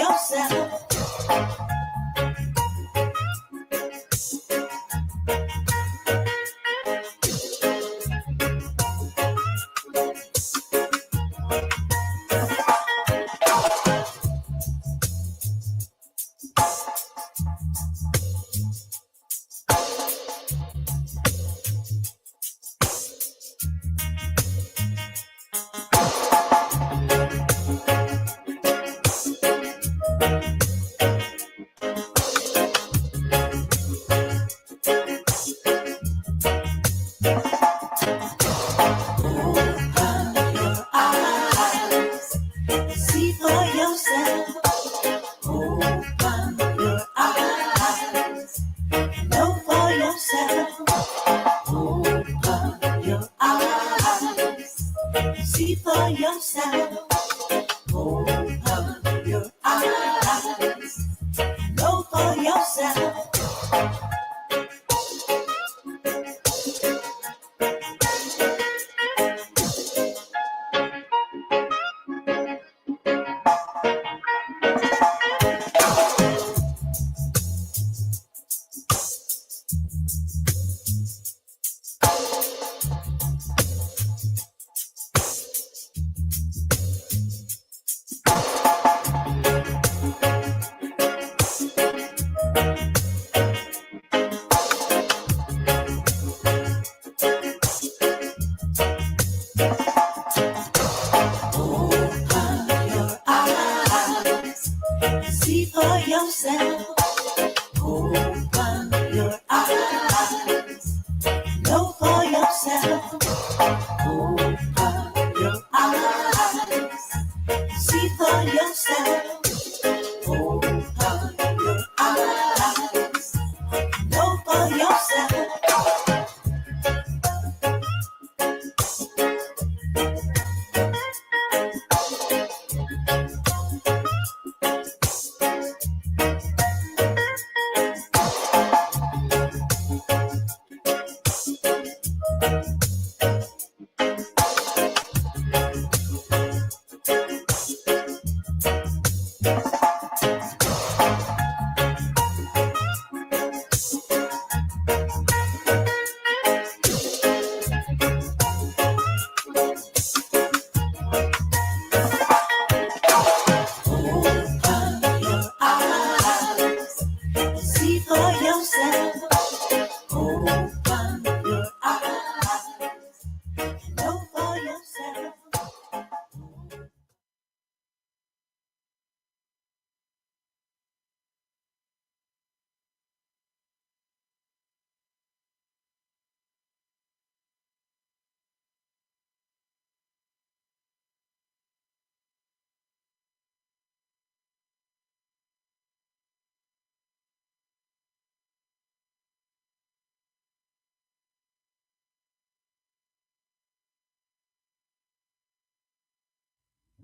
yourself.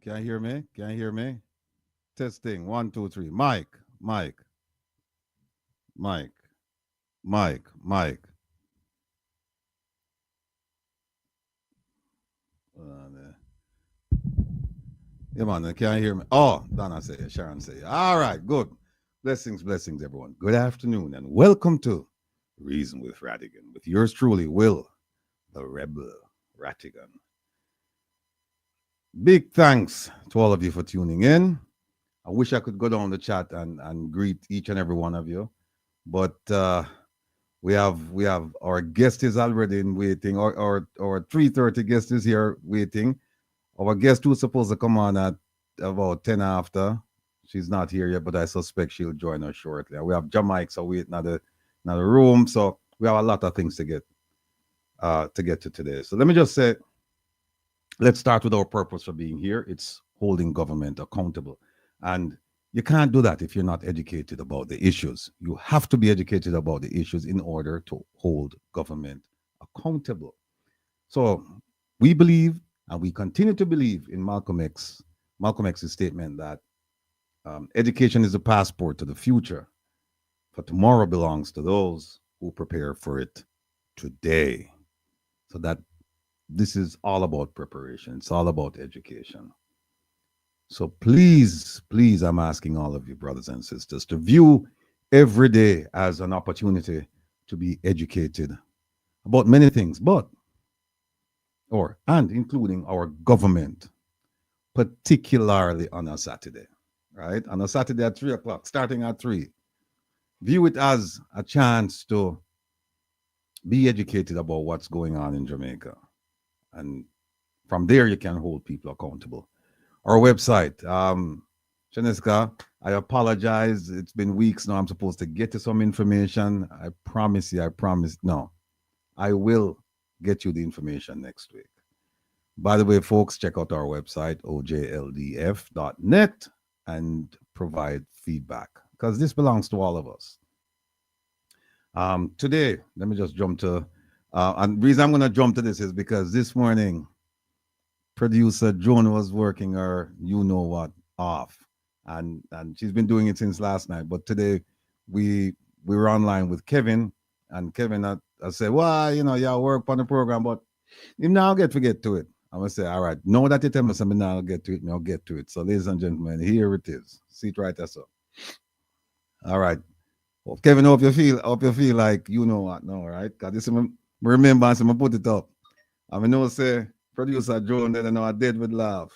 Can you hear me? Can you hear me? Testing. 1, 2, 3. Mike, Mike, Mike. Uh, yeah, man. Can you hear me? Oh, Donna say it. Sharon say it. All right, good. Blessings, everyone. Good afternoon, and welcome to Reason with Rattigan, with yours truly, Will, the Rebel Rattigan. Big thanks to all of you for tuning in. I wish I could go down the chat and greet each and every one of you, but we have our guest is already in waiting. Our 3:30 guest is here waiting. Our guest who's supposed to come on at about 10 after. She's not here yet, but I suspect she'll join us shortly. We have Jamaica waiting at the room, so we have a lot of things to get to today. So let me just say, let's start with our purpose for being here. It's holding government accountable. And you can't do that if you're not educated about the issues. You have to be educated about the issues in order to hold government accountable. So we believe, and we continue to believe in Malcolm X's statement that education is a passport to the future, for tomorrow belongs to those who prepare for it today. So that this is all about preparation. It's all about education. So please, please, I'm asking all of you, brothers and sisters, to view every day as an opportunity to be educated about many things, and including our government, particularly on a Saturday, right? On a Saturday at 3 o'clock, starting at 3. View it as a chance to be educated about what's going on in Jamaica. And from there, you can hold people accountable. Our website, Shaneska, I apologize. It's been weeks now. I'm supposed to get you some information. I promise you, I promise. No, I will get you the information next week. By the way, folks, check out our website, ojldf.net, and provide feedback because this belongs to all of us. Today, let me just jump to, and the reason I'm going to jump to this is because this morning, producer Joan was working her you know what off, and she's been doing it since last night. But today, we were online with Kevin, and Kevin I said, well, y'all work on the program, but you now get to it. I'm gonna say, all right, know that you tell me something now, I'll get to it, and I'll get to it. So, ladies and gentlemen, here it is. See it right there, so. All right. Well, Kevin, hope you feel like you know what now, right? Because this is remember and I put it up. I mean, no say producer Joan then I know I did with laugh,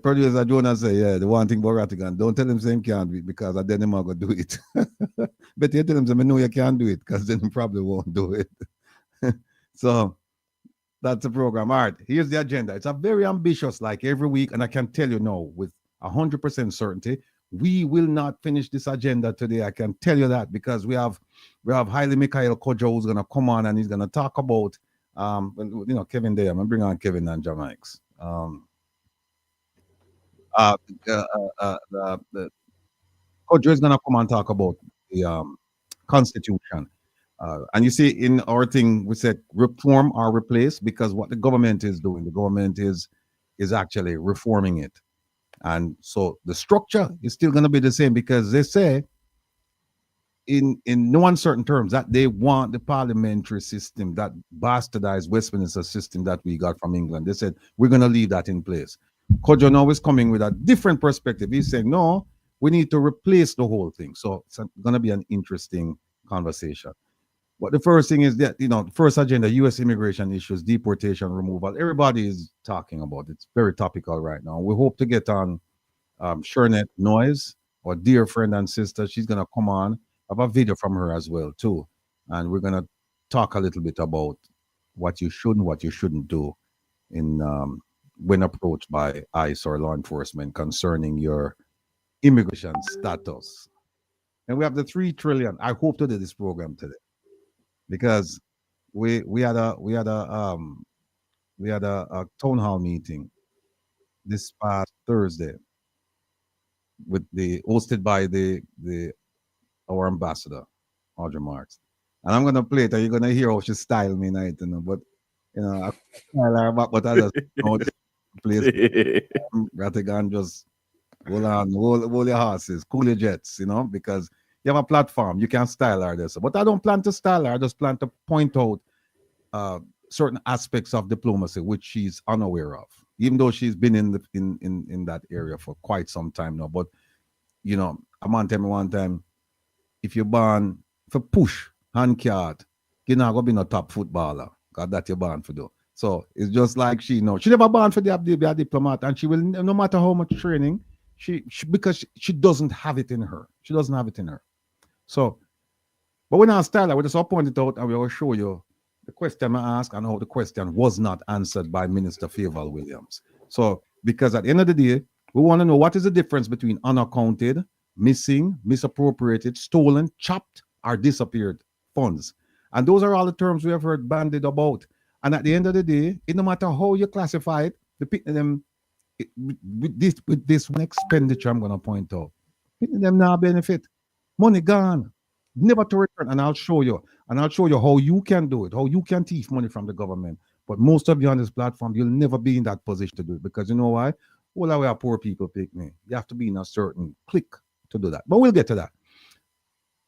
producer Joan say, yeah, the one thing about Rattigan, don't tell him say him can't do it because I then him gonna do it. But you tell him say, I know you can't do it because then he probably won't do it. So that's the program. All right, here's the agenda. It's a very ambitious, like every week, and I can tell you now with 100% certainty, we will not finish this agenda today. I can tell you that because we have Haile Mikhail Kojo who's gonna come on and he's gonna talk about Kevin there. I'm gonna bring on Kevin and Jamaics. The Kojo is gonna come and talk about the Constitution. And you see, in our thing, we said reform or replace because what the government is doing, the government is actually reforming it. And so the structure is still going to be the same because they say in no uncertain terms that they want the parliamentary system, that bastardized Westminster system that we got from England. They said, we're going to leave that in place. Kojo now is coming with a different perspective. He's saying, no, we need to replace the whole thing. So it's going to be an interesting conversation. But the first thing is that, the first agenda, U.S. immigration issues, deportation, removal. Everybody is talking about it. It's very topical right now. We hope to get on Shernet Noise, our dear friend and sister. She's going to come on. I have a video from her as well, too. And we're going to talk a little bit about what you should and what you shouldn't do in when approached by ICE or law enforcement concerning your immigration status. And we have the 3 trillion. I hope to do this program today because we had a town hall meeting this past Thursday with hosted by our ambassador, Audrey Marks. And I'm gonna play it and you're gonna hear how she style me night, but I style her back, but I just place Rattigan just hold your horses, cool your jets, because you have a platform, you can style her this. But I don't plan to style her, I just plan to point out certain aspects of diplomacy which she's unaware of, even though she's been in that area for quite some time now. But a man tell me one time, if you're born for push hand card, you're not gonna be no top footballer, because that you're born for do. So it's just like she never born for be a diplomat, and she will, no matter how much training, because she doesn't have it in her. She doesn't have it in her. So, but when I style, we just point it out and we will show you the question I asked and how the question was not answered by Minister Favour Williams. So, because at the end of the day, we want to know what is the difference between unaccounted, missing, misappropriated, stolen, chopped, or disappeared funds. And those are all the terms we have heard bandied about. And at the end of the day, no matter how you classify it, with this one expenditure I'm going to point out, them now benefit. Money gone, never to return. And I'll show you how you can do it, how you can thief money from the government. But most of you on this platform, you'll never be in that position to do it, because you know why? All our poor people pick me. You have to be in a certain clique to do that. But we'll get to that.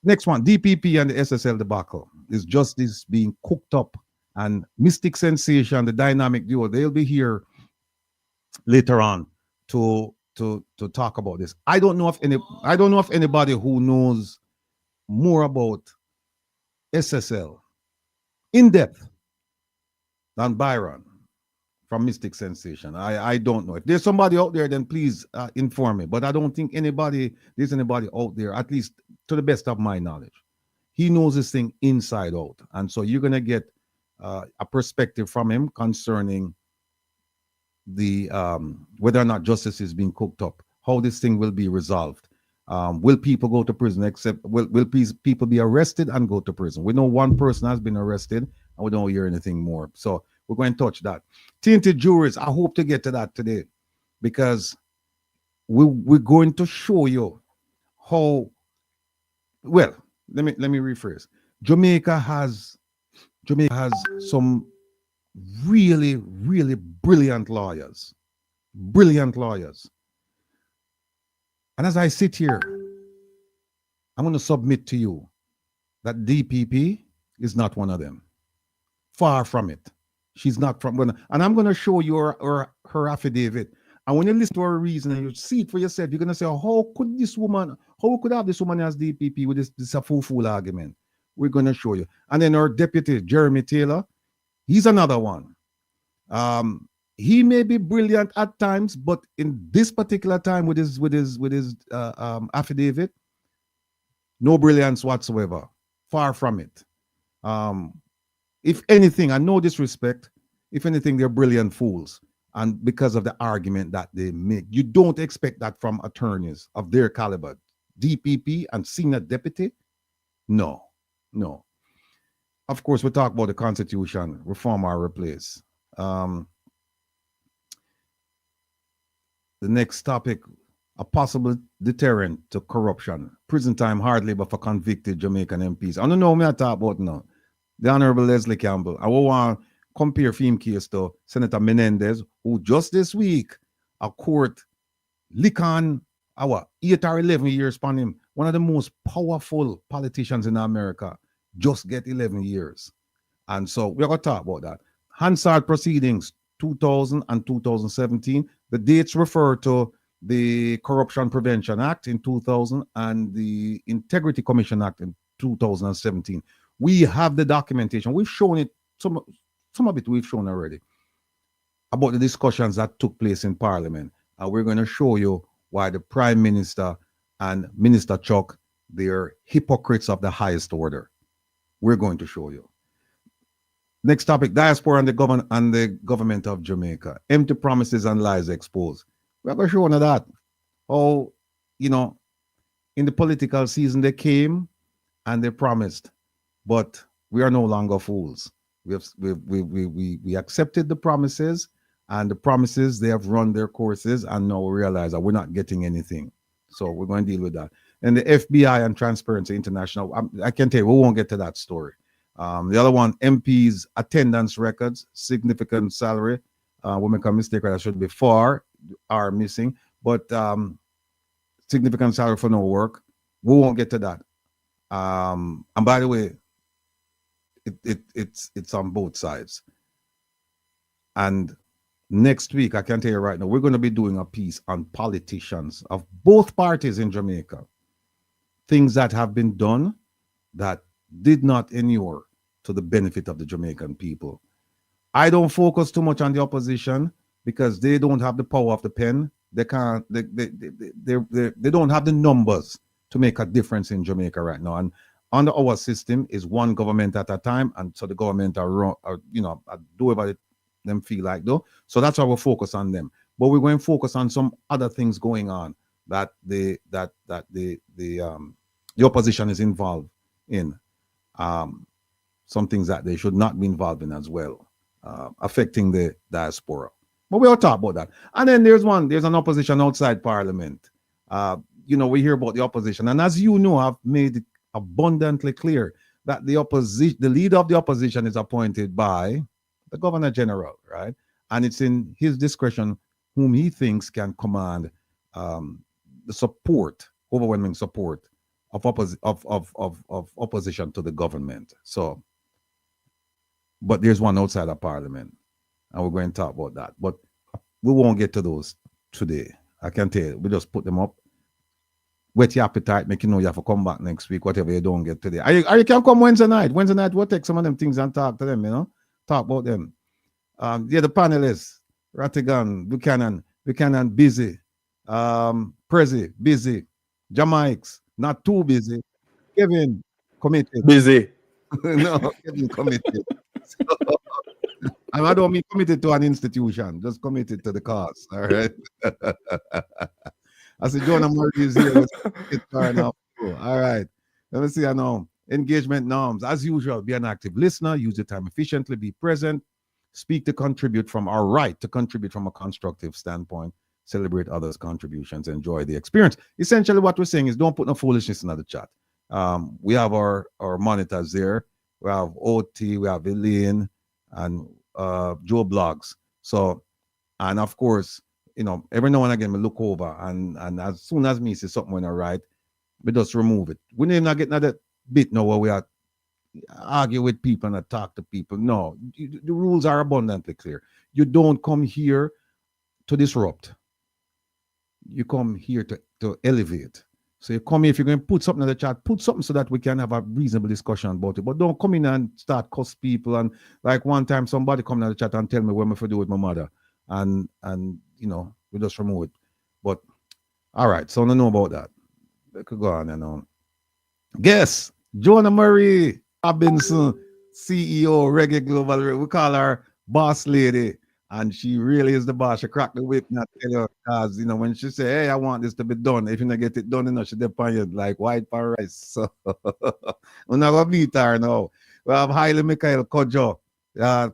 Next one, DPP and the SSL debacle. Is justice being cooked up? And Mystic Sensation, the dynamic duo, they'll be here later on to talk about this. I don't know if anybody who knows more about SSL in depth than Byron from Mystic Sensation. I don't know. If there's somebody out there, then please inform me. But I don't think there's anybody out there, at least to the best of my knowledge. He knows this thing inside out. And so you're going to get a perspective from him concerning the whether or not justice is being cooked up, how this thing will be resolved. Will people go to prison? Will people be arrested and go to prison? We know one person has been arrested, and we don't hear anything more. So we're going to touch that. Tainted juries. I hope to get to that today, because we're going to show you how. Well, let me rephrase. Jamaica has some really, really brilliant lawyers. Brilliant lawyers. And as I sit here, I'm going to submit to you that DPP is not one of them. Far from it. She's not from one. And I'm going to show you her affidavit. And when you listen to her reason and you see it for yourself, you're going to say, how could have this woman as DPP with this a fool argument? We're going to show you. And then our deputy, Jeremy Taylor, he's another one. He may be brilliant at times, but in this particular time with his affidavit, no brilliance whatsoever. Far from it. If anything, and no disrespect, if anything, they're brilliant fools. And because of the argument that they make, you don't expect that from attorneys of their caliber. DPP and senior deputy? No. Of course, we talk about the Constitution, reform or replace. The next topic, a possible deterrent to corruption. Prison time, hard labor for convicted Jamaican MPs. I don't know what I talk about now. The Honorable Leslie Campbell. I want to compare film case to Senator Menendez, who just this week, a court lick on our 8 or 11 years upon him. One of the most powerful politicians in America just get 11 years. And so we're going to talk about that. HANSARD proceedings, 2000 and 2017. The dates refer to the Corruption Prevention Act in 2000 and the Integrity Commission Act in 2017. We have the documentation. We've shown it, some of it we've shown already, about the discussions that took place in Parliament. And we're going to show you why the Prime Minister and Minister Chuck, they're hypocrites of the highest order. We're going to show you. Next topic, diaspora and the government of Jamaica. Empty promises and lies exposed. We're going to show you that. Oh, in the political season, they came and they promised, but we are no longer fools. We accepted the promises, and the promises, they have run their courses, and now we realize that we're not getting anything. So we're going to deal with that. And the FBI and Transparency International, I can tell you, we won't get to that story. The other one, MPs attendance records, significant salary. We make a mistake, that should be 4 are missing, but significant salary for no work. We won't get to that. And by the way, it's on both sides. And next week, I can tell you right now, we're going to be doing a piece on politicians of both parties in Jamaica. Things that have been done that did not inure to the benefit of the Jamaican people. I don't focus too much on the opposition because they don't have the power of the pen. They can't. They don't have the numbers to make a difference in Jamaica right now. And under our system is one government at a time, and so the government are do whatever them feel like though. So that's why we're focused on them. But we're going to focus on some other things going on that the opposition is involved in. Some things that they should not be involved in as well, affecting the diaspora. But we'll talk about that. And then there's an opposition outside Parliament. We hear about the opposition. And as you know, I've made it abundantly clear that the leader of the opposition is appointed by the Governor General, right? And it's in his discretion whom he thinks can command the support, overwhelming support of opposition to the government. So, but there's one outside of Parliament, and we're going to talk about that. But we won't get to those today. I can tell you. We just put them up. Whet your appetite, make you know you have to come back next week, whatever you don't get today. Or you can come Wednesday night. Wednesday night, we'll take some of them things and talk to them, talk about them. The panelists, Rattigan, Buchanan, busy. Prezi, busy. Jamaics, not too busy. Kevin, committed. Busy. No, Kevin committed. So, and I don't mean committed to an institution, just committed to the cause. All right. I said, Jonah Murray is here. Now. All right. Let me see. I know. Engagement norms. As usual, be an active listener. Use your time efficiently. Be present. Speak to contribute from our right to contribute from a constructive standpoint. Celebrate others' contributions. Enjoy the experience. Essentially, what we're saying is don't put no foolishness in the chat. We have our monitors there. We have OT. We have Elaine and Joe Blogs. So, and of course, every now and again, we look over and as soon as me see something all right, we just remove it. We need not get another bit now where we are argue with people and talk to people. No, the rules are abundantly clear. You don't come here to disrupt. You come here to elevate. So you come here, if you're going to put something in the chat, put something so that we can have a reasonable discussion about it. But don't come in and start cuss people. And like one time somebody come in the chat and tell me what I'm to do with my mother. And we just remove it. But all right, so I don't know about that. We could go on and on. Guess Jonah Murray Robinson, CEO Reggae Global. We call her boss lady, and she really is the boss. She cracked the whip, not tell you, because when she say, "Hey, I want this to be done," if you don't get it done, she depend you like white for rice. So we're not gonna meet her now. We have Haile Mikhail Kojo,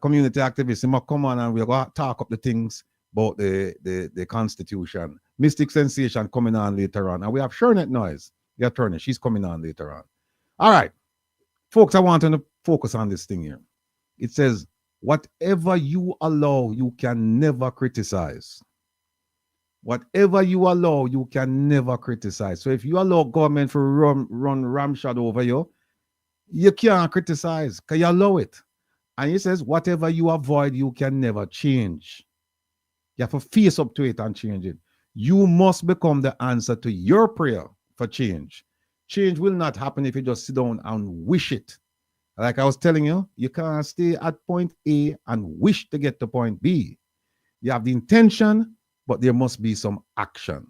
community activist. He must come on and we're going to talk up the things about the Constitution. Mystic Sensation coming on later on. And we have Shernet Noise. Yeah, Turner, she's coming on later on. All right. Folks, I want to focus on this thing here. It says, whatever you allow, you can never criticize. Whatever you allow, you can never criticize. So if you allow government to run ramshot over you, you can't criticize because you allow it. And he says, whatever you avoid, you can never change. You have to face up to it and change it. You must become the answer to your prayer for change. Change will not happen if you just sit down and wish it. Like I was telling you, you can't stay at point A and wish to get to point B. You have the intention, but there must be some action.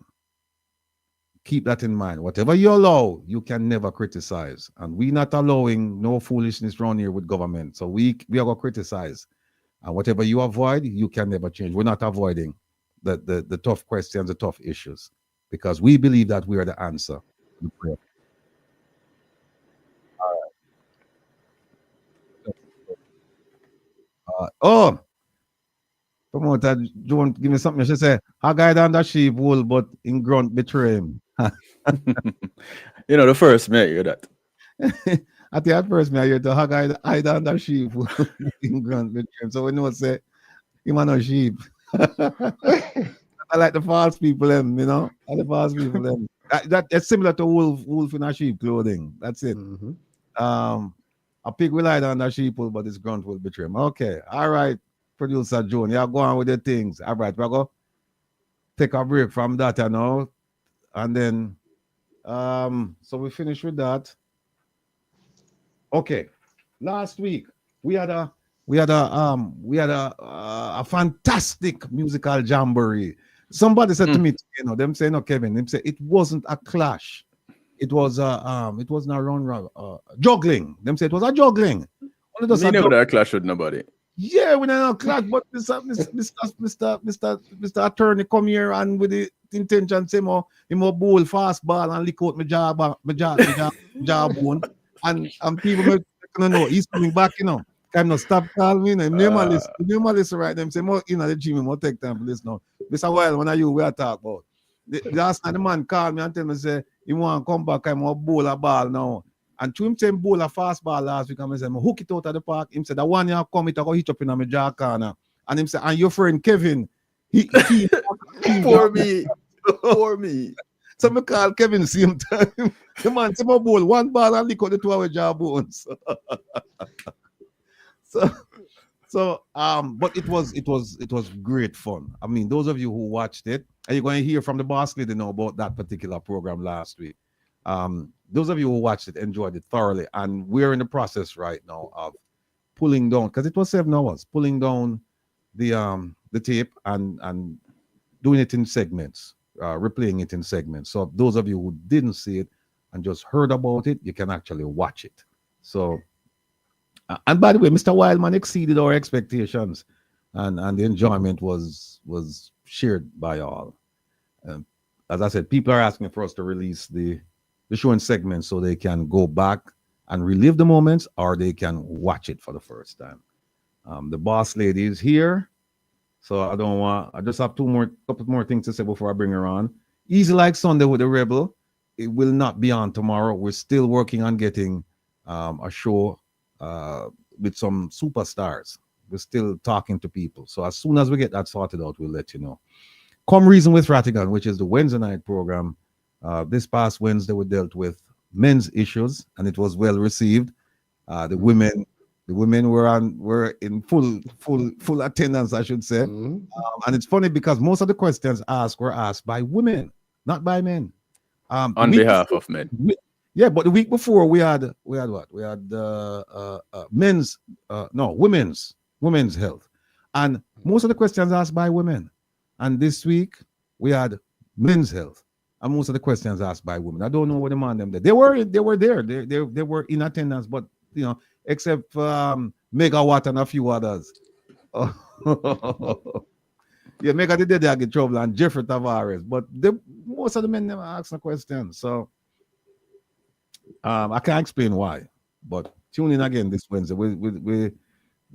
Keep that in mind. Whatever you allow, you can never criticize. And we're not allowing no foolishness around here with government. So we are going to criticize. And whatever you avoid, you can never change. We're not avoiding the tough questions, the tough issues, because we believe that we are the answer to the prayer. All right. Promoter Joan, give me something. She say, Haggai down the sheep wool, but in grunt betray him. The first me hear that. At the first me hear to Haggai down the sheep wool, in grunt betray him. So we know say, him are no sheep. I like the false people, them, I the false people, them. That's similar to wolf in a sheep clothing. That's it. Mm-hmm. A pig will lie down the sheep wool, but his grunt will betray him. Okay, all right. Producer Joan, you go on with the things. All right, we're going to take a break from that now. And then, so we finish with that. Okay. Last week, we had a fantastic musical jamboree. Somebody said to me, them saying, no, Kevin, them say it wasn't a clash. It wasn't a run, juggling. Them say it was a juggling. We never had a clash with nobody. Yeah, we don't clash, but Mr. Attorney come here and with the intention say more bowl fastball and lick out my jawbone, and people don't know he's coming back, Can not stop calling me, name list right them say more the gym more take time for this now. Mr. Wild, when are you we are talk about? Last night the man called me and tell me say he want to come back and more bowl a ball now. And to him say bowl a fastball last week, and I said, hook it out of the park. Him said, the one you come, it go hit up in my jaw corner. And him said, and your friend Kevin, he Poor me. Poor me. So I call Kevin same time. The man say, my bowl, one ball and lick out the 2 hour jaw bones. So But it was great fun. I mean, those of you who watched it, and you're going to hear from the boss lady know about that particular program last week. Those of you who watched it enjoyed it thoroughly, and we're in the process right now of pulling down, because it was 7 hours, pulling down the tape and doing it in segments, replaying it in segments. So those of you who didn't see it and just heard about it, you can actually watch it. So, and by the way, Mr. Wildman exceeded our expectations, and the enjoyment was shared by all. As I said, people are asking for us to release the show in segments so they can go back and relive the moments, or they can watch it for the first time. The boss lady is here, so I just have couple more things to say before I bring her on. Easy like Sunday with the Rebel. It will not be on tomorrow. We're still working on getting a show with some superstars. We're still talking to people. So as soon as we get that sorted out, we'll let you know. Come Reason with Rattigan, which is the Wednesday night program. This past Wednesday, we dealt with men's issues, and it was well received. The women were in full attendance, I should say. And it's funny because most of the questions were asked by women, not by men. On behalf of men. Yeah, but the week before we had what? We had women's health, and most of the questions asked by women. And this week we had men's health, and most of the questions asked by women. I don't know what the man them did. They were there. They were in attendance, but except Megawatt and a few others. Yeah, Mega did they get trouble, and Jeffrey Tavares, but most of the men never asked a question. So I can't explain why, but tune in again this Wednesday. We're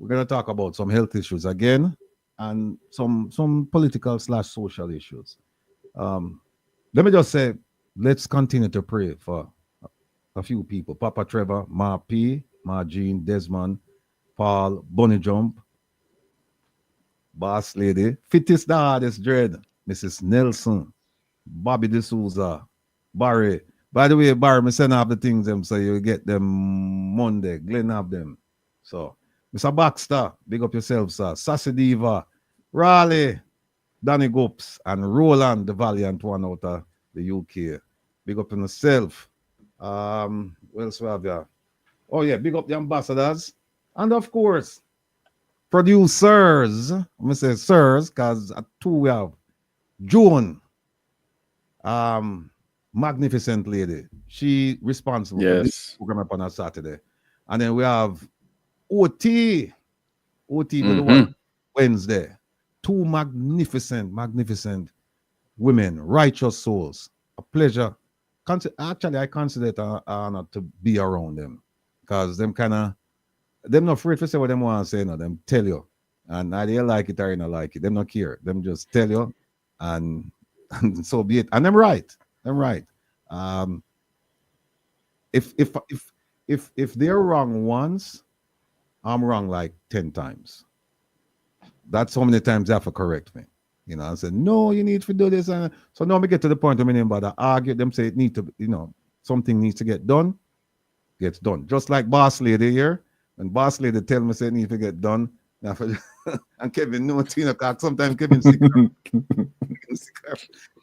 gonna talk about some health issues again, and some political / social issues. Let me just say, let's continue to pray for a few people: Papa Trevor, Ma P, Ma Jean, Desmond, Paul, Bunny Jump, Boss Lady, Fittest the Hardest Dread, Mrs. Nelson, Bobby D'Souza, Barry. By the way, Barry, me send off the things them so you get them Monday. Glenn have them. So, Mr. Baxter, big up yourself, sir. Sassy Diva, Raleigh, Danny Gops, and Roland, the valiant one out of the UK. Big up on yourself. What else we have here? Oh yeah, big up the ambassadors. And of course, producers. I'm gonna say sirs, because at 2 we have Joan. Magnificent lady. She responsible for this program up on a Saturday. And then we have OT with the one Wednesday. 2 magnificent women, righteous souls. A pleasure. Actually, I consider it an honor to be around them, because them not afraid to say what them want to say. No, them tell you, and either you like it or you not like it. Them not care. Them just tell you, and so be it. And them right. If they're wrong once, I'm wrong like 10 times. That's how many times they have to correct me. I said, no, you need to do this. And so now we get to the point where anybody argue, them say it need to, something needs to get done, gets done. Just like Boss Lady here. When Boss Lady tell me say it need to get done, and Kevin, no, Tina, because sometimes Kevin sick.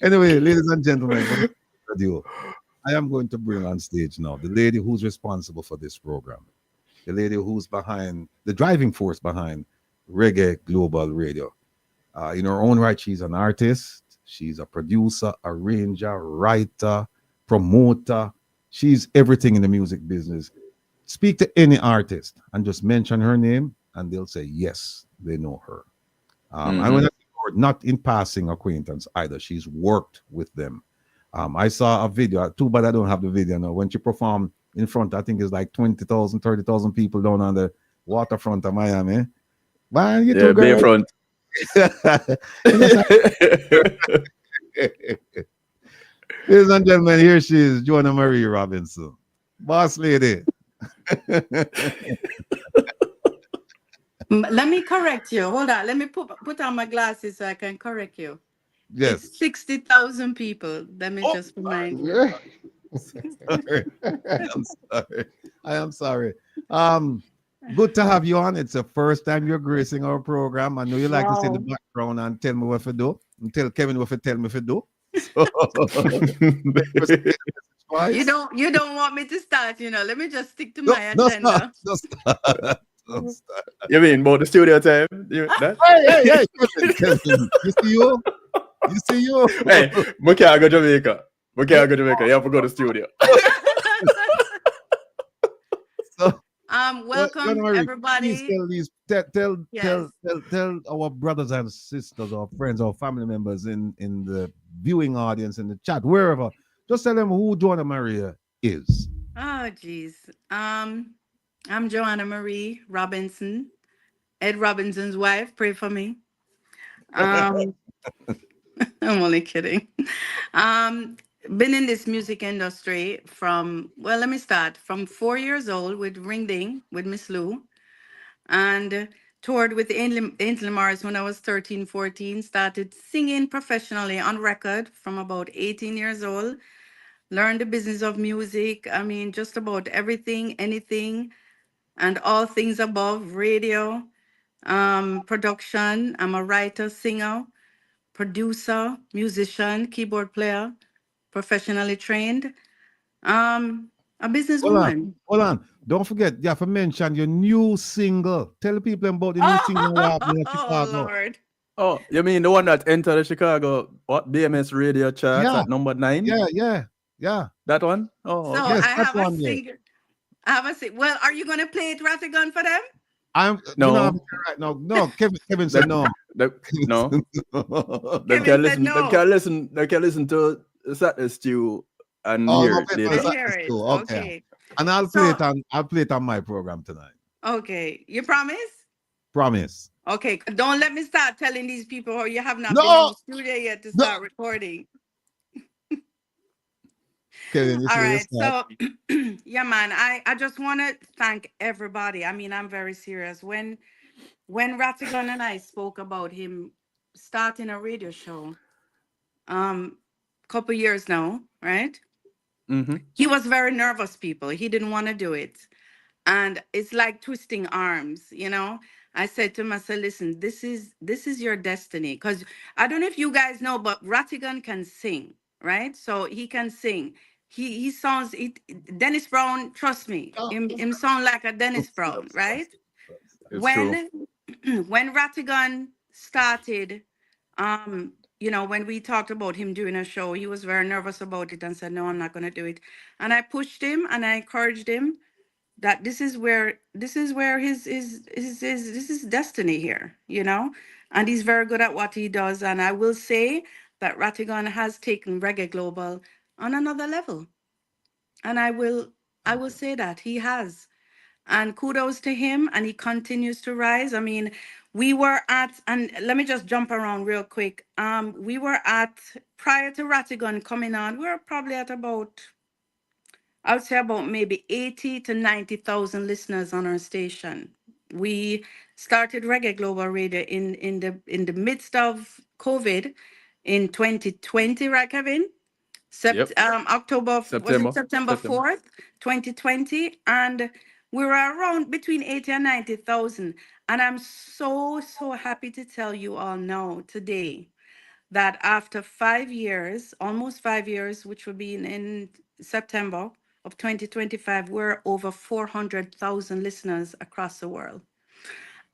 Anyway, ladies and gentlemen, I am going to bring on stage now the lady who's responsible for this program, the lady who's behind the driving force behind Reggae Global Radio. In her own right, she's an artist. She's a producer, arranger, writer, promoter. She's everything in the music business. Speak to any artist and just mention her name, and they'll say, yes, they know her. And when I say not in passing acquaintance either, she's worked with them. I saw a video, too bad I don't have the video now, when she performed in front, I think it's like 20,000, 30,000 people down on the waterfront of Miami. Man, you too, girl. Bayfront. Ladies and gentlemen, here she is, Joanna Marie Robinson. Boss lady. Let me correct you. Hold on. Let me put on my glasses so I can correct you. Yes. It's 60,000 people. Let me just remind you. I am sorry. Good to have you on. It's the first time you're gracing our program. I know you like to sit in the Wow. background and tell me what to do. And tell Kevin what to tell me to do. So, You don't want me to start, Let me just stick to no, my no start. agenda. No start. No start. You mean about the studio time? That? Hey, Kevin. You see you? You see you? Hey, we can't go Jamaica. We can't go Jamaica. You have to go to the studio. So, Welcome Marie, everybody. please tell these Yes. tell our brothers and sisters, our friends, our family members in the viewing audience, in the chat, wherever. Just tell them who Joanna Maria is. Oh, geez. I'm Joanna Marie Robinson, Ed Robinson's wife. Pray for me. Um, I'm only kidding. Been in this music industry let me start from 4 years old with Ring Ding with Miss Lou, and toured with Ainsley Morris when I was 13, 14. Started singing professionally on record from about 18 years old. Learned the business of music. I mean, just about everything, anything, and all things above, radio, production. I'm a writer, singer, producer, musician, keyboard player, professionally trained. A businesswoman. Hold on. Don't forget, you have to mention your new single. Tell the people about the new single you have in Chicago. Lord. Oh, you mean the one that entered the Chicago BMS radio charts at number 9? Yeah. That one? Oh, So okay. Yes, I that's have a one, yeah. singer. I have a sing. Well, are you gonna play it Rattigan for them? No. No. You know, right now. No, Kevin said no. No. They Kevin can said listen. no. They can listen to Saturday Stew and Oh, hear no, it play it on later. Saturday Hear it. Stew. Okay. And I'll play it on my program tonight. Okay. You promise? Promise. Okay. Don't let me start telling these people, oh, you have not No! been in the studio yet to No! start recording. Kevin, you All see right. this So, yeah, man, I just want to thank everybody. I mean, I'm very serious. When Rattigan and I spoke about him starting a radio show, couple years now, right? Mm-hmm. He was very nervous, people. He didn't want to do it. And it's like twisting arms, I said to him, I said, listen, this is your destiny. Because I don't know if you guys know, but Rattigan can sing, right? So he can sing. He sounds Dennis Brown, trust me, him sound like a Dennis Brown, right? It's true. When Rattigan started, when we talked about him doing a show, he was very nervous about it and said, no, I'm not going to do it. And I pushed him and I encouraged him that this is where his this is destiny here, and he's very good at what he does. And I will say that Rattigan has taken reggae global on another level. And I will say that he has. And kudos to him, and he continues to rise. I mean, we were at, and let me just jump around real quick. We were at, prior to Rattigan coming on, we were probably at about, I would say about maybe 80 to 90,000 listeners on our station. We started Reggae Global Radio in the midst of COVID in 2020, right, Kevin? Yep. October, was it September 4th, 2020? And we were around between 80 and 90,000. And I'm so happy to tell you all now today that after 5 years, almost 5 years, which will be in September of 2025, we're over 400,000 listeners across the world.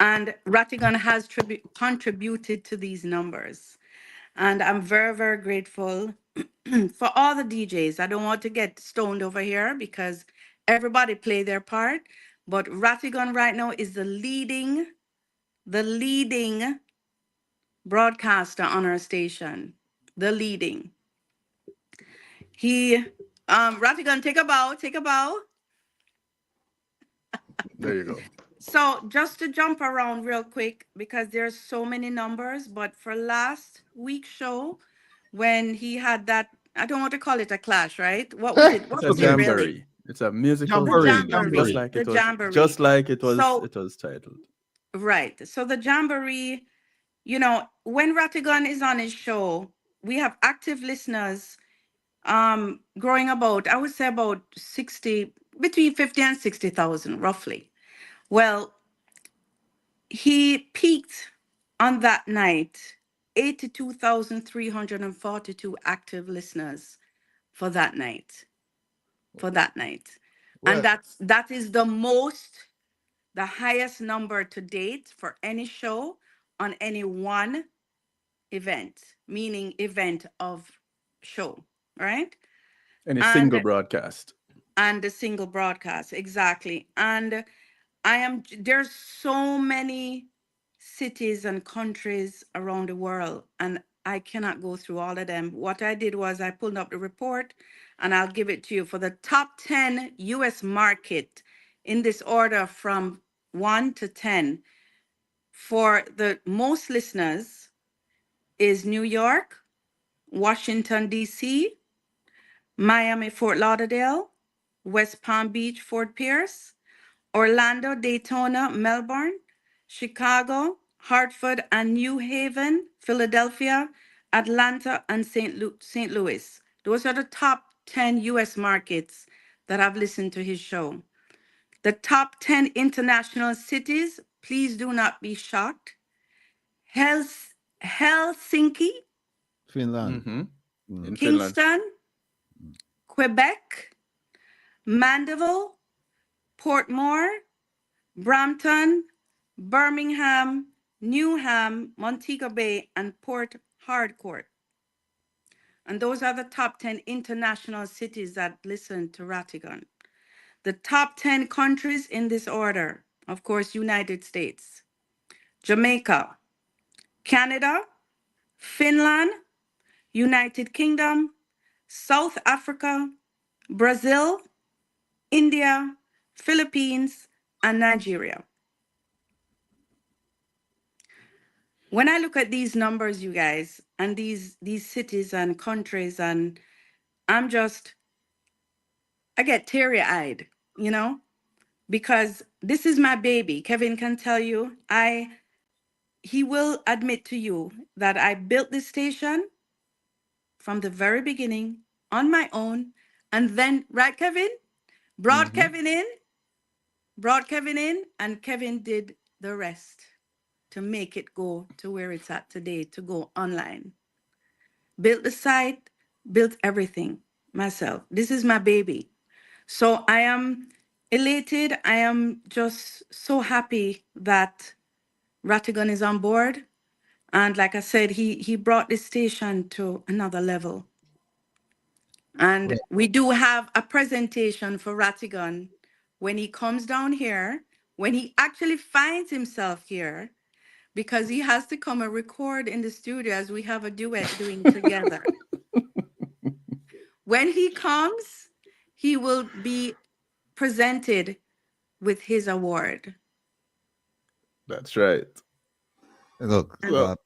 And Rattigan has contributed to these numbers. And I'm very, very grateful for all the DJs. I don't want to get stoned over here because everybody play their part. But Rattigan right now is the leading broadcaster on our station. The leading. Rattigan, take a bow. There you go. So just to jump around real quick, because there's so many numbers, but for last week's show, when he had that, I don't want to call it a clash, right? What was it? What It's a was it really? jamboree. It's a musical Jamboree. just like it The was. jamboree. Just like it was. So- It was titled. Right. So the jamboree, when Rattigan is on his show, we have active listeners growing about, I would say about 60, between 50 and 60,000 roughly. Well, he peaked on that night, 82,342 active listeners for that night. And Well, that is the highest number to date for any show on any one event, meaning event of show, right? Any single And broadcast. the single broadcast, exactly. And there's so many cities and countries around the world, and I cannot go through all of them. What I did was I pulled up the report, and I'll give it to you for the top 10 US market in this order from 1 to 10. For the most listeners is New York, Washington, D.C., Miami, Fort Lauderdale, West Palm Beach, Fort Pierce, Orlando, Daytona, Melbourne, Chicago, Hartford and New Haven, Philadelphia, Atlanta, and St. Louis. Those are the top 10 US markets that have listened to his show. The top 10 international cities, please do not be shocked. Helsinki, Finland. Mm-hmm. In Finland. Kingston, Quebec, Mandeville, Portmore, Brampton, Birmingham, Newham, Montego Bay, and Port Harcourt. And those are the top 10 international cities that listen to Rattigan. The top 10 countries in this order, of course, United States, Jamaica, Canada, Finland, United Kingdom, South Africa, Brazil, India, Philippines, and Nigeria. When I look at these numbers, you guys, and these cities and countries, and I get teary-eyed, because this is my baby. Kevin can tell you, he will admit to you that I built this station from the very beginning on my own, and then, right, Kevin? Brought Kevin in, and Kevin did the rest to make it go to where it's at today, to go online. Built the site, built everything myself. This is my baby. So I am elated. I am just so happy that Rattigan is on board. And like I said, he brought this station to another level. And we do have a presentation for Rattigan when he comes down here, when he actually finds himself here, because he has to come and record in the studio as we have a duet doing together. When he comes, he will be presented with his award. That's right. Look, Well,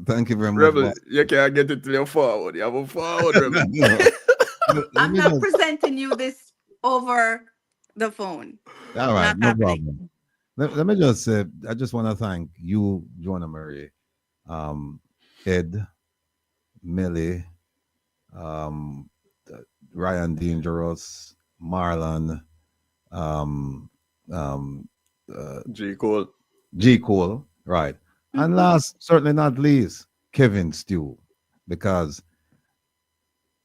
thank you very much. Rebel, boss. you can't get it till you're forward. You have a forward, Rebel. I'm not presenting you this over the phone. All right, Not no happening. problem. Let me just say, I just want to thank you, Joanna Marie, Ed, Millie, Ryan Dangerous, Marlon, G. Cole. G. Cole, right. And last, certainly not least, Kevin Stew, because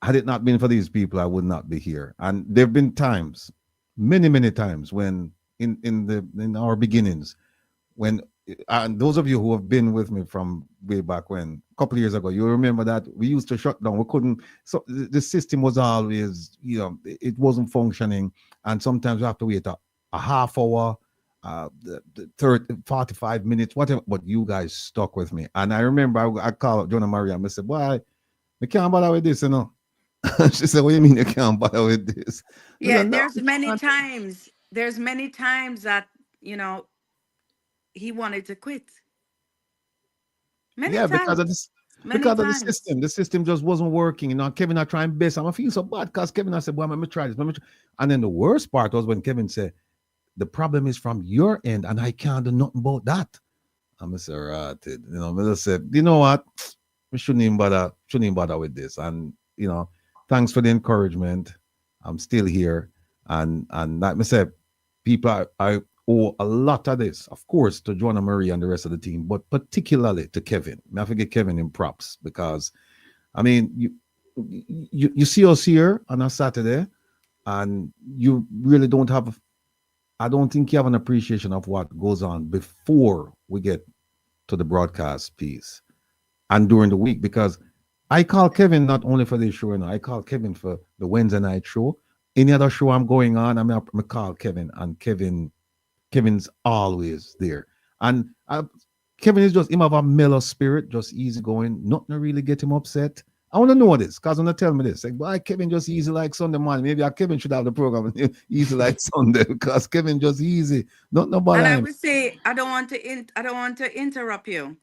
had it not been for these people, I would not be here. And there have been times, many times, when in our beginnings, when and those of you who have been with me from way back when, a couple of years ago, you remember that we used to shut down. We couldn't. So the system was always, it wasn't functioning, and sometimes we have to wait a half hour, 45 minutes, whatever. But you guys stuck with me, and I remember I called Jonah Maria and I said, "Why, we can't bother with this, She said, "What do you mean you can't bother with this?" Yeah, said, "No, there's many times. There's many times that, he wanted to quit. Many yeah, times. because of this. Many Because of times. the system just wasn't working. Kevin, I trying best. I feel so bad because Kevin, I said, well, let me try this. And then the worst part was when Kevin said, the problem is from your end and I can't do nothing about that. I'm so ratted. I just said, you know what? We shouldn't even bother with this. And, thanks for the encouragement. I'm still here. And like I said, people are owe a lot of this, of course, to Joanna Marie and the rest of the team, but particularly to Kevin. I forget Kevin in props because, I mean, you see us here on a Saturday, and you really don't have. I don't think you have an appreciation of what goes on before we get to the broadcast piece and during the week, because I call Kevin not only for this show, I call Kevin for the Wednesday night show. Any other show I'm going on, I call Kevin, and Kevin's always there. And Kevin is just him have a mellow spirit, just easy going, nothing to really get him upset. I want to know this, because when they tell me this, like, why Kevin just easy like Sunday morning? Maybe Kevin should have the program easy like Sunday, because Kevin just easy. Not nobody. And I would say I don't want to interrupt you.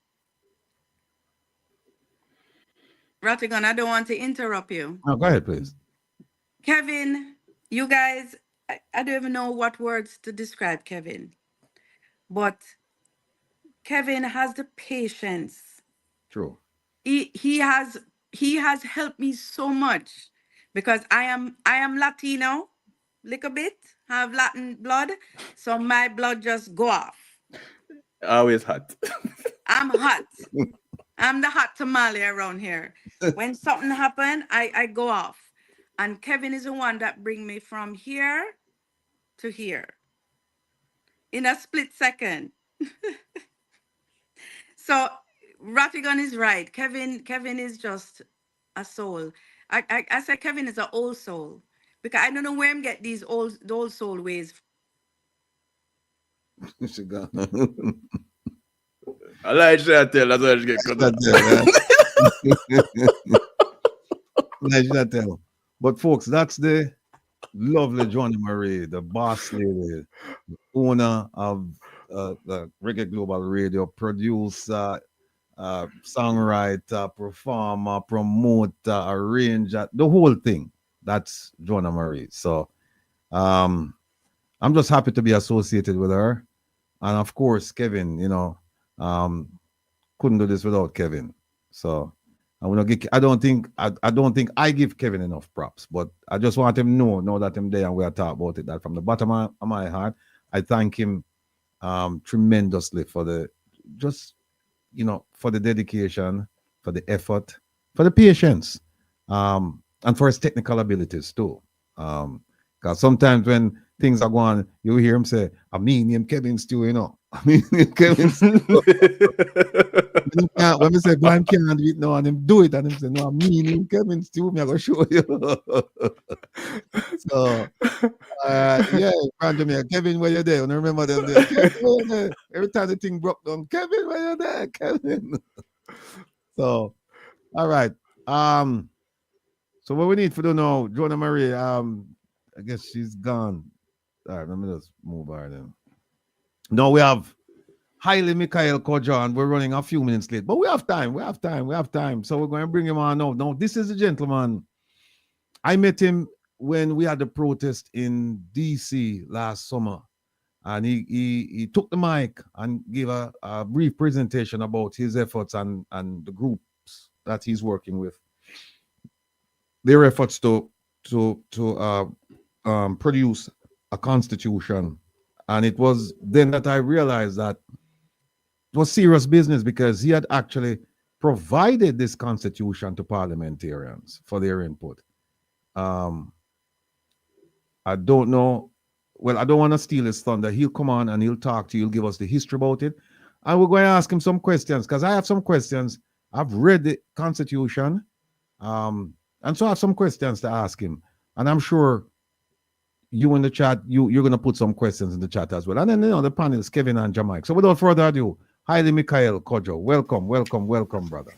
Rattigan, I don't want to interrupt you. Oh, go ahead, please. Kevin, you guys, I don't even know what words to describe Kevin, but Kevin has the patience. True. He has helped me so much, because I am Latino, little bit, have Latin blood, so my blood just go off. Always hot. I'm hot. I'm the hot tamale around here. When something happen, I go off. And Kevin is the one that bring me from here to here in a split second. So Rattigan is right. Kevin is just a soul. I said Kevin is an old soul, because I don't know where I'm get these old soul ways. She gone. I like that tell, that's why she get cut out. Like tell. But folks, that's the lovely Joanna Marie, the boss lady, the owner of the Reggae Global Radio, producer, songwriter, performer, promoter, arranger, the whole thing. That's Joanna Marie. So I'm just happy to be associated with her. And of course, Kevin, couldn't do this without Kevin. So I don't think I give Kevin enough props, but I just want him to know that I'm there and we'll talk about it. That from the bottom of my heart, I thank him tremendously for the for the dedication, for the effort, for the patience, and for his technical abilities too. Because sometimes when things are going, you hear him say, I mean him Kevin Stew, I mean him Kevin Stew. When we say, boy, I can't do it now, and him do it, and him say, no, I mean him Kevin Stew, I'm going to show you. So, yeah, Kevin, where you there? I remember them there. Kevin, there. Every time the thing broke down, Kevin, where you there? Kevin. So, all right. So what we need to do now, Joanna Marie, I guess she's gone. All right, let me just move her then. Now we have Haile Mikhail Kojan. We're running a few minutes late, but we have time. So we're going to bring him on now. Now, this is a gentleman. I met him when we had the protest in DC last summer, and he took the mic and gave a brief presentation about his efforts and the groups that he's working with, their efforts to produce a constitution. And it was then that I realized that it was serious business, because he had actually provided this constitution to parliamentarians for their input. I don't know. Well, I don't want to steal his thunder. He'll come on and he'll talk to you. He'll give us the history about it. And we're going to ask him some questions, because I have some questions. I've read the constitution. And so I have some questions to ask him. And I'm sure you in the chat, you're going to put some questions in the chat as well. And then, the panelists, Kevin and Jamaica. So without further ado, Haile Mikhail Kojo, welcome, brother.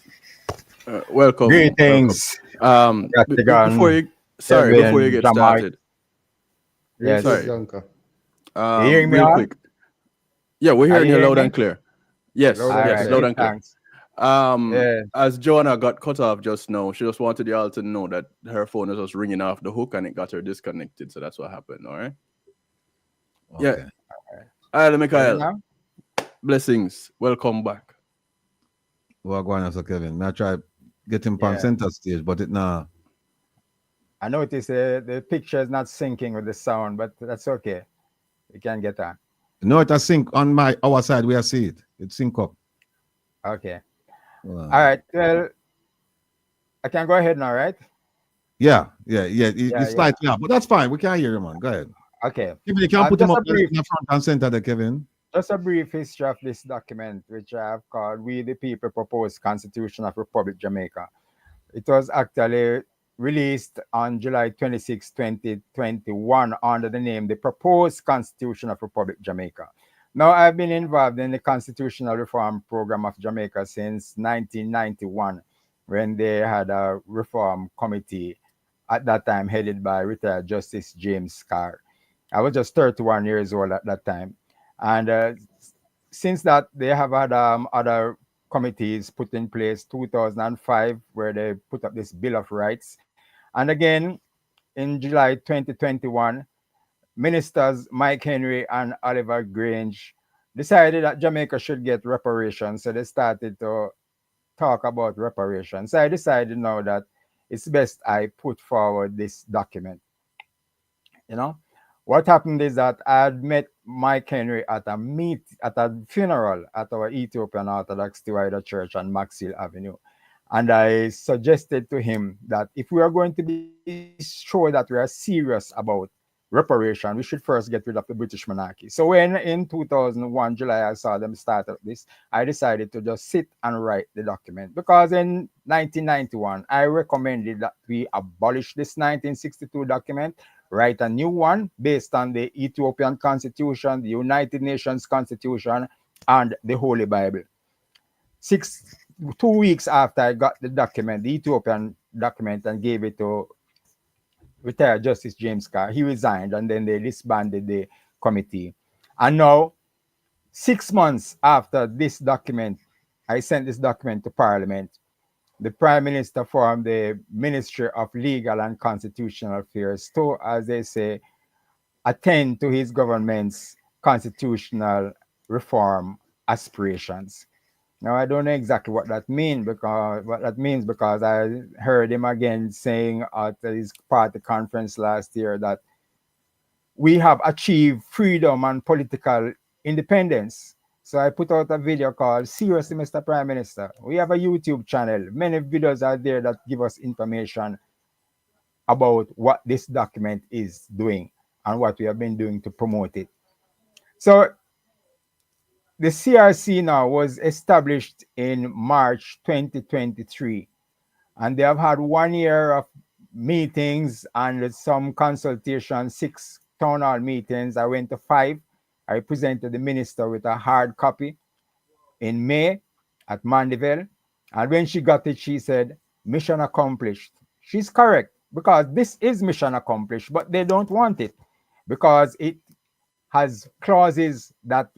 Welcome. Greetings. Before you get started. Yes. Sorry. You hearing me real on? quick. Yeah, we're hearing you loud and clear. Yes, All yes, right, loud and clear. thanks. As Joanna got cut off just now, she just wanted y'all to know that her phone was just ringing off the hook and it got her disconnected. So that's what happened. All right. Okay. Yeah. Haile Mikhail. Blessings. Welcome back. Well, go on, Kevin. I try get him on center stage, but it now. I noticed the picture is not syncing with the sound, but that's okay. We can get on. No, it has sync on our side. We are see it. It sync up. Okay. Wow. All right. Well, I can go ahead now, right? Yeah. Yeah. It's like, yeah, but that's fine. We can't hear you, man. Go ahead. Okay. Kevin, you can put him Just up a brief, in the front and center there, Kevin. just a brief history of this document, which I have called "We the People Proposed Constitution of Republic Jamaica." It was actually released on July 26, 2021 under the name the Proposed Constitution of Republic Jamaica. Now, I've been involved in the constitutional reform program of Jamaica since 1991, when they had a reform committee at that time headed by retired Justice James Carr. I was just 31 years old at that time. And since that, they have had other committees put in place 2005, where they put up this Bill of Rights. And again, in July 2021, Ministers Mike Henry and Oliver Grange decided that Jamaica should get reparations. So they started to talk about reparations. So I decided now that it's best I put forward this document. You know, what happened is that I had met Mike Henry at a funeral at our Ethiopian Orthodox Thewider Church on Maxfield Avenue. And I suggested to him that if we are going to be sure that we are serious about reparation, we should first get rid of the British monarchy. So when in 2001, July, I saw them start up this, I decided to just sit and write the document. Because in 1991, I recommended that we abolish this 1962 document, write a new one based on the Ethiopian Constitution, the United Nations Constitution, and the Holy Bible. 2 weeks after I got the document, the Ethiopian document, and gave it to retired Justice James Carr, he resigned, and then they disbanded the committee. And now, 6 months after this document, I sent this document to Parliament. The Prime Minister formed the Ministry of Legal and Constitutional Affairs to, as they say, attend to his government's constitutional reform aspirations. Now, I don't know exactly what that means because I heard him again saying at his party conference last year that we have achieved freedom and political independence. So I put out a video called "Seriously, Mr. Prime Minister." We have a YouTube channel. Many videos are there that give us information about what this document is doing and what we have been doing to promote it. So the CRC now was established in March 2023, and they have had 1 year of meetings and some consultations, 6 town hall meetings. I went to 5. I presented the minister with a hard copy in May at Mandeville, and when she got it, she said, "Mission accomplished." She's correct, because this is mission accomplished, but they don't want it because it has clauses that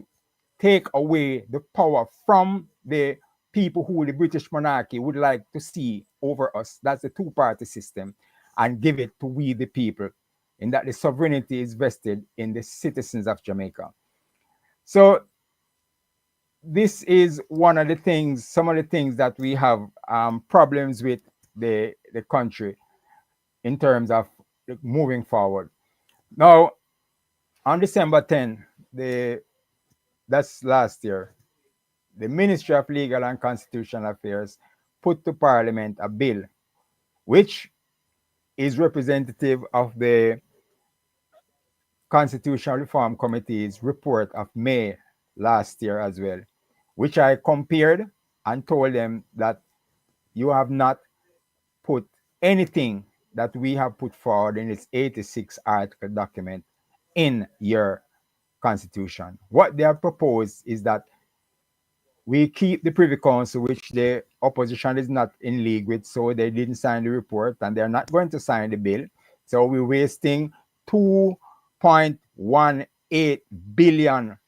take away the power from the people who the British monarchy would like to see over us. That's the two-party system, and give it to we the people, in that the sovereignty is vested in the citizens of Jamaica. So this is one of the things, some of the things that we have problems with the country in terms of moving forward. Now, on December 10, that's last year, the Ministry of Legal and Constitutional Affairs put to Parliament a bill which is representative of the Constitutional Reform Committee's report of May last year as well, which I compared and told them that you have not put anything that we have put forward in this 86 article document in your constitution. What they have proposed is that we keep the Privy Council, which the opposition is not in league with, so they didn't sign the report and they're not going to sign the bill. So we're wasting $2.18 billion,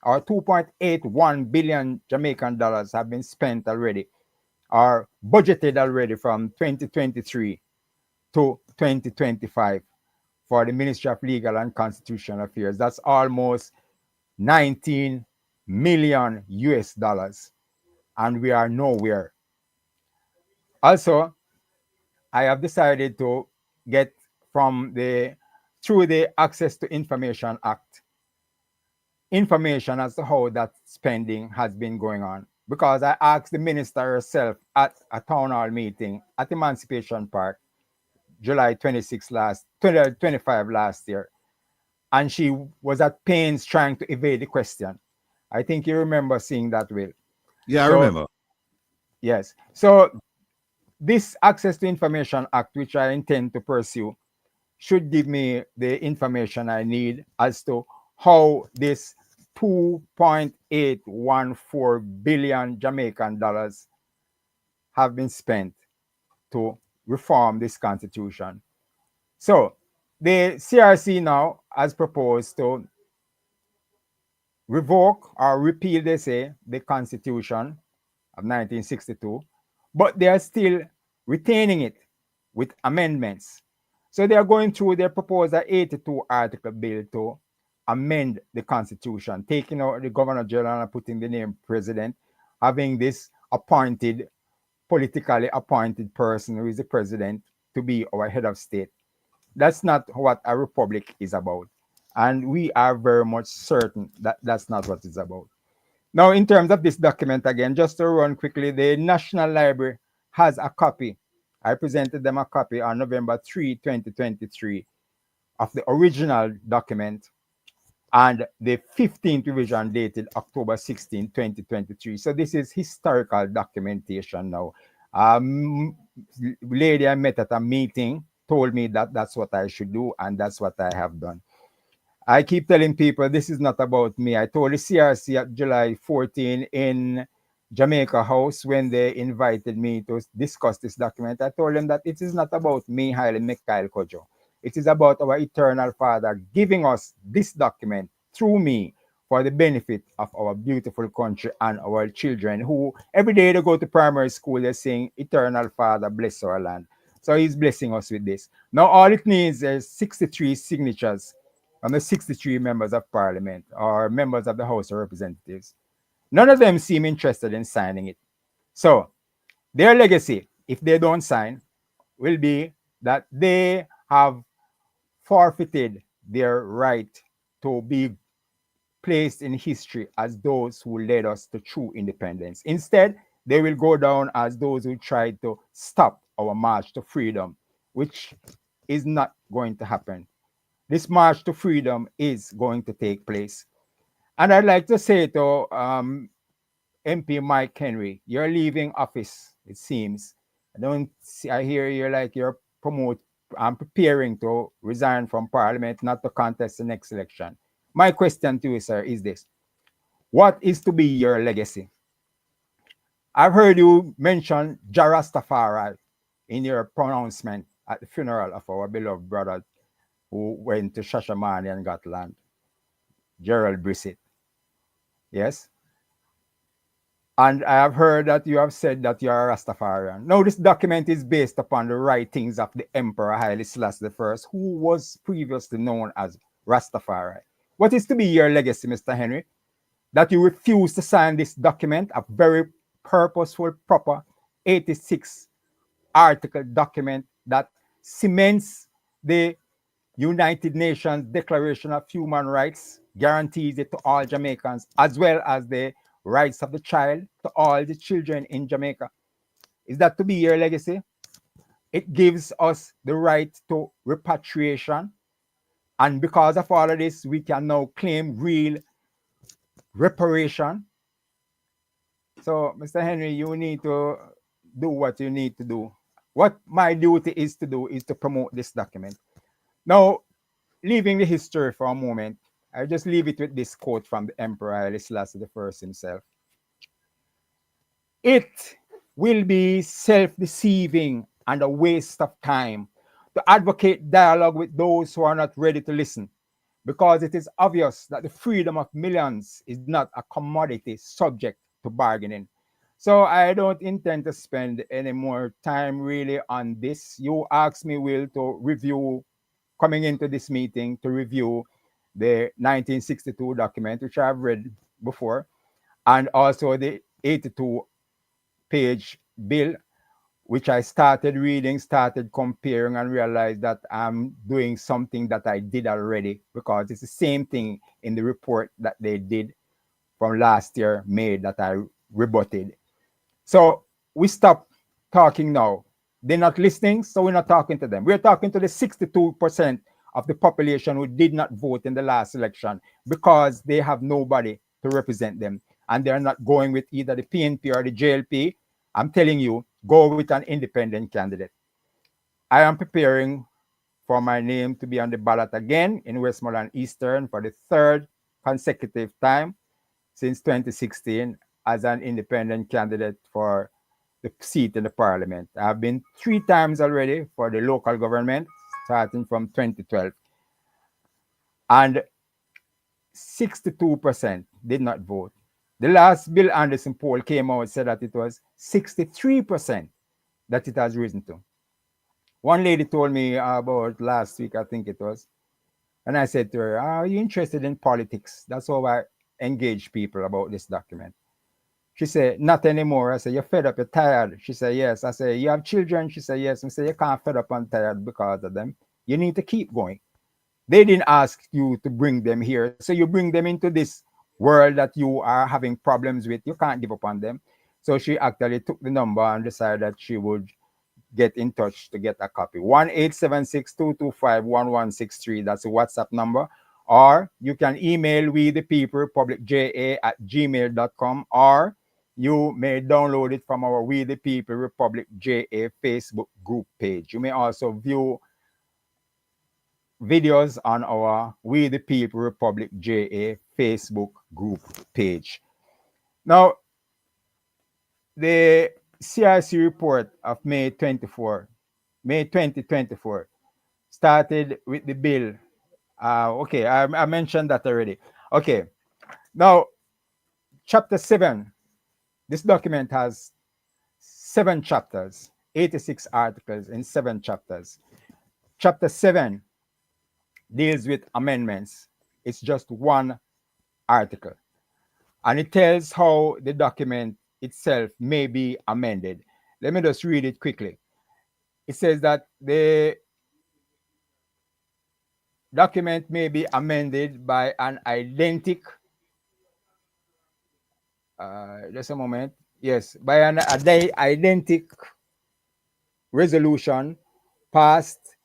or 2.81 billion Jamaican dollars have been spent already, or budgeted already from 2023 to 2025 for the Ministry of Legal and Constitutional Affairs. That's almost 19 million US dollars, and we are nowhere. Also, I have decided to get through the Access to Information Act, information as to how that spending has been going on. Because I asked the minister herself at a town hall meeting at Emancipation Park, July 26 2025 last year, and she was at pains trying to evade the question. I think you remember seeing that, Will. Yeah, I So, remember. yes. So this Access to Information Act, which I intend to pursue, should give me the information I need as to how this 2.814 billion Jamaican dollars have been spent to reform this constitution. So the CRC now has proposed to revoke or repeal, they say, the constitution of 1962, but they are still retaining it with amendments. So they are going through their proposal 82 article bill to amend the constitution, taking out the governor general and putting the name president, having this appointed, politically appointed person who is the president to be our head of state. That's not what a republic is about. And we are very much certain that that's not what it's about. Now, in terms of this document, again, just to run quickly, the National Library has a copy. I presented them a copy on November 3, 2023 of the original document and the 15th revision dated October 16, 2023. So this is historical documentation now. Lady I met at a meeting told me that that's what I should do, and that's what I have done. I keep telling people this is not about me. I told the CRC at July 14 in Jamaica House when they invited me to discuss this document. I told them that it is not about me, Haile Mikhail Kojo. It is about our eternal Father giving us this document through me for the benefit of our beautiful country and our children who every day they go to primary school, they're saying, Eternal Father, bless our land. So he's blessing us with this. Now, all it needs is 63 signatures from the 63 members of parliament or members of the House of Representatives. None of them seem interested in signing it. So their legacy, if they don't sign, will be that they have forfeited their right to be placed in history as those who led us to true independence. Instead, they will go down as those who tried to stop our march to freedom, which is not going to happen. This march to freedom is going to take place. And I'd like to say to MP Mike Henry, you're leaving office, it seems. I hear you're preparing to resign from parliament, not to contest the next election. My question to you, sir, is this. What is to be your legacy? I've heard you mention Jah Rastafari in your pronouncement at the funeral of our beloved brother who went to Shashamane and got land, Gerald Brissett. Yes? And I have heard that you have said that you are a Rastafarian. Now, this document is based upon the writings of the Emperor Haile Selassie I, who was previously known as Rastafari. What is to be your legacy, Mr. Henry? That you refuse to sign this document, a very purposeful, proper 86 article document that cements the United Nations Declaration of Human Rights, guarantees it to all Jamaicans, as well as the rights of the child to all the children in Jamaica. Is that to be your legacy? It gives us the right to repatriation. And because of all of this, we can now claim real reparation. So, Mr. Henry, you need to do what you need to do. What my duty is to do is to promote this document. Now, leaving the history for a moment, I just leave it with this quote from the Emperor Haile Selassie I himself. It will be self-deceiving and a waste of time to advocate dialogue with those who are not ready to listen, because it is obvious that the freedom of millions is not a commodity subject to bargaining. So I don't intend to spend any more time really on this. You asked me, Will, to review, coming into this meeting, to review the 1962 document, which I've read before, and also the 82-page bill which I started reading, started comparing, and realized that I'm doing something that I did already, because it's the same thing in the report that they did from last year, May, that I rebutted. So we stop talking now. They're not listening, so we're not talking to them. We're talking to the 62% of the population who did not vote in the last election because they have nobody to represent them. And they're not going with either the PNP or the JLP. I'm telling you, go with an independent candidate. I am preparing for my name to be on the ballot again in Westmoreland Eastern for the third consecutive time since 2016 as an independent candidate for the seat in the parliament. I've been 3 times already for the local government, starting from 2012. And 62% did not vote. The last Bill Anderson poll came out and said that it was 63% that it has risen to. One lady told me about last week, I think it was, and I said to her, are you interested in politics? That's how I engage people about this document. She said, not anymore. I said, you're fed up, you're tired. She said, yes. I said, you have children? She said, yes. I said, you can't fed up and tired because of them. You need to keep going. They didn't ask you to bring them here. So you bring them into this world that you are having problems with. You can't give up on them. So she actually took the number and decided that she would get in touch to get a copy. 1-876-225-1163. That's the WhatsApp number. Or you can email we the people republicja@gmail.com, or you may download it from our We the People Republic JA Facebook group page. You may also view videos on our We the People Republic JA Facebook group page. Now, the CRC report of May 2024 started with the bill. Okay, I mentioned that already. Okay, now chapter 7. This document has 7 chapters, 86 articles in 7 chapters. Chapter 7 deals with amendments. It's just 1 article. And it tells how the document itself may be amended. Let me just read it quickly. It says that the document may be amended by an identical, just a moment. Yes, by an identical resolution passed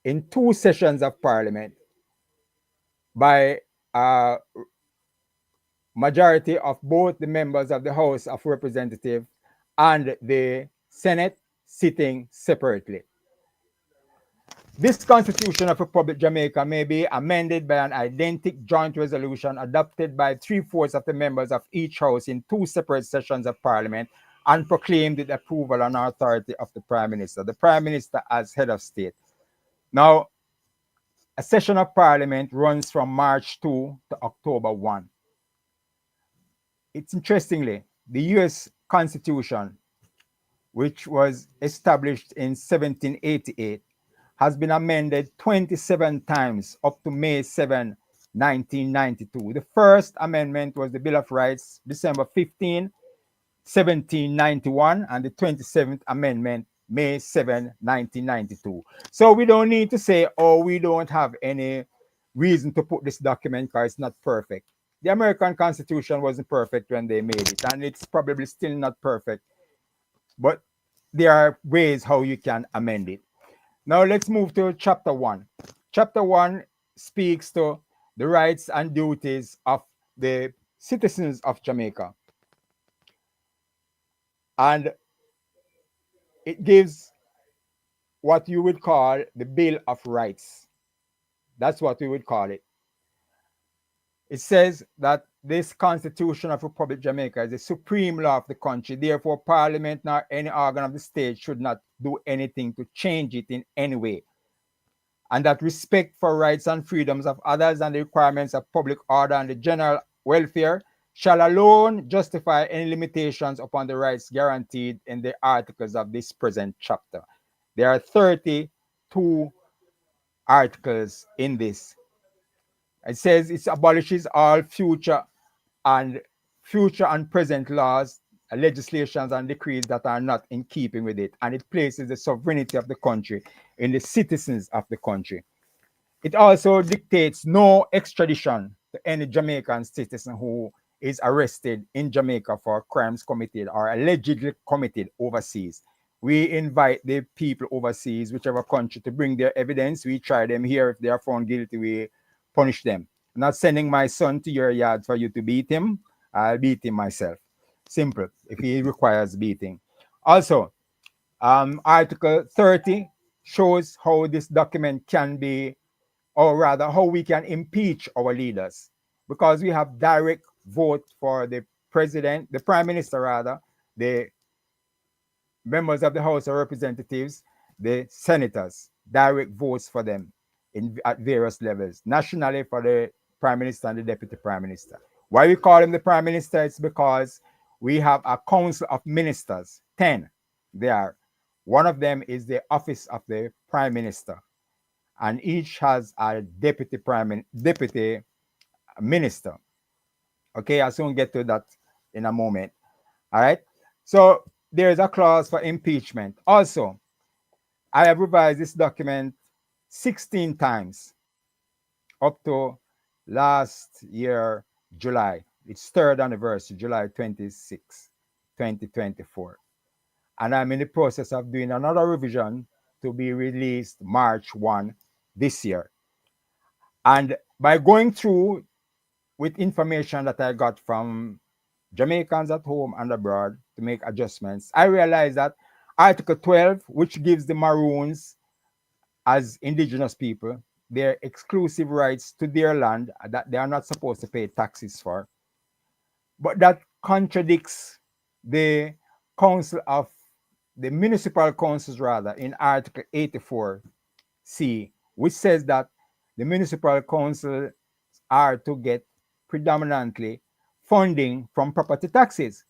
in 2 sessions of Parliament by a majority of both the members of the House of Representatives and the Senate sitting separately. This Constitution of Republic Jamaica may be amended by an identical joint resolution adopted by 3/4 of the members of each House in 2 separate sessions of Parliament and proclaimed with approval and authority of the Prime Minister. The Prime Minister as head of state. Now, a session of Parliament runs from March 2 to October 1. It's interestingly, the US Constitution, which was established in 1788, has been amended 27 times up to May 7, 1992. The first amendment was the Bill of Rights, December 15, 1791, and the 27th Amendment, May 7, 1992. So we don't need to say, oh, we don't have any reason to put this document because it's not perfect. The American Constitution wasn't perfect when they made it, and it's probably still not perfect. But there are ways how you can amend it. Now let's move to chapter 1. Chapter 1 speaks to the rights and duties of the citizens of Jamaica. And it gives what you would call the Bill of Rights. That's what we would call it. It says that this Constitution of Republic Jamaica is the supreme law of the country. Therefore, Parliament nor any organ of the state should not do anything to change it in any way. And that respect for rights and freedoms of others and the requirements of public order and the general welfare shall alone justify any limitations upon the rights guaranteed in the articles of this present chapter. There are 32 articles in this. It says it abolishes all future and present laws legislations and decrees that are not in keeping with it, and it places the sovereignty of the country in the citizens of the country. It also dictates no extradition to any Jamaican citizen who is arrested in Jamaica for crimes committed or allegedly committed overseas. We invite the people overseas, whichever country, to bring their evidence. We try them here. If they are found guilty, we punish them. I'm not sending my son to your yard for you to beat him. I'll beat him myself. Simple, if he requires beating. Also, Article 30 shows how this document can be, or rather how we can impeach our leaders, because we have direct vote for the president, the prime minister rather, the members of the House of Representatives, the senators, direct votes for them at various levels. Nationally for the prime minister and the deputy prime minister. Why we call him the prime minister? It's because we have a council of ministers, 10 there. One of them is the office of the prime minister, and each has a deputy minister. Okay, I'll soon get to that in a moment. All right. So there is a clause for impeachment. Also, I have revised this document 16 times up to last year, July. Its third anniversary, July 26, 2024. And I'm in the process of doing another revision to be released March 1 this year. And by going through with information that I got from Jamaicans at home and abroad to make adjustments, I realized that Article 12, which gives the Maroons as indigenous people their exclusive rights to their land that they are not supposed to pay taxes for, but that contradicts the council of the municipal councils rather in Article 84C, which says that the municipal council are to get predominantly funding from property taxes.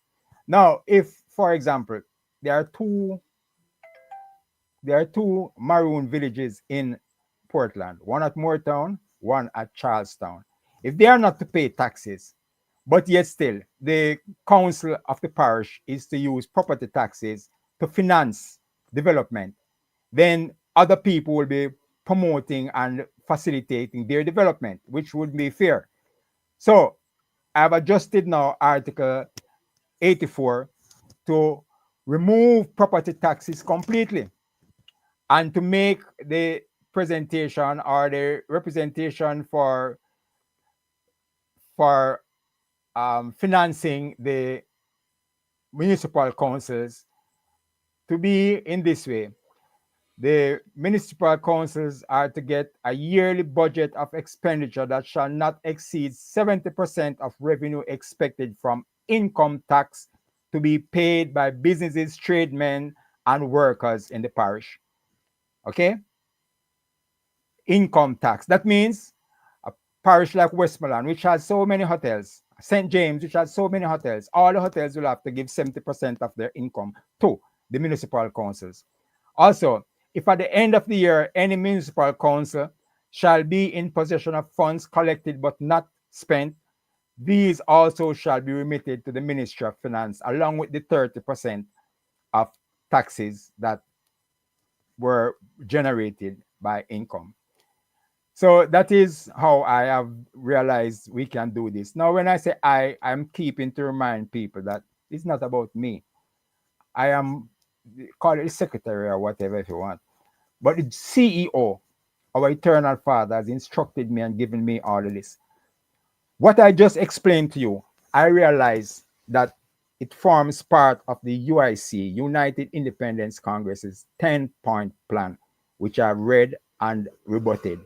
Now, if, for example, there are two Maroon villages in Portland, one at Moortown, one at Charlestown. If they are not to pay taxes, but yet still the council of the parish is to use property taxes to finance development, then other people will be promoting and facilitating their development, which would be fair. So I've adjusted now Article 84 to remove property taxes completely and to make the presentation or the representation for financing the municipal councils to be in this way. The municipal councils are to get a yearly budget of expenditure that shall not exceed 70% of revenue expected from income tax to be paid by businesses, tradesmen, and workers in the parish. Okay? Income tax. That means a parish like Westmoreland, which has so many hotels, St. James, which has so many hotels, all the hotels will have to give 70% of their income to the municipal councils. Also, if at the end of the year, any municipal council shall be in possession of funds collected but not spent, these also shall be remitted to the Ministry of Finance, along with the 30% of taxes that were generated by income. So that is how I have realized we can do this. Now, when I say I'm keeping to remind people that it's not about me. I am, call it the secretary or whatever if you want. But the CEO, our eternal Father, has instructed me and given me all of this. What I just explained to you, I realize that it forms part of the UIC, United Independence Congress's 10-point plan, which I've read and rebutted.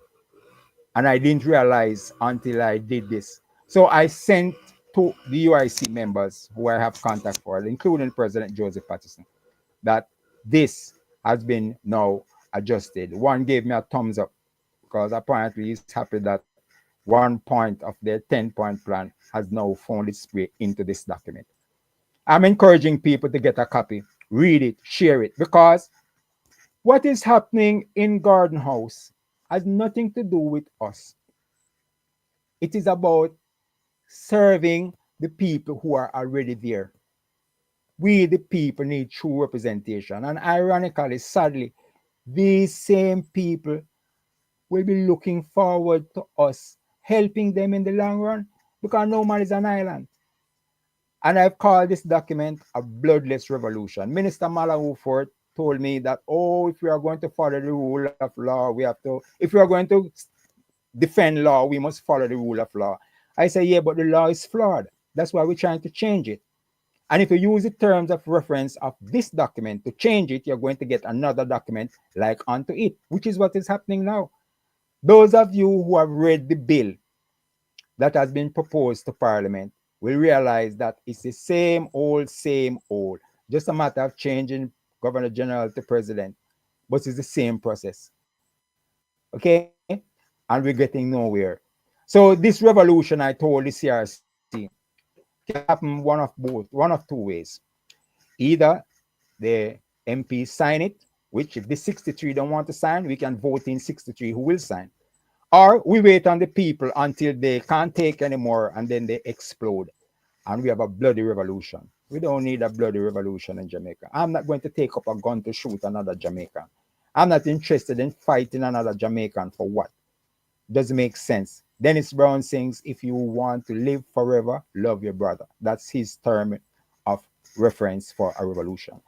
And I didn't realize until I did this. So I sent to the UIC members who I have contact for, including President Joseph Patterson, that this has been now adjusted. One gave me a thumbs up because apparently he's happy that one point of their 10-point plan has now found its way into this document. I'm encouraging people to get a copy, read it, share it, because what is happening in Garden House has nothing to do with us. It is about serving the people who are already there. We, the people, need true representation. And ironically, sadly, these same people will be looking forward to us helping them in the long run, because no man is an island. And I've called this document a bloodless revolution. Minister Malahuford told me that, oh, if we are going to follow the rule of law, we have to, if we are going to defend law, we must follow the rule of law. I say, yeah, but the law is flawed. That's why we're trying to change it. And if you use the terms of reference of this document to change it, you're going to get another document like unto it, which is what is happening now. Those of you who have read the bill that has been proposed to Parliament will realize that it's the same old, just a matter of changing Governor General to President, but it's the same process. Okay? And we're getting nowhere. So this revolution, I told the CRC, can happen one of two ways. Either the MPs sign it, which if the 63 don't want to sign, we can vote in 63 who will sign. Or we wait on the people until they can't take anymore and then they explode. And we have a bloody revolution. We don't need a bloody revolution in Jamaica. I'm not going to take up a gun to shoot another Jamaican. I'm not interested in fighting another Jamaican for what? Doesn't make sense. Dennis Brown sings, if you want to live forever, love your brother. That's his term of reference for a revolution.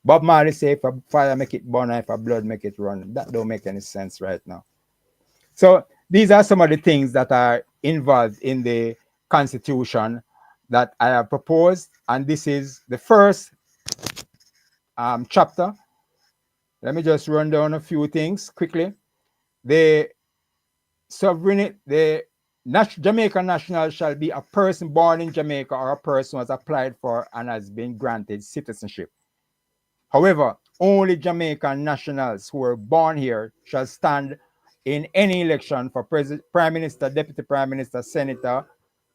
Bob Marley say, if a fire make it burn, if a blood make it run. That don't make any sense right now. So these are some of the things that are involved in the Constitution that I have proposed. And this is the first chapter. Let me just run down a few things quickly. The sovereignty, the Jamaican national shall be a person born in Jamaica or a person who has applied for and has been granted citizenship. However, only Jamaican nationals who were born here shall stand in any election for Prime Minister, Deputy Prime Minister, Senator,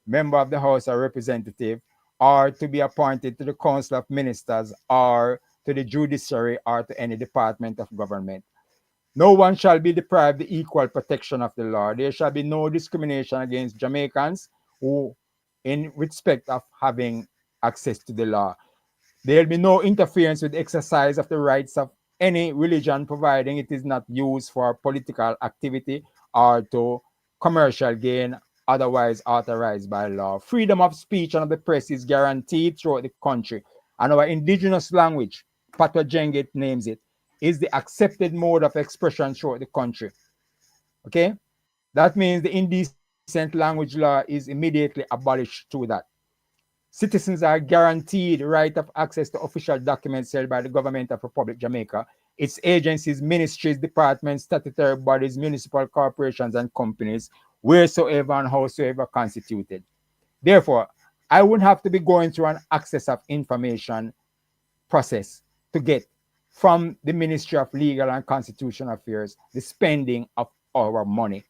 Member of the House or Representative, or to be appointed to the Council of Ministers or to the Judiciary or to any department of government. No one shall be deprived the equal protection of the law. There shall be no discrimination against Jamaicans who, in respect of having access to the law. There will be no interference with the exercise of the rights of any religion, providing it is not used for political activity or to commercial gain, otherwise authorized by law. Freedom of speech and of the press is guaranteed throughout the country. And our indigenous language, Patwa Jengit names it, is the accepted mode of expression throughout the country. Okay? That means the indecent language law is immediately abolished through that. Citizens are guaranteed the right of access to official documents held by the government of Republic Jamaica, its agencies, ministries, departments, statutory bodies, municipal corporations, and companies, wheresoever and howsoever constituted. Therefore, I wouldn't have to be going through an access of information process to get from the Ministry of Legal and Constitutional Affairs the spending of our money.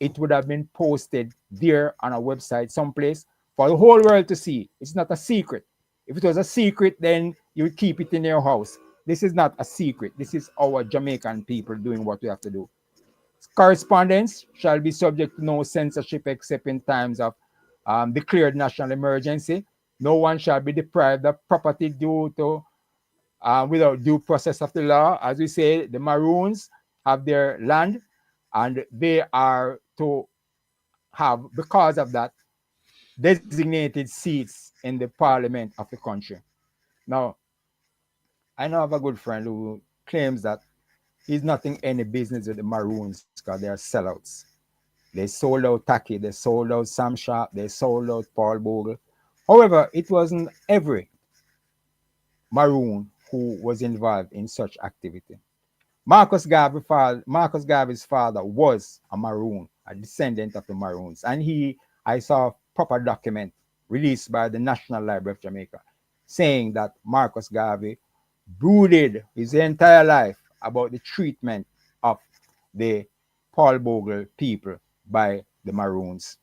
It would have been posted there on a website someplace for the whole world to see. It's not a secret. If it was a secret, then you would keep it in your house. This is not a secret. This is our Jamaican people doing what we have to do. Correspondence shall be subject to no censorship except in times of declared national emergency. No one shall be deprived of property due to without due process of the law. As we say, the Maroons have their land and they are to have, because of that, designated seats in the parliament of the country. Now, I know I have a good friend who claims that he's nothing any business with the Maroons because they are sellouts. They sold out Taki, they sold out Sam Sharp, they sold out Paul Bogle. However, it wasn't every Maroon who was involved in such activity. Marcus Garvey's father was a Maroon, a descendant of the Maroons, and I saw a proper document released by the National Library of Jamaica saying that Marcus Garvey brooded his entire life about the treatment of the Paul Bogle people by the Maroons.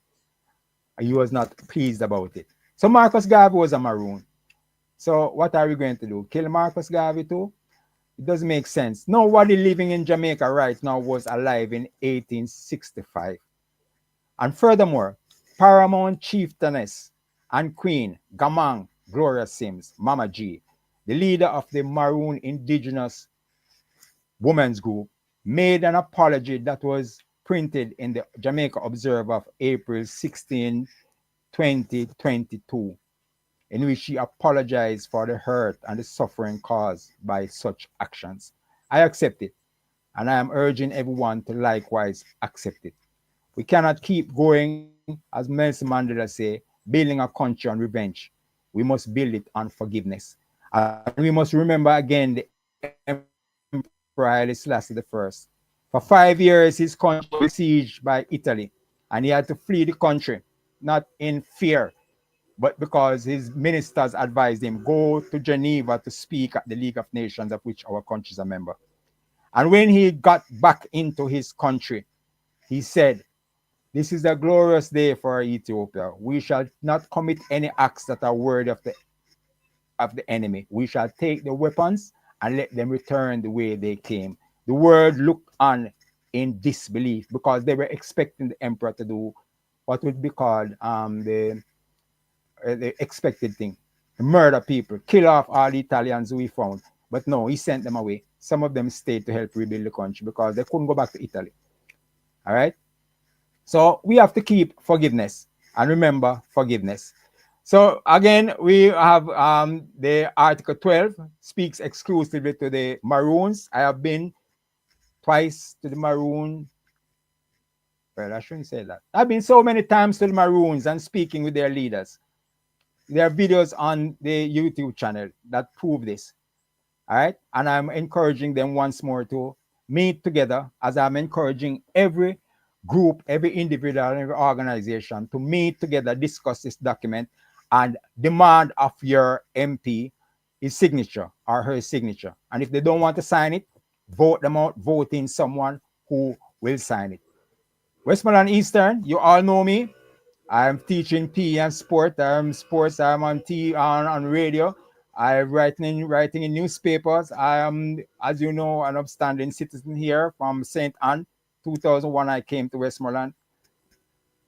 He was not pleased about it. So Marcus Garvey was a Maroon. So what are we going to do? Kill Marcus Garvey too? It doesn't make sense. Nobody living in Jamaica right now was alive in 1865. And furthermore, Paramount Chieftainess and Queen Gamang Gloria Sims, Mama G, the leader of the Maroon Indigenous Women's Group, made an apology that was printed in the Jamaica Observer of April 16, 2022, in which she apologized for the hurt and the suffering caused by such actions. I accept it, and I am urging everyone to likewise accept it. We cannot keep going, as Nelson Mandela say, building a country on revenge. We must build it on forgiveness. And we must remember again the Emperor Haile Selassie I. For 5 years, his country was besieged by Italy, and he had to flee the country, not in fear, but because his ministers advised him, go to Geneva to speak at the League of Nations, of which our country is a member. And when he got back into his country, he said, this is a glorious day for Ethiopia. We shall not commit any acts that are worthy of the enemy. We shall take the weapons and let them return the way they came. The world looked on in disbelief because they were expecting the emperor to do what would be called the expected thing, murder people, kill off all the Italians we found. But no, he sent them away. Some of them stayed to help rebuild the country because they couldn't go back to Italy. All right? So we have to keep forgiveness and remember forgiveness. So again, we have the Article 12 speaks exclusively to the Maroons. I have been twice to the Maroon. Well, I shouldn't say that. I've been so many times to the Maroons and speaking with their leaders. There are videos on the YouTube channel that prove this. All right. And I'm encouraging them once more to meet together, as I'm encouraging every group, every individual, and every organization to meet together, discuss this document, and demand of your MP his signature or her signature. And if they don't want to sign it, vote them out, vote in someone who will sign it. Westmoreland Eastern, you all know me. I'm teaching PE and sport. I'm sports. I'm on radio. I'm writing in newspapers. I am, as you know, an upstanding citizen here from St. Anne. 2001, I came to Westmoreland.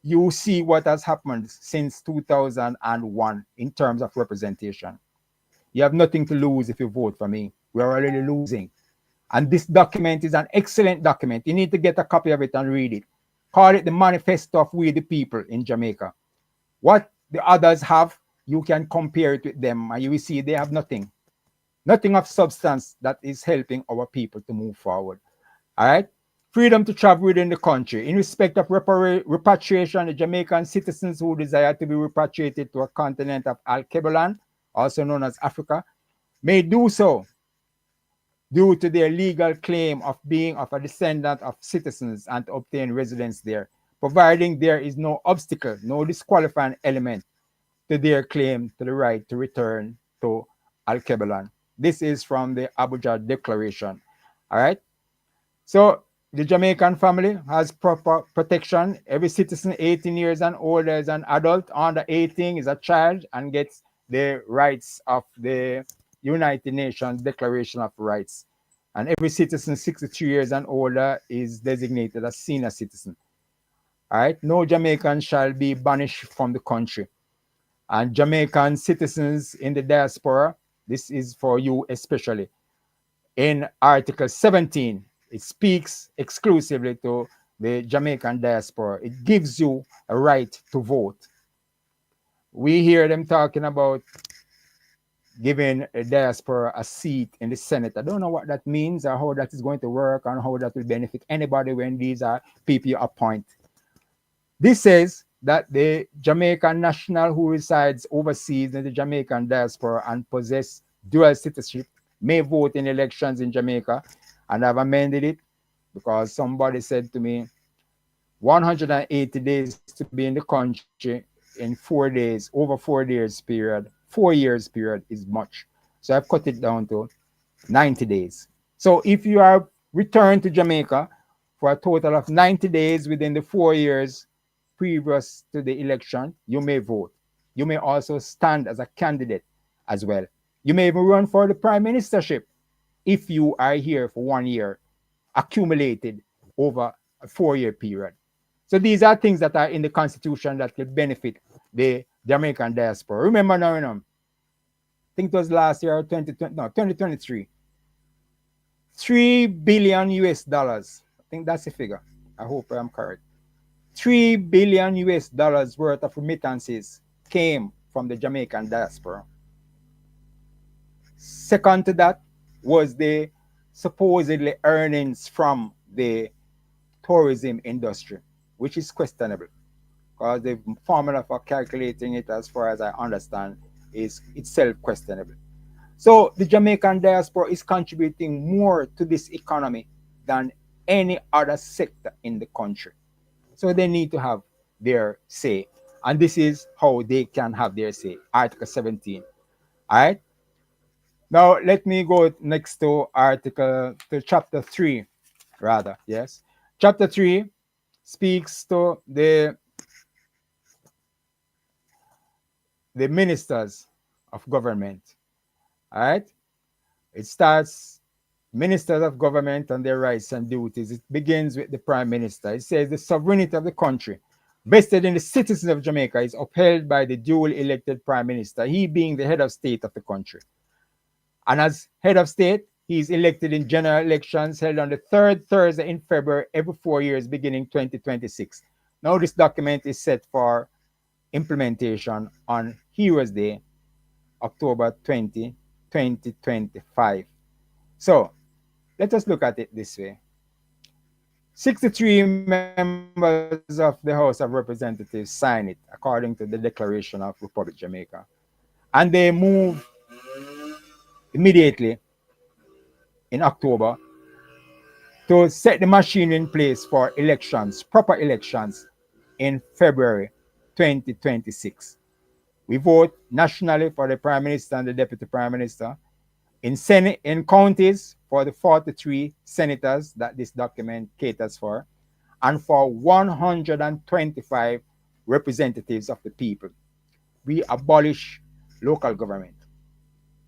You see what has happened since 2001 in terms of representation. You have nothing to lose if you vote for me. We're already losing. And this document is an excellent document. You need to get a copy of it and read it. Call it the Manifesto of We the People in Jamaica. What the others have, you can compare it with them, and you will see they have nothing. Nothing of substance that is helping our people to move forward. All right? Freedom to travel within the country. In respect of repatriation, the Jamaican citizens who desire to be repatriated to a continent of Al-Kebalan, also known as Africa, may do so due to their legal claim of being of a descendant of citizens and to obtain residence there, providing there is no obstacle, no disqualifying element to their claim to the right to return to Al-Kebalan. This is from the Abuja Declaration. All right? So the Jamaican family has proper protection. Every citizen 18 years and older is an adult, under 18 is a child and gets the rights of the United Nations Declaration of Rights. And every citizen 63 years and older is designated a senior citizen. All right. No Jamaican shall be banished from the country. And Jamaican citizens in the diaspora, this is for you especially. In Article 17, it speaks exclusively to the Jamaican diaspora. It gives you a right to vote. We hear them talking about giving a diaspora a seat in the Senate. I don't know what that means or how that is going to work and how that will benefit anybody when these are people you appoint. This says that the Jamaican national who resides overseas in the Jamaican diaspora and possess dual citizenship may vote in elections in Jamaica. And I've amended it because somebody said to me, 180 days to be in the country in 4 days, over 4 years period, 4 years period is much. So I've cut it down to 90 days. So if you are returned to Jamaica for a total of 90 days within the 4 years previous to the election, you may vote. You may also stand as a candidate as well. You may even run for the prime ministership if you are here for 1 year, accumulated over a 4-year period. So these are things that are in the Constitution that will benefit the Jamaican diaspora. Remember now, think it was last year or 2020, no, 2023. $3 billion US dollars. I think that's the figure. I hope I am correct. $3 billion US dollars worth of remittances came from the Jamaican diaspora. Second to that was the supposedly earnings from the tourism industry, which is questionable because the formula for calculating it, as far as I understand, is itself questionable. So the Jamaican diaspora is contributing more to this economy than any other sector in the country. So they need to have their say. And this is how they can have their say. Article 17. All right. Now let me go next to chapter 3, rather. Yes. Chapter 3 speaks to the ministers of government. All right. It starts ministers of government and their rights and duties. It begins with the prime minister. It says the sovereignty of the country vested in the citizens of Jamaica is upheld by the duly elected prime minister, he being the head of state of the country. And as head of state, he is elected in general elections held on the third Thursday in February every 4 years beginning 2026. Now this document is set for implementation on Heroes Day, October 20, 2025. So let us look at it this way. 63 members of the House of Representatives sign it according to the Declaration of Republic Jamaica. And they move immediately in October to set the machine in place for elections, proper elections in February 2026. We vote nationally for the Prime Minister and the Deputy Prime Minister. In Senate, in counties, for the 43 senators that this document caters for, and for 125 representatives of the people. We abolish local government,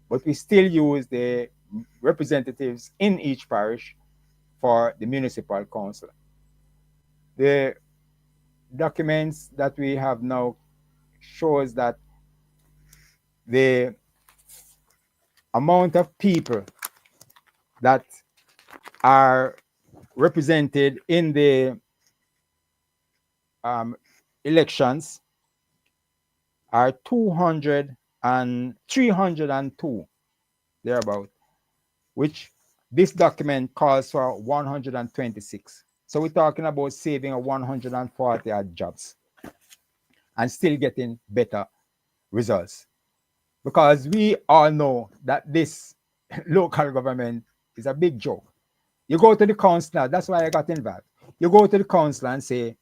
but we still use the representatives in each parish for the municipal council. The documents that we have now shows that the amount of people that are represented in the elections are 302 thereabout, which this document calls for 126. So we're talking about saving 140 odd jobs and still getting better results. Because we all know that this local government is a big joke. You go to the councillor, that's why I got involved. You go to the councillor and say,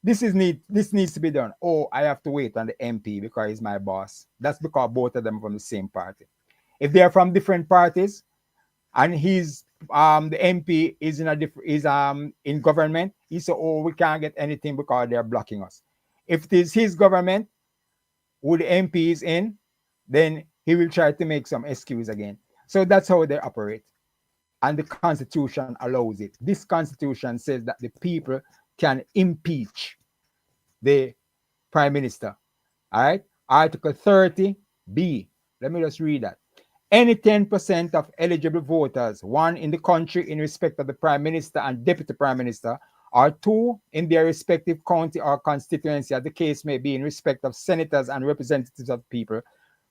this needs to be done. Oh, I have to wait on the MP because he's my boss. That's because both of them are from the same party. If they are from different parties and he's the MP is in government, he said, oh, we can't get anything because they're blocking us. If it is his government, who the MP is in, then he will try to make some excuse again. So that's how they operate. And the Constitution allows it. This Constitution says that the people can impeach the Prime Minister. All right? Article 30B. Let me just read that. Any 10% of eligible voters, one in the country in respect of the Prime Minister and Deputy Prime Minister, or two in their respective county or constituency, as the case may be, in respect of senators and representatives of the people,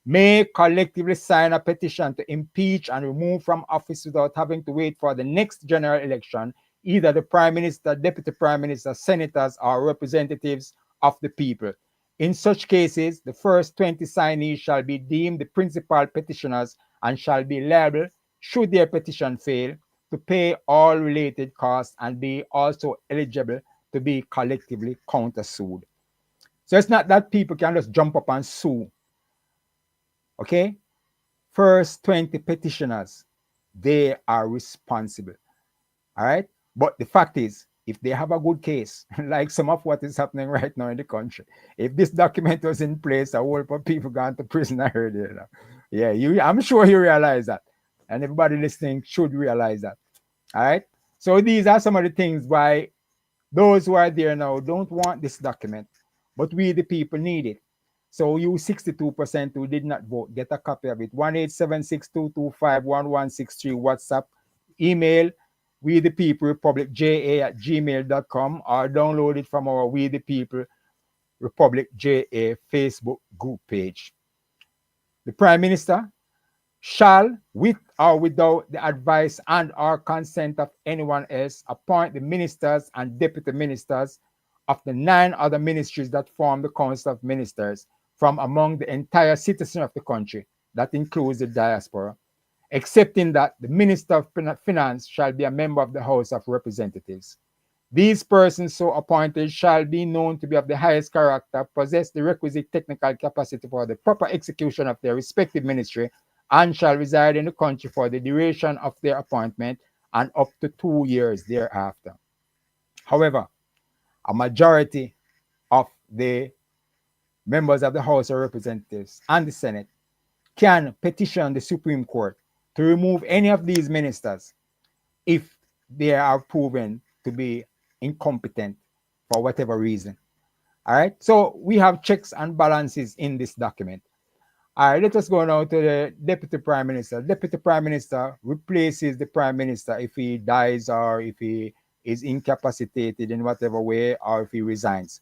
may collectively sign a petition to impeach and remove from office without having to wait for the next general election, either the Prime Minister, Deputy Prime Minister, senators, or representatives of the people. In such cases, the first 20 signees shall be deemed the principal petitioners and shall be liable, should their petition fail, to pay all related costs and be also eligible to be collectively countersued. So it's not that people can just jump up and sue. Okay? First 20 petitioners, they are responsible. All right? But the fact is, if they have a good case, like some of what is happening right now in the country, if this document was in place, a whole lot of people gone to prison already. You know? Yeah, I'm sure you realize that. And everybody listening should realize that. All right? So these are some of the things why those who are there now don't want this document, but we, the people, need it. So you 62% who did not vote, get a copy of it. 1-876-225-1163 WhatsApp, email We the People Republic JA@gmail.com, or download it from our We the People Republic JA Facebook group page. The Prime Minister shall, with or without the advice and or consent of anyone else, appoint the ministers and deputy ministers of the 9 other ministries that form the Council of Ministers from among the entire citizen of the country, that includes the diaspora, excepting that the Minister of Finance shall be a member of the House of Representatives. These persons so appointed shall be known to be of the highest character, possess the requisite technical capacity for the proper execution of their respective ministry, and shall reside in the country for the duration of their appointment and up to 2 years thereafter. However, a majority of the members of the House of Representatives and the Senate can petition the Supreme Court to remove any of these ministers if they are proven to be incompetent for whatever reason. All right, so we have checks and balances in this document. All right, let us go now to the Deputy Prime Minister. Deputy Prime Minister replaces the Prime Minister if he dies or if he is incapacitated in whatever way, or if he resigns.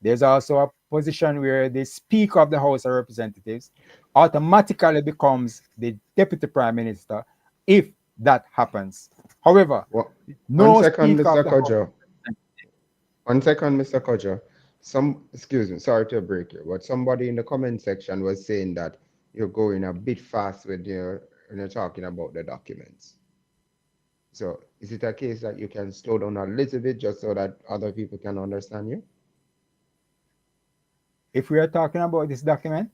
There's also a position where the Speaker of the House of Representatives automatically becomes the Deputy Prime Minister if that happens. However, no One second, Speaker Mr. of the House. Kojo. 1 second, Mr. Kojo. Excuse me, sorry to break you, but somebody in the comment section was saying that you're going a bit fast when you're talking about the documents. So is it a case that you can slow down a little bit just so that other people can understand you? If we are talking about this document?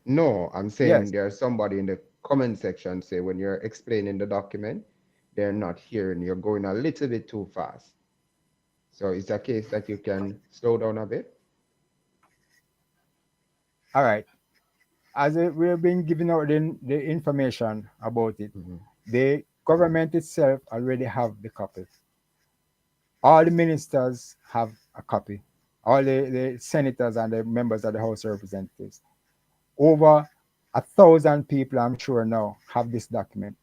No, I'm saying Yes. there's somebody in the comment section say when you're explaining the document, they're not hearing, you're going a little bit too fast. So it's a case that you can slow down a bit? All right. As we've been giving out the information about it, the government itself already have the copy. All the ministers have a copy. All the senators and the members of the House of Representatives. Over 1,000 people, I'm sure now, have this document.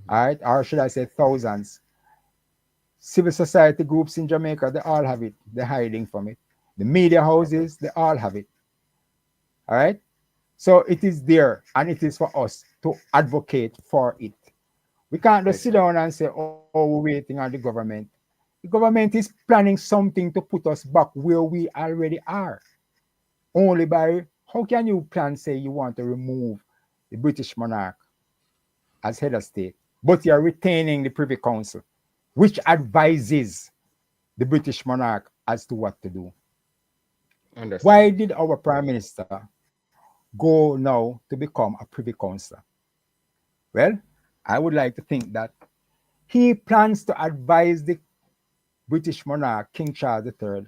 All right, or should I say thousands. Civil society groups in Jamaica, they all have it. They're hiding from it. The media houses, they all have it. All right. So it is there, and it is for us to advocate for it. We can't just sit down and say, oh, we're waiting on the government. The government is planning something to put us back where we already are. Only by, how can you plan, say you want to remove the British monarch as head of state, but you're retaining the Privy Council, which advises the British monarch as to what to do? Understand. Why did our Prime Minister go now to become a Privy Councillor? Well, I would like to think that he plans to advise the British monarch, King Charles III,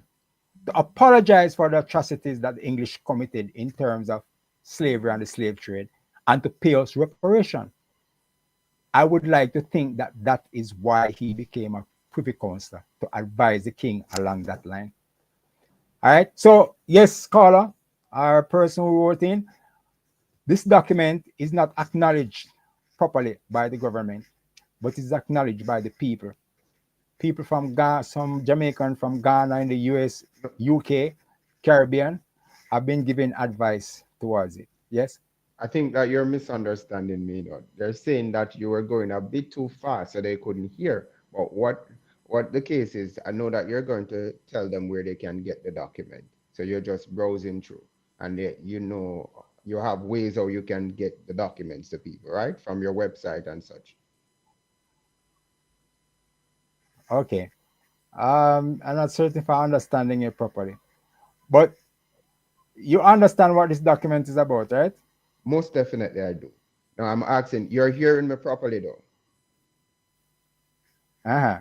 to apologize for the atrocities that the English committed in terms of slavery and the slave trade, and to pay us reparation. I would like to think that that is why he became a Privy Councillor, to advise the king along that line. All right. So, yes, caller, our person who wrote in, this document is not acknowledged properly by the government, but is acknowledged by the people. People from Ghana, some Jamaican from Ghana in the US, UK, Caribbean, have been given advice towards it. Yes? I think that you're misunderstanding me. Though. They're saying that you were going a bit too fast so they couldn't hear. But what the case is, I know that you're going to tell them where they can get the document. So you're just browsing through, and you have ways how you can get the documents to people, right? From your website and such. Okay. I'm not certain if I'm understanding it properly. But you understand what this document is about, right? Most definitely I do. Now I'm asking, you're hearing me properly though? Uh-huh.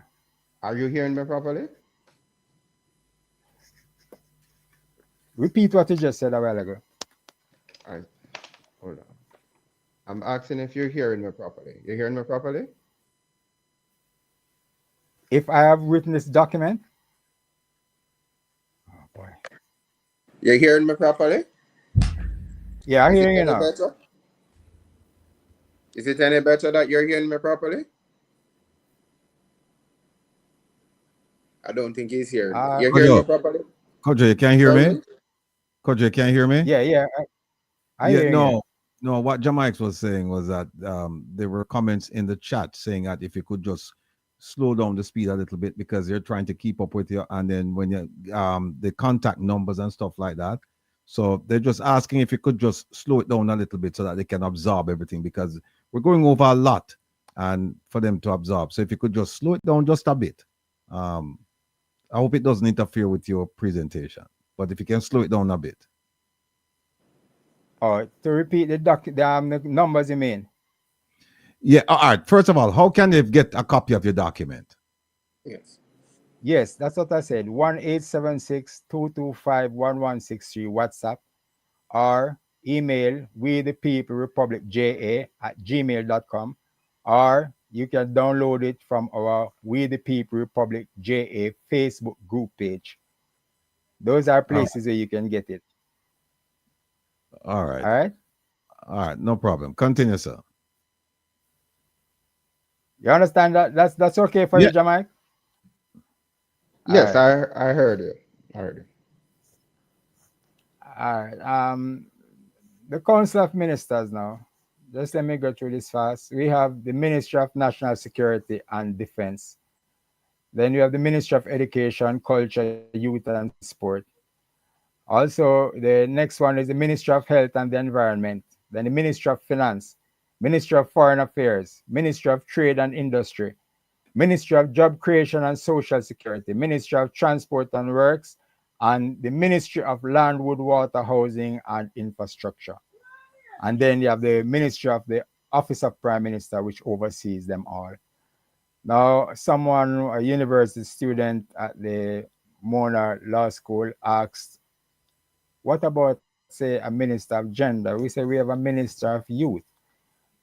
Are you hearing me properly? Repeat what you just said a while ago. All right. Hold on. I'm asking if you're hearing me properly. You're hearing me properly? If I have written this document, oh boy. You're hearing me properly? Yeah, I'm Is it hearing you any now. better? Is it any better that you're hearing me properly? I don't think he's hearing me. You're hearing me Kojo, properly? Kojo, you can't hear me? Kelvin? Kojo, you can't hear me? Yeah, I Yeah, hear you. no. What Jamaica was saying was that there were comments in the chat saying that if you could just slow down the speed a little bit because they're trying to keep up with you, and then when you the contact numbers and stuff like that. So they're just asking if you could just slow it down a little bit so that they can absorb everything because we're going over a lot and for them to absorb. So if you could just slow it down just a bit. I hope it doesn't interfere with your presentation, but if you can slow it down a bit. Oh, to repeat the numbers you mean? Yeah, all right. First of all, how can they get a copy of your document? Yes. Yes, that's what I said. 1-876-225-1163 WhatsApp or email we the people republic ja@gmail.com, or you can download it from our We the People Republic JA Facebook group page. Those are places where you can get it. All right. All right. All right. No problem. Continue, sir. You understand that? That's okay for you, Jamaica? Yes, right. I heard you. I heard you. All right. The Council of Ministers now. Just let me go through this fast. We have the Ministry of National Security and Defense. Then you have the Ministry of Education, Culture, Youth, and Sport. Also, the next one is the Ministry of Health and the Environment. Then the Ministry of Finance, Ministry of Foreign Affairs, Ministry of Trade and Industry, Ministry of Job Creation and Social Security, Ministry of Transport and Works, and the Ministry of Land, Wood, Water, Housing, and Infrastructure. And then you have the Ministry of the Office of Prime Minister, which oversees them all. Now, a university student at the Mona Law School asked, what about, say, a minister of gender? We say we have a minister of youth.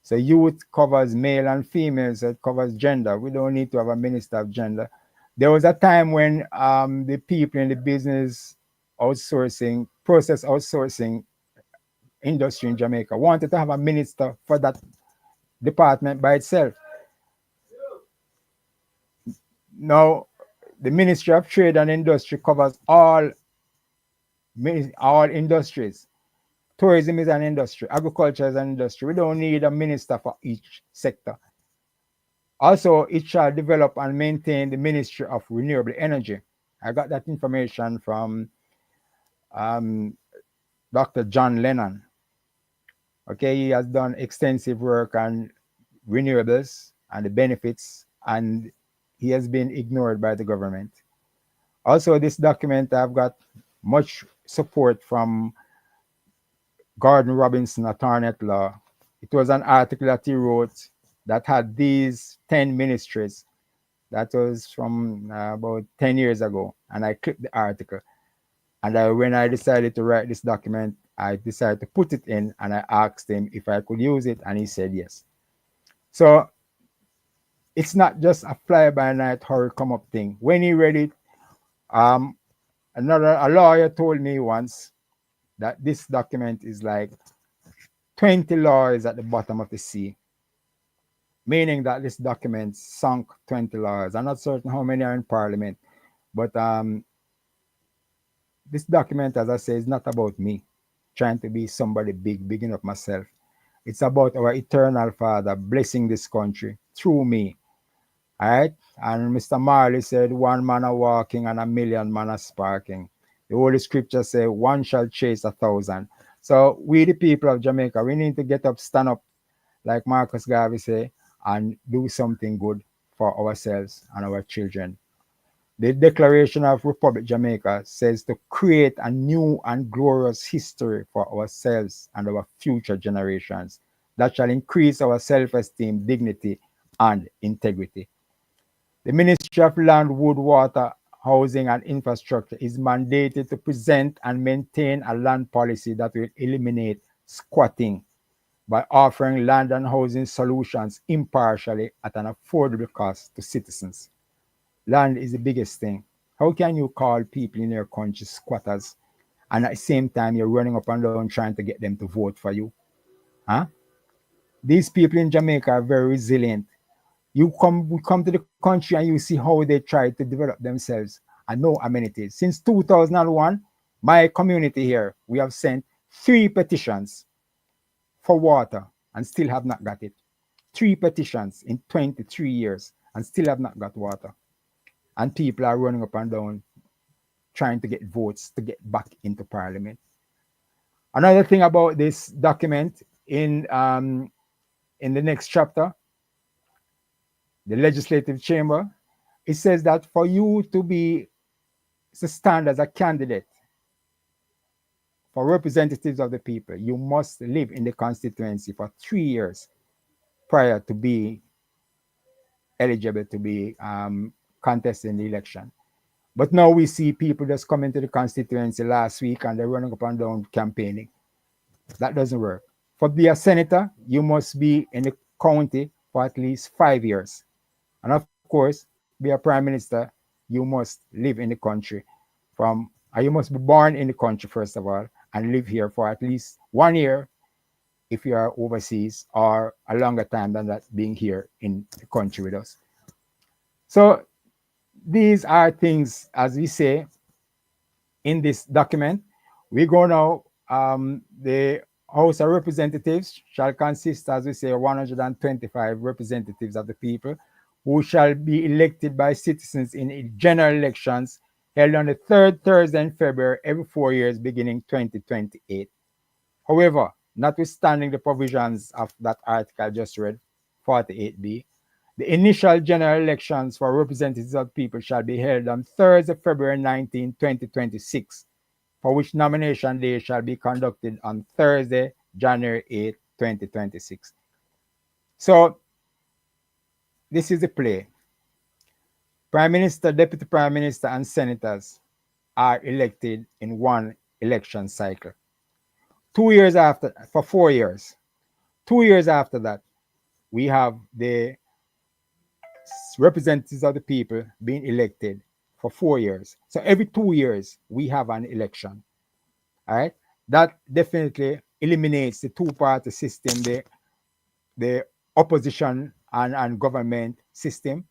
So youth covers male and female, so it covers gender. We don't need to have a minister of gender. There was a time when the people in the business outsourcing, process outsourcing industry in Jamaica wanted to have a minister for that department by itself. Now, the Ministry of Trade and Industry covers all industries. Tourism is an industry. Agriculture is an industry. We don't need a minister for each sector. Also, it shall develop and maintain the Ministry of Renewable Energy. I got that information from Dr. John Lennon. Okay, he has done extensive work on renewables and the benefits, and he has been ignored by the government. Also, this document, I've got much support from Gordon Robinson, attorney at law. It was an article that he wrote that had these 10 ministries. That was from about 10 years ago. And I clicked the article. And when I decided to write this document, I decided to put it in, and I asked him if I could use it, and he said yes. So it's not just a fly-by-night horror come-up thing. When he read it, a lawyer told me once that this document is like 20 lawyers at the bottom of the sea, meaning that this document sunk 20 lawyers. I'm not certain how many are in Parliament, but this document, as I say, is not about me trying to be somebody big enough myself. It's about our eternal Father blessing this country through me. All right? And Mr. Marley said, one man are walking and a million man are sparking. The Holy Scripture says, one shall chase 1,000. So we, the people of Jamaica, we need to get up, stand up, like Marcus Garvey say, and do something good for ourselves and our children. The Declaration of Republic Jamaica says to create a new and glorious history for ourselves and our future generations that shall increase our self-esteem, dignity, and integrity. The Ministry of Land, Wood, Water, Housing, and Infrastructure is mandated to present and maintain a land policy that will eliminate squatting by offering land and housing solutions impartially at an affordable cost to citizens. Land is the biggest thing. How can you call people in your country squatters and at the same time you're running up and down trying to get them to vote for you. Huh? These people in Jamaica are very resilient. We come to the country and you see how they try to develop themselves and no amenities. Since 2001, my community here, we have sent 3 petitions for water and still have not got it. 3 petitions in 23 years and still have not got water. And people are running up and down trying to get votes to get back into parliament. Another thing about this document in the next chapter, the legislative chamber, it says that for you to be stand as a candidate for representatives of the people, you must live in the constituency for 3 years prior to be eligible to be contesting the election. But now we see people just coming to the constituency last week and they're running up and down campaigning. That doesn't work. For be a senator, you must be in the county for at least 5 years. And of course, be a prime minister, you must live in the country you must be born in the country, first of all, and live here for at least 1 year if you are overseas, or a longer time than that being here in the country with us. So these are things, as we say in this document. We go now, the House of Representatives shall consist, as we say, 125 representatives of the people who shall be elected by citizens in general elections held on the 3rd Thursday in February every 4 years beginning 2028. However, notwithstanding the provisions of that article I just read, 48B, the initial general elections for representatives of the people shall be held on Thursday, February 19, 2026, for which nomination day shall be conducted on Thursday, January 8, 2026. So, this is the play. Prime Minister, Deputy Prime Minister, and Senators are elected in one election cycle. 2 years after, for 4 years. 2 years after that, we have the representatives of the people being elected for 4 years. So every 2 years, we have an election. All right? That definitely eliminates the two-party system, the opposition and government system.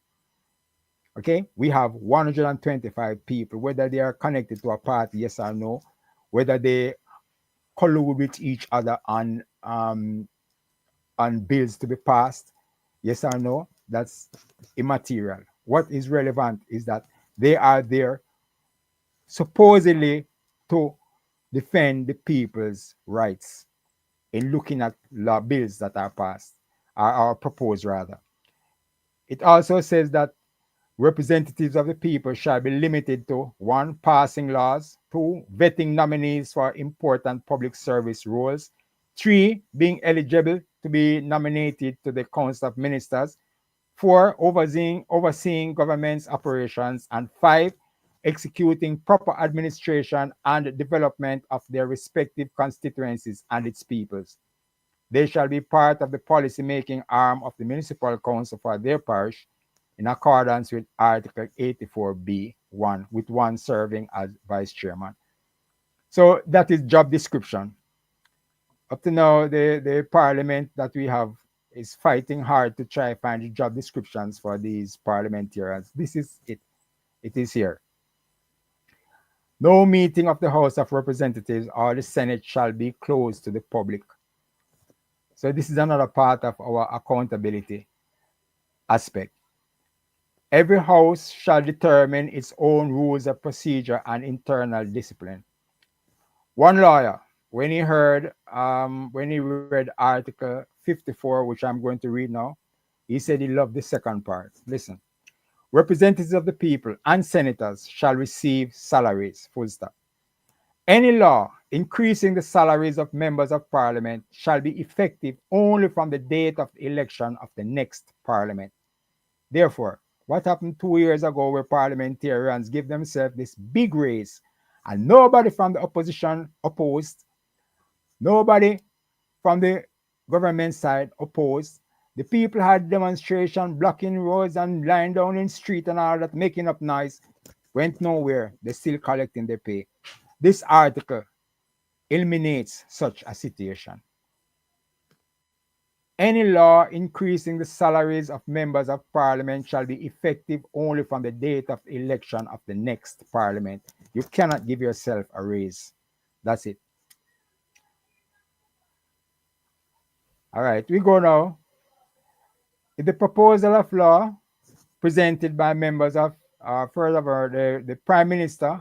Okay? We have 125 people, whether they are connected to a party, yes or no, whether they collude with each other on bills to be passed, yes or no, that's immaterial. What is relevant is that they are there supposedly to defend the people's rights in looking at law bills that are passed, or proposed rather. It also says that representatives of the people shall be limited to 1, passing laws, 2, vetting nominees for important public service roles, 3, being eligible to be nominated to the Council of Ministers, 4, overseeing government's operations, and 5, executing proper administration and development of their respective constituencies and its peoples. They shall be part of the policy-making arm of the municipal council for their parish, in accordance with Article 84B(1), with 1 serving as vice chairman. So that is job description. Up to now, the parliament that we have is fighting hard to try to find the job descriptions for these parliamentarians. This is it. It is here. No meeting of the House of Representatives or the Senate shall be closed to the public. So this is another part of our accountability aspect. Every house shall determine its own rules of procedure and internal discipline. One lawyer, when he read Article 54, which I'm going to read now, he said he loved the second part. Listen. Representatives of the people and senators shall receive salaries, full stop. Any law increasing the salaries of members of parliament shall be effective only from the date of the election of the next parliament. Therefore, what happened 2 years ago where parliamentarians give themselves this big raise and nobody from the opposition opposed, nobody from the government side opposed. The people had demonstration, blocking roads and lying down in the street and all that, making up noise. Went nowhere. They're still collecting their pay. This article eliminates such a situation. Any law increasing the salaries of members of parliament shall be effective only from the date of election of the next parliament. You cannot give yourself a raise. That's it. All right, we go now. The proposal of law presented by members of, furthermore, the Prime Minister,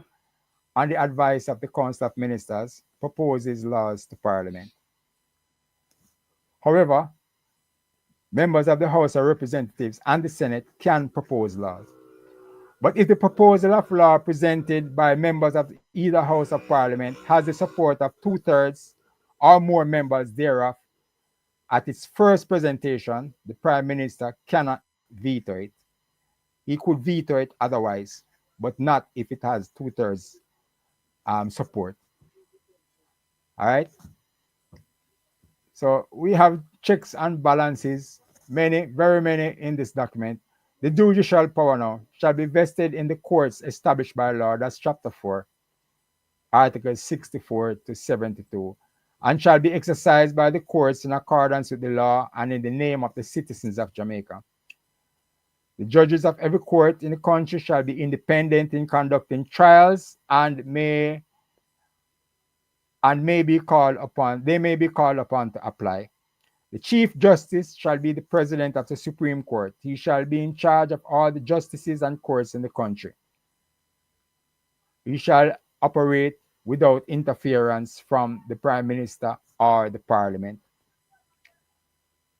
on the advice of the Council of Ministers, proposes laws to Parliament. However, members of the House of Representatives and the Senate can propose laws. But if the proposal of law presented by members of either House of Parliament has the support of 2/3 or more members thereof, at its first presentation, the Prime Minister cannot veto it. He could veto it otherwise, but not if it has 2/3 support. All right. So we have checks and balances, many, very many in this document. The judicial power now shall be vested in the courts established by law. That's chapter 4, articles 64 to 72, and shall be exercised by the courts in accordance with the law and in the name of the citizens of Jamaica. The judges of every court in the country shall be independent in conducting trials and may be called upon to apply. The Chief Justice shall be the President of the Supreme Court. He shall be in charge of all the justices and courts in the country. He shall operate without interference from the Prime Minister or the Parliament.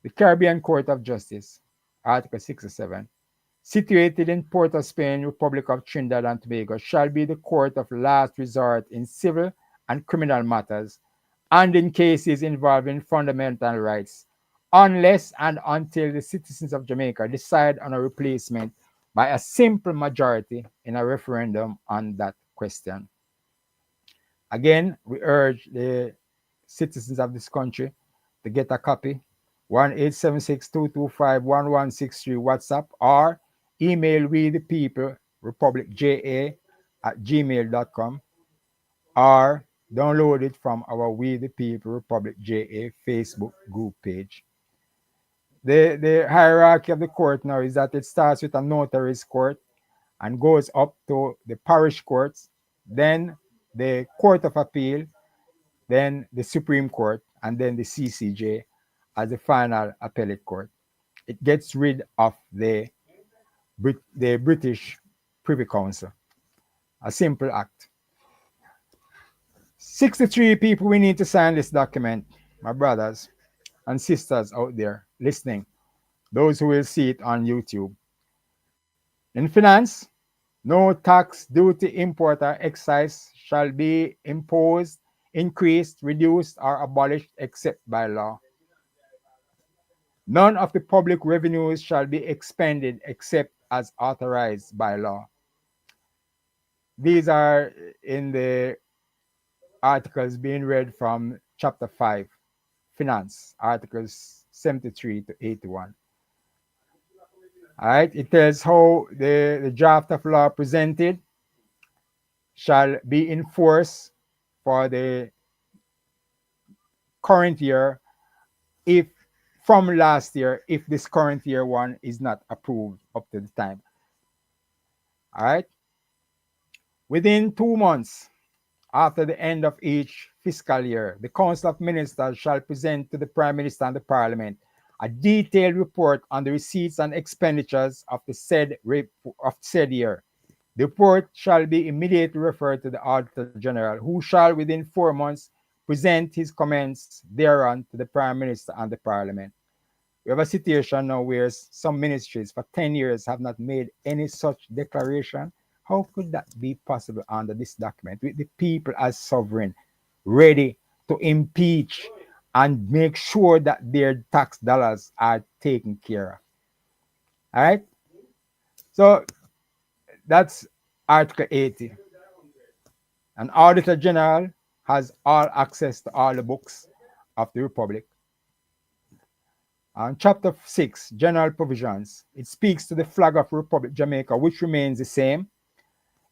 The Caribbean Court of Justice, Article 67, situated in Port of Spain, Republic of Trinidad and Tobago, shall be the court of last resort in civil and criminal matters and in cases involving fundamental rights, unless and until the citizens of Jamaica decide on a replacement by a simple majority in a referendum on that question. Again, we urge the citizens of this country to get a copy. 1-876-225-1163 WhatsApp, or email we the people republicja@gmail.com, or download it from our We the People Republic JA Facebook group page. The hierarchy of the court now is that it starts with a notary's court and goes up to the parish courts, then the Court of Appeal, then the Supreme Court, and then the CCJ as the final appellate court. It gets rid of the British Privy Council. A simple act. 63 people we need to sign this document, my brothers and sisters out there listening, those who will see it on YouTube. In finance, no tax, duty, import, or excise shall be imposed, increased, reduced, or abolished except by law. None of the public revenues shall be expended except as authorized by law. These are in the articles being read from chapter 5, finance, articles 73 to 81. All right, it tells how the draft of law presented shall be in force for the current year if from last year, if this current year one is not approved up to the time. All right. Within 2 months after the end of each fiscal year, the Council of Ministers shall present to the Prime Minister and the Parliament a detailed report on the receipts and expenditures of the said year. The report shall be immediately referred to the Auditor General, who shall within 4 months present his comments thereon to the Prime Minister and the Parliament. We have a situation now where some ministries for 10 years have not made any such declaration. How could that be possible under this document with the people as sovereign, ready to impeach and make sure that their tax dollars are taken care of? All right. So that's Article 80. An Auditor General has all access to all the books of the Republic. On Chapter 6, General Provisions, it speaks to the flag of Republic Jamaica, which remains the same.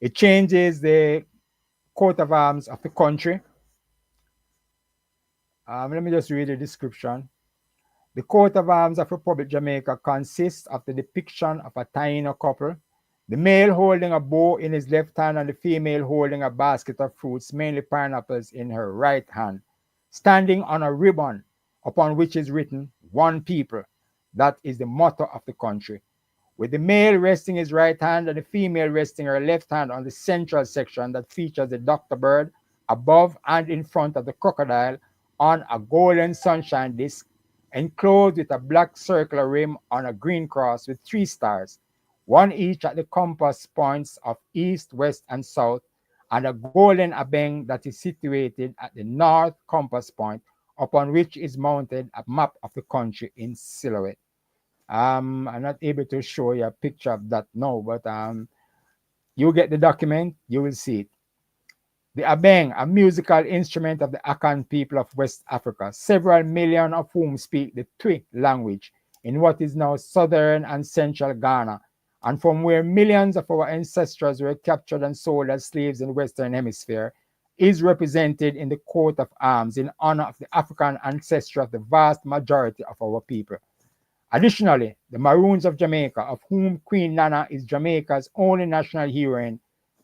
It changes the coat of arms of the country. Let me just read the description. The coat of arms of Republic Jamaica consists of the depiction of a Taino couple, the male holding a bow in his left hand and the female holding a basket of fruits, mainly pineapples, in her right hand, standing on a ribbon upon which is written, "One People." That is the motto of the country. With the male resting his right hand and the female resting her left hand on the central section that features the Dr. Bird above and in front of the crocodile on a golden sunshine disc, enclosed with a black circular rim on a green cross with 3 stars, one each at the compass points of east, west, and south, and a golden abeng that is situated at the north compass point, upon which is mounted a map of the country in silhouette. I'm not able to show you a picture of that now, but you get the document, you will see it. The abeng, a musical instrument of the Akan people of West Africa, several million of whom speak the Twi language in what is now southern and central Ghana, and from where millions of our ancestors were captured and sold as slaves in the Western Hemisphere, is represented in the coat of arms in honor of the African ancestry of the vast majority of our people. Additionally, the Maroons of Jamaica, of whom Queen Nana is Jamaica's only national heroine,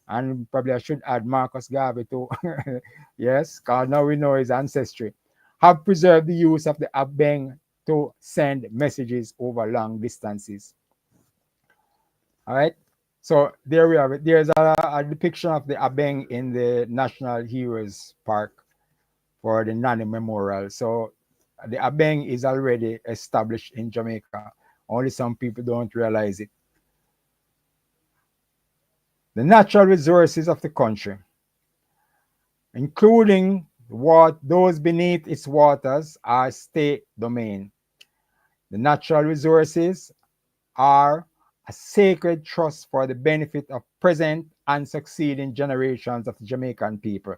and probably I should add Marcus Garvey too, yes, because now we know his ancestry, have preserved the use of the abeng to send messages over long distances. All right, so there we have it. There's a depiction of the abeng in the National Heroes Park for the Nana Memorial. So the abeng is already established in Jamaica. Only some people don't realize it. The natural resources of the country, including those beneath its waters, are state domain. The natural resources are a sacred trust for the benefit of present and succeeding generations of the Jamaican people.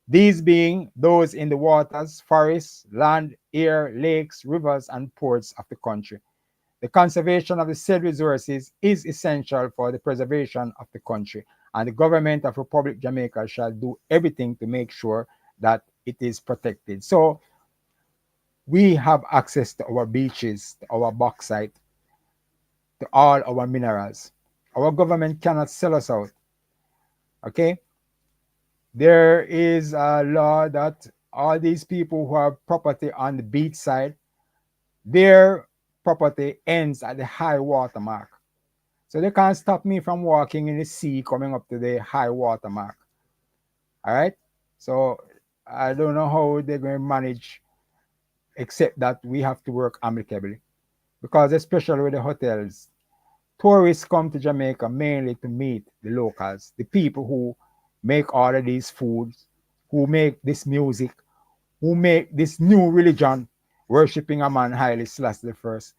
These being those in the waters, forests, land, air, lakes, rivers, and ports of the country. The conservation of the said resources is essential for the preservation of the country, and the government of Republic Jamaica shall do everything to make sure that it is protected. So we have access to our beaches, to our bauxite, to all our minerals. Our government cannot sell us out. Okay? There is a law that all these people who have property on the beach side, their property ends at the high water mark. So they can't stop me from walking in the sea coming up to the high water mark. All right? So I don't know how they're going to manage, except that we have to work amicably. Because especially with the hotels, tourists come to Jamaica mainly to meet the locals, the people who make all of these foods, who make this music, who make this new religion, worshipping a man highly Selassie the First.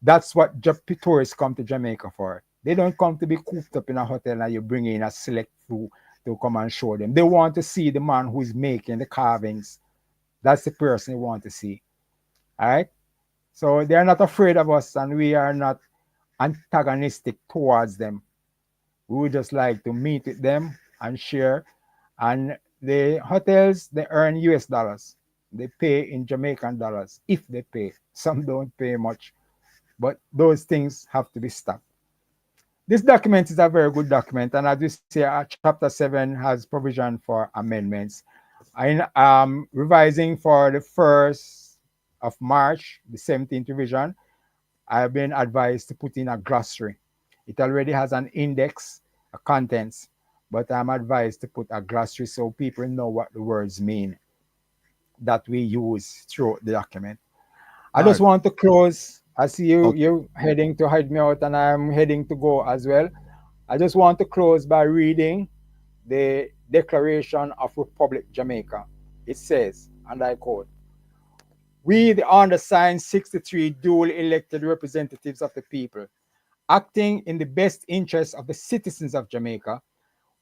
That's what tourists come to Jamaica for. They don't come to be cooped up in a hotel and you bring in a select few to come and show them. They want to see the man who is making the carvings. That's the person they want to see. All right? So they're not afraid of us and we are not antagonistic towards them. We would just like to meet with them and share. And the hotels, they earn US dollars. They pay in Jamaican dollars, if they pay. Some don't pay much, but those things have to be stopped. This document is a very good document, and as you say, Chapter 7 has provision for amendments. I'm revising for the 1st of March, the 17th revision. I've been advised to put in a glossary. It already has an index, a contents, but I'm advised to put a glossary so people know what the words mean that we use throughout the document. I just want to close. I see you're heading to hide me out and I'm heading to go as well. I just want to close by reading the Declaration of Republic Jamaica. It says, and I quote, "We, the undersigned 63 duly elected representatives of the people, acting in the best interest of the citizens of Jamaica,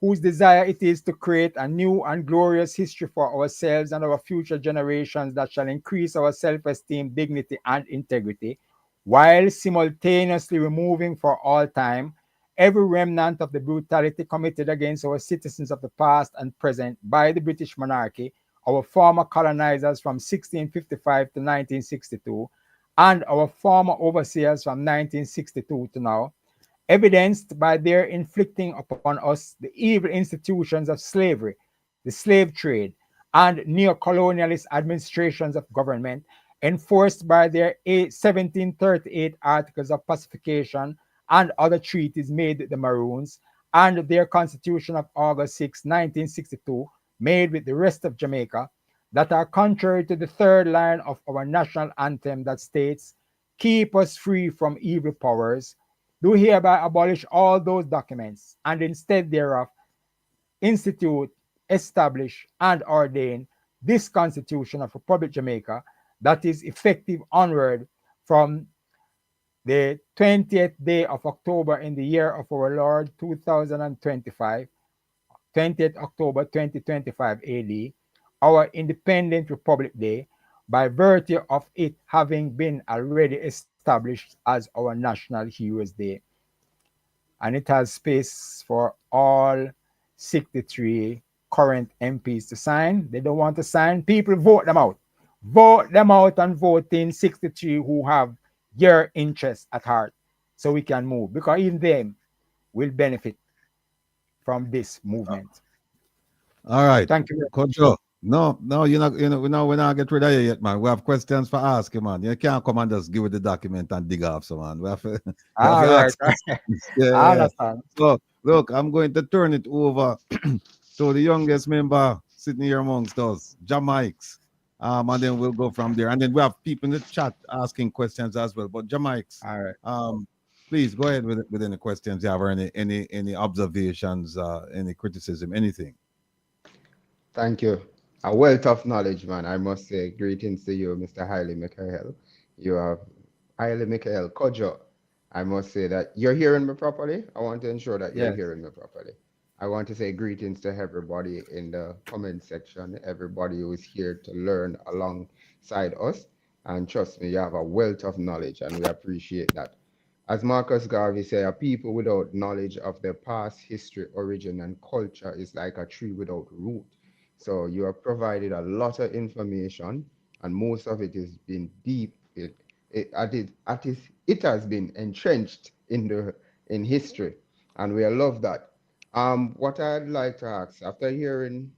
whose desire it is to create a new and glorious history for ourselves and our future generations that shall increase our self-esteem, dignity, and integrity, while simultaneously removing for all time every remnant of the brutality committed against our citizens of the past and present by the British monarchy, our former colonizers from 1655 to 1962, and our former overseers from 1962 to now, evidenced by their inflicting upon us the evil institutions of slavery, the slave trade, and neo-colonialist administrations of government, enforced by their 1738 Articles of Pacification and other treaties made with the Maroons, and their Constitution of August 6, 1962, made with the rest of Jamaica, that are contrary to the third line of our national anthem that states, "Keep us free from evil powers," do hereby abolish all those documents, and instead thereof institute, establish, and ordain this Constitution of Republic Jamaica that is effective onward from the 20th day of October in the year of our Lord 2025, 20th October 2025 AD, our Independent Republic Day, by virtue of it having been already established as our National Heroes Day. And it has space for all 63 current MPs to sign. They don't want to sign. People, vote them out. Vote them out and vote in 63 who have your interests at heart so we can move, because even them will benefit from this movement. All right. Thank you. Kojo. No, we're not get rid of you yet, man. We have questions for asking, man. You can't come and just give it the document and dig off, so man. We have to, All right. Yeah. I understand. So look, I'm going to turn it over to the youngest member sitting here amongst us, Jamaics. And then we'll go from there. And then we have people in the chat asking questions as well. But Jamaics, all right. Please go ahead with any questions you have, or any observations, any criticism, anything. Thank you. A wealth of knowledge, man. I must say, greetings to you, Mr. Haile Michael. You are Haile Michael Kojo. I must say that you're hearing me properly. I want to ensure that you're hearing me properly. I want to say greetings to everybody in the comment section, everybody who is here to learn alongside us. And trust me, you have a wealth of knowledge, and we appreciate that. As Marcus Garvey said, a people without knowledge of their past history, origin, and culture is like a tree without root. So you have provided a lot of information, and most of it has been deep. It has been entrenched in history, and we love that. What I'd like to ask, after hearing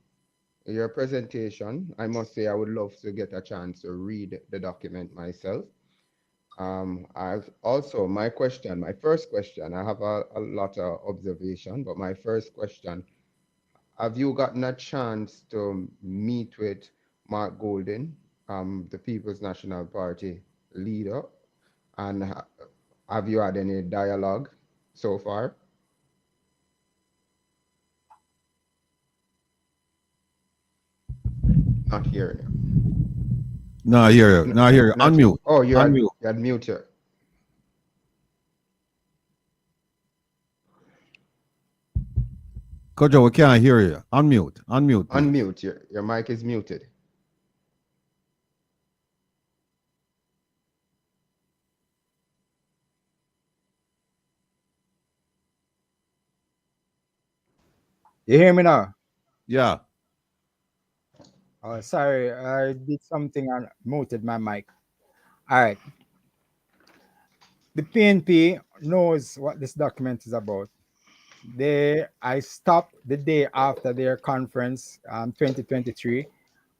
your presentation, I must say I would love to get a chance to read the document myself. I've also, my first question, I have a lot of observation, but my first question, have you gotten a chance to meet with Mark Golden, the People's National Party leader? And have you had any dialogue so far? Not hearing you. No, I hear you. No, I hear you. Unmute. Oh, you unmute. had muted. Kojo, we can't hear you. Unmute. Unmute. Please. Unmute. Your mic is muted. You hear me now? Yeah. Oh, sorry, I did something and muted my mic. All right. The PNP knows what this document is about. I stopped the day after their conference, 2023,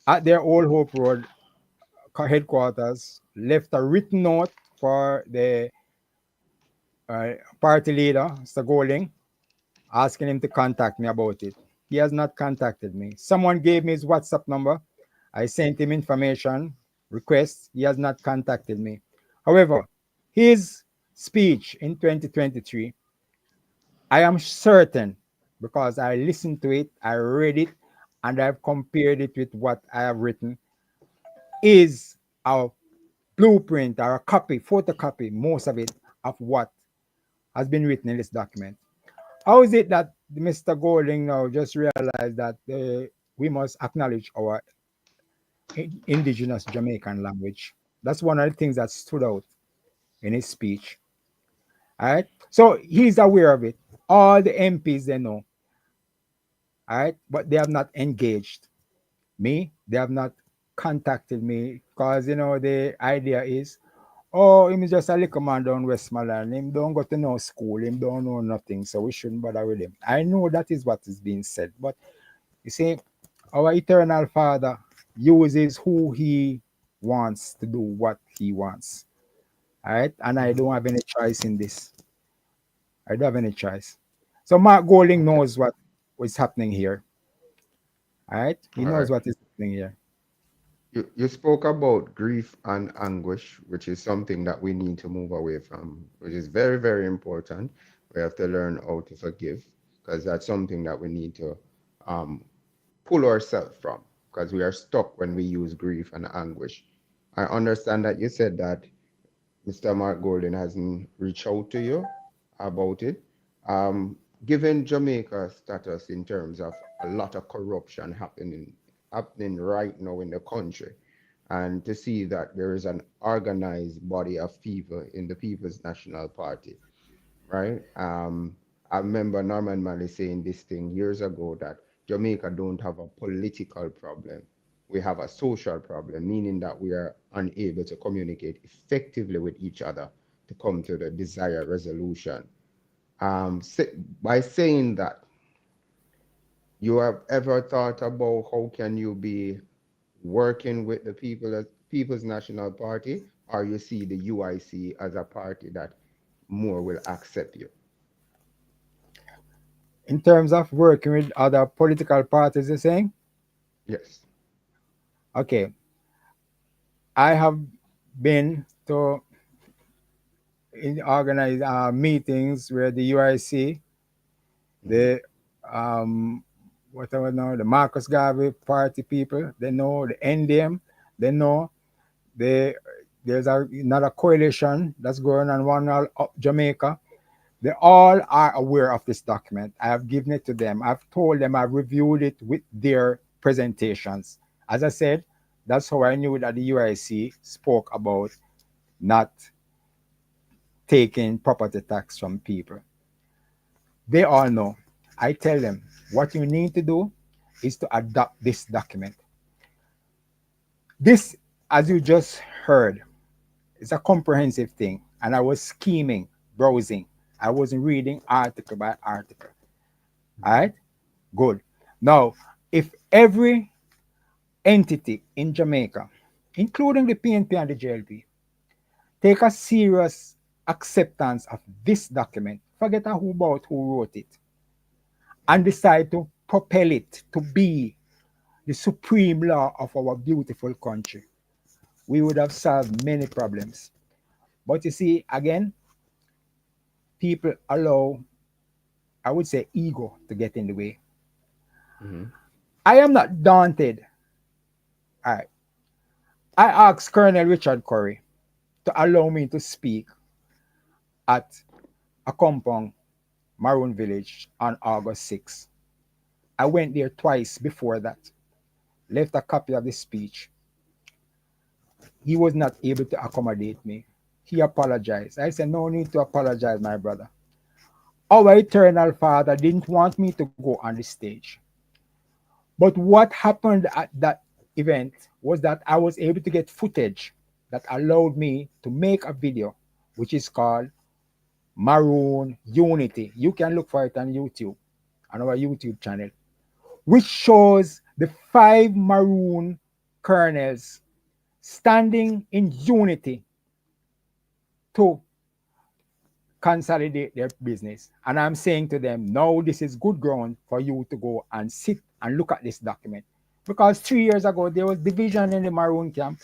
at their Old Hope Road headquarters, left a written note for the party leader, Mr. Golding, asking him to contact me about it. He has not contacted me. Someone gave me his WhatsApp number. I sent him information, requests. He has not contacted me. However, his speech in 2023, I am certain, because I listened to it, I read it, and I've compared it with what I have written, is a blueprint or a copy, photocopy, most of it, of what has been written in this document. How is it that Mr. Golding now just realized that we must acknowledge our indigenous Jamaican language? That's one of the things that stood out in his speech. All right. So he's aware of it. All the MPs they know, all right, but they have not engaged me. They have not contacted me because the idea is, oh, him is just a little man down Westmoreland. Him don't go to no school. Him don't know nothing, so we shouldn't bother with him. I know that is what is being said, but you see, our eternal Father uses who He wants to do what He wants. All right, and I don't have any choice in this. I don't have any choice. So Mark Golding Okay. knows what is happening here. All right, he All knows right. what is happening here. You spoke about grief and anguish, which is something that we need to move away from, which is very, very important. We have to learn how to forgive because that's something that we need to um, pull ourselves from because we are stuck when we use grief and anguish. I understand that you said that Mr. Mark Golden hasn't reached out to you about it. Um, Given Jamaica's status in terms of a lot of corruption happening right now in the country, and to see that there is an organized body of people in the People's National Party, right? I remember Norman Malley saying this thing years ago that Jamaica don't have a political problem. We have a social problem, meaning that we are unable to communicate effectively with each other to come to the desired resolution. By saying that, you have ever thought about how can you be working with the People's National Party, or you see the UIC as a party that more will accept you? In terms of working with other political parties, you're saying? Yes. Okay, I have been to organize meetings where the UIC, Mhm. the whatever now, the Marcus Garvey party people, they know the NDM, they know they there's another coalition that's going on one all up Jamaica. They all are aware of this document. I have given it to them. I've told them I've reviewed it with their presentations. As I said, that's how I knew that the UIC spoke about not taking property tax from people. They all know. I tell them what you need to do is to adopt this document. This, as you just heard, is a comprehensive thing. And I was scheming, browsing. I wasn't reading article by article. All right? Good. Now, if every entity in Jamaica, including the PNP and the JLP, take a serious acceptance of this document, forget a who about who wrote it, and decide to propel it to be the supreme law of our beautiful country, we would have solved many problems. But you see, again, people allow, I would say, ego to get in the way. Mhm. I am not daunted. All right. I asked Colonel Richard Curry to allow me to speak at a compound, Maroon Village, on August 6th. I went there twice before that, left a copy of the speech. He was not able to accommodate me. He apologized. I said, no need to apologize, my brother. Our eternal Father didn't want me to go on the stage. But what happened at that event was that I was able to get footage that allowed me to make a video, which is called Maroon Unity. You can look for it on YouTube, on our YouTube channel, which shows the 5 Maroon colonels standing in unity to consolidate their business. And I'm saying to them, no, this is good ground for you to go and sit and look at this document. Because 3 years ago, there was division in the Maroon camp.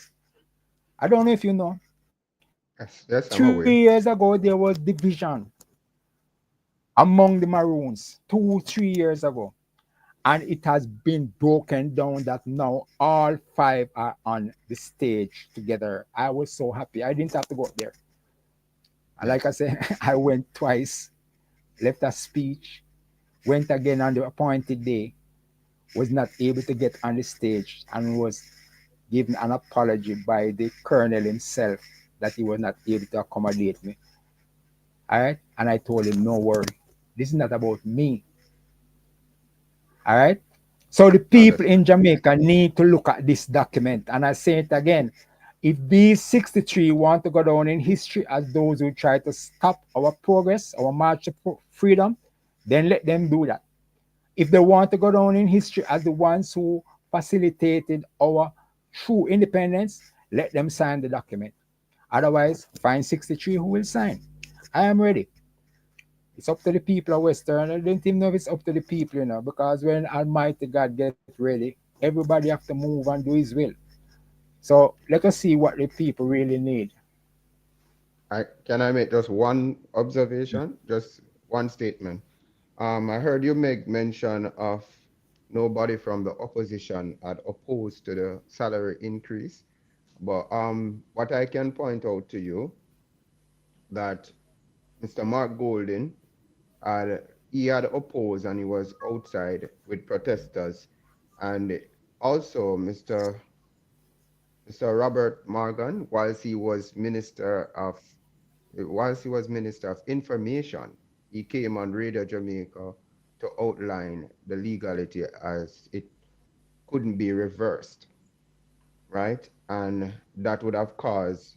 I don't know if you know. Yes, yes, I'm 3 years aware. ago, there was division among the Maroons, 2, 3 years ago. And it has been broken down that now all 5 are on the stage together. I was so happy. I didn't have to go up there. And like I Yes. said, I went twice, left a speech, went again on the appointed day, was not able to get on the stage, and was given an apology by the colonel himself that he was not able to accommodate me. All right. And I told him, no worry, This is not about me. All right. So the people in Jamaica need to look at this document. And I say it again. If these 63 want to go down in history as those who try to stop our progress, our march to freedom, then let them do that. If they want to go down in history as the ones who facilitated our true independence, let them sign the document. Otherwise, find 63 who will sign. I am ready. It's up to the people of Western. I don't even know if it's up to the people, because when Almighty God gets ready, everybody have to move and do His will. So let us see what the people really need. Can I make just one observation, just one statement? I heard you make mention of nobody from the opposition had opposed to the salary increase, but what I can point out to you that Mr. Mark Golden he had opposed and he was outside with protesters, and also Mr. Robert Morgan, whilst he was Minister of Information, he came on Radio Jamaica to outline the legality as it couldn't be reversed, right? And that would have caused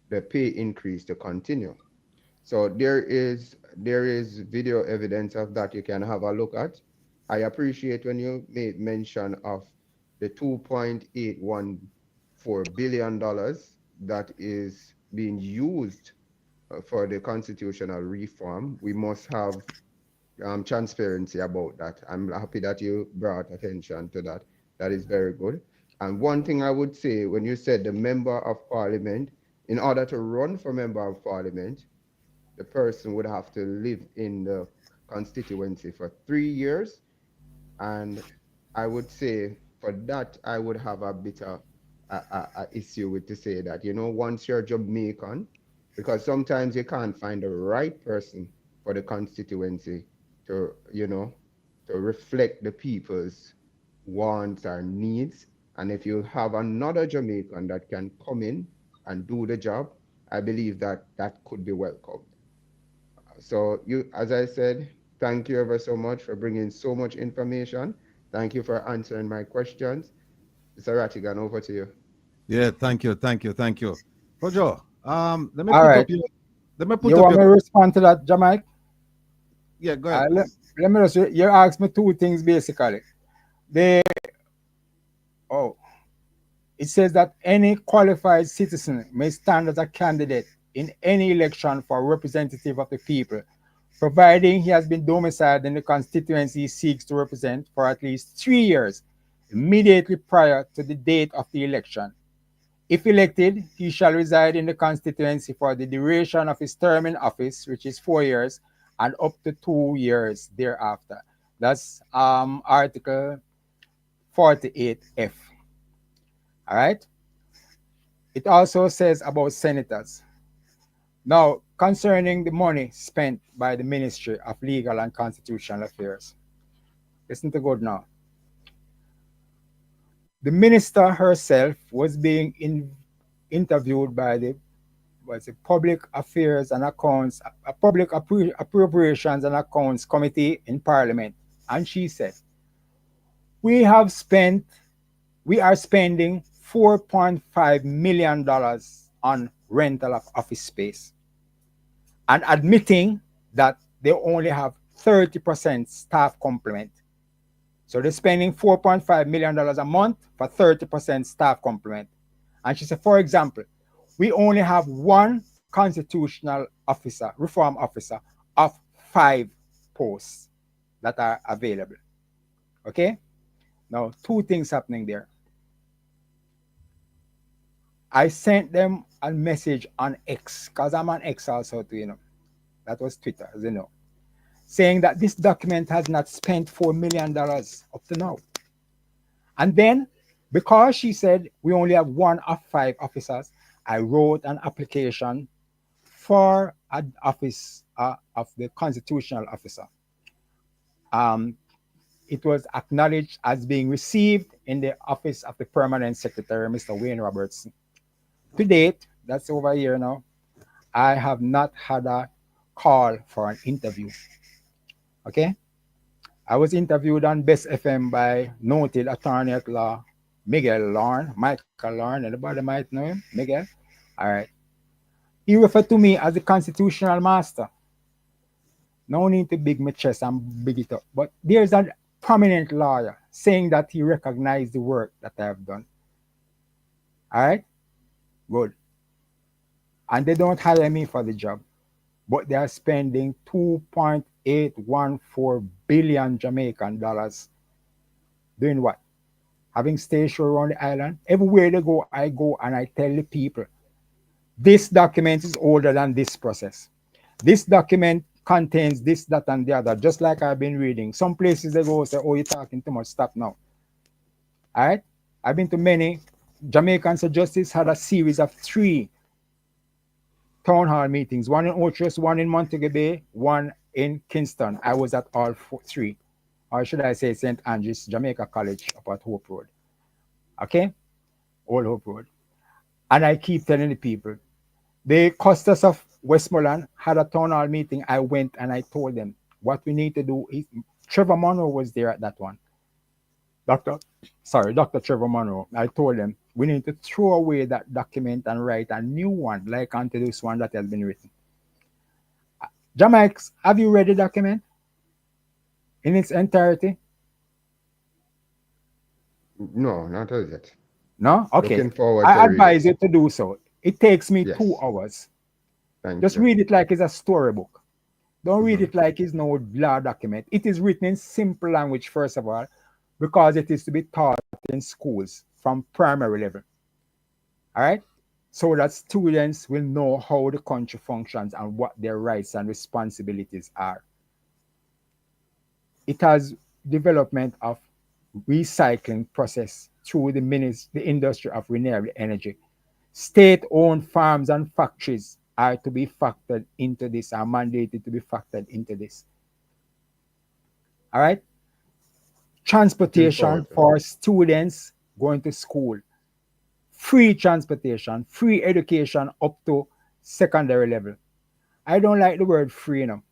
the pay increase to continue. So there is video evidence of that you can have a look at. I appreciate when you made mention of the $2.814 billion that is being used for the constitutional reform. We must have transparency about that. I'm happy that you brought attention to that. That is very good. And one thing I would say, when you said the member of parliament, in order to run for member of parliament, the person would have to live in the constituency for 3 years. And I would say for that, I would have a bit of a issue with to say that, once you're Jamaican, because sometimes you can't find the right person for the constituency to reflect the people's wants or needs. And if you have another Jamaican that can come in and do the job, I believe that that could be welcomed. So as I said, thank you ever so much for bringing so much information. Thank you for answering my questions. Mr. Rattigan, over to you. Yeah, thank you. Roger, let me All put right. up your. Let me put You up want me to your. respond to that, Jamaica? Yeah, go ahead. Let me just, you asked me two things basically. It says that any qualified citizen may stand as a candidate in any election for representative of the people, providing he has been domiciled in the constituency he seeks to represent for at least 3 years, immediately prior to the date of the election. If elected, he shall reside in the constituency for the duration of his term in office, which is 4 years, and up to 2 years thereafter. That's Article 48F. All right. It also says about senators. Now, concerning the money spent by the Ministry of Legal and Constitutional Affairs, listen to good now. The minister herself was being interviewed by the Public Affairs and Accounts, Public Appropriations and Accounts Committee in Parliament, and she said, we are spending $4.5 million on rental of office space, and admitting that they only have 30% staff complement. So they're spending $4.5 million a month for 30% staff complement. And she said, for example, we only have one constitutional officer, reform officer, of 5 posts that are available. Okay? Now, 2 things happening there. I sent them a message on X, because I'm on X also too, That was Twitter, as you know, saying that this document has not spent $4 million up to now. And then, because she said we only have 1 of 5 officers, I wrote an application for an office of the constitutional officer. It was acknowledged as being received in the office of the permanent secretary, Mr. Wayne Robertson. To date, that's over a year now, I have not had a call for an interview. Okay? I was interviewed on Best FM by noted attorney at law, Michael Lorne. Anybody might know him? Miguel? All right. He referred to me as the constitutional master. No need to big my chest and big it up. But there's a prominent lawyer saying that he recognized the work that I have done. All right? Good. And they don't hire me for the job, but they are spending 2.814 billion Jamaican dollars doing what? Having stage show around the island. Everywhere they go, I go and I tell the people, this document is older than this process. This document contains this, that, and the other, just like I've been reading. Some places they go say, oh, you're talking too much, stop now. All right? I've been to many. Jamaicans for Justice had a series of 3 town hall meetings, one in Orchard, one in Montego Bay, one in Kingston. I was at all 3. Or should I say St. Andrews, Jamaica College up at Hope Road. Okay? Old Hope Road. And I keep telling the people, the custos of Westmoreland had a town hall meeting. I went and I told them what we need to do is, Trevor Monroe was there at that one. Dr. Trevor Monroe. I told them we need to throw away that document and write a new one, like unto this one that has been written. Jamaicans, have you read the document in its entirety? No, not as yet. No? Okay. Looking forward I to advise read you to do so. It takes me Yes. 2 hours. Thank Just you. read it like it's a storybook. Don't read it like it's no law document. It is written in simple language, first of all, because it is to be taught in schools from primary level. All right? So that students will know how the country functions and what their rights and responsibilities are. It has development of recycling process through the industry of renewable energy. State-owned farms and factories are to be factored into this, are mandated to be factored into this. All right? Transportation for students going to school. Free transportation, free education up to secondary level. I don't like the word free, you know,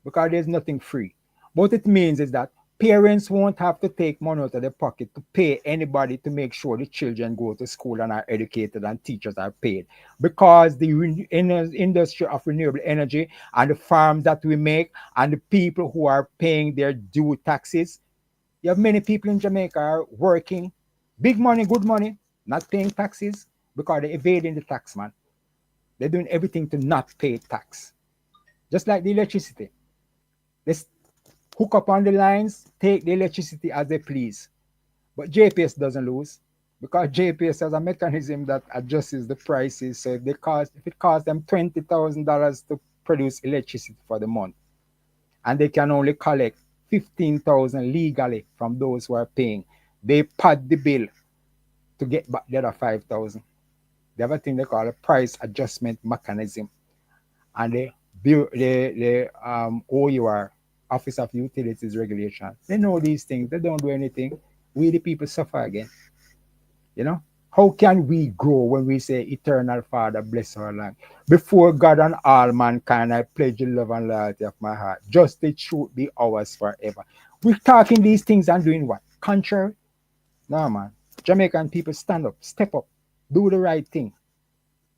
because there's nothing free. What it means is that parents won't have to take money out of their pocket to pay anybody to make sure the children go to school and are educated and teachers are paid. Because the industry of renewable energy and the farms that we make and the people who are paying their due taxes, you have many people in Jamaica are working, big money, good money, not paying taxes because they're evading the tax man. They're doing everything to not pay tax. Just like the electricity. Let's hook up on the lines, take the electricity as they please. But JPS doesn't lose because JPS has a mechanism that adjusts the prices. So if it costs them $20,000 to produce electricity for the month, and they can only collect $15,000 legally from those who are paying, they pad the bill to get back the other $5,000. They have a thing they call a price adjustment mechanism, and the OUR, Office of Utilities Regulation, they know these things. They don't do anything. We the people suffer again. You know, how can we grow when we say, Eternal Father, bless our land? Before God and all mankind, I pledge the love and loyalty of my heart. Just the truth be ours forever. We're talking these things and doing what? Contrary? No, man. Jamaican people, stand up, step up, do the right thing,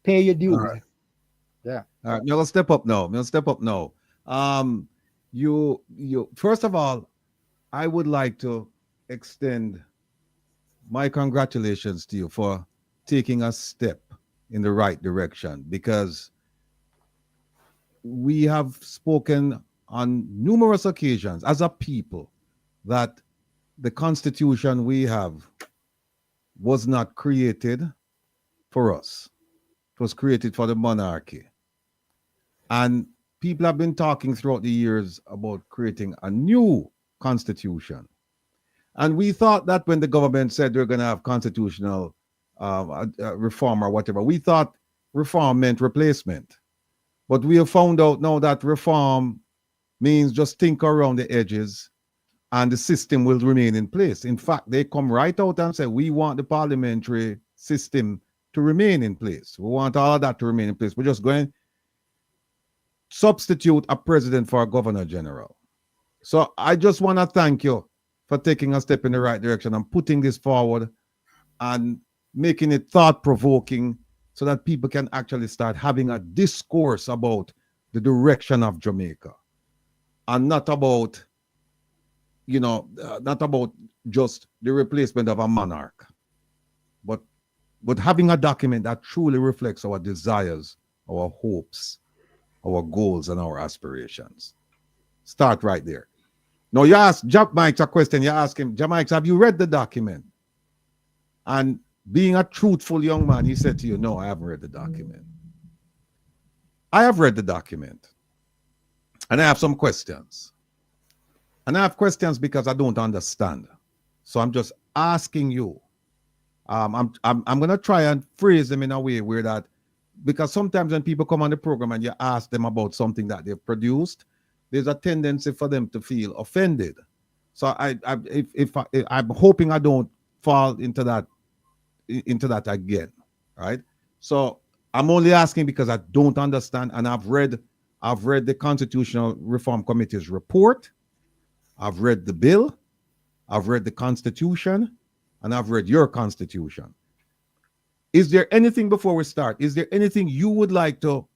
pay your dues. All right. Yeah. All right. We'll step up now. We'll step up now. You first of all, I would like to extend my congratulations to you for taking a step in the right direction, because we have spoken on numerous occasions as a people that the constitution we have was not created for us. It was created for the monarchy. And people have been talking throughout the years about creating a new constitution. And we thought that when the government said they're going to have constitutional reform or whatever, we thought reform meant replacement. But we have found out now that reform means just tinker around the edges and the system will remain in place. In fact, they come right out and say, we want the parliamentary system to remain in place. We want all of that to remain in place. We're just going to substitute a president for a governor general. So I just want to thank you for taking a step in the right direction and putting this forward and making it thought-provoking so that people can actually start having a discourse about the direction of Jamaica and not about, not about just the replacement of a monarch, but having a document that truly reflects our desires, our hopes, our goals, and our aspirations. Start right there. Now, you ask Jamaica a question. You ask him, Jamaica, have you read the document? And being a truthful young man, he said to you, no, I haven't read the document. I have read the document. And I have some questions. And I have questions because I don't understand. So I'm just asking you. I'm going to try and phrase them in a way where that, because sometimes when people come on the program and you ask them about something that they've produced, there's a tendency for them to feel offended. So I'm hoping I don't fall into that again, right? So I'm only asking because I don't understand, and I've read the Constitutional Reform Committee's report, I've read the bill, I've read the Constitution, and I've read your Constitution. Is there anything before we start? Is there anything you would like to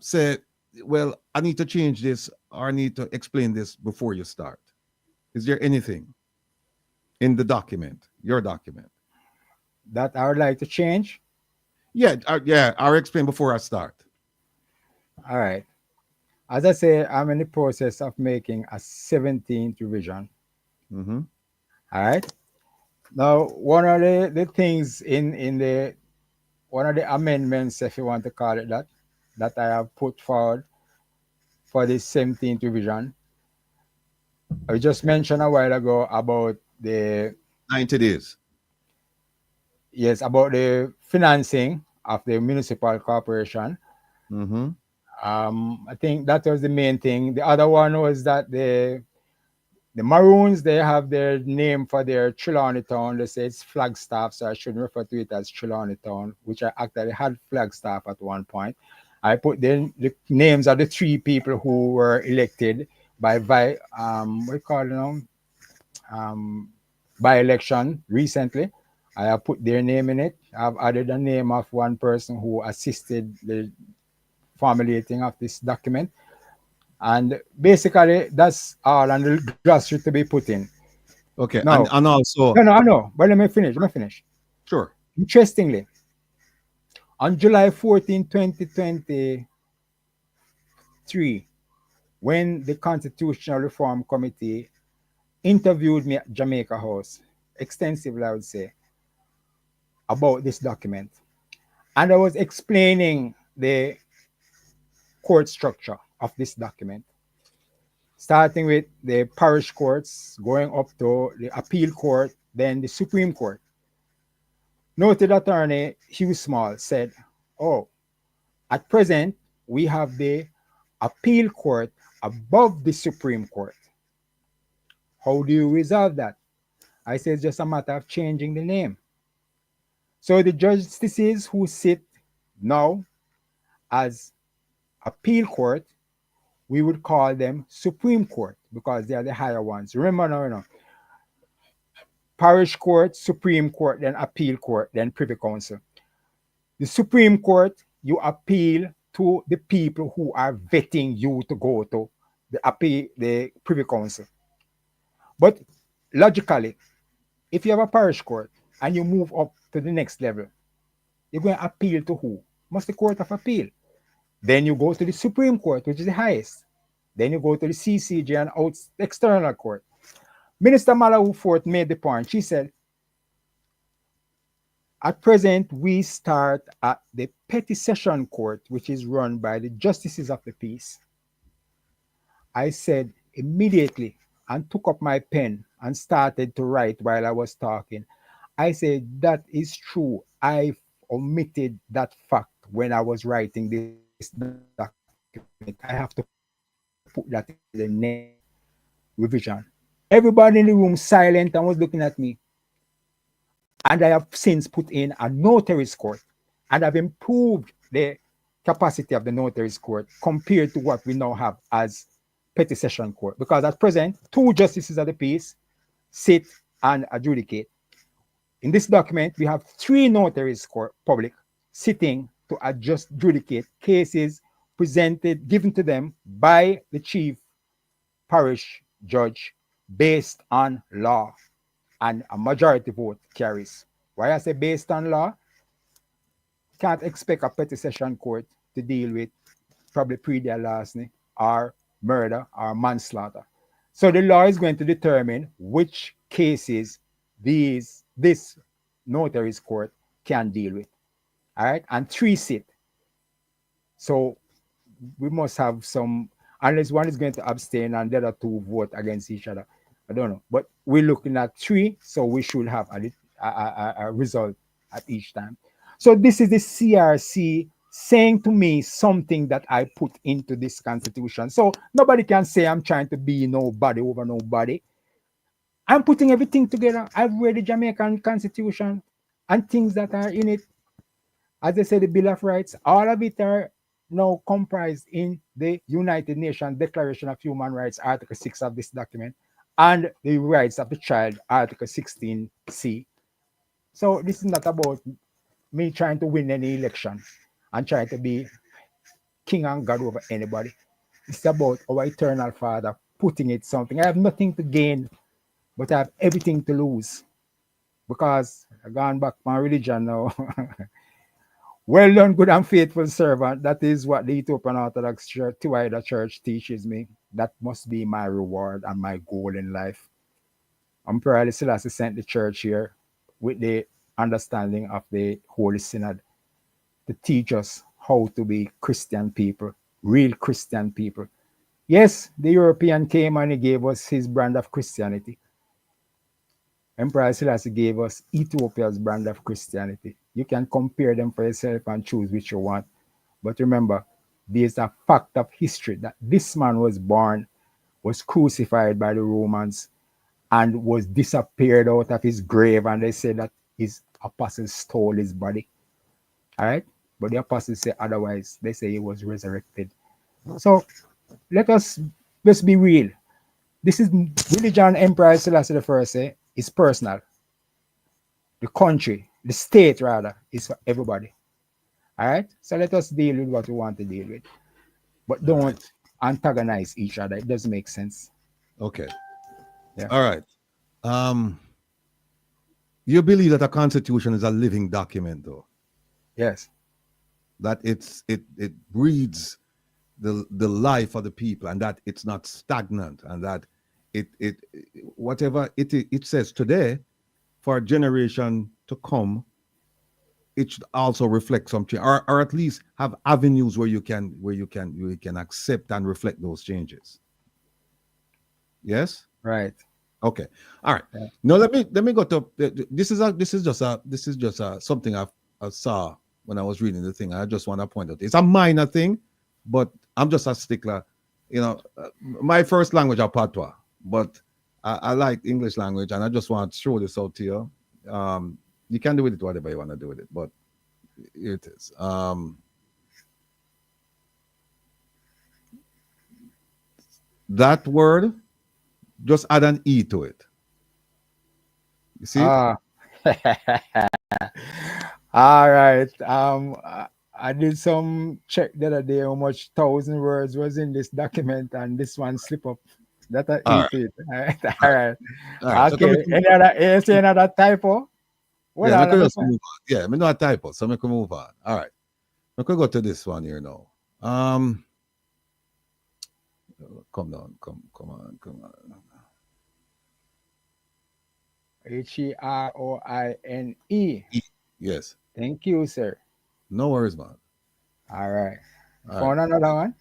say, well, I need to change this or I need to explain this before you start? Is there anything in the document, your document? That I would like to change? Yeah, I'll explain before I start. All right. As I say, I'm in the process of making a 17th revision. Mm-hmm. All right. Now, one of the things in the one of the amendments, if you want to call it that I have put forward for the 17th revision, I just mentioned a while ago about the 90 days. Yes, about the financing of the municipal corporation. Mm-hmm. I think that was the main thing. The other one was that the Maroons, they have their name for their Trelawney Town. They say it's Flagstaff, so I shouldn't refer to it as Trelawney Town, which I actually had Flagstaff at one point. I put the names of the 3 people who were elected by by election recently. I have put their name in it. I've added the name of one person who assisted the formulating of this document. And basically, that's all on the glossary to be put in. Okay, now, and also... No, I know, but let me finish. Sure. Interestingly, on July 14, 2023, when the Constitutional Reform Committee interviewed me at Jamaica House, extensively, I would say, about this document. And I was explaining the court structure of this document, starting with the parish courts, going up to the appeal court, then the Supreme Court. Noted attorney Hugh Small said, oh, at present, we have the appeal court above the Supreme Court. How do you resolve that? I said, it's just a matter of changing the name. So the justices who sit now as appeal court, we would call them Supreme Court because they are the higher ones. Remember now, parish court, Supreme Court, then appeal court, then Privy Council. The Supreme Court, you appeal to the people who are vetting you to go to the Privy Council. But logically, if you have a parish court and you move up to the next level, you're going to appeal to who? Must the Court of Appeal. Then you go to the Supreme Court, which is the highest. Then you go to the CCJ and external court. Minister Malawu Fort made the point. She said, at present, we start at the Petty Session Court, which is run by the Justices of the Peace. I said immediately and took up my pen and started to write while I was talking. I said, that is true. I omitted that fact when I was writing this document. I have to put that in the next revision. Everybody in the room silent and was looking at me. And I have since put in a notary's court, and I've improved the capacity of the notary's court compared to what we now have as petty session court, because at present, 2 justices of the peace sit and adjudicate. In this document, we have 3 notaries public sitting to adjudicate cases given to them by the chief parish judge based on law, and a majority vote carries. Why I say based on law? Can't expect a petty session court to deal with probably pre-deal larceny or murder or manslaughter. So the law is going to determine which cases this notary's court can deal with. All right, and 3 sit. So we must have some, unless one is going to abstain and the other 2 vote against each other. I don't know, but we're looking at 3, so we should have a result at each time. So this is the CRC saying to me something that I put into this constitution. So nobody can say I'm trying to be nobody over nobody. I'm putting everything together. I've read the Jamaican constitution and things that are in it. As I said, the Bill of Rights, all of it are now comprised in the United Nations Declaration of Human Rights, Article 6 of this document, and the rights of the child, Article 16C. So this is not about me trying to win any election and trying to be king and God over anybody. It's about our eternal Father putting it something. I have nothing to gain, but I have everything to lose, because I've gone back my religion now. Well done, good and faithful servant. That is what the Ethiopian Orthodox Church, Tuwaida Church, teaches me. That must be my reward and my goal in life. Emperor Haile Selassie sent the church here with the understanding of the Holy Synod to teach us how to be Christian people, real Christian people. Yes, the European came and he gave us his brand of Christianity. Emperor Haile Selassie gave us Ethiopia's brand of Christianity. You can compare them for yourself and choose which you want. But remember, there's a fact of history that this man was born, was crucified by the Romans, and was disappeared out of his grave. And they say that his apostles stole his body. All right? But the apostles say otherwise. They say he was resurrected. So let us just be real. This is religion. Emperor Haile Selassie I say is personal. The country, the state rather, is for everybody. All right? So let us deal with what we want to deal with. But don't antagonize each other. It doesn't make sense. Okay. Yeah. All right. You believe that a constitution is a living document, though? Yes. That it breeds the life of the people, and that it's not stagnant, and that it whatever it says today, for a generation to come, it should also reflect some change, or at least have avenues where you can accept and reflect those changes. Yes. Right. Okay. All right. Yeah. Now let me go to this is just something I saw when I was reading the thing. I just want to point out it's a minor thing, but I'm just a stickler. You know, my first language is Patois, but I like English language, and I just want to throw this out to you. You can do with it whatever you want to do with it, but here it is. That word, just add an E to it. You see? All right. I did some check the other day how much 1,000 words was in this document, and this one slip up. That I eat it. All right. All right. Okay. So any other typo? Yeah, I could just move on. Yeah, I mean, not a typo, so I can move on. All right. I could go to this one here now. Come on. HEROINE. Yes. Thank you, sir. No worries, man. All right. All Found another one?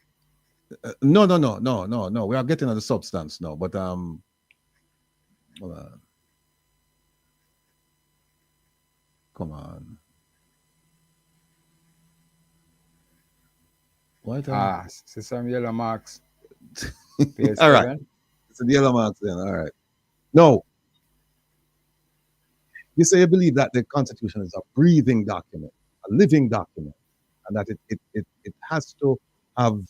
No. We are getting to the substance now, but hold on. Come on. What? See some yellow marks. All right. It's the yellow marks then. All right. No. You say you believe that the Constitution is a breathing document, a living document, and that it has to have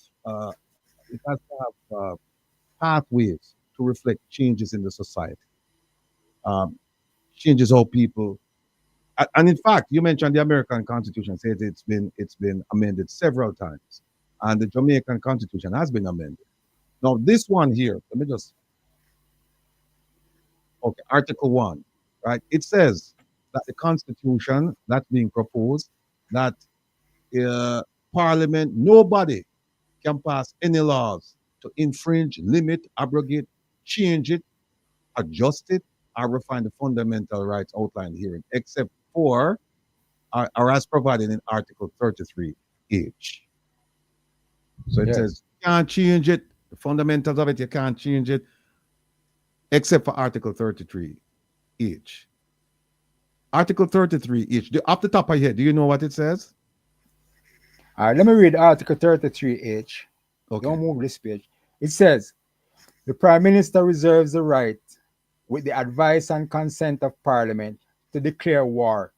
pathways to reflect changes in the society, changes how people. And in fact, you mentioned the American Constitution says it's been amended several times, and the Jamaican Constitution has been amended. Now, this one here, let me just okay, Article 1, right? It says that the Constitution that's being proposed, that Parliament, nobody can pass any laws to infringe, limit, abrogate, change it, adjust it, or refine the fundamental rights outlined herein, except for or as provided in Article 33H. So it says you can't change it, the fundamentals of it, you can't change it, except for Article 33H. Article 33H, off the top of your head, do you know what it says? All right, let me read Article 33H. Okay. Don't move this page. It says, the Prime Minister reserves the right, with the advice and consent of Parliament, to declare war,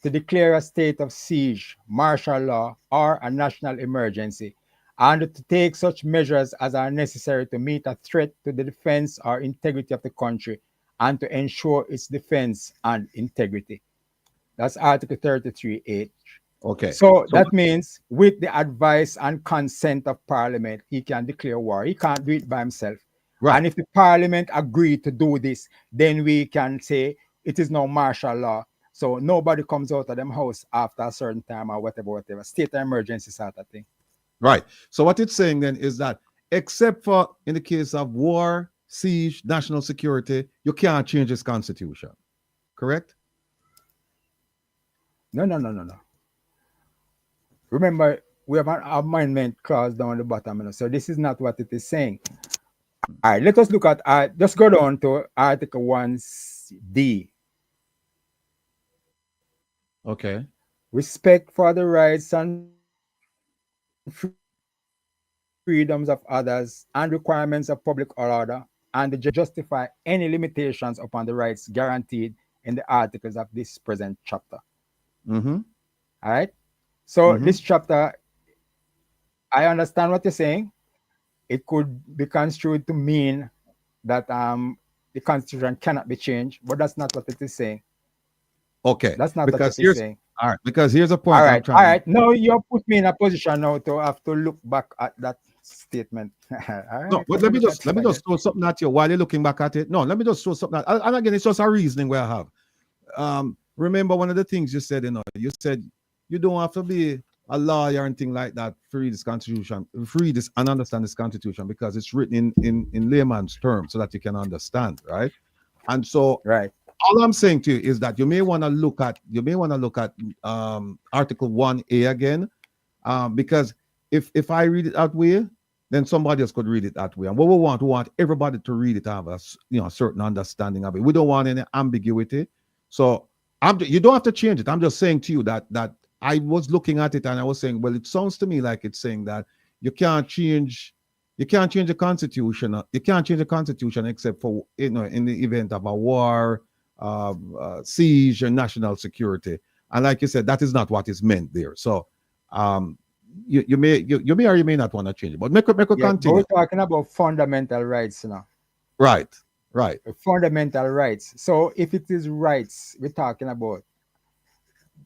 to declare a state of siege, martial law, or a national emergency, and to take such measures as are necessary to meet a threat to the defense or integrity of the country and to ensure its defense and integrity. That's Article 33H. Okay. So that means with the advice and consent of Parliament, he can declare war. He can't do it by himself. Right. And if the Parliament agree to do this, then we can say it is no martial law. So nobody comes out of them house after a certain time or whatever. State of emergency sort of thing. Right. So what it's saying then is that except for in the case of war, siege, national security, you can't change this constitution. Correct? No. Remember, we have an amendment clause down the bottom. So this is not what it is saying. All right, let us look at, just go down to Article 1D. Okay. Respect for the rights and freedoms of others and requirements of public order, and to justify any limitations upon the rights guaranteed in the articles of this present chapter. Mm-hmm. All right. So this chapter, I understand what you're saying. It could be construed to mean that the Constitution cannot be changed, but that's not what it is saying. Okay. That's not because what it is saying. All right. Because here's a point. All right. No, you put me in a position now to have to look back at that statement. All right, no, but let me just throw something at you while you're looking back at it. No, let me just throw something at, and again, it's just a reasoning where I have. Remember one of the things you said, you said you don't have to be a lawyer and thing like that to read this constitution, read this and understand this constitution, because it's written in layman's terms so that you can understand, right? And so all I'm saying to you is that you may want to look at Article 1A again, because if I read it that way, then somebody else could read it that way. And what we want everybody to read it, have a certain understanding of it. We don't want any ambiguity. So you don't have to change it. I'm just saying to you that I was looking at it and I was saying, well, it sounds to me like it's saying that you can't change the constitution. You can't change the constitution except for in the event of a war, siege, and national security. And like you said, that is not what is meant there. So you may or you may not want to change it, but make continue. We're talking about fundamental rights now. Right. Fundamental rights. So if it is rights we're talking about,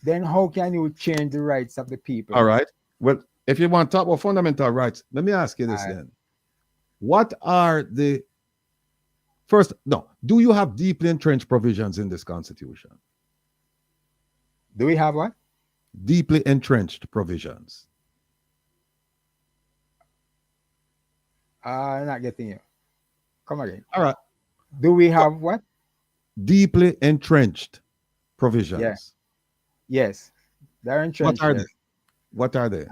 then how can you change the rights of the people? All right. Well, if you want to talk about fundamental rights, let me ask you this then. What are the do you have deeply entrenched provisions in this constitution? Do we have what? Deeply entrenched provisions. I'm not getting you. Come again. All right. Do we have what? Deeply entrenched provisions. Yeah. Yes. They're entrenched. What are they?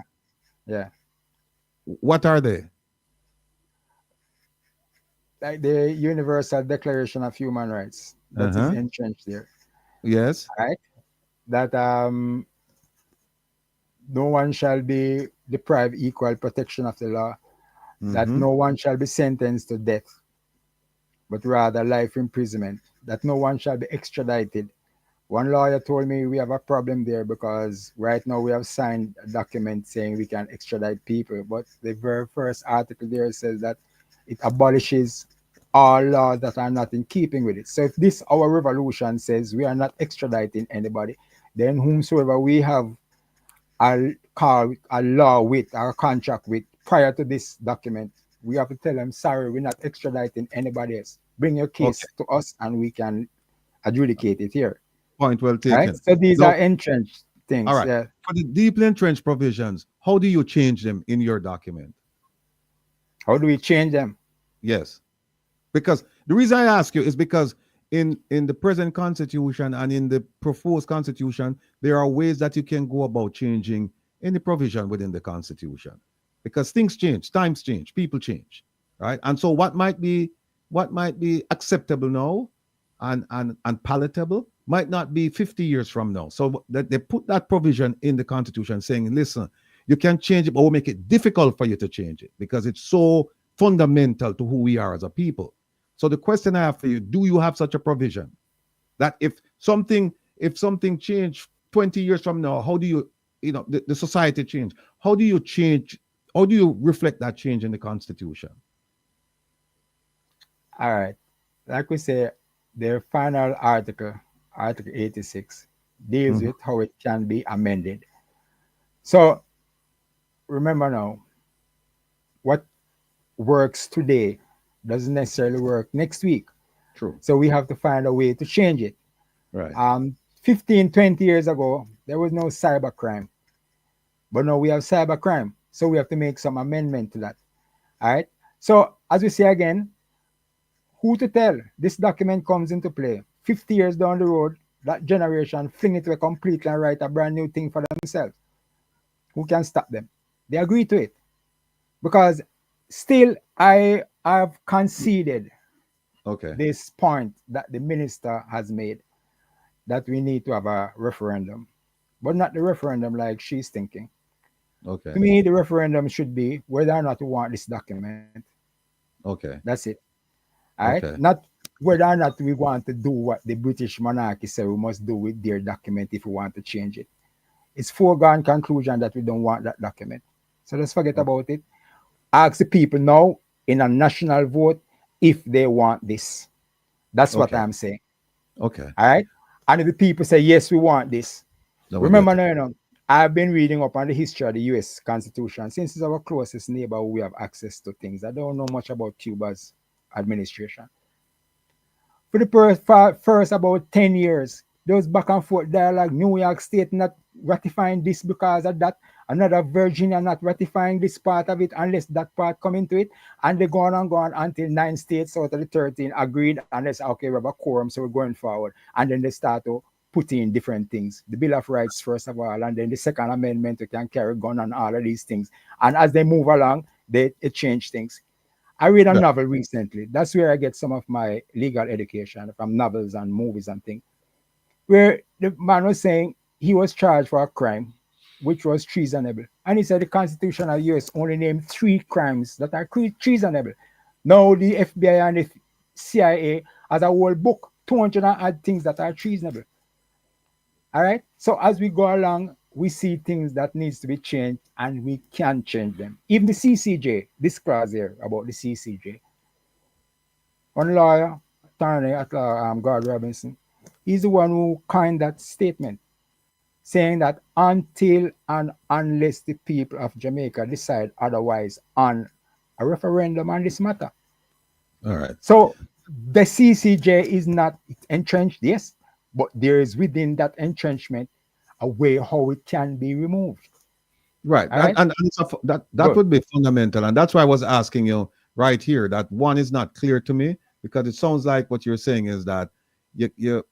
Yeah. What are they? Like the Universal Declaration of Human Rights. That is entrenched there. Yes. Right? That no one shall be deprived equal protection of the law. That no one shall be sentenced to death, but rather life imprisonment. That no one shall be extradited. One lawyer told me we have a problem there because right now we have signed a document saying we can extradite people, but the very first article there says that It abolishes all laws that are not in keeping with it. So if this our revolution says we are not extraditing anybody, then whomsoever we have a law with, our contract with prior to this document, we have to tell them, sorry, we're not extraditing anybody else. Bring your case to us and we can adjudicate it here. Point well taken. Right? So these are entrenched things. All right. Yeah. For the deeply entrenched provisions, how do you change them in your document? How do we change them? Yes. Because the reason I ask you is because in the present constitution and in the proposed constitution, there are ways that you can go about changing any provision within the constitution. Because things change, times change, people change, right? And so what might be acceptable now and palatable might not be 50 years from now. So that they put that provision in the constitution saying, listen, you can change it, but we'll make it difficult for you to change it because it's so fundamental to who we are as a people. So the question I have for you, do you have such a provision that if something changed 20 years from now, how do you, the society change? How do you change? How do you reflect that change in the constitution? All right. Like we say, the final article, Article 86, deals with how it can be amended. So remember now, what works today doesn't necessarily work next week. True. So we have to find a way to change it. Right. 15, 20 years ago, there was no cyber crime. But now we have cyber crime. So we have to make some amendment to that. All right. So as we say again, who to tell? This document comes into play. 50 years down the road, that generation fling it away completely and write a brand new thing for themselves. Who can stop them? They agree to it. Because still, I have conceded this point that the minister has made, that we need to have a referendum, but not the referendum like she's thinking. Okay. To me, the referendum should be whether or not we want this document. Okay. That's it. All right. Okay. Not whether or not we want to do what the British monarchy said we must do with their document if we want to change it. It's foregone conclusion that we don't want that document. So let's forget about it. Ask the people now in a national vote if they want this. That's what I'm saying. Okay. All right. And if the people say, yes, we want this. Remember now, I've been reading up on the history of the US Constitution. Since it's our closest neighbor, we have access to things. I don't know much about Cuba's administration. For the first about 10 years, there was back and forth dialogue. New York State not ratifying this because of that. Another Virginia not ratifying this part of it unless that part come into it. And they go on until 9 states out of the 13 agreed. And they say, okay, we have a quorum, so we're going forward. And then they start to put in different things. The Bill of Rights, first of all, and then the Second Amendment, you can carry a gun and all of these things. And as they move along, they change things. I read a novel recently. That's where I get some of my legal education, from novels and movies and things, where the man was saying he was charged for a crime which was treasonable. And he said the Constitution of the US only named 3 crimes that are treasonable. Now the FBI and the CIA has a whole book, 200 and odd things that are treasonable. All right? So as we go along, we see things that needs to be changed, and we can change them. Even the CCJ, this clause here about the CCJ. One lawyer, attorney at God Robinson, he's the one who coined that statement, saying that until and unless the people of Jamaica decide otherwise on a referendum on this matter. All right. So the CCJ is not entrenched, yes, but there is within that entrenchment a way how it can be removed. Right. Right? And that would be fundamental. And that's why I was asking you right here, that one is not clear to me, because it sounds like what you're saying is that you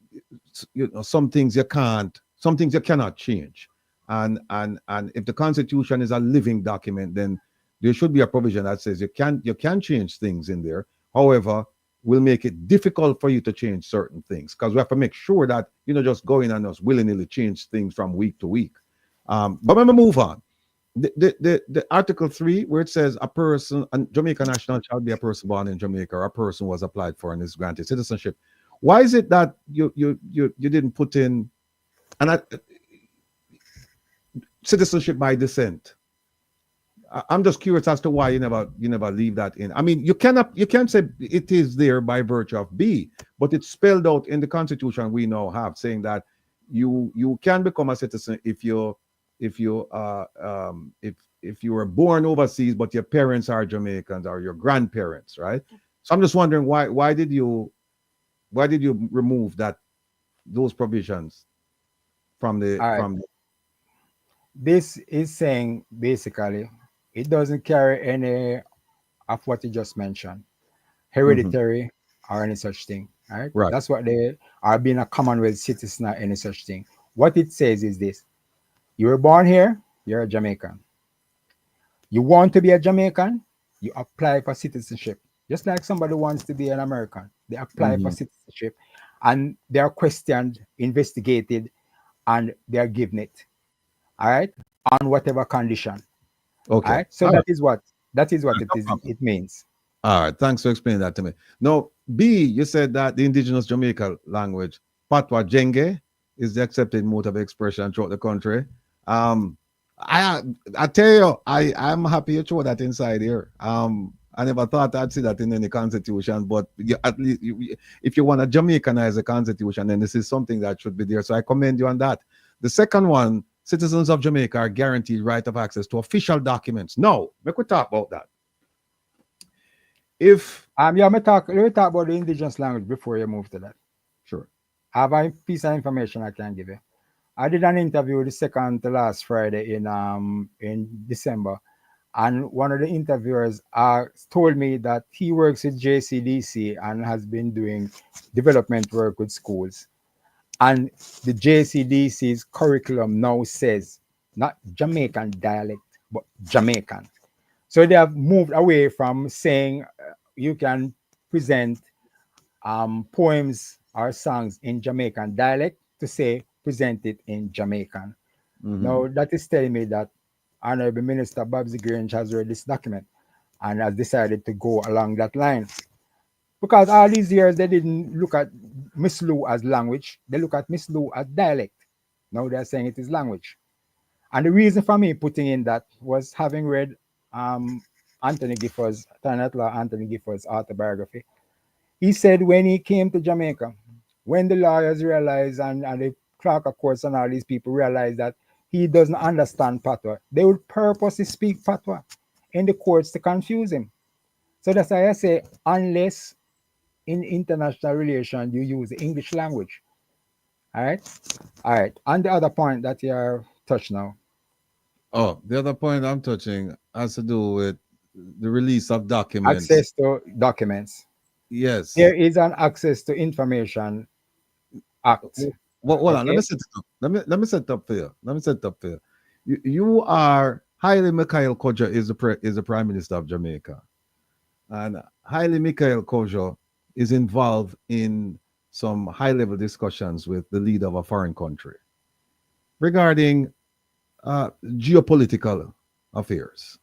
know, some things you cannot change. And if the Constitution is a living document, then there should be a provision that says you can change things in there. However, we'll make it difficult for you to change certain things, because we have to make sure that you're not just going and just willy-nilly change things from week to week. But when we move on, the Article 3, where it says a person, a Jamaican national shall be a person born in Jamaica, or a person was applied for and is granted citizenship. Why is it that you didn't put in citizenship by descent? I'm just curious as to why you never leave that in. I mean, you can't say it is there by virtue of B, but it's spelled out in the Constitution we now have, saying that you can become a citizen if you were born overseas but your parents are Jamaicans or your grandparents, right? So I'm just wondering why did you remove those provisions from the All right. from This is saying basically it doesn't carry any of what you just mentioned, hereditary or any such thing. Right? Right. That's what they are, being a Commonwealth citizen or any such thing. What it says is this: you were born here, you're a Jamaican. You want to be a Jamaican, you apply for citizenship. Just like somebody wants to be an American, they apply for citizenship, and they are questioned, investigated, and they are given it. All right, on whatever condition. Okay. All right. So All that right. is what it No is. problem. It means. All right, thanks for explaining that to me. Now, B, you said that the indigenous Jamaican language, Patois Jenge, is the accepted mode of expression throughout the country. I tell you, I'm happy you throw that inside here. I never thought I'd see that in any constitution, but at least if you want to Jamaicanize the constitution, then this is something that should be there. So I commend you on that. The second one, citizens of Jamaica are guaranteed right of access to official documents. Now, make we talk about that. If Let me talk about the indigenous language before you move to that. sure. I have a piece of information I can give you. I did an interview the second to last Friday in December, and one of the interviewers told me that he works with JCDC and has been doing development work with schools. And the JCDC's curriculum now says not Jamaican dialect, but Jamaican. So they have moved away from saying you can present poems or songs in Jamaican dialect to say present it in Jamaican. Now that is telling me that Honorable Minister Babsy Grange has read this document and has decided to go along that line. Because all these years they didn't look at Miss Lou as language, they look at Miss Lou as dialect. Now they're saying it is language. And the reason for me putting in that was having read Anthony Gifford's autobiography. He said when he came to Jamaica, when the lawyers realized and the clerk of courts and all these people realized that he doesn't understand Patois, they would purposely speak Patois in the courts to confuse him. So that's why I say, unless in international relations you use the English language. All right. And the other point that you're touched now. Oh, the other point I'm touching has to do with the release of documents. Access to documents. Yes. There is an Access to Information Act. Well, hold on. Let me set it up. Let me set it up for you. You are Haile Mikhail Kodjo is the Prime Minister of Jamaica, and Haile Mikhail Kodjo is involved in some high-level discussions with the leader of a foreign country regarding geopolitical affairs,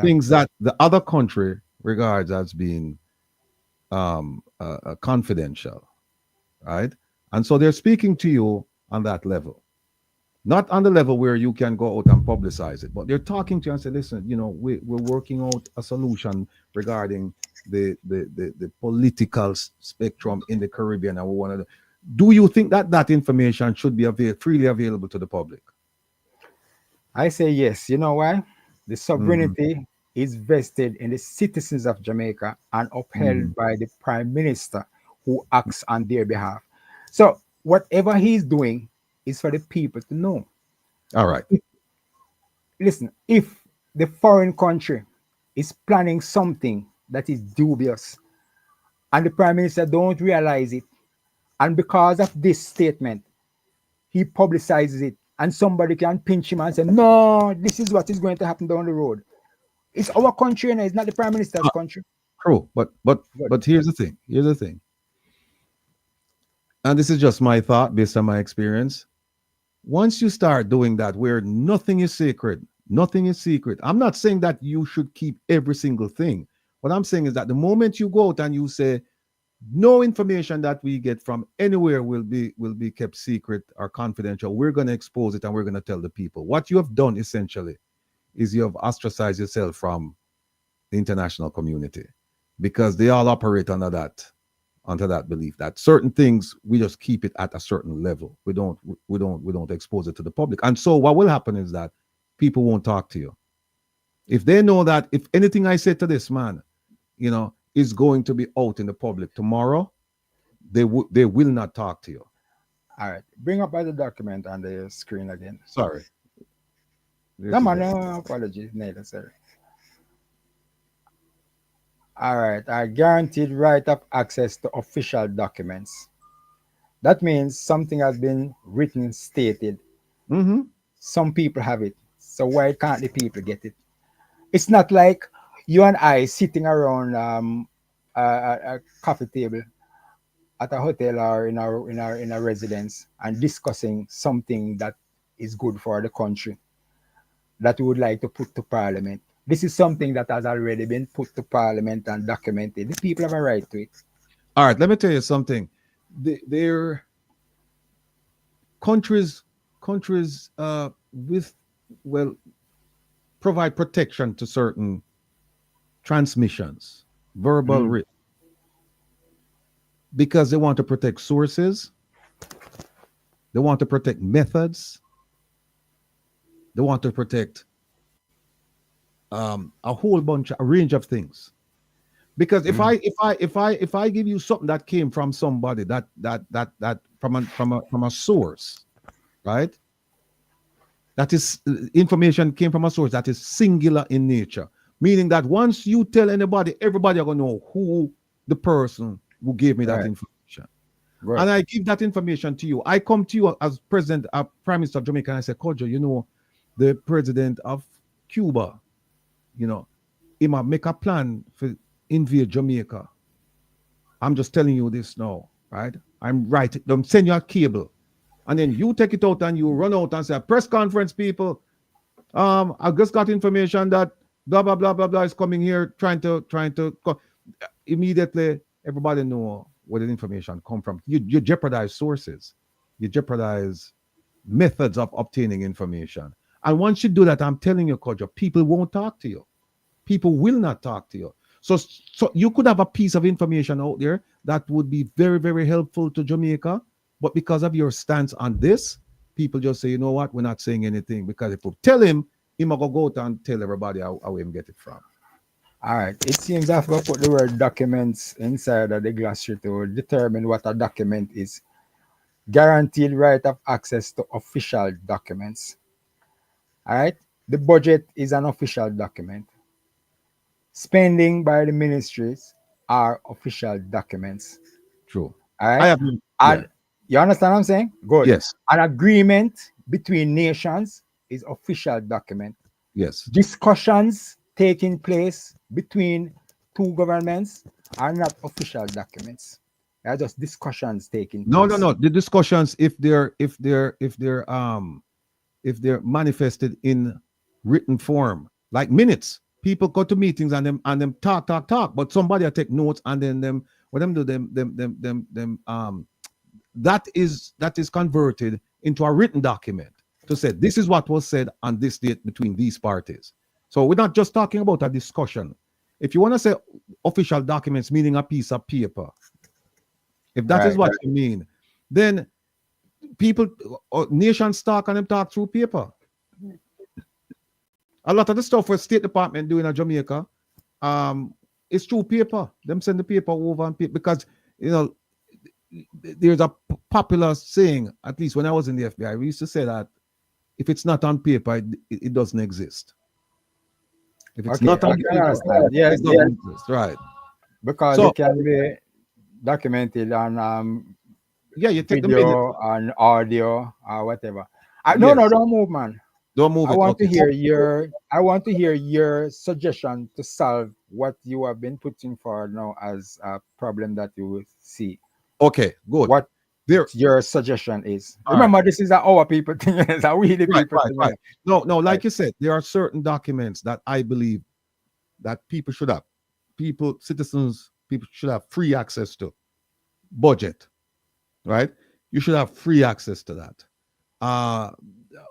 things that the other country regards as being confidential, right? And so they're speaking to you on that level, not on the level where you can go out and publicize it, but they're talking to you and say, listen, we're working out a solution regarding the political spectrum in the Caribbean, and we want to. Do you think that information should be freely available to the public? I say yes. You know why? The sovereignty is vested in the citizens of Jamaica and upheld by the Prime Minister who acts on their behalf. So whatever he's doing is for the people to know. All right. Listen, if the foreign country is planning something that is dubious and the Prime Minister don't realize it, and because of this statement, he publicizes it, and somebody can pinch him and say, no, this is what is going to happen down the road. It's our country, and it's not the Prime Minister's country. True, but here's the thing. And this is just my thought based on my experience. Once you start doing that, where nothing is secret, I'm not saying that you should keep every single thing. What I'm saying is that the moment you go out and you say, no information that we get from anywhere will be kept secret or confidential, we're going to expose it and we're going to tell the people. What you have done essentially is you have ostracized yourself from the international community, because they all operate under that belief that certain things we just keep it at a certain level. We don't expose it to the public. And so what will happen is that people won't talk to you. If they know that if anything I say to this man, you know, is going to be out in the public tomorrow, they will not talk to you. All right. Bring up the document on the screen again. Sorry. No, man, no apologies. Necessary. All right. A guaranteed right of access to official documents. That means something has been written, stated. Mm-hmm. Some people have it. So why can't the people get it? It's not like you and I sitting around a coffee table at a hotel or in a residence and discussing something that is good for the country that we would like to put to Parliament. This is something that has already been put to Parliament and documented. The people have a right to it. All right, let me tell you something. Their countries provide protection to certain transmissions, verbal written, because they want to protect sources, they want to protect methods, they want to protect a range of things. Because if I give you something that came from somebody that from a source, right? That is information came from a source that is singular in nature, meaning that once you tell anybody, everybody are gonna know who the person who gave me that information. Right. And I give that information to you. I come to you as Prime Minister of Jamaica, and I say, Kojo, you know, the president of Cuba, you know, he might make a plan for invade Jamaica. I'm just telling you this now, right? I'm writing, I'm sending you a cable. And then you take it out and you run out and say, press conference, people. I just got information that blah, blah, blah, blah, blah is coming here trying to immediately everybody know where the information come from. You jeopardize sources. You jeopardize methods of obtaining information. And once you do that, I'm telling you, Kojo, people won't talk to you. People will not talk to you. So you could have a piece of information out there that would be very, very helpful to Jamaica. But because of your stance on this, people just say, you know what, we're not saying anything. Because if we tell him, he might go out and tell everybody how he get it from. All right. It seems I've got to put the word documents inside of the glossary to determine what a document is. Guaranteed right of access to official documents. All right. The budget is an official document. Spending by the ministries are official documents. True. All right. You understand what I'm saying? Good. Yes. An agreement between nations is official document. Yes. Discussions taking place between two governments are not official documents. They are just discussions taking place. No. The discussions, if they're manifested in written form, like minutes. People go to meetings and them talk, but somebody will take notes and then that is converted into a written document to say this is what was said on this date between these parties. So we're not just talking about a discussion. If you want to say official documents, meaning a piece of paper, if that is what you mean, then people, nations talk and them talk through paper. A lot of the stuff for State Department doing in Jamaica, it's through paper. Them send the paper over and because, you know, there's a popular saying, at least when I was in the FBI, we used to say that if it's not on paper, it doesn't exist. If it's not on paper, it doesn't exist, right? Because it can be documented on you take video, on audio, or whatever. No, don't move, man. Don't move. I want to hear your suggestion to solve what you have been putting forward now as a problem that you see. Okay, good. What your suggestion is? Remember, this is our people thing. It's a we the people thing. Right. No, like you said, there are certain documents that I believe that people should have. Citizens should have free access to. Budget, right? You should have free access to that.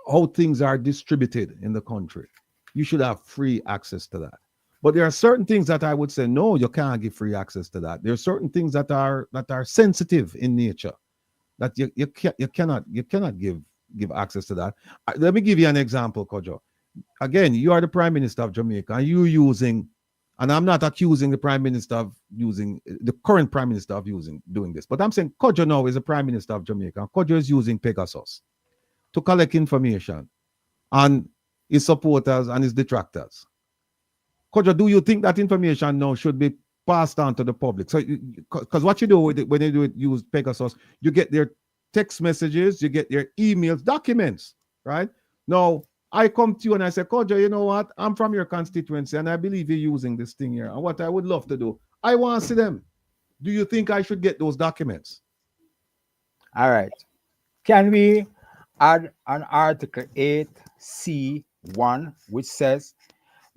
How things are distributed in the country. you should have free access to that. But there are certain things that I would say, no, you can't give free access to that. There are certain things that are sensitive in nature that you cannot give access to that. Let me give you an example, Kojo. Again, you are the Prime Minister of Jamaica, and you're using, and I'm not accusing the Prime Minister of using, the current Prime Minister of doing this, but I'm saying Kojo now is the Prime Minister of Jamaica. Kojo is using Pegasus to collect information on his supporters and his detractors. Kojo, do you think that information now should be passed on to the public? So, because what you do with it, when you use Pegasus, you get their text messages, you get their emails, documents, right? Now, I come to you and I say, Kojo, you know what? I'm from your constituency and I believe you're using this thing here. And what I would love to do, I want to see them. Do you think I should get those documents? All right. Can we add an Article 8C1, which says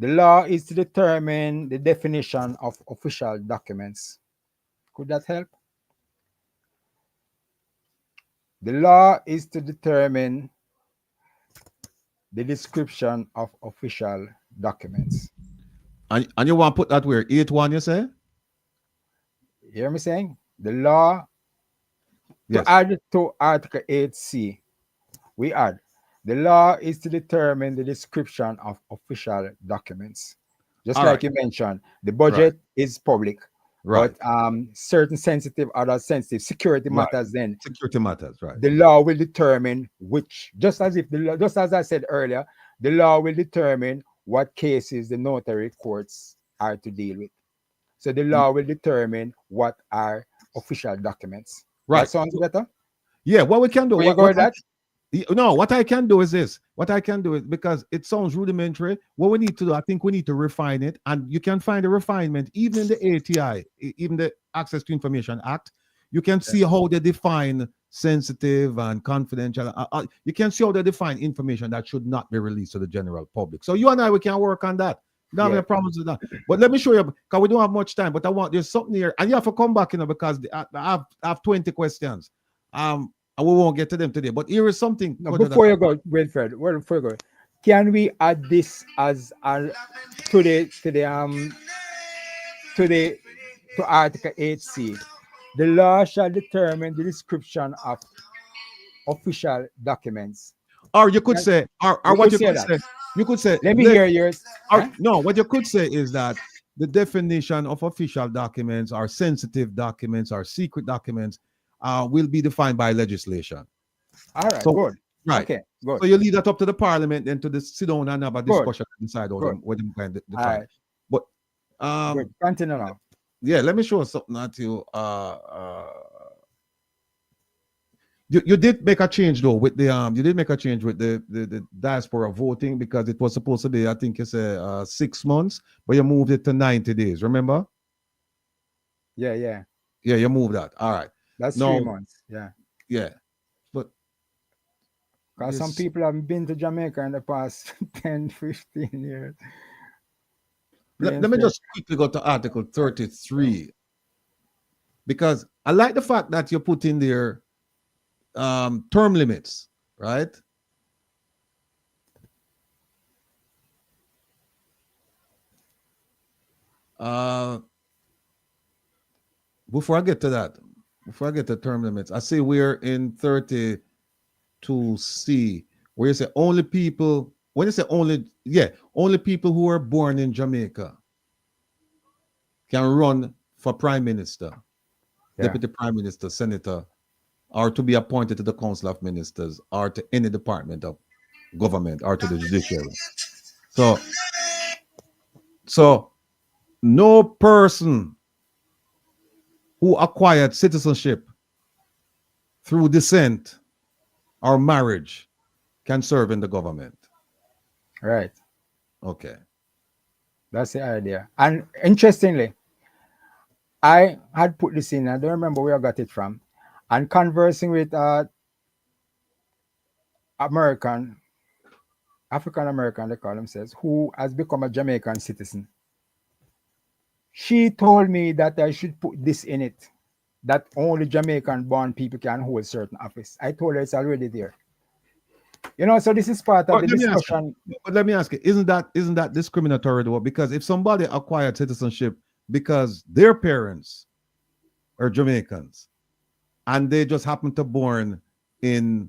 the law is to determine the definition of official documents? Could that help? The law is to determine the description of official documents. And you want to put that where? 8.1, you say? You hear me saying? The law, yes. To add to Article 8C, we add, the law is to determine the description of official documents. Just All like right. you mentioned, the budget is public, Right. but certain sensitive, other sensitive security Right. matters, then Security matters, right. the law will determine which, just as I said earlier, the law will determine what cases the notary courts are to deal with. So the law will determine what are official documents. Right. That sounds better? Yeah, what we can do. Will you go with that? No, what I can do is this. What I can do is, because it sounds rudimentary, what we need to do, I think we need to refine it. And you can find a refinement even in the ATI, even the Access to Information Act. You can see how they define sensitive and confidential. You can see how they define information that should not be released to the general public. So you and I, we can work on that. Not any problems with that. But let me show you, because we don't have much time, but there's something here. And you have to come back, because I have 20 questions. And we won't get to them today. But here is something. No, before you go, Wilfred, before you go, can we add this as to Article 8C? The law shall determine the description of official documents. Or you could say, or what you could say, you could say. Let me hear yours. No, what you could say is that the definition of official documents, or sensitive documents, or secret documents, will be defined by legislation. All right, so, good. Right. Okay, good. So you leave that up to the parliament and to sit down and have a discussion and decide what them kind of define. Right. But good. Continue now. Yeah, let me show something at you. You did make a change though with the you did make a change with the diaspora voting, because it was supposed to be, I think it's 6 months, but you moved it to 90 days. Remember? Yeah, you moved that. All right. That's 3 months. Yeah. But because some people haven't been to Jamaica in the past 10, 15 years. Let me just quickly go to Article 33, because I like the fact that you put in there term limits, right? Before I get to that, before I get to term limits, I see we're in 32C, where you say only people, when you say only people who are born in Jamaica can run for prime minister, deputy prime minister, senator, or to be appointed to the council of ministers, or to any department of government, or to the judiciary. So no person who acquired citizenship through descent or marriage can serve in the government. Right. Okay. That's the idea. And interestingly, I had put this in, I don't remember where I got it from, and conversing with African American, they call themselves, who has become a Jamaican citizen. She told me that I should put this in it, that only Jamaican born people can hold certain office. I told her it's already there. You know, so this is part of But the let me ask discussion. But let me ask you, isn't that discriminatory though? Because if somebody acquired citizenship because their parents are Jamaicans and they just happen to born in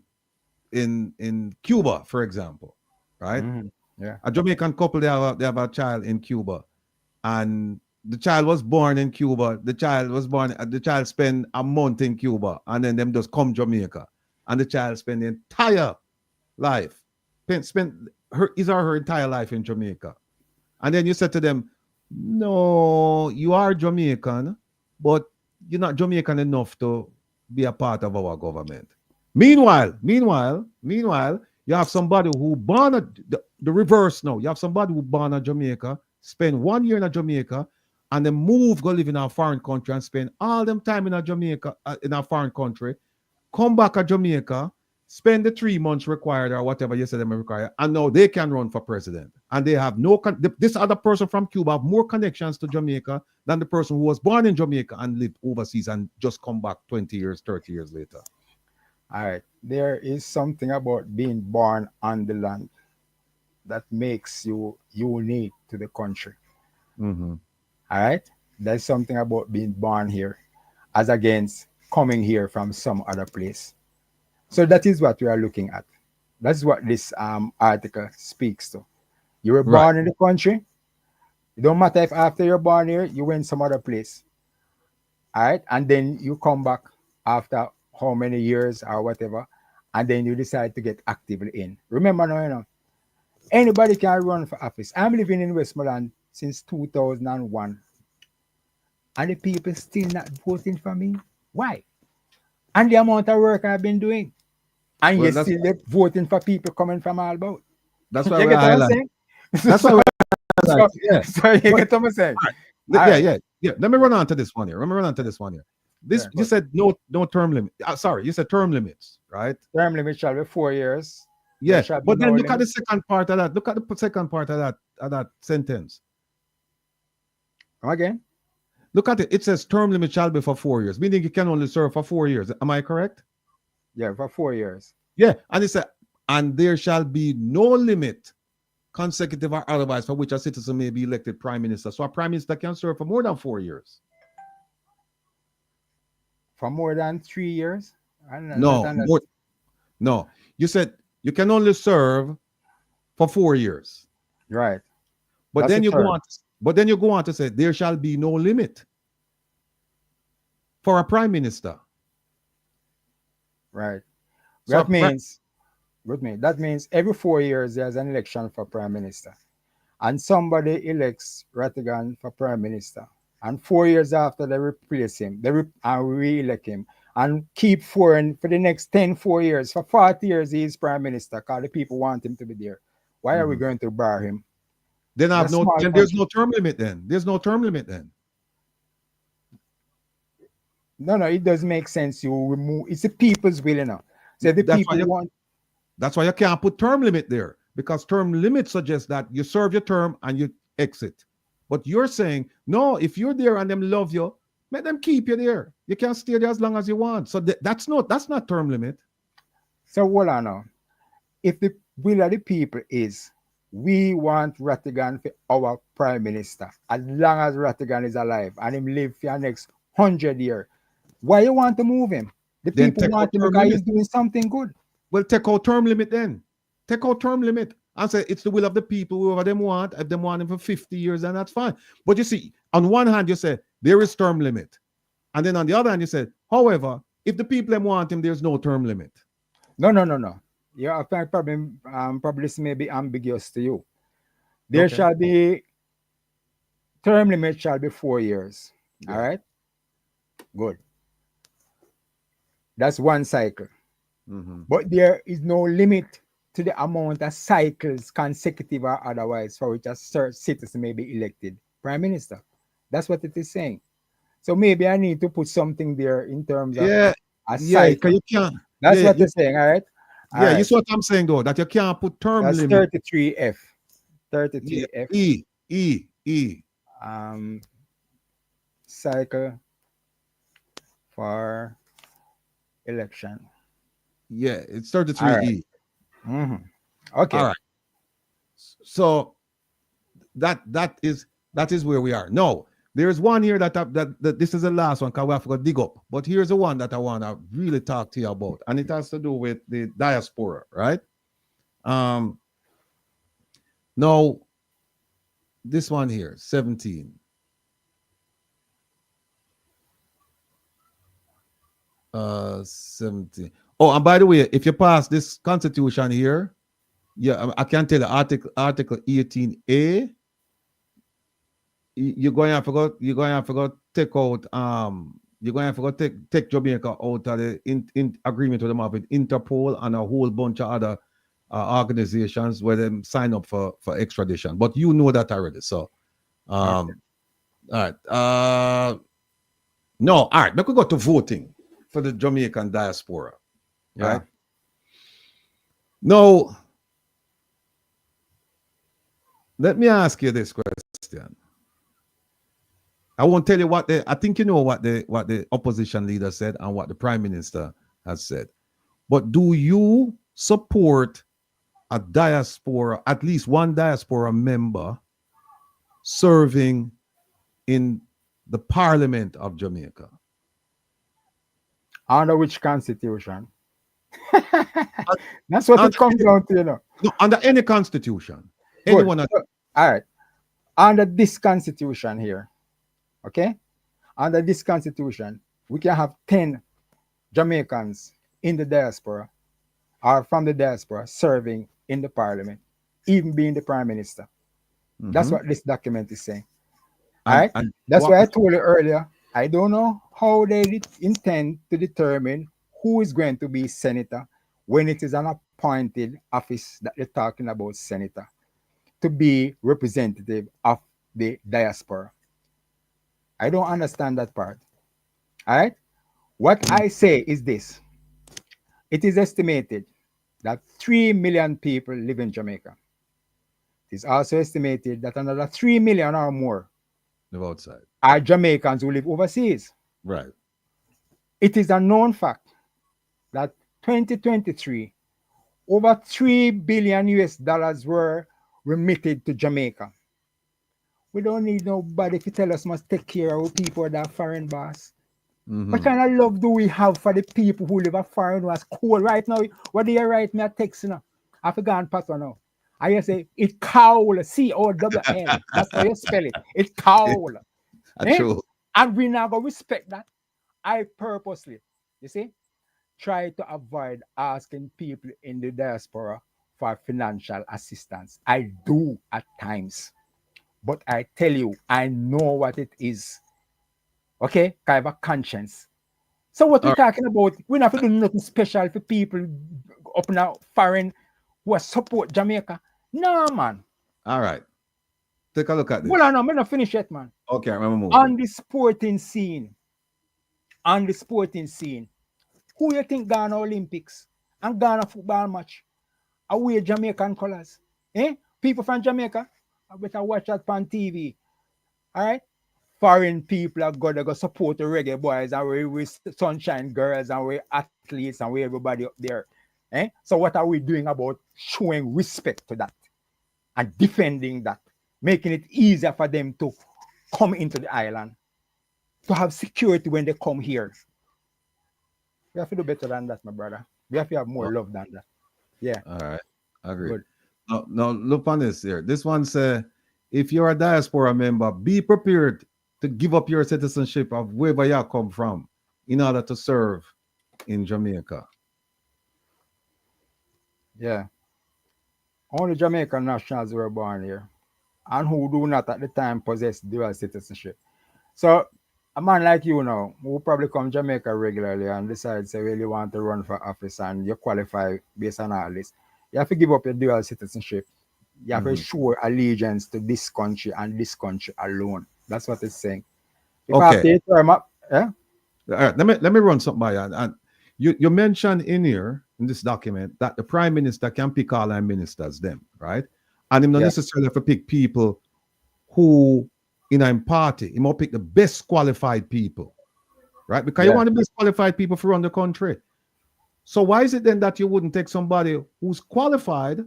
Cuba, for example, right? Mhm. Yeah. A Jamaican couple, they have a child in Cuba, and the child was born in Cuba. The child spent a month in Cuba, and then them just come Jamaica, and the child spent the entire life, spent his or her entire life in Jamaica. And then you said to them, no, you are Jamaican, but you're not Jamaican enough to be a part of our government. Meanwhile, you have somebody who born the reverse now. You have somebody who born in Jamaica, spend 1 year in Jamaica, and then go live in a foreign country and spend all them time in Jamaica, in a foreign country, come back to Jamaica, spend the 3 months required or whatever you said them required, and now they can run for president. And they have this other person from Cuba have more connections to Jamaica than the person who was born in Jamaica and lived overseas and just come back 20 years, 30 years later. All right. There is something about being born on the land that makes you unique to the country. Mm-hmm. All right. There's something about being born here as against coming here from some other place. So that is what we are looking at. That's what this article speaks to. You were born in the country. It don't matter if after you're born here, you went some other place. All right. And then you come back after how many years or whatever, and then you decide to get actively in. Remember now, you know, anybody can run for office. I'm living in Westmoreland since 2001, and the people still not voting for me. Why? And the amount of work I've been doing, and Well, you still voting for people coming from all about. That's why You we get what I'm highlight. saying? That's why we highlight. Yeah. So you get what I'm saying? Yeah. Let me run on to this one here. You said no term limit. Sorry, you said term limits, right? Term limit shall be 4 years. Yeah, but then look at the second part of that. Look at the second part of that sentence. Come again? Look at it. It says term limit shall be for 4 years, meaning you can only serve for 4 years. Am I correct? Yeah, for 4 years. Yeah, and it said, and there shall be no limit, consecutive or otherwise, for which a citizen may be elected prime minister. So a prime minister can serve for more than 4 years. For more than 3 years? No. You said you can only serve for 4 years. Right. But then you go on to say there shall be no limit for a prime minister. Right. So that means every 4 years there's an election for prime minister, and somebody elects Rattigan for prime minister, and 4 years after they replace him, they re-elect him, and keep for the next 4 years. For 40 years he is prime minister because the people want him to be there. Why are we going to bar him? Then there's no term limit then. There's no term limit then. No, it doesn't make sense. You remove, it's the people's will, you know. So the people want. That's why you can't put term limit there, because term limit suggests that you serve your term and you exit. But you're saying, no, if you're there and them love you, let them keep you there. You can stay there as long as you want. So that's not term limit. So hold on now. If the will of the people is we want Rattigan for our prime minister, as long as Rattigan is alive and him live for the next 100 years, why you want to move him? The Then people want him because he's doing something good. Well, take out term limit then. Take out term limit and say it's the will of the people, whoever them want. If they want him for 50 years, then that's fine. But you see, on one hand, you say there is term limit. And then on the other hand, you said, however, if the people them want him, there's no term limit. No. Yeah, I think probably this may be ambiguous to you. There shall be term limit shall be 4 years. Yeah. All right. Good. That's one cycle. Mm-hmm. But there is no limit to the amount of cycles, consecutive or otherwise, for which a citizen may be elected prime minister. That's what it is saying. So maybe I need to put something there in terms of a cycle. You can't. That's what you're saying, all right? You see what I'm saying though, that you can't put term limit. 33F. 33F. E. Cycle for election. Yeah, it's 33E. Okay. All right. So that is where we are. No, there's one here that this is the last one because we have to go dig up. But here's the one that I want to really talk to you about, and it has to do with the diaspora, right? Now, this one here, 17. 17. Oh, and by the way, if you pass this constitution here, yeah, I can tell you article 18A, you're going to have to go take out you're going to have to go take Jamaica out of the in agreement with them with Interpol and a whole bunch of other organizations where they sign up for extradition. But you know that already. So all right. No, all right, now we go to voting for the Jamaican diaspora. Yeah. Right? Now, let me ask you this question. I won't tell you I think you know what the opposition leader said and what the prime minister has said. But do you support a diaspora, at least one diaspora member serving in the Parliament of Jamaica? Under which constitution? That's what it comes down to, you know. No, under any constitution. Good. Anyone. All right. Under this constitution here, okay? Under this constitution, we can have 10 Jamaicans in the diaspora or from the diaspora serving in the parliament, even being the prime minister. That's what this document is saying. All right? That's why I told you earlier, I don't know how they intend to determine who is going to be senator when it is an appointed office that they're talking about, senator, to be representative of the diaspora. I don't understand that part. All right? What I say is this. It is estimated that 3 million people live in Jamaica. It is also estimated that another 3 million or more live outside are Jamaicans who live overseas. Right. It is a known fact that 2023, over $3 billion US were remitted to Jamaica. We don't need nobody to tell us must take care of people that are foreign, boss. What kind of love do we have for the people who live foreign was cool right now? What do you write me a text now? I forgot pass now. I say it cowl, C-O-W-N. That's how you spell it. It cowl. True. And we now go respect that. I purposely, you see, try to avoid asking people in the diaspora for financial assistance. I do at times. But I tell you, I know what it is. Okay? I have a conscience. So what we're talking about, we're not doing nothing special for people up now foreign who support Jamaica. No, man. All right. Take a look at this. Well, I'm not finished yet, man. Okay, I remember moving. On the sporting scene, who you think Ghana Olympics and Ghana football match are wear Jamaican colors? People from Jamaica, I better watch that on TV. All right? Foreign people are going to go support the reggae boys and we sunshine girls and we athletes and we everybody up there. So what are we doing about showing respect to that and defending that, making it easier for them to come into the island, to have security when they come here? We have to do better than that, my brother. We have to have more love than that. Yeah. All right. I agree. Good. Now, look on this here. This one says, if you're a diaspora member, be prepared to give up your citizenship of wherever you come from in order to serve in Jamaica. Yeah. Only Jamaican nationals were born here and who do not at the time possess dual citizenship. So a man like you now, who probably come Jamaica regularly and decide, say, well, you want to run for office and you qualify based on all this, you have to give up your dual citizenship. You have to show allegiance to this country and this country alone. That's what it's saying. If I have to term up, All right, let me run something by you. And you mentioned in here, in this document, that the prime minister can pick all our ministers, them, right? And him not necessarily have to pick people who in a party. He might pick the best qualified people, right? Because you want the best qualified people to run the country. So why is it then that you wouldn't take somebody who's qualified,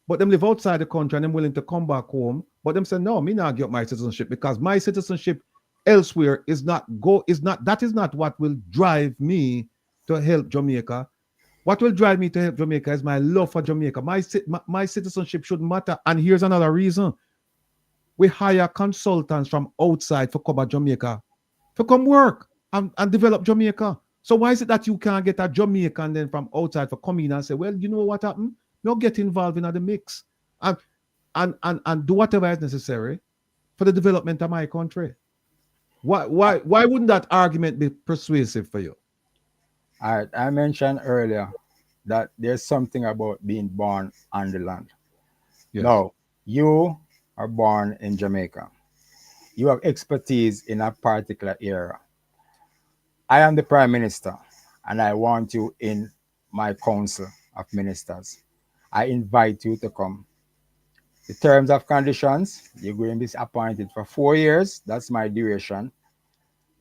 but them live outside the country and them willing to come back home, but them say, no, me not get my citizenship because my citizenship elsewhere is not what will drive me to help Jamaica. What will drive me to help Jamaica is my love for Jamaica. My citizenship shouldn't matter. And here's another reason. We hire consultants from outside for cover Jamaica, to come work and develop Jamaica. So why is it that you can't get a Jamaican then from outside for come in and say, well, you know what happened? No, get involved in the mix and do whatever is necessary for the development of my country. Why wouldn't that argument be persuasive for you? All right, I mentioned earlier that there's something about being born on the land. Yes. Now, you are born in Jamaica. You have expertise in a particular area. I am the Prime Minister, and I want you in my Council of Ministers. I invite you to come. The terms of conditions, you're going to be appointed for 4 years. That's my duration.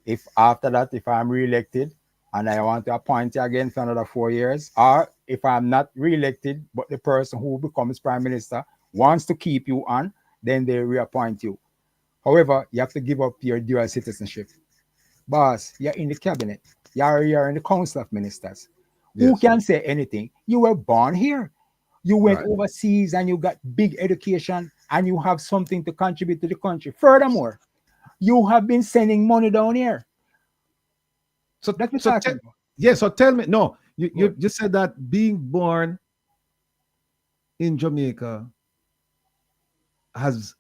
If after that, if I'm re-elected and I want to appoint you again for another 4 years, or if I'm not re-elected, but the person who becomes Prime Minister wants to keep you on, then they reappoint you. However, you have to give up your dual citizenship. Boss, you're in the cabinet. You're in the Council of Ministers. Yes. Who can say anything? You were born here. You went Right. overseas and you got big education and you have something to contribute to the country. Furthermore, you have been sending money down here. So That's what so I'm talking about. yeah, so tell me, no, you just said that being born in Jamaica has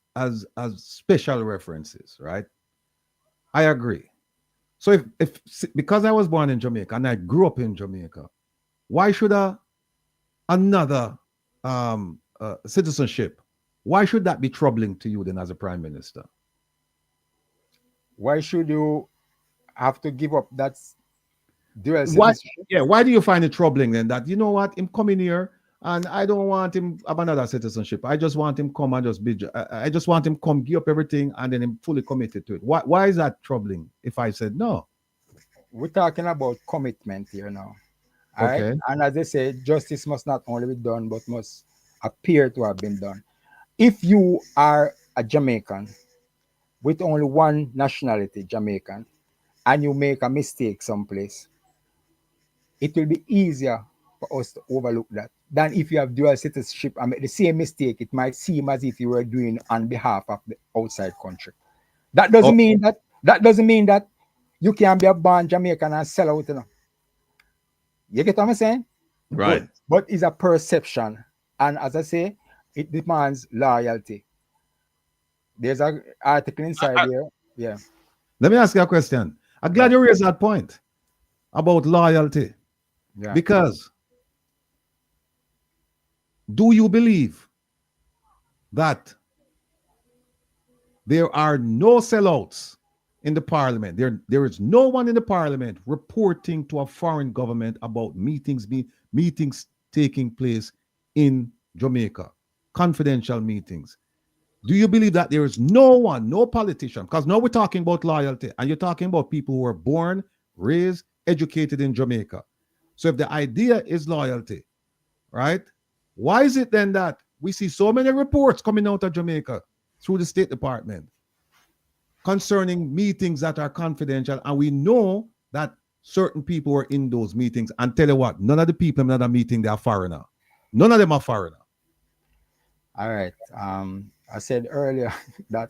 special references, right? I agree. So if because I was born in Jamaica and I grew up in Jamaica, why should another citizenship, why should that be troubling to you then as a Prime Minister? Why should you have to give up that dual Why, citizenship? why do you find it troubling then that, you know what, him coming here and I don't want him have another citizenship. I just want him come and just be, I just want him come give up everything and then him fully committed to it. Why is that troubling if I said no? We're talking about commitment here now. All Okay. right? And as they say, justice must not only be done, but must appear to have been done. If you are a Jamaican with only one nationality, Jamaican, and you make a mistake someplace, it will be easier for us to overlook that than if you have dual citizenship and make the same mistake. It might seem as if you were doing on behalf of the outside country. That doesn't mean that you can be a born Jamaican and sell out. You know? You get what I'm saying? Right. But it's a perception. And as I say, it demands loyalty. There's an article inside there. Yeah. Let me ask you a question. I'm glad you raised that point about loyalty. Yeah. Because do you believe that there are no sellouts in the parliament? There is no one in the parliament reporting to a foreign government about meetings taking place in Jamaica, confidential meetings. Do you believe that there is no one, no politician? Because now we're talking about loyalty and you're talking about people who were born, raised, educated in Jamaica. So if the idea is loyalty, right? Why is it then that we see so many reports coming out of Jamaica through the State Department concerning meetings that are confidential, and we know that certain people were in those meetings, and tell you what, none of the people in that meeting, they are foreigner. None of them are foreigner. All right. I said earlier that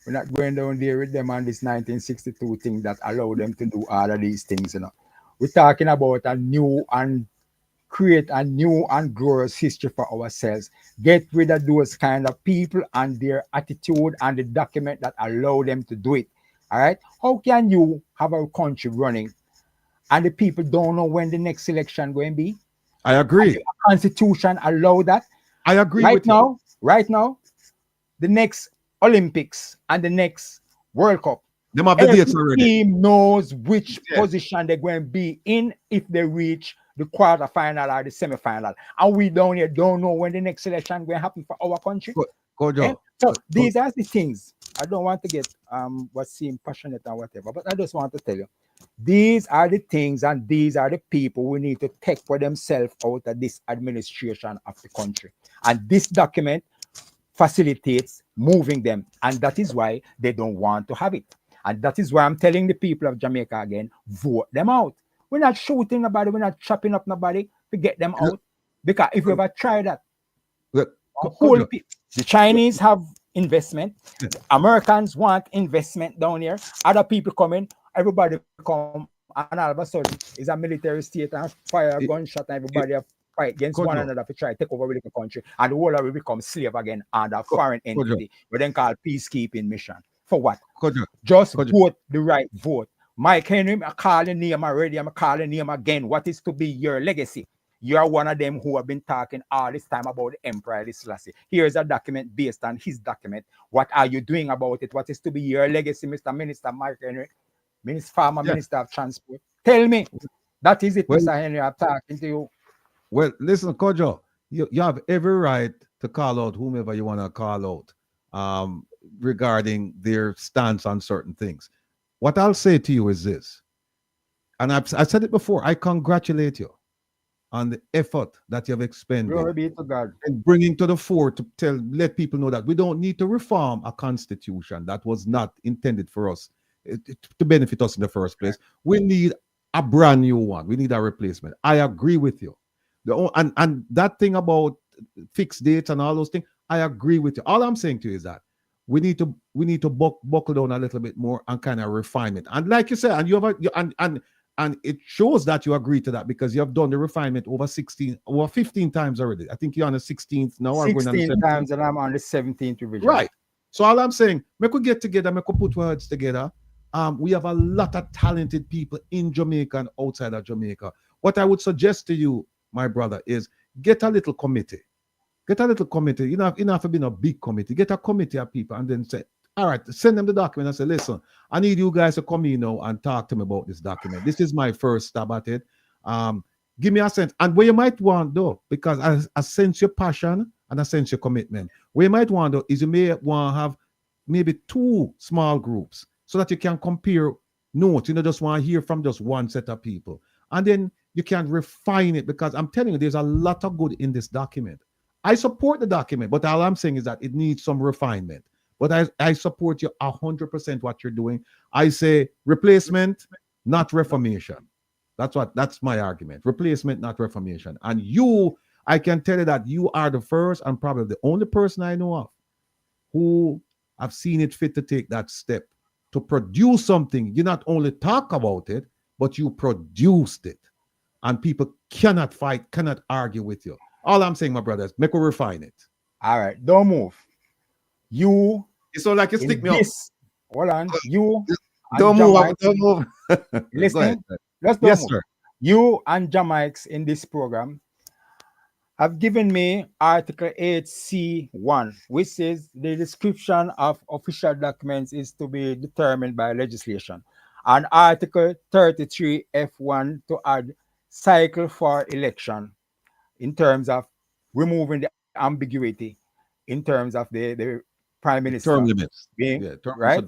we're not going down there with them on this 1962 thing that allowed them to do all of these things. You know, we're talking about a new and create a new and glorious history for ourselves. Get rid of those kind of people and their attitude and the document that allow them to do it. All right. How can you have a country running and the people don't know when the next election going to be? I agree. And the Constitution allow that. I agree Right with now, the next Olympics and the next World Cup, them have the every dates already. team knows which position they're going to be in if they reach the quarterfinal or the semifinal. And we down here don't know when the next election going to happen for our country. So these are the things. I don't want to get what seem passionate or whatever, but I just want to tell you These are the things and these are the people we need to take for themselves out of this administration of the country. And this document facilitates moving them. And that is why they don't want to have it. And that is why I'm telling the people of Jamaica again, vote them out. We're not shooting nobody. We're not chopping up nobody to get them out. Because if you ever try that, the Chinese have investment. The Americans want investment down here. Other people coming, everybody come, and all of a sudden it's a military state and fire a gunshot and everybody have fight against one another to try to take over the country, and the whole will become slave again under foreign entity, we then call peacekeeping mission. For what? Just vote the right vote. Mike Henry, I'm calling name already, I'm calling name again. What is to be your legacy? You are one of them who have been talking all this time about the Emperor Haile Selassie. Here's a document based on his document. What are you doing about it? What is to be your legacy, Mr. Minister Mike Henry? Minister of Transport. Tell me. That is it, Mr. Henry. I'm talking to you. Well, listen, Kojo, you have every right to call out whomever you want to call out regarding their stance on certain things. What I'll say to you is this, and I said it before, I congratulate you on the effort that you have expended. Glory be to God. And bringing to the fore to let people know that we don't need to reform a constitution that was not intended for us to benefit us in the first place. We need a brand new one. We need a replacement. I agree with you. And that thing about fixed dates and all those things, I agree with you. All I'm saying to you is that we need to buckle down a little bit more and kind of refine it. And like you said, and you have and it shows that you agree to that because you have done the refinement over 15 times already. I think you're on the 16th now. 16 times, and I'm on the 17th revision. Right. So all I'm saying, we could get together, we could put words together. We have a lot of talented people in Jamaica and outside of Jamaica. What I would suggest to you, my brother, is get a little committee. Get a little committee. You know, enough of being a big committee. Get a committee of people and then say, all right, send them the document and say, listen, I need you guys to come in now and talk to me about this document. This is my first stab at it. Give me a sense. And what you might want, though, because I sense your passion and I sense your commitment. What you might want, though, is you may want to have maybe 2 small groups so that you can compare notes. You know, just want to hear from just one set of people. And then you can refine it because I'm telling you, there's a lot of good in this document. I support the document, but all I'm saying is that it needs some refinement. But I support you 100% what you're doing. I say replacement, not reformation. That's my argument. Replacement, not reformation. And I can tell you that you are the first and probably the only person I know of who have seen it fit to take that step to produce something. You not only talk about it, but you produced it. And people cannot fight, cannot argue with you. All I'm saying, my brothers, make we refine it. All right, don't move. It's not like you stick me up. Hold on. You don't move. Don't move. Listen, let's don't move. Sir. You and Jamaics in this program have given me Article 8C1, which says the description of official documents is to be determined by legislation, and Article 33F1 to add cycle for election in terms of removing the ambiguity in terms of the Prime Minister. Term limits. Right?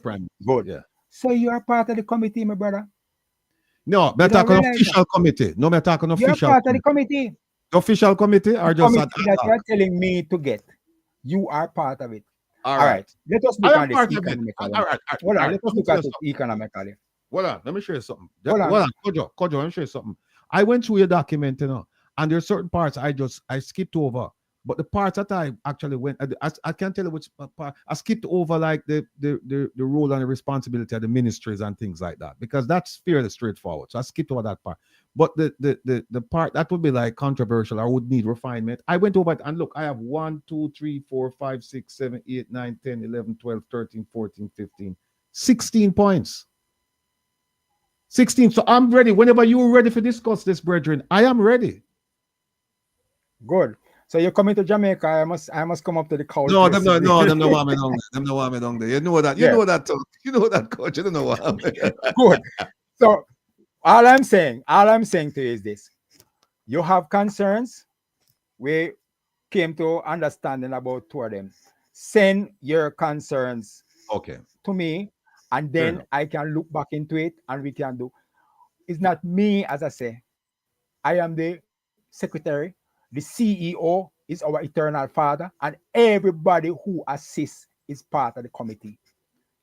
Good. Yeah. So you are part of the committee, my brother? No, I'm talking official committee. No, I'm talking official. You're part of the committee. The official committee or just that you're telling me to get. You are part of it. All right. Let us look at this economically. All right. Hold on. Let us look at it economically. Hold on. Let me show you something. Hold on. Kojo, let me show you something. I went through your document, you know, and there are certain parts I skipped over. But the parts that I actually went, I can't tell you which part. I skipped over like the role and the responsibility of the ministries and things like that because that's fairly straightforward. So I skipped over that part. But the part that would be like controversial or would need refinement, I went over it and look, I have 1, 2, 3, 4, 5, 6, 7, 8, 9, 10, 11, 12, 13, 14, 15, 16 points. 16. So I'm ready. Whenever you're ready to discuss this, brethren, I am ready. Good. So you're coming to Jamaica. I must come up to the couch. No, them no want me down there. Them no want me down there. You know that. You know that, coach. You don't know what. Good. So all I'm saying to you is this: you have concerns. We came to understanding about 2 of them. Send your concerns to me, and then I can look back into it and we can do. it's not me, as I say. I am the secretary. The CEO is our eternal father, and everybody who assists is part of the committee.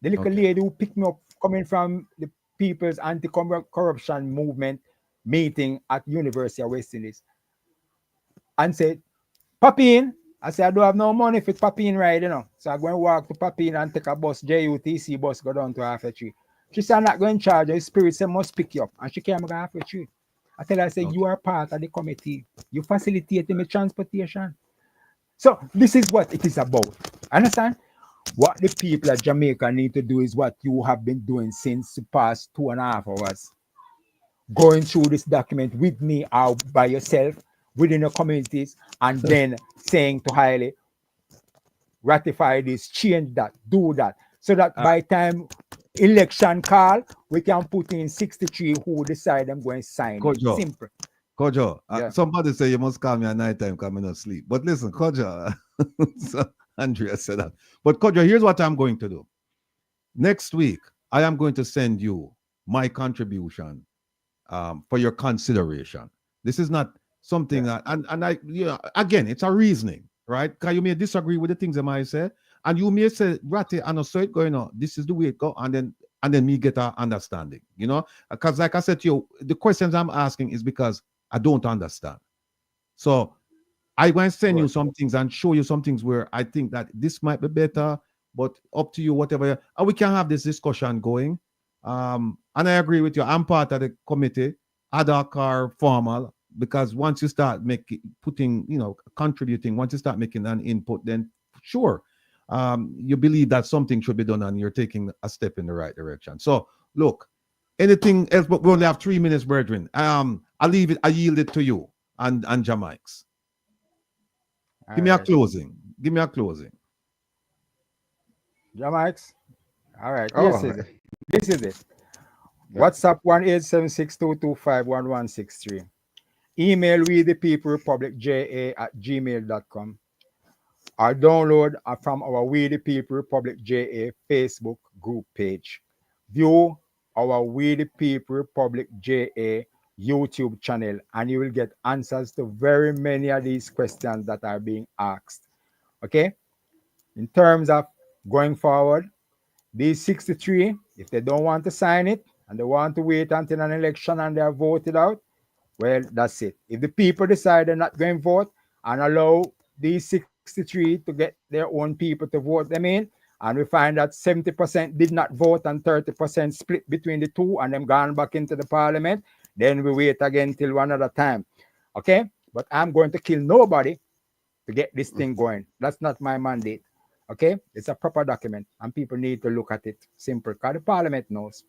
The little Okay. lady who picked me up coming from the People's Anti-Corruption Movement meeting at University of West Indies and said, pop in. I said, I don't have no money for pop in ride, you know. So I go and walk to pop in and take a bus, JUTC bus, go down to half a tree. She said, I'm not going to charge her. Spirit said, must pick you up. And she came to half a tree. I tell her, I said, Okay. you are part of the committee. You facilitate my transportation. So this is what it is about. Understand? What the people of Jamaica need to do is what you have been doing since the past 2.5 hours. Going through this document with me or by yourself within your communities, and then saying to Haile, ratify this, change that, do that, so that by time election call, we can put in 63 who decide I'm going to sign it. Kojo. Simple. Kojo, Yeah. somebody say you must call me at night time coming to sleep. But listen, Kojo, so Andrea said that. But Kojo, here's what I'm going to do. Next week, I am going to send you my contribution for your consideration. This is not something that, and I, you know, again, it's a reasoning, right? Because you may disagree with the things that I say, and you may say, Ratty, I know so it going on. This is the way it go, and then me get a understanding, you know? Because like I said to you, the questions I'm asking is because I don't understand. So I want to send you some things and show you some things where I think that this might be better, but up to you, whatever. And we can have this discussion going. And I agree with you. I'm part of the committee, ad hoc or formal, because once you start putting, you know, contributing, once you start making an input, then sure, you believe that something should be done and you're taking a step in the right direction. So look, anything else, but we only have 3 minutes, brethren. I yield it to you and Jamaics. Give me a closing. Give me a closing. Jamaics. All right. Oh, Yes, this is it. Yeah. WhatsApp 1-876-225-1163. Email we the people republic ja@gmail.com, or download from our We the People Republic JA Facebook group page. View our We the People Republic JA YouTube channel, and you will get answers to very many of these questions that are being asked. Okay? In terms of going forward, these 63, if they don't want to sign it and they want to wait until an election and they are voted out, well, that's it. If the people decide they're not going to vote and allow these 63 to get their own people to vote them in, and we find that 70% did not vote and 30% split between the two and them gone back into the parliament, then we wait again till one other time. Okay? But I'm going to kill nobody to get this thing going. That's not my mandate. Okay? It's a proper document and people need to look at it. Simple. Because the parliament knows.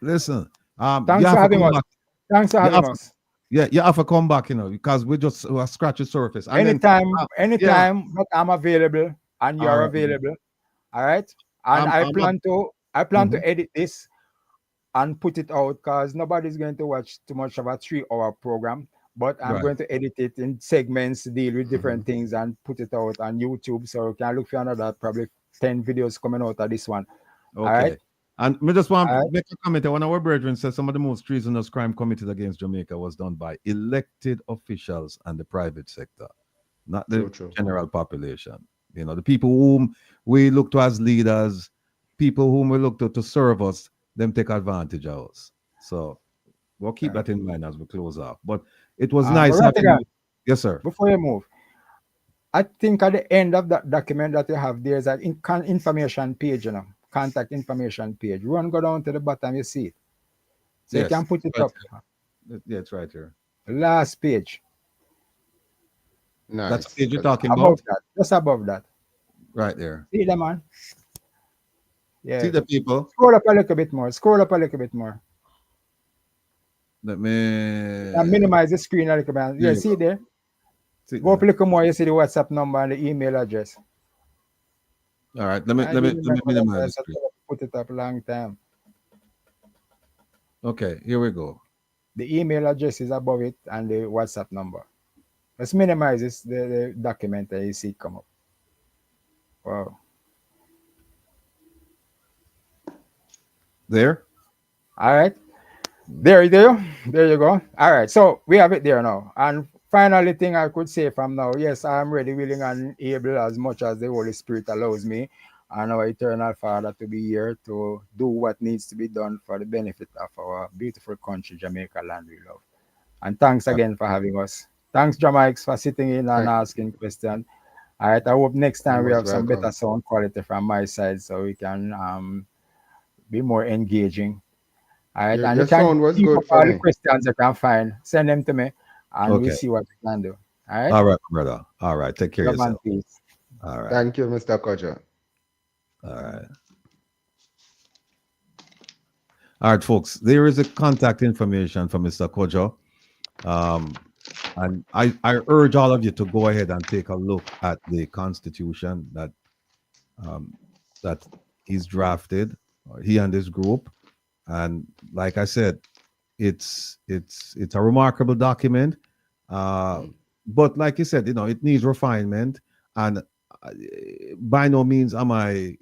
Listen, Thanks for having us. Thanks for having us. Yeah, you have to come back, you know, because we just scratch the surface. And anytime, yeah. but I'm available and you're available. All right. And I plan to edit this and put it out because nobody's going to watch too much of a 3-hour program. But I'm going to edit it in segments, deal with different things, and put it out on YouTube. So you can look for another probably 10 videos coming out of this one. Okay. All right. And we just want to make a comment. One of our brethren says some of the most treasonous crime committed against Jamaica was done by elected officials and the private sector, not the general population. You know, the people whom we look to as leaders, people whom we look to serve us, them take advantage of us. So we'll keep that in mind as we close off. But it was nice having you. Yes, sir. Before you move, I think at the end of that document that you have, there's an information page, you know. Contact information page. You want to go down to the bottom, you see it. So you can put it up. Yeah, it's right here. The last page. Nice. That's the page you're talking above about? That. Just above that. Right there. See them, man? Yeah. See the people? Scroll up a little bit more. Scroll up a little bit more. Let me... And minimize the screen a little bit. Yeah, see there? Go up a little more, you see the WhatsApp number and the email address. All right, let me minimize it. Put it up a long time. Okay, here we go. The email address is above it and the WhatsApp number. Let's minimize this, the document that you see come up. Wow. There? All right. There you go. There you go. All right. So we have it there now. And finally, thing I could say from now, yes, I am ready, willing, and able as much as the Holy Spirit allows me and our eternal Father to be here to do what needs to be done for the benefit of our beautiful country, Jamaica, land we love. And thanks again for having us. Thanks, Jamaics, for sitting in and asking questions. All right. I hope next time You're we most have some better welcome. sound quality from my side so we can be more engaging. All right, and you Your can sound was keep up good for all the me. questions you can find. Send them to me, and we'll Okay. see what we can do. All right, All right, brother. All right. Take care of love and yourself. peace. All right. Thank you, Mr. Kojo. All right. All right, folks. There is a contact information for Mr. Kojo. And I urge all of you to go ahead and take a look at the constitution that that he's drafted, he and his group. And like I said, it's a remarkable document. But like you said, it needs refinement. And by no means am I,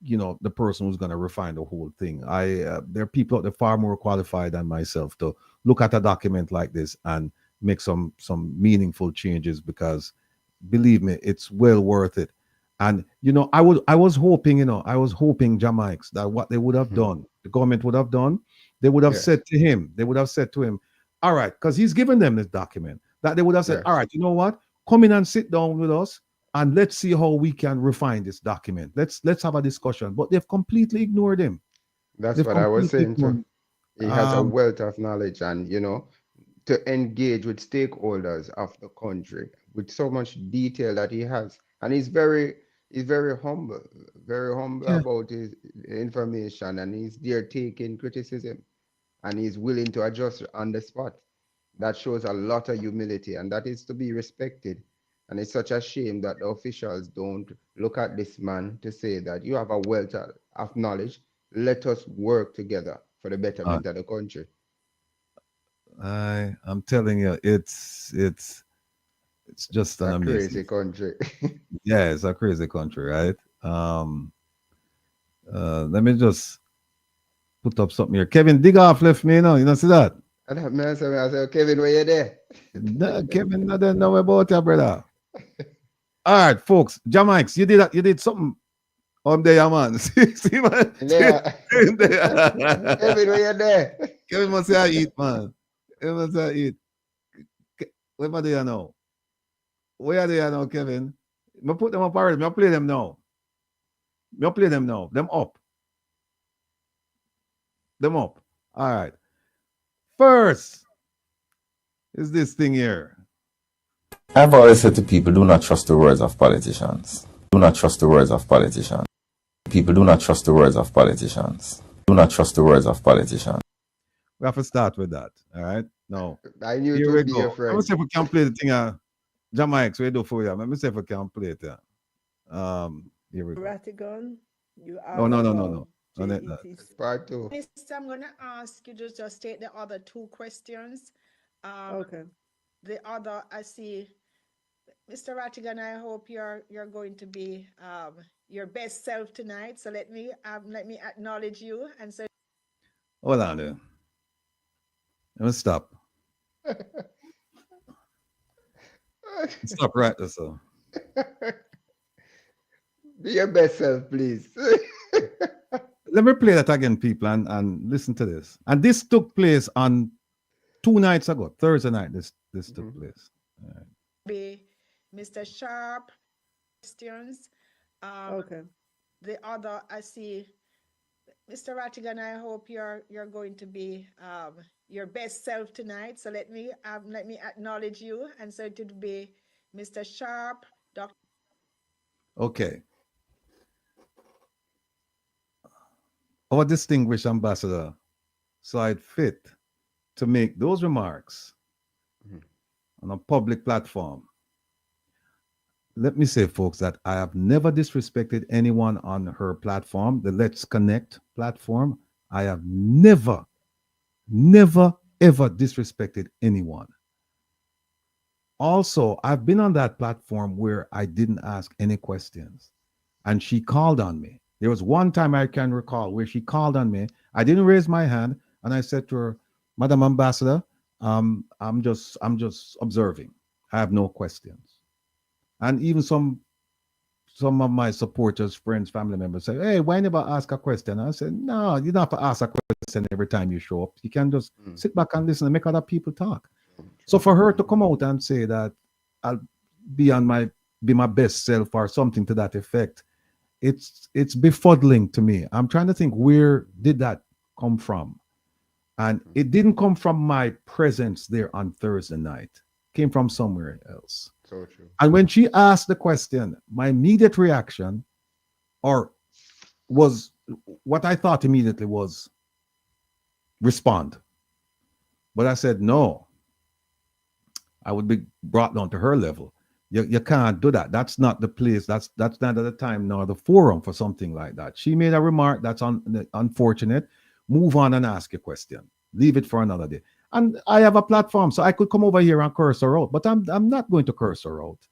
the person who's going to refine the whole thing. There are people out there far more qualified than myself to look at a document like this and make some meaningful changes, because believe me, it's well worth it. And I was hoping, Jamaics, that what they would have done, the government would have done, they would have Yes. said to him, all right, because he's given them this document, that they would have said, Yes. all right, you know what, come in and sit down with us and let's see how we can refine this document. Let's have a discussion. But they've completely ignored him. That's They've what I was completely saying ignored too. him. He has a wealth of knowledge, and to engage with stakeholders of the country with so much detail that he has. And he's very humble Yeah. about his information, and he's there taking criticism, and he's willing to adjust on the spot. That shows a lot of humility, and that is to be respected. And it's such a shame that the officials don't look at this man to say that you have a wealth of knowledge. Let us work together for the Uh, betterment of the country. I'm telling you, it's just It's an a amazing. crazy country. Yeah, it's a crazy country, right? Let me just put up something here. Kevin Digoff left me, you know, see that? And I said, Kevin, where you there? No, Kevin, I don't know about you, brother. All right, folks, Jamaics, you did something on there, man. See, man. Yeah. Kevin, where you there? Kevin must say I eat, man. Kevin must say I eat. Where are they now? Where are they now, Kevin? Me put them up already. Me play them now. Me play them now. Them up. Them up. All right. First is this thing here. I've always said to people, do not trust the words of politicians. Do not trust the words of politicians. People, do not trust the words of politicians. Do not trust the words of politicians. We have to start with that. All right. Now, I knew it here we would be your go. Let me friend. see if we can play the thing. Jamaics, we do for you. Let me see if we can play it. Here we go. Rattigan, you No, asked no. about No, not that. JETC. Part two. Minister, I'm going to ask you to just take the other two questions. Okay. The other, I see, Mr. Rattigan, I hope you're going to be your best self tonight. So let me acknowledge you and say. Hold on there. Let me stop. Stop right there, so. Be your best self, please. Let me play that again, people, and listen to this. And this took place on 2 nights ago, Thursday night. This took place. All right. Be Mr. Sharp questions. Okay. The other, I see, Mr. Rattigan, I hope you're going to be your best self tonight. So let me acknowledge you, and so it would be Mr. Sharp, Dr. Okay. Our distinguished ambassador saw it fit to make those remarks on a public platform. Let me say, folks, that I have never disrespected anyone on her platform, the Let's Connect platform. I have never, ever disrespected anyone. Also, I've been on that platform where I didn't ask any questions, and she called on me. There was one time I can recall where she called on me. I didn't raise my hand, and I said to her, Madam Ambassador, I'm just observing. I have no questions. And even some of my supporters, friends, family members say, "Hey, why never ask a question?" I said, "No, you don't have to ask a question every time you show up. You can just sit back and listen and make other people talk." So for her to come out and say that I'll be my best self or something to that effect, it's befuddling to me. I'm trying to think, where did that come from? And it didn't come from my presence there on Thursday night. It came from somewhere else. So true. And when she asked the question, my immediate reaction, or was what I thought immediately, was respond. But I said, no, I would be brought down to her level. You can't do that. That's not the place. That's not the time nor the forum for something like that. She made a remark that's unfortunate. Move on and ask a question. Leave it for another day. And I have a platform, so I could come over here and curse her out. But I'm not going to curse her out.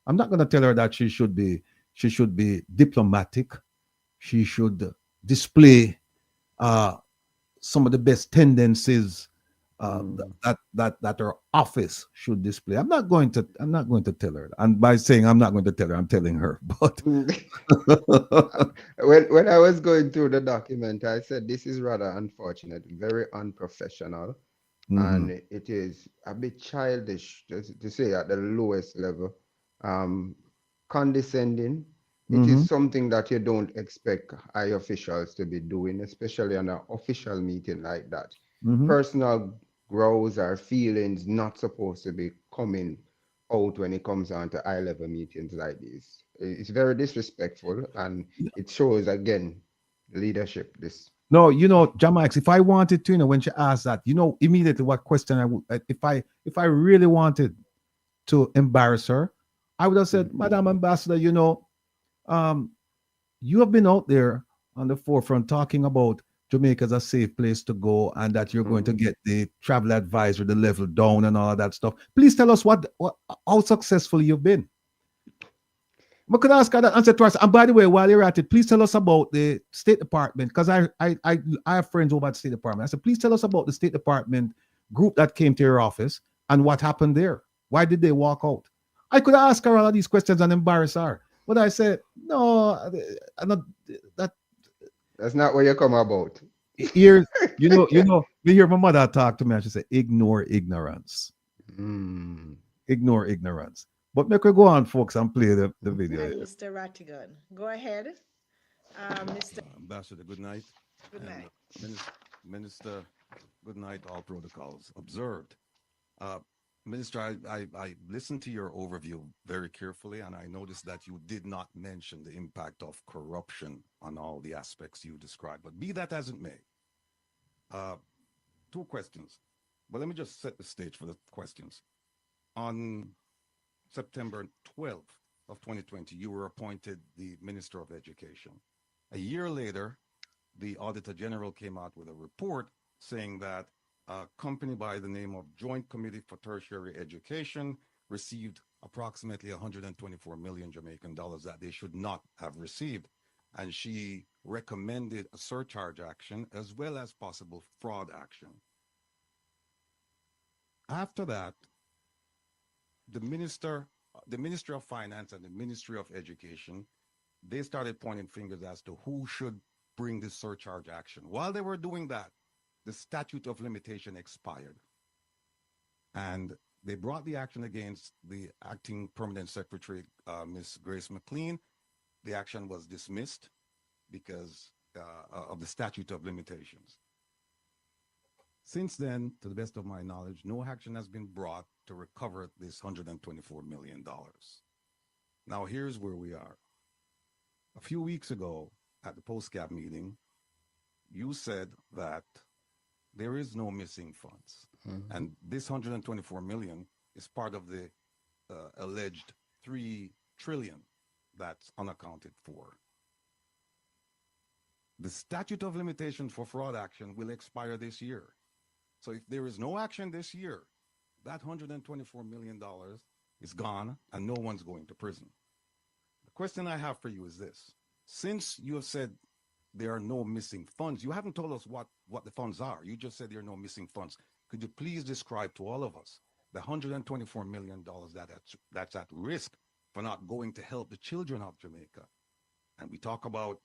I'm not going to tell her that she should be diplomatic. She should display some of the best tendencies that her office should display. I'm not going to tell her. And by saying I'm not going to tell her, I'm telling her. But when I was going through the document, I said this is rather unfortunate, very unprofessional, and it is a bit childish to say at the lowest level, condescending. It is something that you don't expect high officials to be doing, especially on an official meeting like that. Personal growls or feelings not supposed to be coming out when it comes on to high-level meetings like this. It's very disrespectful, and it shows again leadership. This. No, Jamaica, if I wanted to, when she asked that, immediately what question I would, if I really wanted to embarrass her, I would have said, Madam Ambassador, you have been out there on the forefront talking about Jamaica is a safe place to go, and that you're going to get the travel advisory, the level down, and all of that stuff. Please tell us how successful you've been. I could ask her that answer twice. And by the way, while you're at it, please tell us about the State Department, because I have friends over at the State Department. I said, please tell us about the State Department group that came to your office and what happened there. Why did they walk out? I could ask her all of these questions and embarrass her, but I said, no, that's not what you come about. Here, we hear my mother talk to me and she said, ignore ignorance. Ignore ignorance. But make her go on, folks, and play the video. Mr. Rattigan, go ahead. Mr. Ambassador, good night. Good night. Minister, good night. All protocols observed. Minister, I listened to your overview very carefully, and I noticed that you did not mention the impact of corruption on all the aspects you described. But be that as it may, two questions. But let me just set the stage for the questions. On September 12th of 2020, you were appointed the Minister of Education. A year later, the Auditor General came out with a report saying that a company by the name of Joint Committee for Tertiary Education received approximately 124 million Jamaican dollars that they should not have received. And she recommended a surcharge action as well as possible fraud action. After that, the Ministry of Finance and the Ministry of Education, they started pointing fingers as to who should bring this surcharge action. While they were doing that, the statute of limitation expired. And they brought the action against the acting permanent secretary, Ms. Grace McLean. The action was dismissed because of the statute of limitations. Since then, to the best of my knowledge, no action has been brought to recover this $124 million. Now, here's where we are. A few weeks ago at the post-cap meeting, you said that there is no missing funds. And this 124 million is part of the alleged 3 trillion that's unaccounted for. The statute of limitation for fraud action will expire this year. So if there is no action this year, that $124 million is gone and no one's going to prison. The question I have for you is this. Since you have said there are no missing funds, you haven't told us what the funds are. You just said there are no missing funds. Could you please describe to all of us the $124 million that's at risk for not going to help the children of Jamaica? And we talk about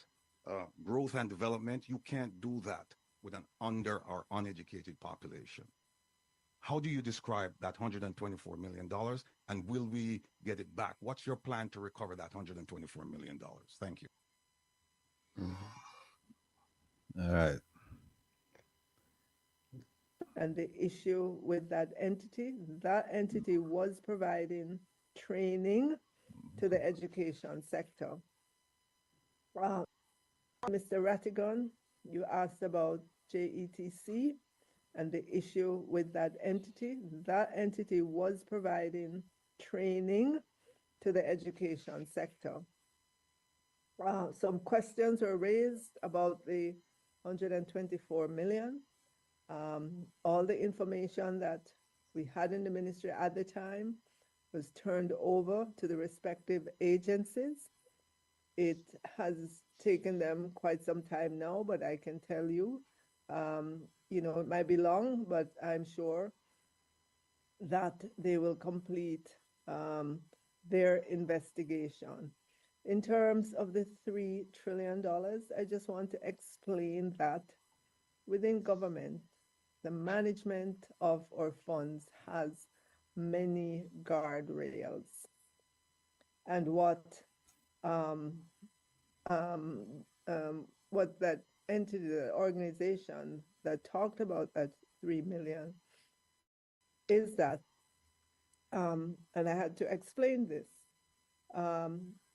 growth and development. You can't do that with an under or uneducated population. How do you describe that $124 million, and will we get it back? What's your plan to recover that $124 million? Thank you. All right. And the issue with that entity was providing training to the education sector. Mr. Rattigan, you asked about JETC and the issue with that entity. That entity was providing training to the education sector. Some questions were raised about the 124 million. All the information that we had in the ministry at the time was turned over to the respective agencies. It has taken them quite some time now, but I can tell you, it might be long, but I'm sure that they will complete their investigation. In terms of the $3 trillion, I just want to explain that within government, the management of our funds has many guardrails. And what that entity, the organization that talked about that 3 million is that, and I had to explain this,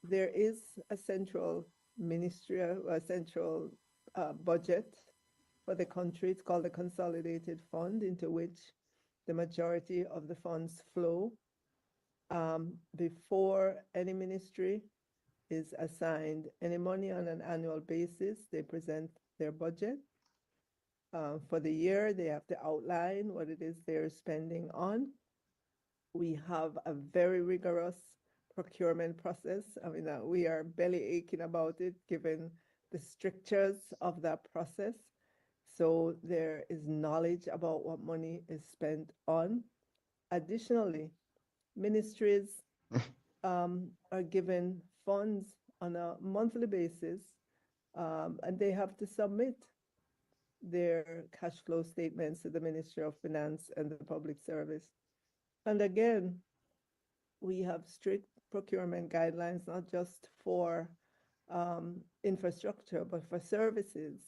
there is a central ministry, a central budget for the country. It's called the Consolidated Fund, into which the majority of the funds flow. Before any ministry is assigned any money on an annual basis, they present their budget. For the year, they have to outline what it is they're spending on. We have a very rigorous procurement process. I mean, we are belly aching about it, given the strictures of that process. So there is knowledge about what money is spent on. Additionally, ministries are given funds on a monthly basis, and they have to submit their cash flow statements to the Ministry of Finance and the Public Service. And again, we have strict procurement guidelines, not just for infrastructure, but for services.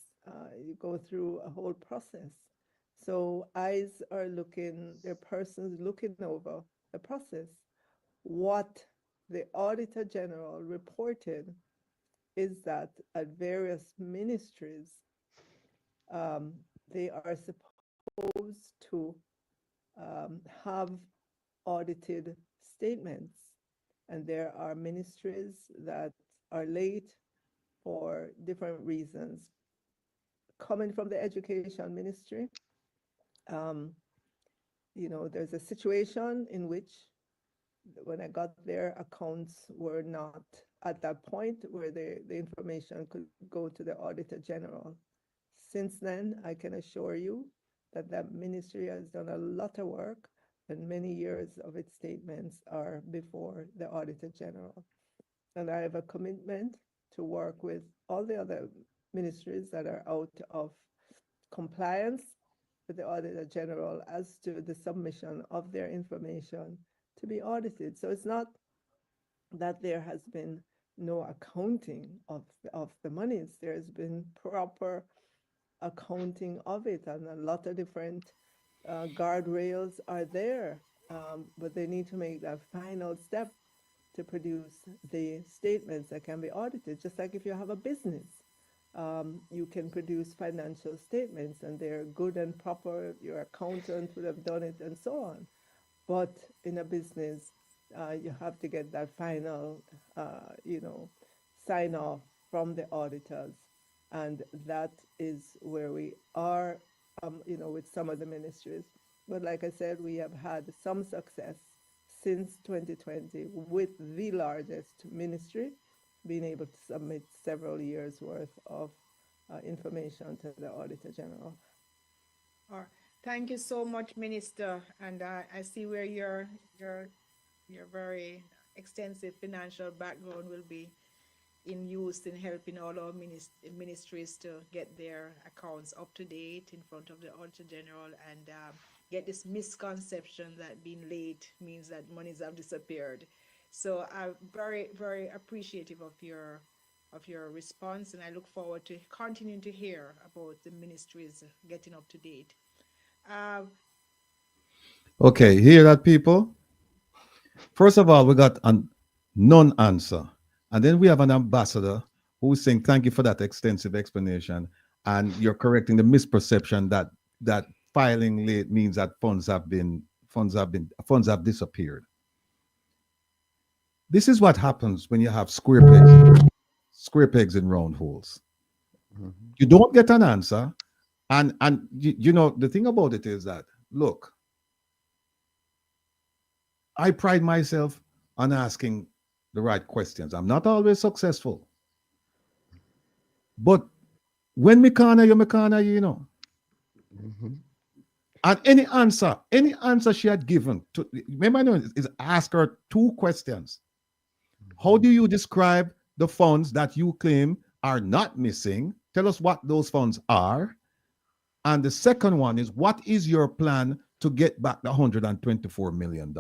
You go through a whole process. So eyes are looking, there are persons looking over the process. What the Auditor General reported is that at various ministries, they are supposed to have audited statements. And there are ministries that are late for different reasons. Coming from the Education Ministry, there's a situation in which when I got there, accounts were not at that point where the information could go to the Auditor General. Since then, I can assure you that that ministry has done a lot of work, and many years of its statements are before the Auditor General. And I have a commitment to work with all the other ministries that are out of compliance with the Auditor General as to the submission of their information to be audited. So it's not that there has been no accounting of the monies. There's been proper accounting of it, and a lot of different guardrails are there, but they need to make that final step to produce the statements that can be audited. Just like if you have a business, you can produce financial statements and they're good and proper, your accountant would have done it and so on. But in a business, you have to get that final, sign off from the auditors. And that is where we are, with some of the ministries. But like I said, we have had some success since 2020 with the largest ministry being able to submit several years worth of information to the Auditor General. Thank you so much, Minister. And I see where your very extensive financial background will be in use in helping all our ministries to get their accounts up to date in front of the Auditor General and get this misconception that being late means that monies have disappeared. So I'm very, very appreciative of your response, and I look forward to continuing to hear about the ministries getting up to date. Uh, Okay, hear that, people? First of all, we got a non-answer. And then we have an ambassador who's saying, thank you for that extensive explanation. And you're correcting the misperception that filing late means that funds have disappeared. This is what happens when you have square pegs in round holes. You don't get an answer. And you know, the thing about it is that, look, I pride myself on asking the right questions. I'm not always successful. But when me corner you, you know. And any answer she had given, remember, is ask her two questions. How do you describe the funds that you claim are not missing? Tell us what those funds are. And the second one is, what is your plan to get back the $124 million?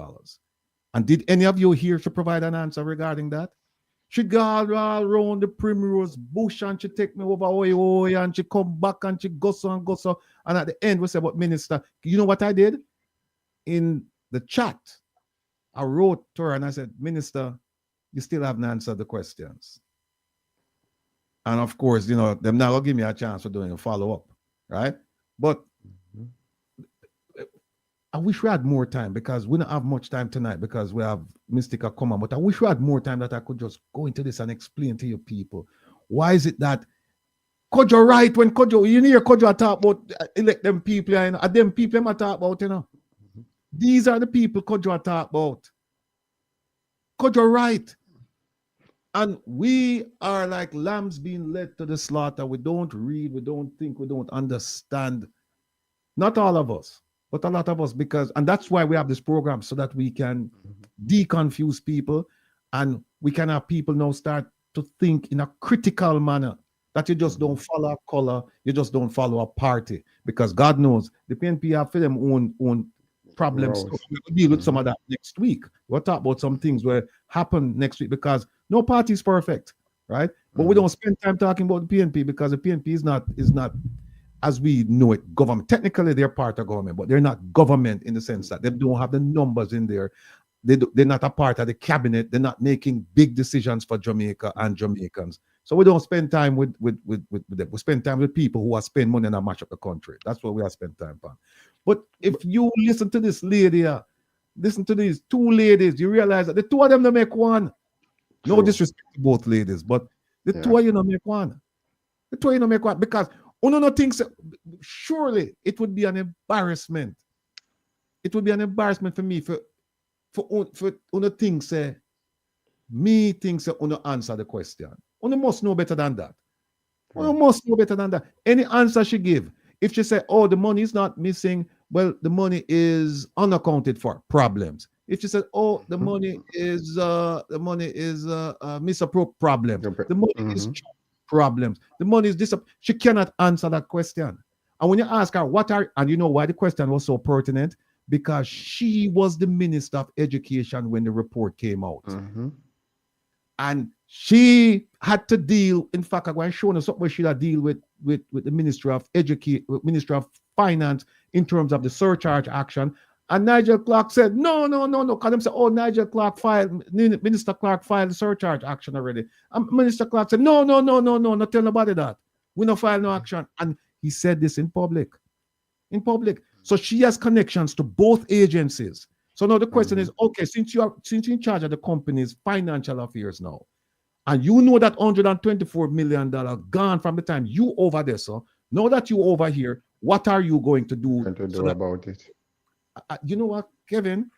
And did any of you here to provide an answer regarding that? She go all around the Primrose Bush and she take me over, and she come back and she go so. And at the end, we say, but Minister, you know what I did? In the chat, I wrote to her and I said, Minister, you still haven't answered the questions. And of course, you know, them now will give me a chance for doing a follow-up, right? But I wish we had more time, because we don't have much time tonight because we have Mystica come on. But I wish we had more time that I could just go into this and explain to you people. Why is it that Kojo right when Kojo, you hear Kojo talk about elect them people, you know, are them people I talk about, you know? These are the people Kojo talk about. Kojo right. And we are like lambs being led to the slaughter. We don't read, we don't think, we don't understand. Not all of us, but a lot of us, and that's why we have this program, so that we can deconfuse people and we can have people now start to think in a critical manner, that you just don't follow a color, you just don't follow a party, because God knows the PNP have for them own problems. So we'll deal with some of that next week. We'll talk about some things will happen next week, because no party is perfect, right? But we don't spend time talking about the PNP, because the PNP is not as we know it, government. Technically, they're part of government, but they're not government in the sense that they don't have the numbers in there. They're not a part of the cabinet. They're not making big decisions for Jamaica and Jamaicans. So we don't spend time with them. We spend time with people who are spending money and mash up the country. That's what we are spending time on. But if you listen to this lady, listen to these two ladies, you realize that the two of them don't make one. True. No disrespect to both ladies, but the two of you don't make one. The two of you don't make one, because Uno thinks surely it would be an embarrassment. It would be an embarrassment for me for Uno thinks me thinks Uno answer the question. Uno must know better than that. Uno must know better than that. Any answer she give, if she say, oh, the money is not missing, well, the money is unaccounted for, problems. If she said, oh, the money is misappropriated, problem. The money is problems. The money is she cannot answer that question. And when you ask her and you know why the question was so pertinent? Because she was the Minister of Education when the report came out. And she had to deal, in fact, I'm going to show you something where she had to deal with the Ministry of Education, Ministry of Finance in terms of the surcharge action. And Nigel Clark said, no. Because them said, oh, Minister Clark filed the surcharge action already. And Minister Clark said, no, not tell nobody that. We don't file no action. And he said this in public. So she has connections to both agencies. So now the question is, okay, since you're in charge of the company's financial affairs now, and you know that $124 million gone from the time you over there, so now that you over here, what are you going to do about it? You know what, Kevin?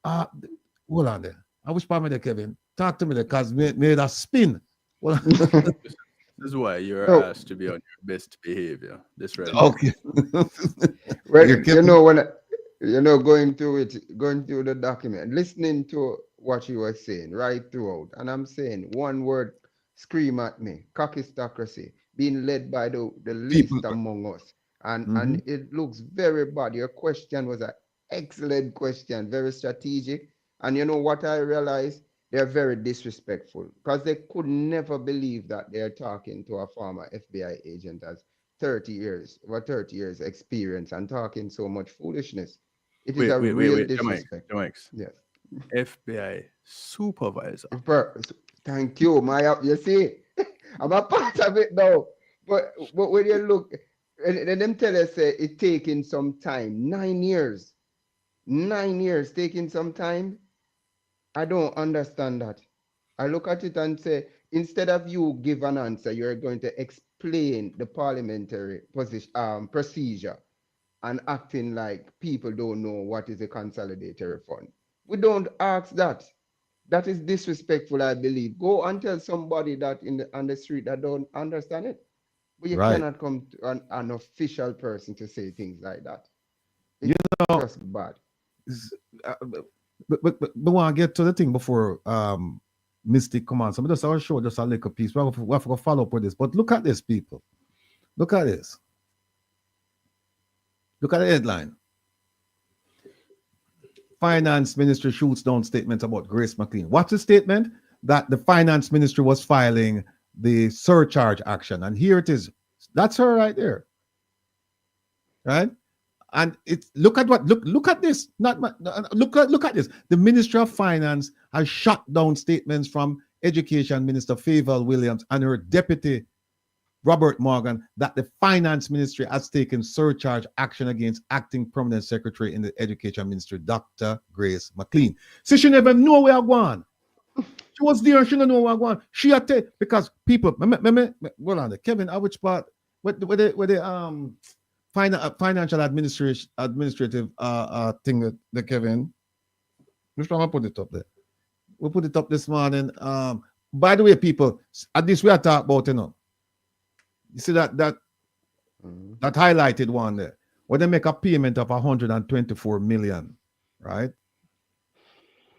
Hold on there. I wish Palmer there, Kevin. Talk to me there, because made a spin. Well, This is why you're No. asked to be on your best behavior. This right. Okay. Well, You're you keeping- know, when going through the document, listening to what you were saying right throughout, and I'm saying one word scream at me: cockistocracy, being led by the least People- among us, and Mhm. it looks very bad. Your question was an excellent question, very strategic, and you know what I realized? They're very disrespectful because they could never believe that they're talking to a former FBI agent as 30 years experience and talking so much foolishness. It is real disrespect. Jamaics. Yes. FBI supervisor. Thank you, you see, I'm a part of it now. But when you look, and them tell us it's taking some time. 9 years. 9 years taking some time. I don't understand that. I look at it and say, instead of you give an answer, you're going to explain the parliamentary procedure and acting like people don't know what is a consolidatory fund. We don't ask that. That is disrespectful, I believe. Go and tell somebody that on the street that don't understand it. But you Right. cannot come to an official person to say things like that. It's You know, just bad. But we want to get to the thing before Mystic come on. So just I'll show just a little piece. We have to follow up with this. But look at this, people. Look at this. Look at the headline. Finance Ministry shoots down statements about Grace McLean. What's the statement? That the Finance Ministry was filing the surcharge action. And here it is. That's her right there. Right? And it's look at this. Look at this. The Ministry of Finance has shut down statements from Education Minister Favour Williams and her deputy Robert Morgan that the Finance Ministry has taken surcharge action against acting permanent secretary in the Education Ministry, Dr. Grace McLean. So she never know where I'm going. She was there, she don't know where I'm going. She had to, because people, hold on, Kevin, which part, with the financial administrative thing, the Kevin, which one I put it up there? We put it up this morning. By the way, people, at this we are talking about, you know. You see that highlighted one there, where they make a payment of 124 million, right,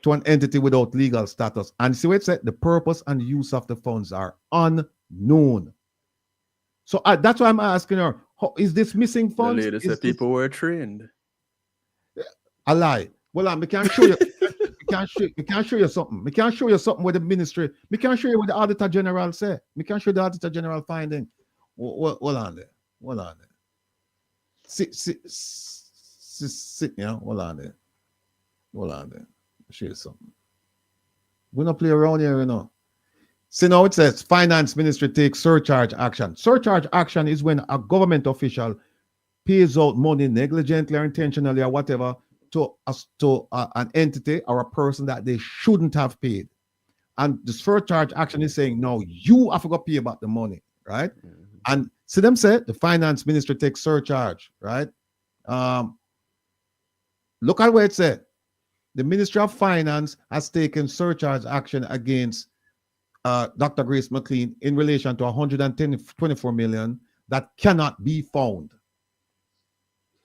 to an entity without legal status. And see what it said, the purpose and use of the funds are unknown. So that's why I'm asking her, how, is this missing funds? The lady said people were trained. A lie. Well, I can't show you. We can't show you something. We can't show you something with the ministry. We can't show you what the Auditor General say. We can't show the Auditor General finding. Hold on there. Hold on there. Sit, you know, hold on there. Hold on there. I'll show you something. We don't play around here, you know. See now it says Finance Ministry takes surcharge action. Surcharge action is when a government official pays out money negligently or intentionally or whatever to an entity or a person that they shouldn't have paid. And the surcharge action is saying, no, you have to pay back the money, right? Mm-hmm. And see them say the Finance Ministry takes surcharge, right? Look at where it said. The Ministry of Finance has taken surcharge action against Dr. Grace McLean in relation to 124 million that cannot be found.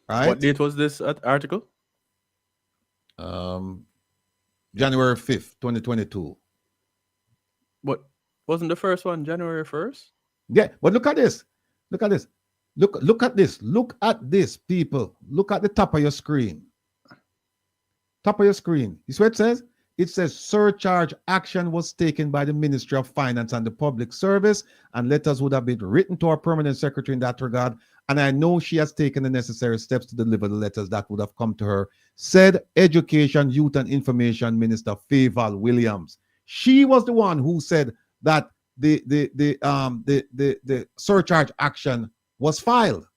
Right? What date was this article? January 5th, 2022. But wasn't the first one January 1st? Yeah, but look at this. Look at this. Look at this. Look at this, people. Look at the top of your screen. Top of your screen. You see what it says? It says surcharge action was taken by the Ministry of Finance and the Public Service, and letters would have been written to our permanent secretary in that regard. And I know she has taken the necessary steps to deliver the letters that would have come to her, said Education, Youth and Information Minister Favour Williams. She was the one who said that the surcharge action was filed.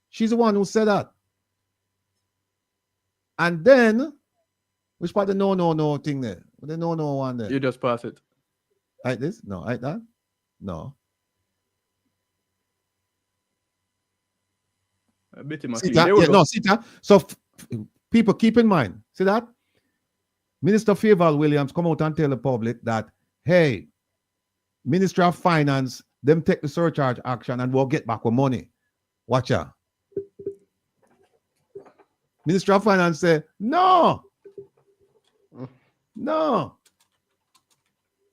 She's the one who said that. And then, which part the no thing there? The no one there. You just pass it. Like this? No, like that? No. A bit in my See that? Yeah, no, see that? So people keep in mind, see that? Minister Favour Williams come out and tell the public that, hey, Ministry of Finance them take the surcharge action and we'll get back our money. Watch out. Minister of Finance say, no. No.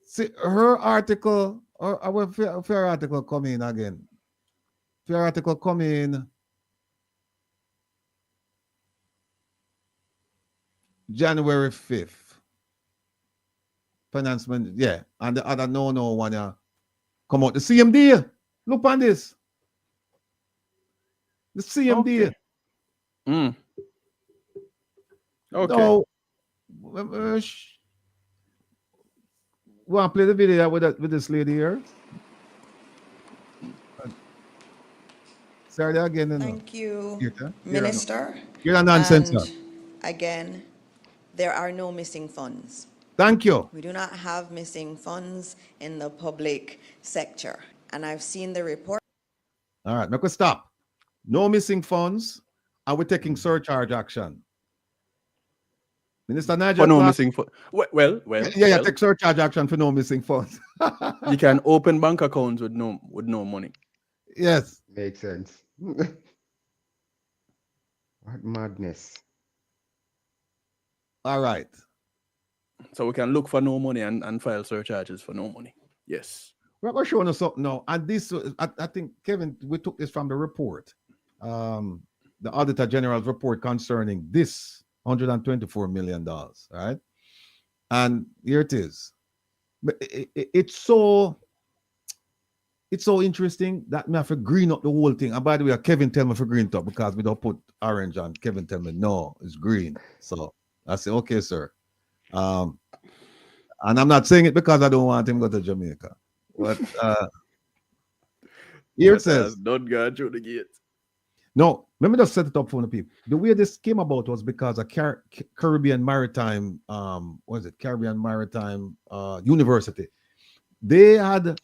See, her article, or our fair article come in again. Fair article come in January 5th. Financement, yeah. And the other no one come out. The CMD. Look on this. The CMD. Okay. Mm. Okay. No, want to play the video with this lady here? Sorry again. Thank you, Here, Minister. You're a nonsense. And again, there are no missing funds. Thank you. We do not have missing funds in the public sector. And I've seen the report. All right, make us stop. No missing funds, and we're taking surcharge action. Minister Nigel. For no missing funds. Well. Yeah, take surcharge action for no missing funds. You can open bank accounts with no money. Yes. Makes sense. What madness. All right. So we can look for no money and file surcharges for no money. Yes. We're going to show you something now. And this, I think, Kevin, we took this from the report. The Auditor General's report concerning this $124 million, right? And here it is. It's so interesting that me have to green up the whole thing. And by the way, Kevin tell me for green top because we don't put orange on. Kevin tell me no, it's green. So I say, okay, sir. And I'm not saying it because I don't want him to go to Jamaica. But here it says, don't go through the gate. No, let me just set it up for the people. The way this came about was because a Caribbean Maritime, Caribbean Maritime University. There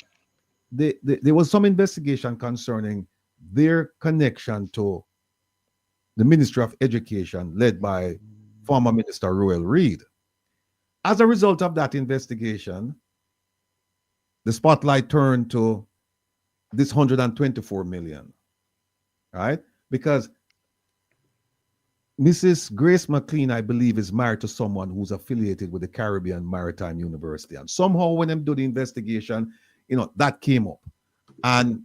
was some investigation concerning their connection to the Ministry of Education led by former Minister Royal Reid. As a result of that investigation, the spotlight turned to this 124 million, right? Because Mrs. Grace McLean, I believe, is married to someone who's affiliated with the Caribbean Maritime University. And somehow when them do the investigation, that came up. And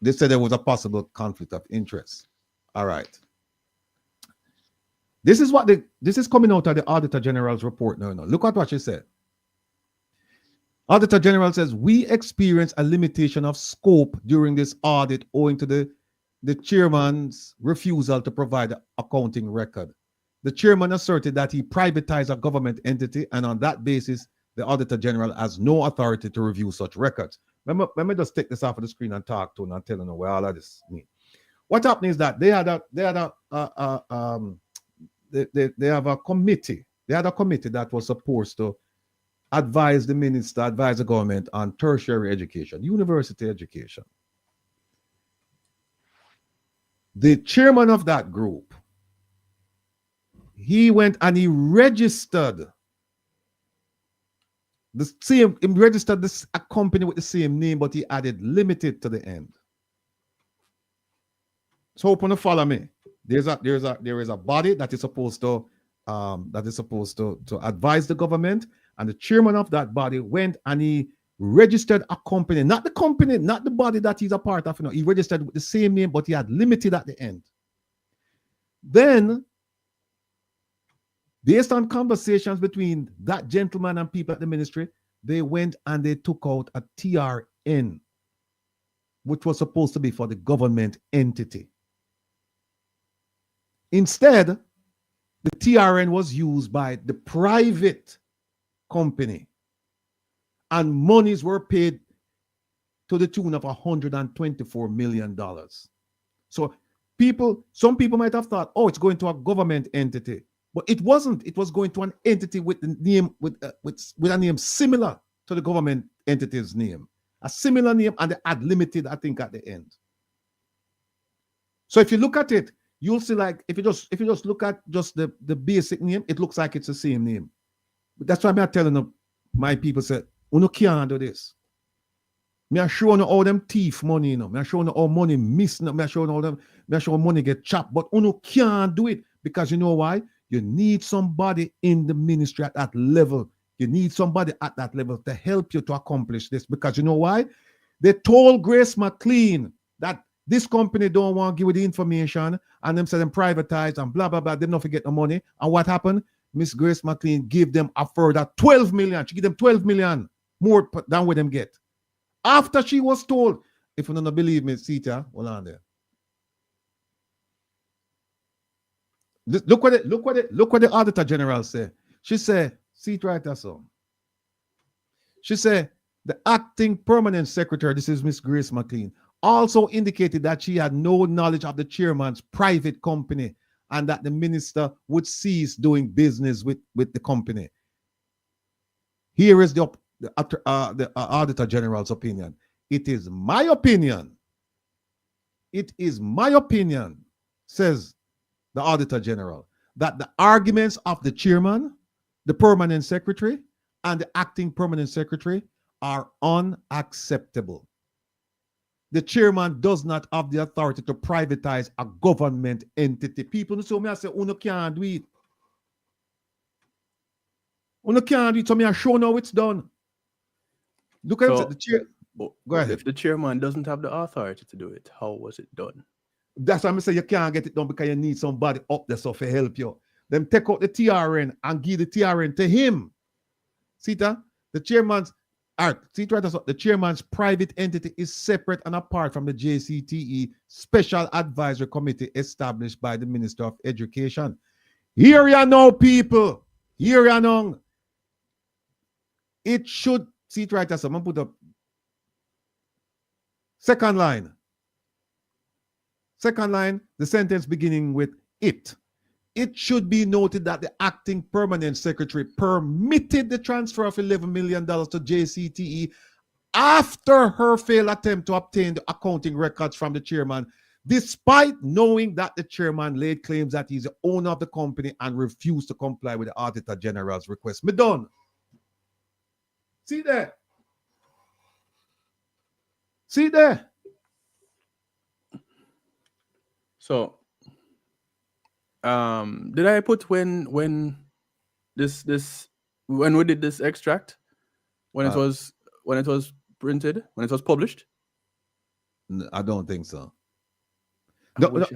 they said there was a possible conflict of interest. All right. This is coming out of the Auditor General's report now. Look at what she said. Auditor General says, we experienced a limitation of scope during this audit owing to the chairman's refusal to provide the accounting record. The chairman asserted that he privatized a government entity, and on that basis, the Auditor General has no authority to review such records. Let me just take this off of the screen and talk to them and tell them what all of this means. What happened is that they have a committee. They had a committee that was supposed to advise the minister, advise the government on tertiary education, university education. The chairman of that group, he went and he registered a company with the same name, but he added limited to the end. So open to follow me. There is a body that is supposed to advise the government, and the chairman of that body went and he registered a company, not the body that he's a part of. He registered with the same name, but he had limited at the end. Then, based on conversations between that gentleman and people at the ministry, they went and they took out a TRN, which was supposed to be for the government entity. Instead, the TRN was used by the private company, and monies were paid to the tune of $124 million. So some people might have thought, oh, it's going to a government entity, but it wasn't. It was going to an entity with the name with a name similar to the government entity's name, a similar name, and they had limited, I think, at the end. So if you look at it, you'll see, like, if you just look at just the basic name, it looks like it's the same name. But that's why I'm telling them, my people said, "Uno can't do this." Me I show you how them thief money, you know. Me I show you how money miss, me I show you how them, me I show you how money get chopped. But you can't do it because you know why? You need somebody in the ministry at that level. You need somebody at that level to help you to accomplish this. Because you know why? They told Grace McLean that this company don't want to give you the information and them say them privatize and blah, blah, blah. They don't forget the money. And what happened? Miss Grace McLean gave them a further 12 million. She gave them 12 million more than what them get. After she was told, if you don't believe me, Sita, hold on there. Look what the Auditor General said. She said, see it right there, so. She said, the acting permanent secretary, this is Miss Grace McLean, also indicated that she had no knowledge of the chairman's private company and that the minister would cease doing business with the company. Here is the Auditor General's opinion. It is my opinion. It is my opinion, says the Auditor General, that the arguments of the chairman, the permanent secretary, and the acting permanent secretary are unacceptable. The chairman does not have the authority to privatize a government entity. People so me I say, "Uno can't do it. Uno can't do it." So me I show now it's done. Look at the chair. Go ahead. If the chairman doesn't have the authority to do it, how was it done? That's why I say you can't get it done because you need somebody up there so to help you. Then take out the TRN and give the TRN to him. See that? The chairman's the chairman's private entity is separate and apart from the JCTE Special Advisory Committee established by the Minister of Education. Here you know, people. Here you know. It should, see it right there. Someone put up second line. Second line, the sentence beginning with it. It should be noted that the acting permanent secretary permitted the transfer of $11 million to JCTE after her failed attempt to obtain the accounting records from the chairman, despite knowing that the chairman laid claims that he's the owner of the company and refused to comply with the Auditor General's request. Me done. See there. See there. So, did I put when we did this extract, when it was printed, when it was published? I don't think so. But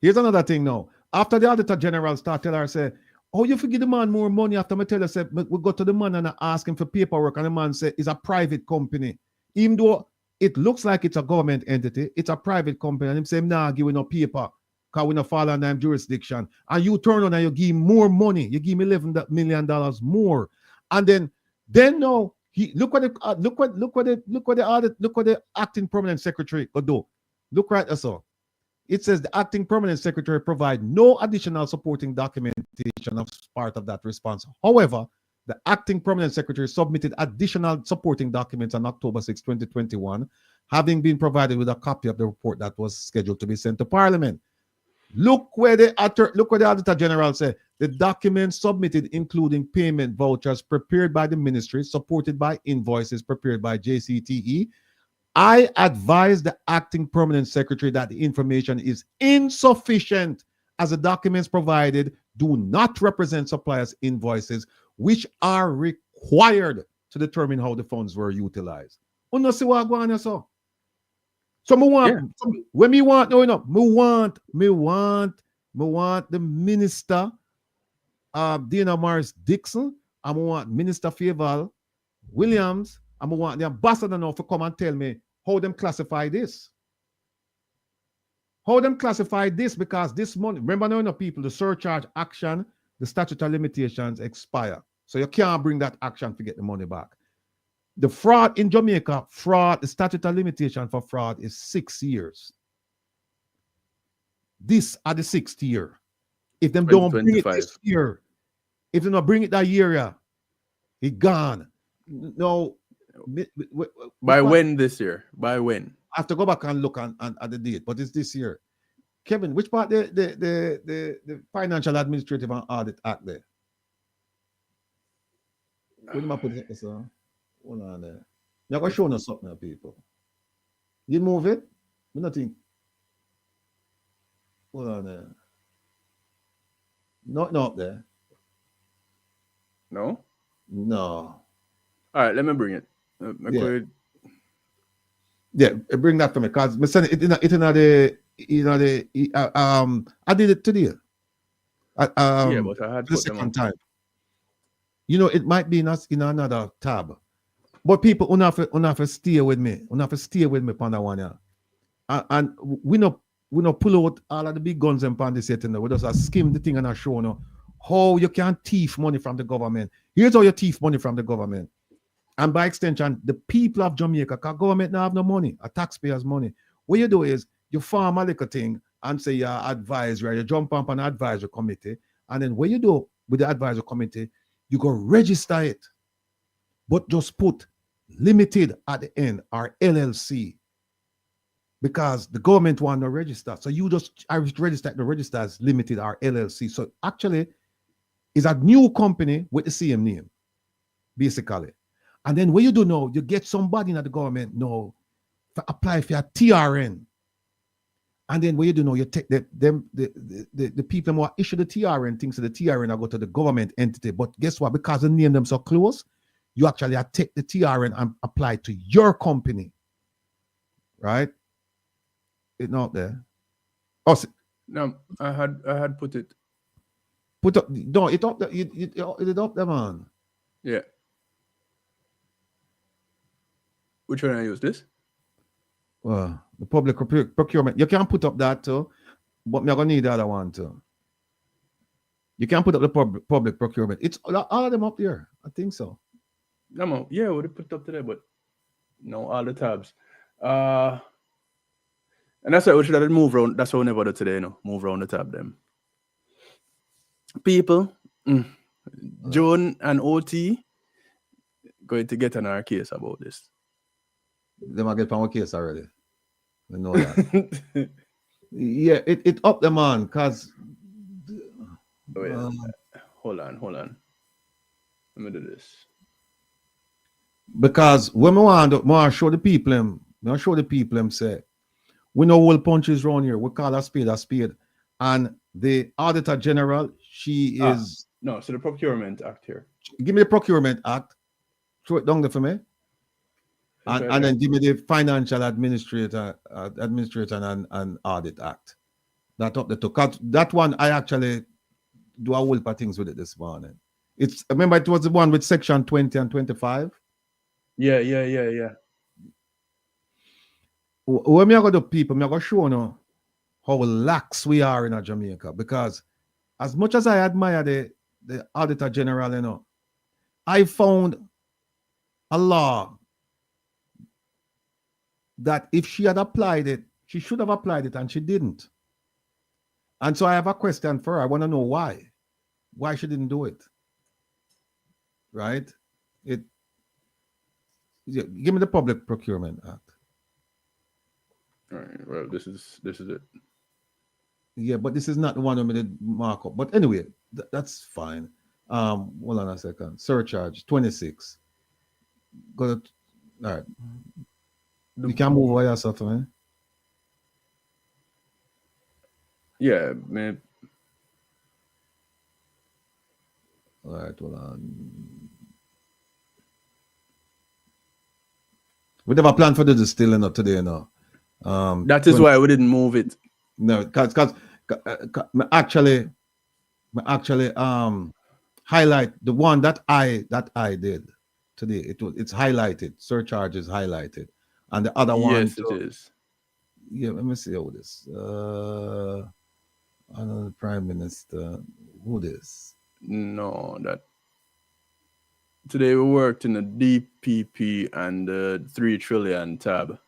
here's another thing now. After the Auditor General started her say, "Oh, you forget the man more money." After me tell her, say, we go to the man and I ask him for paperwork, and the man said it's a private company. Even though it looks like it's a government entity, it's a private company, and him say, "Nah, give me no paper, because we not fall under jurisdiction." And you turn on and you give him more money. You give me $11 million more. And then now he look what the acting permanent secretary could do. Look right there, so. It says the acting permanent secretary provide no additional supporting documentation as part of that response. However, the acting permanent secretary submitted additional supporting documents on October 6, 2021, having been provided with a copy of the report that was scheduled to be sent to Parliament. Look where the Auditor General said the documents submitted, including payment vouchers prepared by the ministry, supported by invoices prepared by JCTE. I advise the acting permanent secretary that the information is insufficient as the documents provided do not represent suppliers' invoices, which are required to determine how the funds were utilized. So me want, when me want, me want the minister, Dana Morris Dixon, I want Minister Faval Williams, I want the ambassador now to come and tell me how them classify this. How them classify this, because this money, remember now, people, the surcharge action, the statute of limitations expire. So you can't bring that action to get the money back. The fraud in Jamaica, the statute of limitation for fraud is 6 years. This are the 6th year. If them don't bring it this year, if they don't bring it that year, yeah, it gone. No. By when this year? By when? I have to go back and look at the date, but it's this year. Kevin, which part the Financial Administrative and Audit Act there? Where am I put it? Hold on there. You're going to show us something, people. You move it? I don't think. Hold on there. Not up there. No? No. All right, let me bring it. Yeah. Yeah, bring that to me because it in the I did it today. Yeah, but I had the put them second on. time. You know, it might be in another tab. But people have to stay with me. Have to stay with me on that one, yeah. And we no pull out all of the big guns and pan this yet. We just skim the thing and show no how you can thief money from the government. Here's how you thief money from the government. And by extension, the people of Jamaica, because government don't have no money, a taxpayers' money. What you do is you farm a little thing and say you're advisory, you jump up on an advisory committee, and then what you do with the advisory committee, you go register it, but just put limited at the end or LLC because the government want to register. So you just register the register as limited or LLC. So actually, it's a new company with the same name, basically. And then what you do now, you get somebody in the government now to apply for a TRN. And then what you do now, you take the people who issue the TRN things to the TRN and go to the government entity. But guess what? Because the name them so close, you actually take the TRN and apply to your company. Right? It's not there. Oh, no, I had put it. Put up no, it up there. It up there, man. Yeah. Which one I use? This? The public procurement. You can put up that too, but me gonna need the other one too. You can put up the public procurement. It's all of them up there. I think so. No, yeah, would have put it up today, but no, all the tabs. And that's why we should have move around. That's why we never do today, move around the tab them. People, Joan and OT going to get on our case about this. They might get on our case already. We know that. Yeah, it up them on because hold on. Let me do this. Because when we want to show the people them, say, we know all punches around here. We call a spade. And the Auditor General, she is... No, so the Procurement Act here. Give me the Procurement Act. Throw it down there for me. And then give me the Financial Administrator and Audit Act. That up the two. That one, I actually do a whole lot of things with it this morning. Remember, it was the one with section 20 and 25? Yeah. When I go to people, I'm going to show you how lax we are in Jamaica. Because as much as I admire the Auditor General, I found a law that if she had applied it, she should have applied it, and she didn't. And so I have a question for her. I want to know why. Why she didn't do it. Right? Give me the Public Procurement Act. All right. Well, this is it. Yeah, but this is not the one with the markup. But anyway, that's fine. Hold on a second. Surcharge 26. All right. You can move over yourself, man. Yeah, man. All right, hold on. We never planned for this still enough today, that is why we didn't move it. No, because actually highlight the one that I did today. It's highlighted. Surcharge is highlighted, and the other one. Yes, it is. Yeah, let me see how this. Another Prime Minister. Who this? No, that. Today we worked in the DPP and the 3 trillion tab.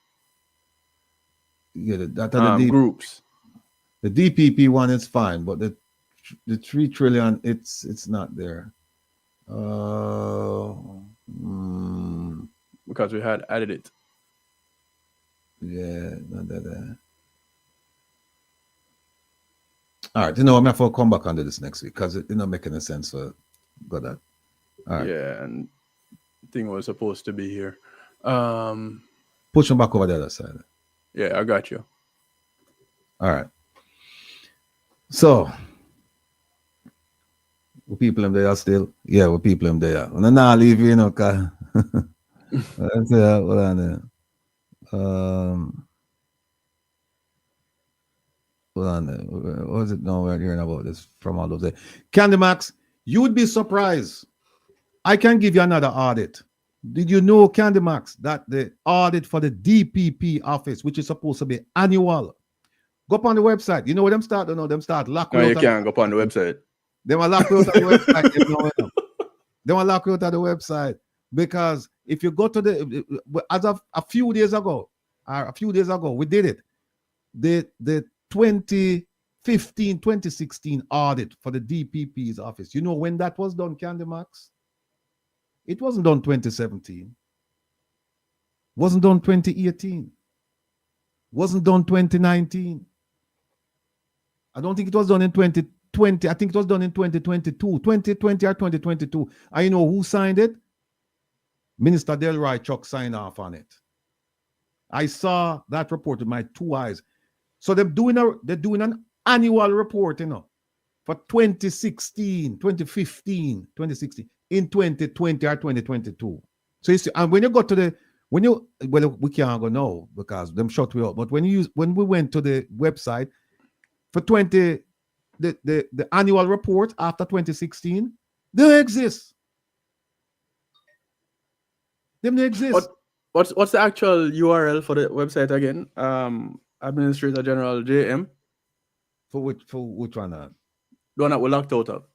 Yeah, that are the groups. The DPP one is fine, but the 3 trillion, it's not there. Because we had added it. Yeah, not that. All right, I'm going to have to come back under this next week because it's not making any sense for that. All right. Yeah, and thing was supposed to be here. Push them back over the other side. Yeah, I got you. All right. So, we people in there still? Yeah, we people in there. I'm not leave you, know, cause let's see, hold on there. Hold on there. What is it now we're hearing about this from all of them? Candy Max, you would be surprised. I can give you another audit. Did you know, Candy Max, that the audit for the DPP office, which is supposed to be annual, go up on the website. You know what them start? No, them start lock. No, you can't go up on the website. They will lock you out of the website. They will lock you out of the website because if you go to the, as of a few days ago, we did it. The 2015, 2016 audit for the DPP's office. You know when that was done, Candy Max? It wasn't done 2017. Wasn't done 2018. Wasn't done 2019. I don't think it was done in 2020. I think it was done in 2022, 2020 or 2022. And you know who signed it? Minister Delroy Chuck signed off on it. I saw that report with my two eyes. So they're doing an annual report, you know, for 2016, 2015, 2016, in 2020 or 2022. So you see, and when you go to the, well, we can't go now because them shut we up. But when we went to the website for the annual report after 2016, they exist. Them they exist. What's the actual URL for the website again? Administrator General JM. For which one? The one that we locked out of.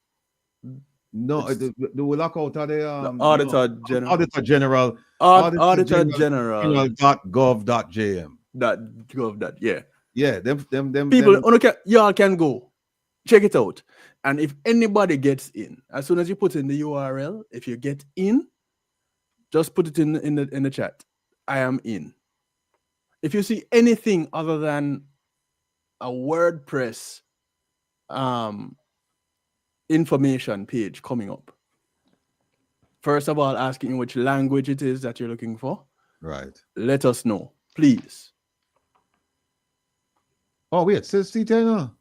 No, the we lock out of the Auditor General. Auditor General. Auditor General. .gov.jm. .gov. Yeah. Yeah. Them people. Y'all can go check it out. And if anybody gets in, as soon as you put in the URL, if you get in, just put it in the chat. I am in. If you see anything other than a WordPress information page coming up, first of all, asking which language it is that you're looking for. Right. Let us know, please. Oh, wait, it says detail now.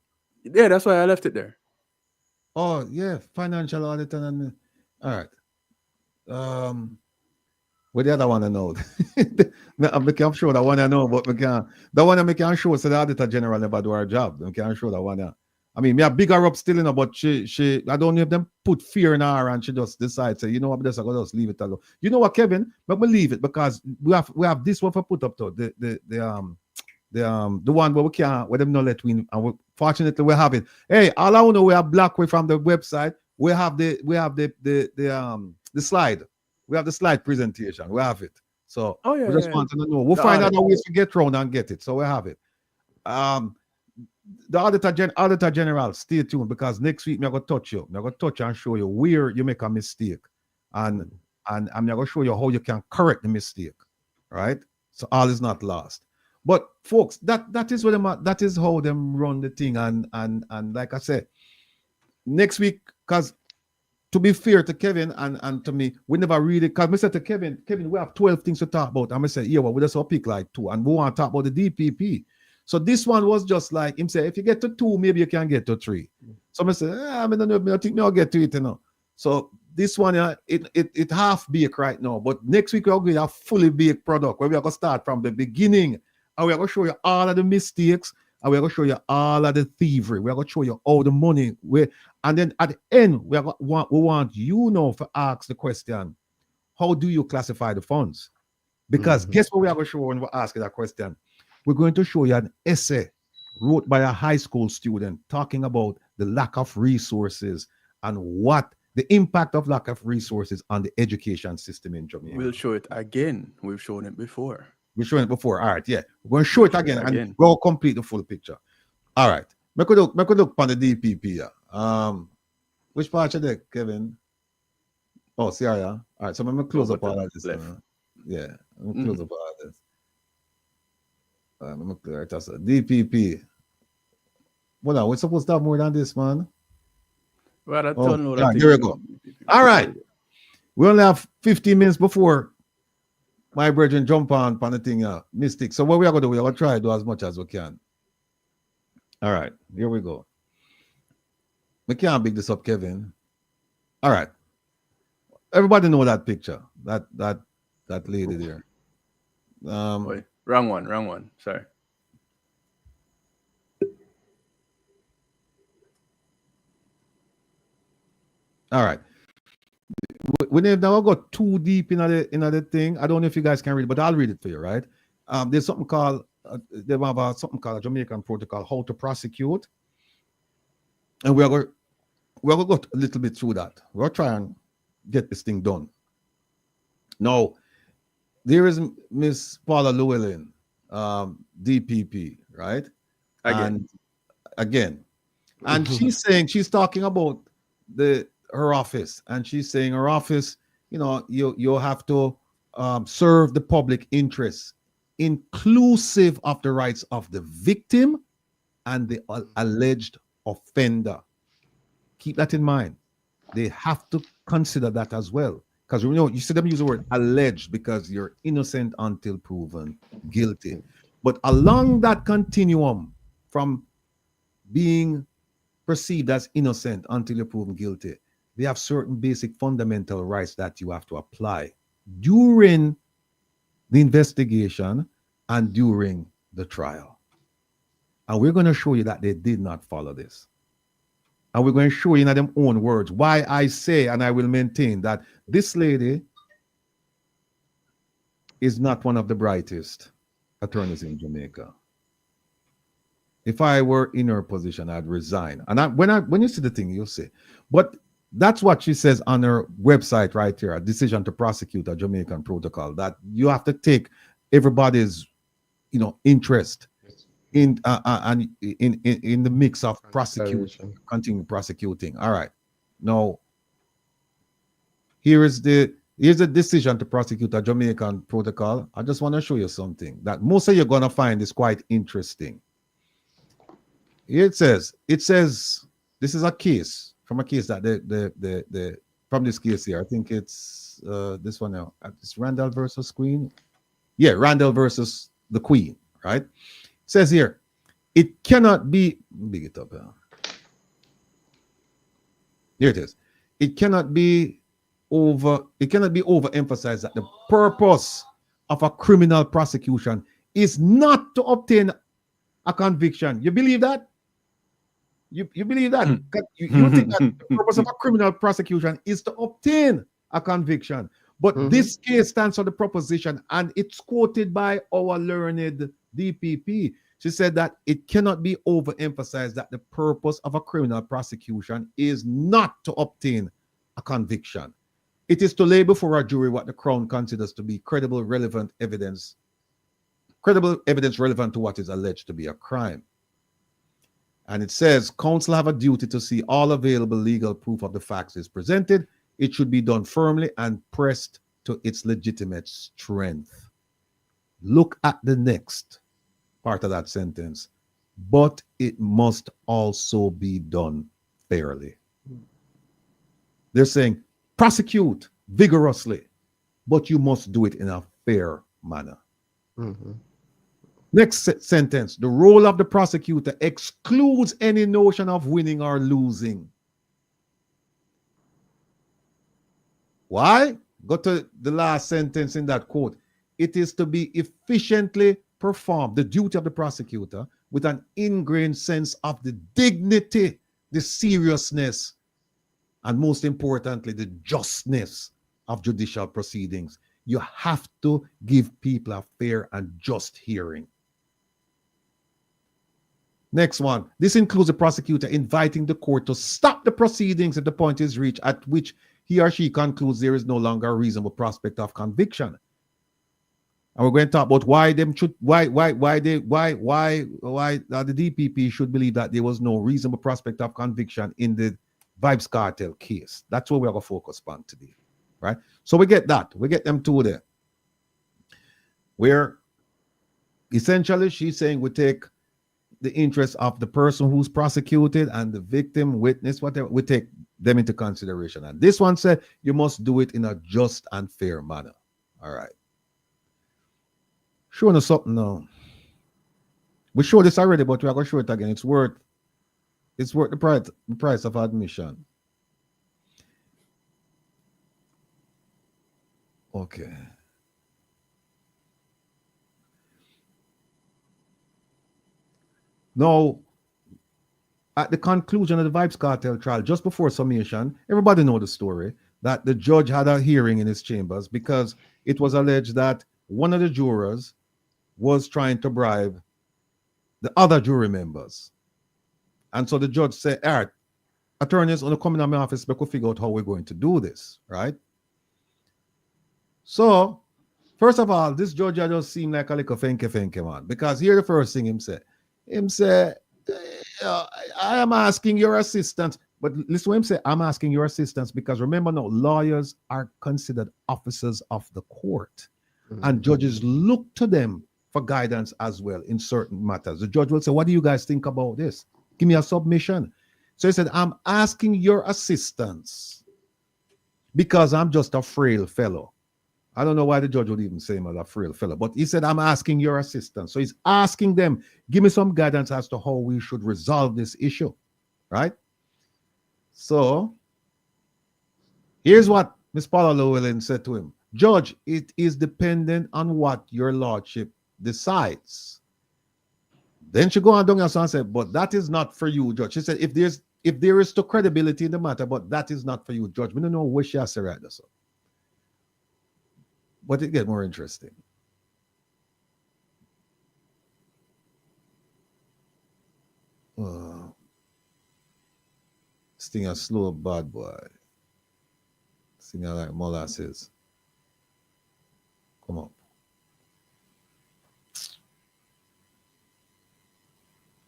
Yeah, that's why I left it there. Oh, yeah, financial audit and all right. What the other one I know? I'm sure that one I know, but the one I can show so the Auditor General never do her job. I can't show that one. I mean, me a bigger up still, but she I don't know if them put fear in her and she just decides, say, you know what, I'm gonna just leave it alone. You know what, Kevin? But we leave it because we have this one for put up to the one where we can't, where them not let win, and fortunately we have it. Hey, all I know we have Blackway from the website. We have the slide. We have the slide presentation. We have it. So we just want to know. We'll find out ways to get around and get it. So we have it. The Auditor General, stay tuned because next week I'm going to touch you. I'm going to touch you and show you where you make a mistake. And I'm going to show you how you can correct the mistake. Right? So all is not lost. But folks, that is what that is how them run the thing. And like I said, next week, because to be fair to Kevin and to me, we never really, because I said to Kevin, we have 12 things to talk about. And I said, yeah, well, we just pick like 2. And we want to talk about the DPP. So this one was just like him say, if you get to 2, maybe you can get to 3. So I said, I don't know, I think I'll get to it, you know. So this one, it half baked right now. But next week we're going to have a fully baked product where we're going to start from the beginning. And we're going to show you all of the mistakes. And we're going to show you all of the thievery. We're going to show you all the money. And then at the end, we want you now to ask the question, how do you classify the funds? Because guess what we are going to show when we ask that question? We're going to show you an essay wrote by a high school student talking about the lack of resources and what the impact of lack of resources on the education system in Jamaica. We'll show it again. We've shown it before. We've shown it before. All right, yeah. We're going to show it again and we'll complete the full picture. All right. Make a look on the DPP here. Which part of that, Kevin? Oh, see, yeah. All right, so I'm going to close up all of this. Yeah, I'm going to close up all of this. I'm going to clear it. That's a DPP. Well, we're supposed to have more than this, man. Well, here we go. All right. We only have 15 minutes before my brethren jump on the thing, Mystic. So what we are going to do, we are going to try to do as much as we can. All right, here we go. We can't big this up, Kevin. All right. Everybody know that picture, that lady there. Wait, wrong one. Sorry. All right. We never got too deep in the thing. I don't know if you guys can read it, but I'll read it for you, right? There's something called they have something called a Jamaican protocol, how to prosecute, and we're going to go a little bit through that. We're trying to get this thing done. Now, there is Miss Paula Llewellyn, DPP, right? Again, and she's talking about her office, and she's saying her office, you have to serve the public interest, inclusive of the rights of the victim and the alleged offender. Keep that in mind. They have to consider that as well. Because you see them use the word alleged because you're innocent until proven guilty. But along that continuum from being perceived as innocent until you're proven guilty, they have certain basic fundamental rights that you have to apply during the investigation and during the trial. And we're going to show you that they did not follow this. And we're going to show you in their own words why I say, and I will maintain, that this lady is not one of the brightest attorneys in Jamaica. If I were in her position, I'd resign. And when you see the thing, you'll see. But that's what she says on her website right here, a decision to prosecute a Jamaican protocol, that you have to take everybody's, interest in the mix of prosecution, continue prosecuting. All right. Now, here's a decision to prosecute a Jamaican protocol. I just want to show you something that most of you are going to find is quite interesting. It says this is a case from a case that from this case here. I think it's this one now. It's Randall versus Queen. Yeah, Randall versus the Queen, right? It says here, it cannot be big it up. Here it is. It cannot be overemphasized that the purpose of a criminal prosecution is not to obtain a conviction. You believe that? You believe that? You think that the purpose of a criminal prosecution is to obtain a conviction. But this case stands on the proposition, and it's quoted by our learned DPP. She said that it cannot be overemphasized that the purpose of a criminal prosecution is not to obtain a conviction. It is to lay before a jury what the Crown considers to be credible evidence relevant to what is alleged to be a crime. And it says, counsel have a duty to see all available legal proof of the facts is presented. It should be done firmly and pressed to its legitimate strength. Look at the next part of that sentence. But it must also be done fairly. They're saying, prosecute vigorously, but you must do it in a fair manner. Next sentence, the role of the prosecutor excludes any notion of winning or losing. Why? Go to the last sentence in that quote. It is to be efficiently performed, the duty of the prosecutor, with an ingrained sense of the dignity, the seriousness, and most importantly, the justness of judicial proceedings. You have to give people a fair and just hearing. Next one. This includes the prosecutor inviting the court to stop the proceedings if the point is reached at which he or she concludes there is no longer a reasonable prospect of conviction. And we're going to talk about why the DPP should believe that there was no reasonable prospect of conviction in the Vibes Cartel case. That's what we're going to focus on today, right? So we get that. We get them two there. Where essentially she's saying we take the interest of the person who's prosecuted and the victim, witness, whatever, we take them into consideration. And this one said you must do it in a just and fair manner. All right. showing us something now. We showed this already, but we are going to show it again. It's worth the price of admission. Okay. Now, at the conclusion of the Vibes Cartel trial, just before summation, everybody know the story, that the judge had a hearing in his chambers because it was alleged that one of the jurors was trying to bribe the other jury members. And so the judge said, all right, attorneys want to come in my office, we could figure out how we're going to do this, right? So, first of all, this judge just seemed like a little fenke man, because here the first thing him say, I am asking your assistance, but listen to him say, I'm asking your assistance because remember now, lawyers are considered officers of the court, and judges look to them for guidance as well in certain matters. The judge will say, what do you guys think about this? Give me a submission. So he said, I'm asking your assistance because I'm just a frail fellow. I don't know why the judge would even say him as a frail fellow, but he said, I'm asking your assistance. So he's asking them, give me some guidance as to how we should resolve this issue, right? So here's what Ms. Paula LLEWELLYN said to him. Judge, it is dependent on what your lordship decides. Then she go on down and said, but that is not for you, Judge. She said, if there is still credibility in the matter, but that is not for you, Judge. We don't know what she has to write this up. But it get more interesting. Sting a slow bad boy. Sting like molasses. Come up.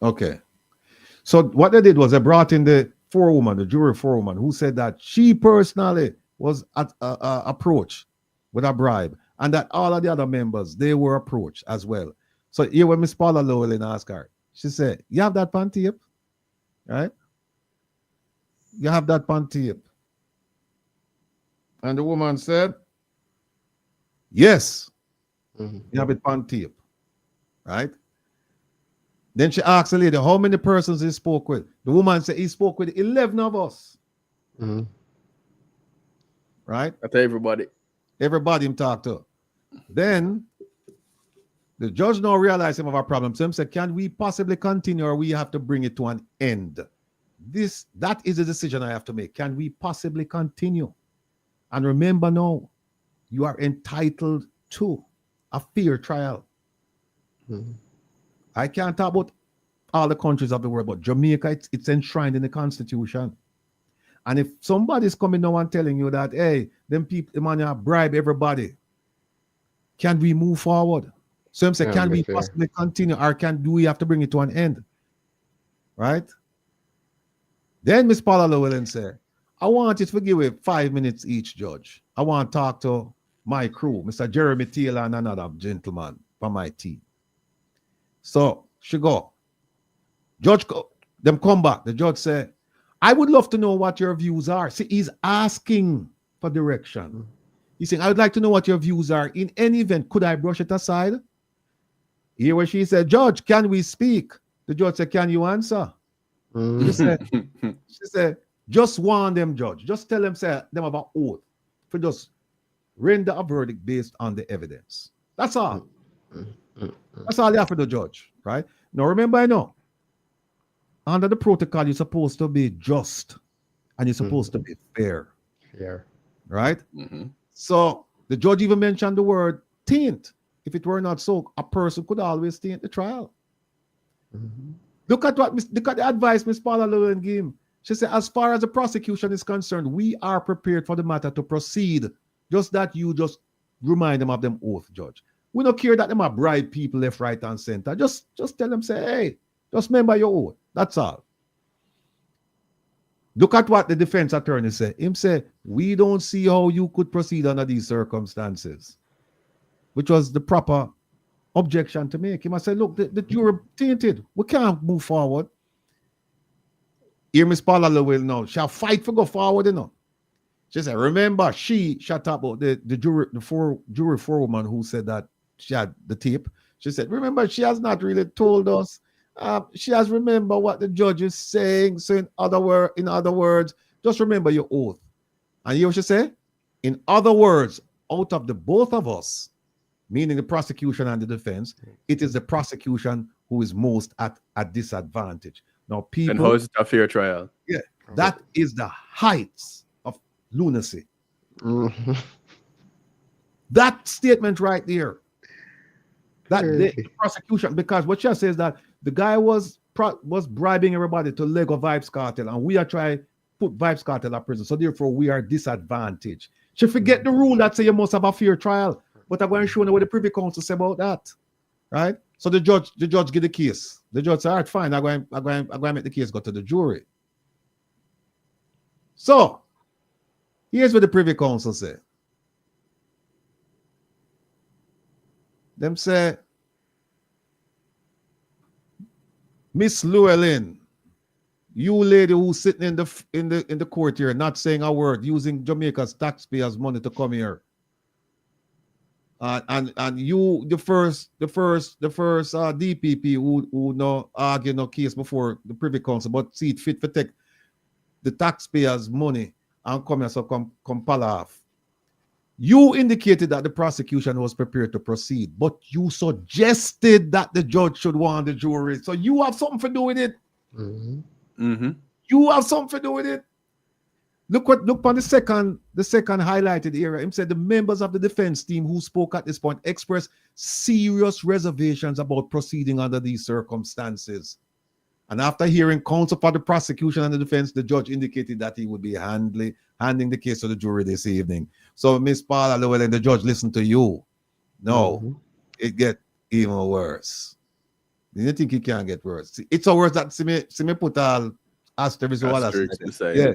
Okay. So what they did was they brought in the jury forewoman, who said that she personally was approached with a bribe, and that all of the other members, they were approached as well. So here when Miss Paula LLEWELLYN asked her, she said, you have that pan tape? Right? You have that pan tape? And the woman said, yes, you have it pan tape. Right? Then she asked the lady, how many persons he spoke with? The woman said he spoke with 11 of us. Right? That's everybody. Everybody him talk to. Then the judge now realized some of our problems. So him said, can we possibly continue or we have to bring it to an end? That is a decision I have to make. Can we possibly continue? And remember now, you are entitled to a fair trial. I can't talk about all the countries of the world, but Jamaica, it's enshrined in the Constitution. And if somebody's coming now and telling you that, hey, them people, the money bribe everybody, can we move forward? So I'm saying, can we possibly continue, or do we have to bring it to an end? Right? Then Miss Paula LLEWELLYN said, I want you to give it 5 minutes each, Judge. I want to talk to my crew, Mr. Jeremy Taylor and another gentleman from my team. So she go. Judge, them come back. The judge said, I would love to know what your views are. See, he's asking for direction. He's saying, I would like to know what your views are. In any event, could I brush it aside? Here where she said, Judge, can we speak? The judge said, can you answer? She said, just warn them, Judge. Just tell them, say, them about oath. For just render a verdict based on the evidence. That's all. That's all you have for the judge, right? Now, remember, I know, under the protocol, you're supposed to be just and you're supposed to be fair. Right? So the judge even mentioned the word taint. If it were not so, a person could always taint the trial. Look at the advice Ms. Paula LLEWELLYN gave him. She said, as far as the prosecution is concerned, we are prepared for the matter to proceed. Just that you just remind them of them oath, Judge. We don't care that them are bribe people left, right, and center. Just tell them, say, hey, just remember your oath. That's all. Look at what the defense attorney said. Him say, we don't see how you could proceed under these circumstances, which was the proper objection to make. Him I said, look, the jury tainted. We can't move forward. Here, Miss Paula LLEWELLYN now shall fight for go forward, you know. She said, remember, she shut up about the jury forewoman who said that the tape. She said, remember, she has not really told us. She has remember what the judge is saying. So in other words, just remember your oath. And you know what she said? In other words, out of the both of us, meaning the prosecution and the defense, it is the prosecution who is most at a disadvantage. Now, people. And how is it a fair trial? Yeah, that is the heights of lunacy. That statement right there. That the prosecution, because what she says that the guy was bribing everybody to Lego Vibes Cartel, and we are trying to put Vibes Cartel at prison. So therefore, we are disadvantaged. She forget the rule that say you must have a fair trial. But I'm going to show you what the Privy Council say about that, right? So the judge get the case. The judge said, all right, fine. I'm going to make the case go to the jury. So here's what the Privy Council say. Them say, Miss LLEWELLYN, you lady who's sitting in the court here, not saying a word, using Jamaica's taxpayers' money to come here. And you the first DPP who no argue no case before the Privy Council, but see it fit for take the taxpayers' money and come here so come pal off. You indicated that the prosecution was prepared to proceed, but you suggested that the judge should warn the jury. So you have something to do with it. You have something to do with it. Look on the second highlighted area. Him said the members of the defense team who spoke at this point expressed serious reservations about proceeding under these circumstances. And after hearing counsel for the prosecution and the defense, the judge indicated that he would be handing the case to the jury this evening. So Miss Paula LLEWELLYN, the judge listened to you. No, it get even worse. Do you think it can get worse? It's so worse that see me put all asterisks. Yeah.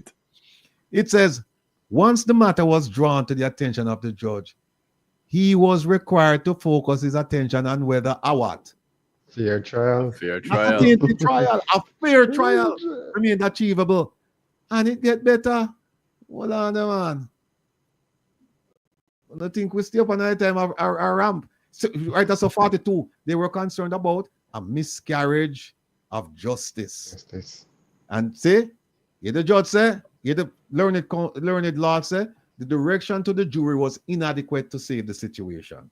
It says, once the matter was drawn to the attention of the judge, he was required to focus his attention on whether a what? Fair trial. Fair trial. A fair trial remained achievable. And it get better. Hold on, man. I think we stay up another time our ramp. So, right, that's a 42. They were concerned about a miscarriage of justice. And see, the judge said, the learned law said, the direction to the jury was inadequate to save the situation.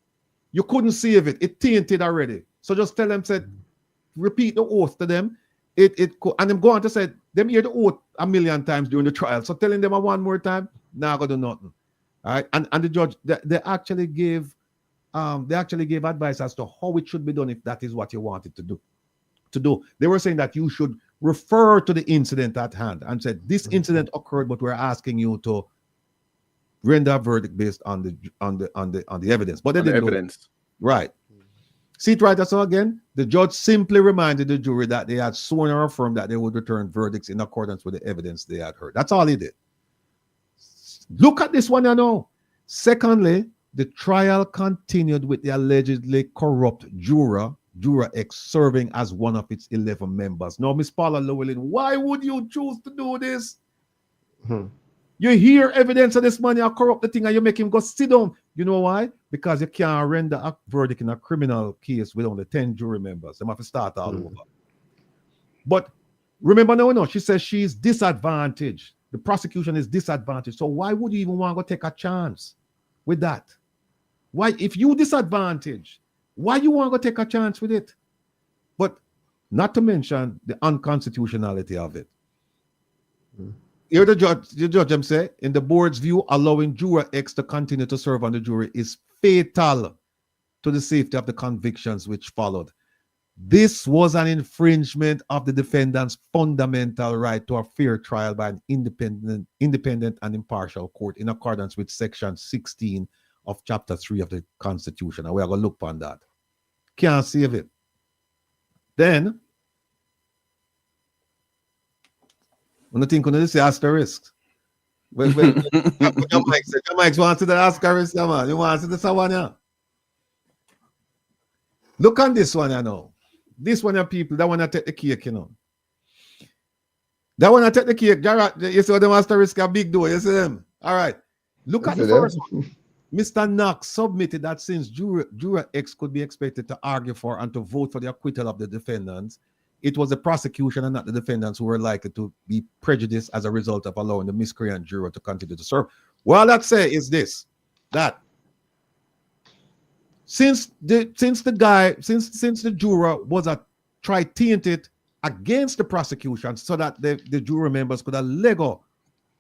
You couldn't save it. It tainted already. So just tell them, said, repeat the oath to them. And them go on to say, them hear the oath a million times during the trial. So telling them one more time, nah, go do nothing. All right. And the judge, they actually gave advice as to how it should be done if that is what you wanted to do. They were saying that you should refer to the incident at hand and said, this incident occurred, but we're asking you to render a verdict based on the evidence. But they didn't do it. Right. See it right. So again, the judge simply reminded the jury that they had sworn or affirmed that they would return verdicts in accordance with the evidence they had heard. That's all he did. Look at this one, you know. Secondly, the trial continued with the allegedly corrupt juror X serving as one of its 11 members. Now, Miss Paula LLEWELLYN, why would you choose to do this? You hear evidence of this man, you corrupt the thing, and you make him go sit down. You know why? Because you can't render a verdict in a criminal case with only 10 jury members. They have to start all over. But remember, no, she says she's disadvantaged. The prosecution is disadvantaged. So why would you even want to take a chance with that? Why, if you disadvantaged, why you want to take a chance with it? But not to mention the unconstitutionality of it. Here the judge them say, in the board's view, allowing juror X to continue to serve on the jury is fatal to the safety of the convictions which followed. This was an infringement of the defendant's fundamental right to a fair trial by an independent and impartial court in accordance with Section 16 of Chapter 3 of the Constitution. And we are going to look upon that. Can't save it. Then, when I think on this asterisk. Mike wants to the asterisk, man. You want to the one, yeah. Look on this one, you know. This one, people that want to take the cake, you know. That want to take the cake. You see what the asterisk are big door, you see them? All right. Look at the first one. Mr. Knox submitted that since juror X could be expected to argue for and to vote for the acquittal of the defendants, it was the prosecution and not the defendants who were likely to be prejudiced as a result of allowing the miscreant juror to continue to serve. Well, I'd say is this, that since the juror was tainted against the prosecution so that the juror members could have Lego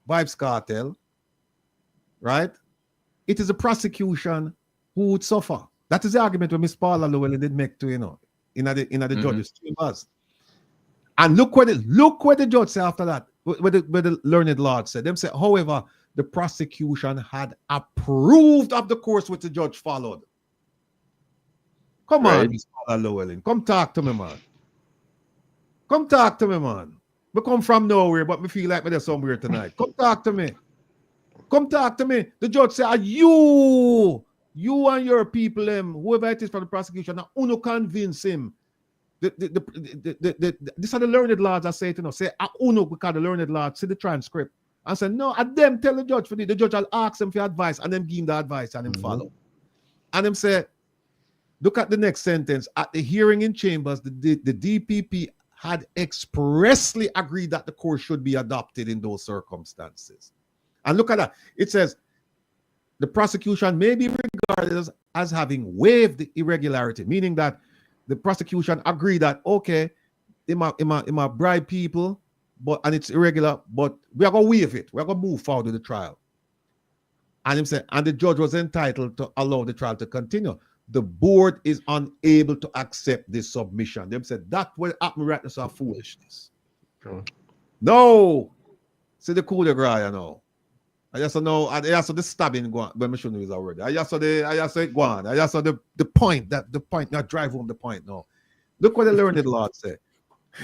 Vibes Cartel, right? It is the prosecution who would suffer. That is the argument when Miss Paula LLEWELLYN did make to, in the judges' chambers. And look what the judge said after that, what the learned lord said. Them said, however, the prosecution had approved of the course which the judge followed. Come on, Miss Paula LLEWELLYN. Come talk to me, man. Come talk to me, man. We come from nowhere, but we feel like we're somewhere tonight. Come talk to me. Come talk to me. The judge said, you and your people, whoever it is from the prosecution, now uno convince him. These are the learned lords I say to say, uno, because the learned lords see the transcript and say, no, at them tell the judge for this. The judge will ask them for advice and then give him the advice and him follow. And him say, look at the next sentence. At the hearing in chambers, the DPP had expressly agreed that the course should be adopted in those circumstances. And look at that. It says, the prosecution may be regarded as having waived the irregularity, meaning that the prosecution agreed that, okay, it might bribe people, and it's irregular, but we are going to waive it. We are going to move forward with the trial. And him said, and the judge was entitled to allow the trial to continue. The board is unable to accept this submission. Them said that will happen right now, so foolishness. No. See the coup de grace, you know. I just know. I just saw the stabbing go on. But I shouldn't use that word. I just saw it go on. I just saw the point. Not drive home the point. No. Look what the learned Lord said.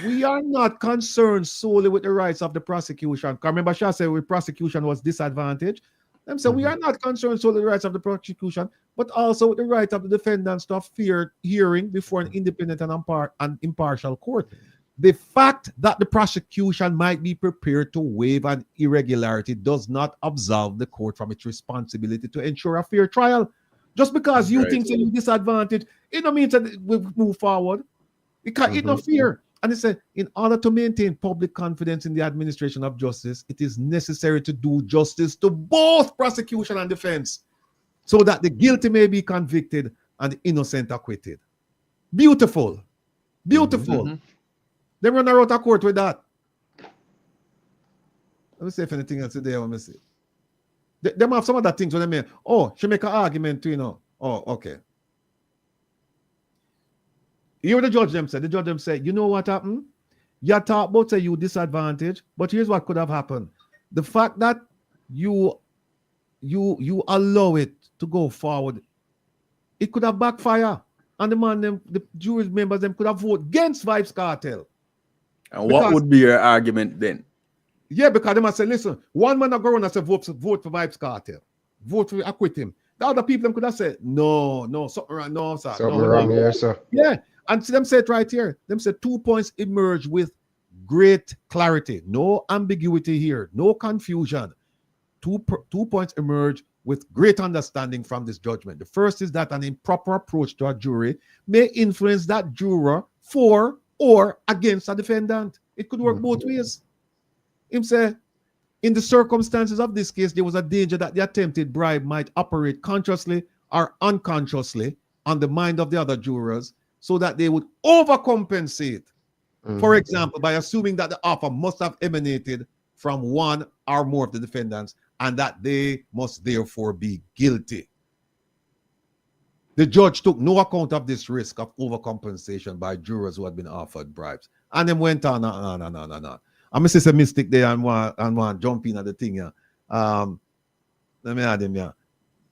We are not concerned solely with the rights of the prosecution. Because remember, Shah said the prosecution was disadvantaged. Them say we are not concerned solely with the rights of the prosecution, but also with the right of the defendants to a fair hearing before an independent and impartial court. The fact that the prosecution might be prepared to waive an irregularity does not absolve the court from its responsibility to ensure a fair trial. Just because you think you're disadvantaged, it don't mean that we move forward. It's not fair. And it said, in order to maintain public confidence in the administration of justice, it is necessary to do justice to both prosecution and defense so that the guilty may be convicted and the innocent acquitted. Beautiful. Beautiful. They run out of court with that. Let me see if anything else today. Let me see. They have some other things when they mean, oh, she make an argument to, oh, okay. Here the judge them said. The judge them said, you know what happened? You talk about say you disadvantage, but here's what could have happened. The fact that you allow it to go forward, it could have backfire. And the jury members them could have voted against Vibes Cartel. And what would be your argument then? Yeah, because they must say, listen, one man go around and say vote for Vibes Cartel. Vote for acquit him. The other people them could have said, no, something wrong, no, sir. Something wrong here, sir. Yeah. And them say it right here. Them say 2 points emerge with great clarity. No ambiguity here. No confusion. Two points emerge with great understanding from this judgment. The first is that an improper approach to a jury may influence that juror for or against a defendant. It could work both ways. Him say, in the circumstances of this case, there was a danger that the attempted bribe might operate consciously or unconsciously on the mind of the other jurors so that they would overcompensate. For example, by assuming that the offer must have emanated from one or more of the defendants and that they must therefore be guilty. The judge took no account of this risk of overcompensation by jurors who had been offered bribes. And then went on. I'm going to say a mistake there and want jump in at the thing here. Let me add him here.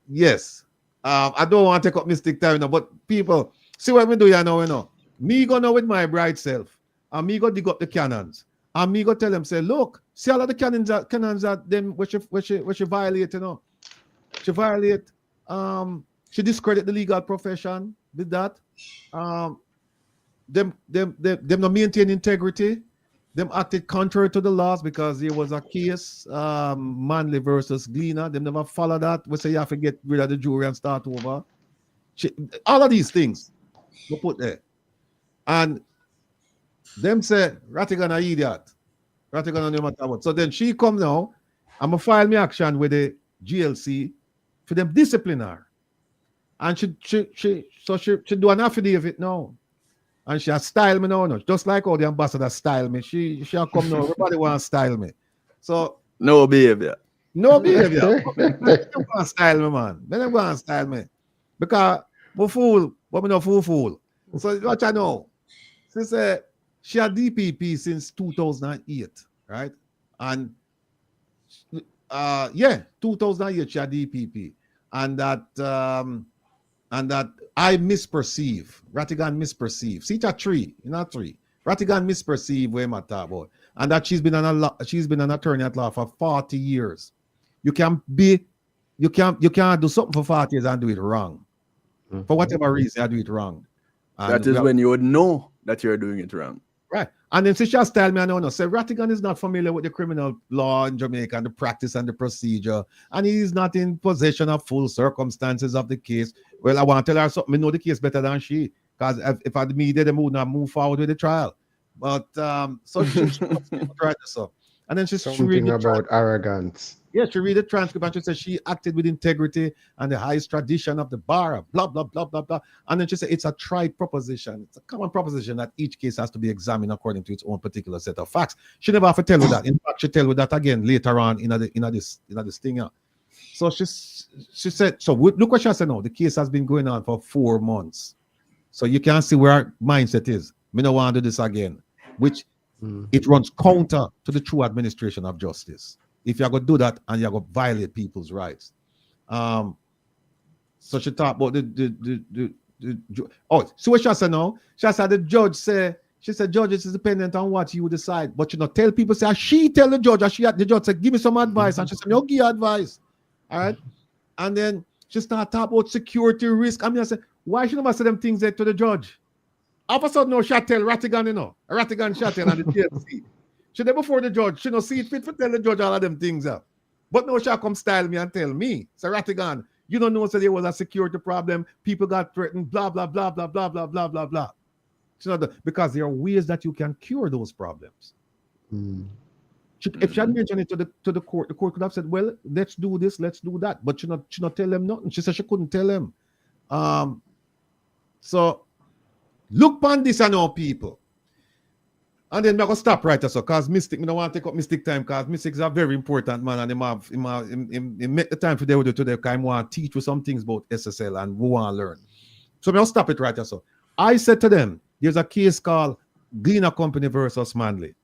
Yes. I don't want to take up mistake time now, but people, see what we do here now, Me go now with my bride self. And me go dig up the cannons. And me go tell them, say, look, see all of the cannons that them where she violate, She violate, she discredit the legal profession with that. Them not maintain integrity. them acted contrary to the laws because there was a case, Manley versus Gleaner. Them never follow that. We say you have to get rid of the jury and start over. All of these things we put there. And them say, Rattigan an idiot. Rattigan no matter what. So then she come now, I'm going to file me action with the GLC for them discipline her. And she do an affidavit now. And she has style me now, just like how the ambassador style me. She come now. Everybody want to style me. So no behavior. No behavior. They want to style me, man. They don't want to style me. Because we fool, but we not fool. So what I know, she said she had DPP since 2008, right? And 2008 she had DPP. And that I misperceive. Rattigan misperceive. See, it's a three, not three. Rattigan misperceive where I'm talking about. And that she's been an attorney at law for 40 years. You can't do something for 40 years and do it wrong. For whatever reason, I do it wrong. And that is when you would know that you're doing it wrong. Right. And then she just tell me, I know, say Rattigan is not familiar with the criminal law in Jamaica and the practice and the procedure, and he is not in possession of full circumstances of the case. Well, I want to tell her something. I know the case better than she, because if I'd me there, they would not move forward with the trial. But so she tried this up. And then she something about arrogance. Yeah, she read the transcript and she said she acted with integrity and the highest tradition of the bar, blah, blah, blah, blah, blah. And then she said it's a tried proposition. It's a common proposition that each case has to be examined according to its own particular set of facts. She never have to tell you that. In fact, she tell you that again later on in this thing. So she said, so look what she said now. The case has been going on for 4 months. So you can see where our mindset is. Me no want to do this again, which it runs counter to the true administration of justice. If you're going to do that and you're going to violate people's rights. So she talked about see what she said now? She said the judge said, she said, judge, it is dependent on what you decide. But you know, tell people, say, she tell the judge, the judge said, give me some advice. And she said, no, give you advice. All right. And then she started talking about security risk. I mean, I said, why should never say them things there to the judge? All of a sudden, no, she tell Rattigan, you know. Rattigan she tell on the TLC. She there before the judge. She no see it fit for tell the judge all of them things up. But no, she come style me and tell me. So Rattigan, you don't know so there was a security problem. People got threatened, blah, blah, blah, blah, blah, blah, blah, blah, blah. Because there are ways that you can cure those problems. If she had mentioned it to the court could have said, well, let's do this, let's do that. But she not tell them nothing. She said she couldn't tell them. So look upon this and all people. And then I'm going to stop right there, so because Mystic, I don't want to take up Mystic time, because Mystic is a very important man, and he make the time for them today, because I want to teach you some things about SSL and we want to learn. So I'm going to stop it right there. So I said to them, there's a case called Gleaner Company versus Manley.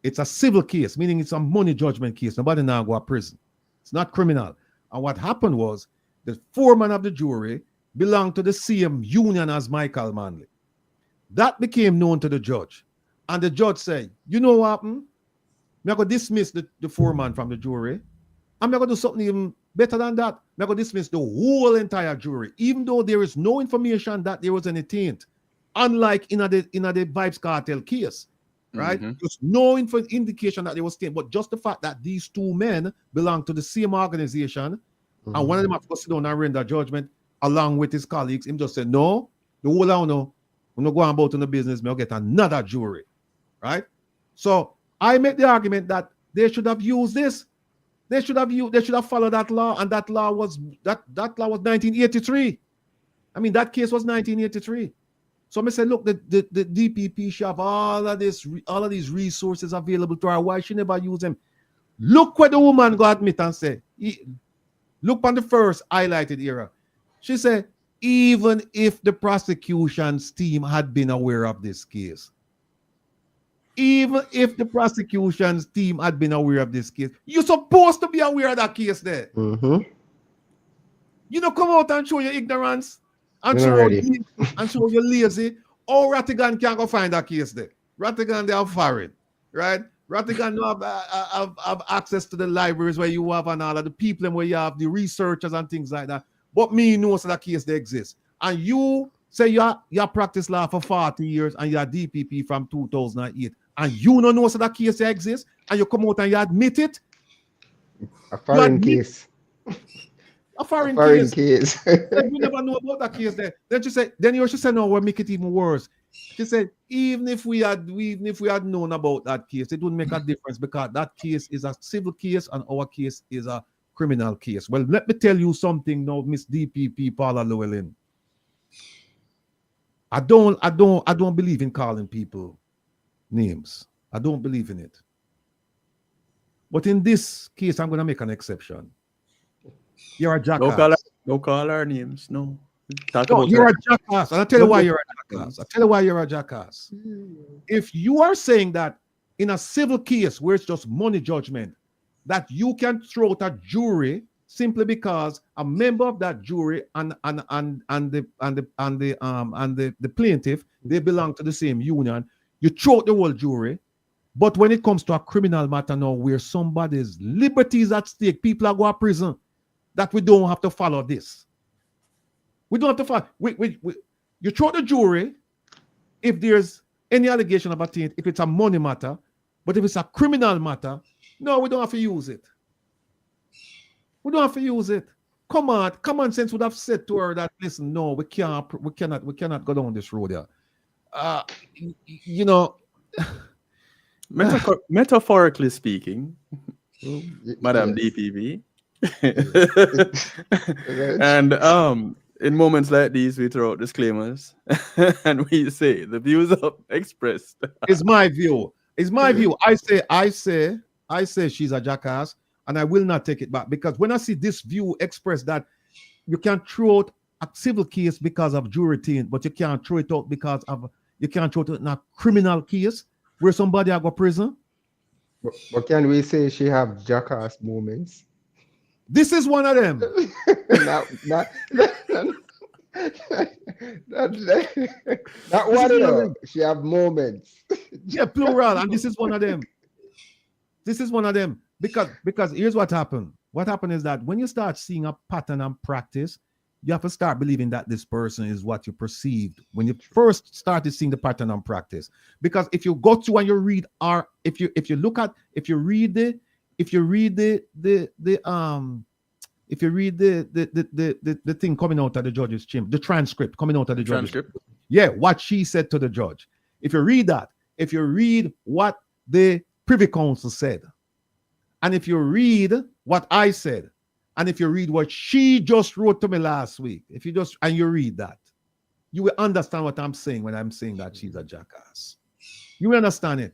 It's a civil case, meaning it's a money judgment case. Nobody now go to prison. It's not criminal. And what happened was the foreman of the jury belonged to the same union as Michael Manley. That became known to the judge. And the judge said, you know what happened? I'm going to dismiss the foreman from the jury. I'm going to do something even better than that. I'm going to dismiss the whole entire jury, even though there is no information that there was any taint. Unlike in the Vibes Cartel case, right? There's no indication that there was taint, but just the fact that these two men belong to the same organization, and one of them has to sit down and render judgment along with his colleagues, him just said, no, the whole I know, I'm not going about in the business, I'll get another jury. Right? So I make the argument that they should have used this. They should have followed that law, and that law was 1983. I mean, that case was 1983. So I say, look, the DPP should have all of these resources available to her. Why she never use them? Look what the woman go admit and say. Look on the first highlighted era. She said, even if the prosecution's team had been aware of this case, even if the prosecution's team had been aware of this case, you're supposed to be aware of that case there. You don't come out and show your ignorance and show you're lazy. Oh, Rattigan can't go find that case there. Rattigan, they are foreign, right? Rattigan have access to the libraries where you have and all of the people where you have the researchers and things like that. But me knows that case they exist. And you say you practice law for 40 years and you're DPP from 2008. and you don't know so that case exists, and you come out and you admit it. A foreign case. A foreign case. Then we never know about that case there. Then you should say, no, we'll make it even worse. She said, even if we had known about that case, it wouldn't make a difference because that case is a civil case and our case is a criminal case. Well, let me tell you something now, Miss DPP Paula Llewellyn. I don't believe in calling people names. I don't believe in it. But in this case, I'm gonna make an exception. You're a jackass. Don't call our names. No. You're a jackass. And I'll tell you why you're a jackass. I'll tell you why you're a jackass. If you are saying that in a civil case where it's just money judgment, that you can throw out a jury simply because a member of that jury and the plaintiff, they belong to the same union, you throw out the whole jury. But when it comes to a criminal matter now where somebody's liberty is at stake, people are going to prison, that we don't have to follow this. We don't have to follow. You throw the jury if there's any allegation of a taint, if it's a money matter, but if it's a criminal matter, no, we don't have to use it. We don't have to use it. Come on, common sense would have said to her that, listen, no, we cannot go down this road here. You know, metaphorically speaking, Madam DPP. And in moments like these, we throw out disclaimers and we say the views expressed. It's my view. It's my view. I say she's a jackass, and I will not take it back because when I see this view expressed that you can throw out a civil case because of jury taint, but you can't throw it out because of you can't throw it out in a criminal case where somebody will go prison. But can we say she have jackass moments? This is one of them. not one of them. She have moments. Yeah, plural, and this is one of them. This is one of them. Because here's what happened. What happened is that when you start seeing a pattern and practice, you have to start believing that this person is what you perceived when you first started seeing the pattern and practice. Because if you go to and you read if you read the thing coming out of the judge's chamber, the transcript coming out of the judge's chamber, yeah, what she said to the judge. If you read that, if you read what the Privy Council said, and if you read what I said, and if you read what she just wrote to me last week, if you just and you read that, you will understand what I'm saying when I'm saying that she's a jackass. You will understand it.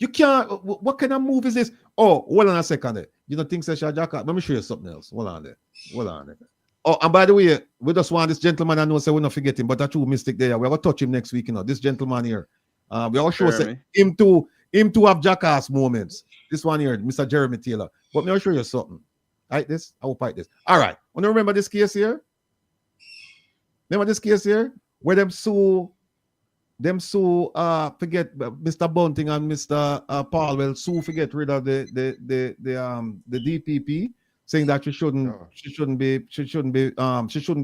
You can't. What kind of move is this? Oh, hold on a second. You don't think she's a jackass? Let me show you something else. Hold on there. Hold on there. Oh, and by the way, we just want this gentleman. I know, so we're not forgetting, but a true mistake there. We're gonna touch him next week. You know, this gentleman here. We all show him to have jackass moments. This one here, Mr. Jeremy Taylor. But let me show you something. Like this. I hope like this. All right. Want to remember this case here? Remember this case here where them sue forget Mr. Bunting and Mr. Paul will sue forget rid of the DPP, saying that she shouldn't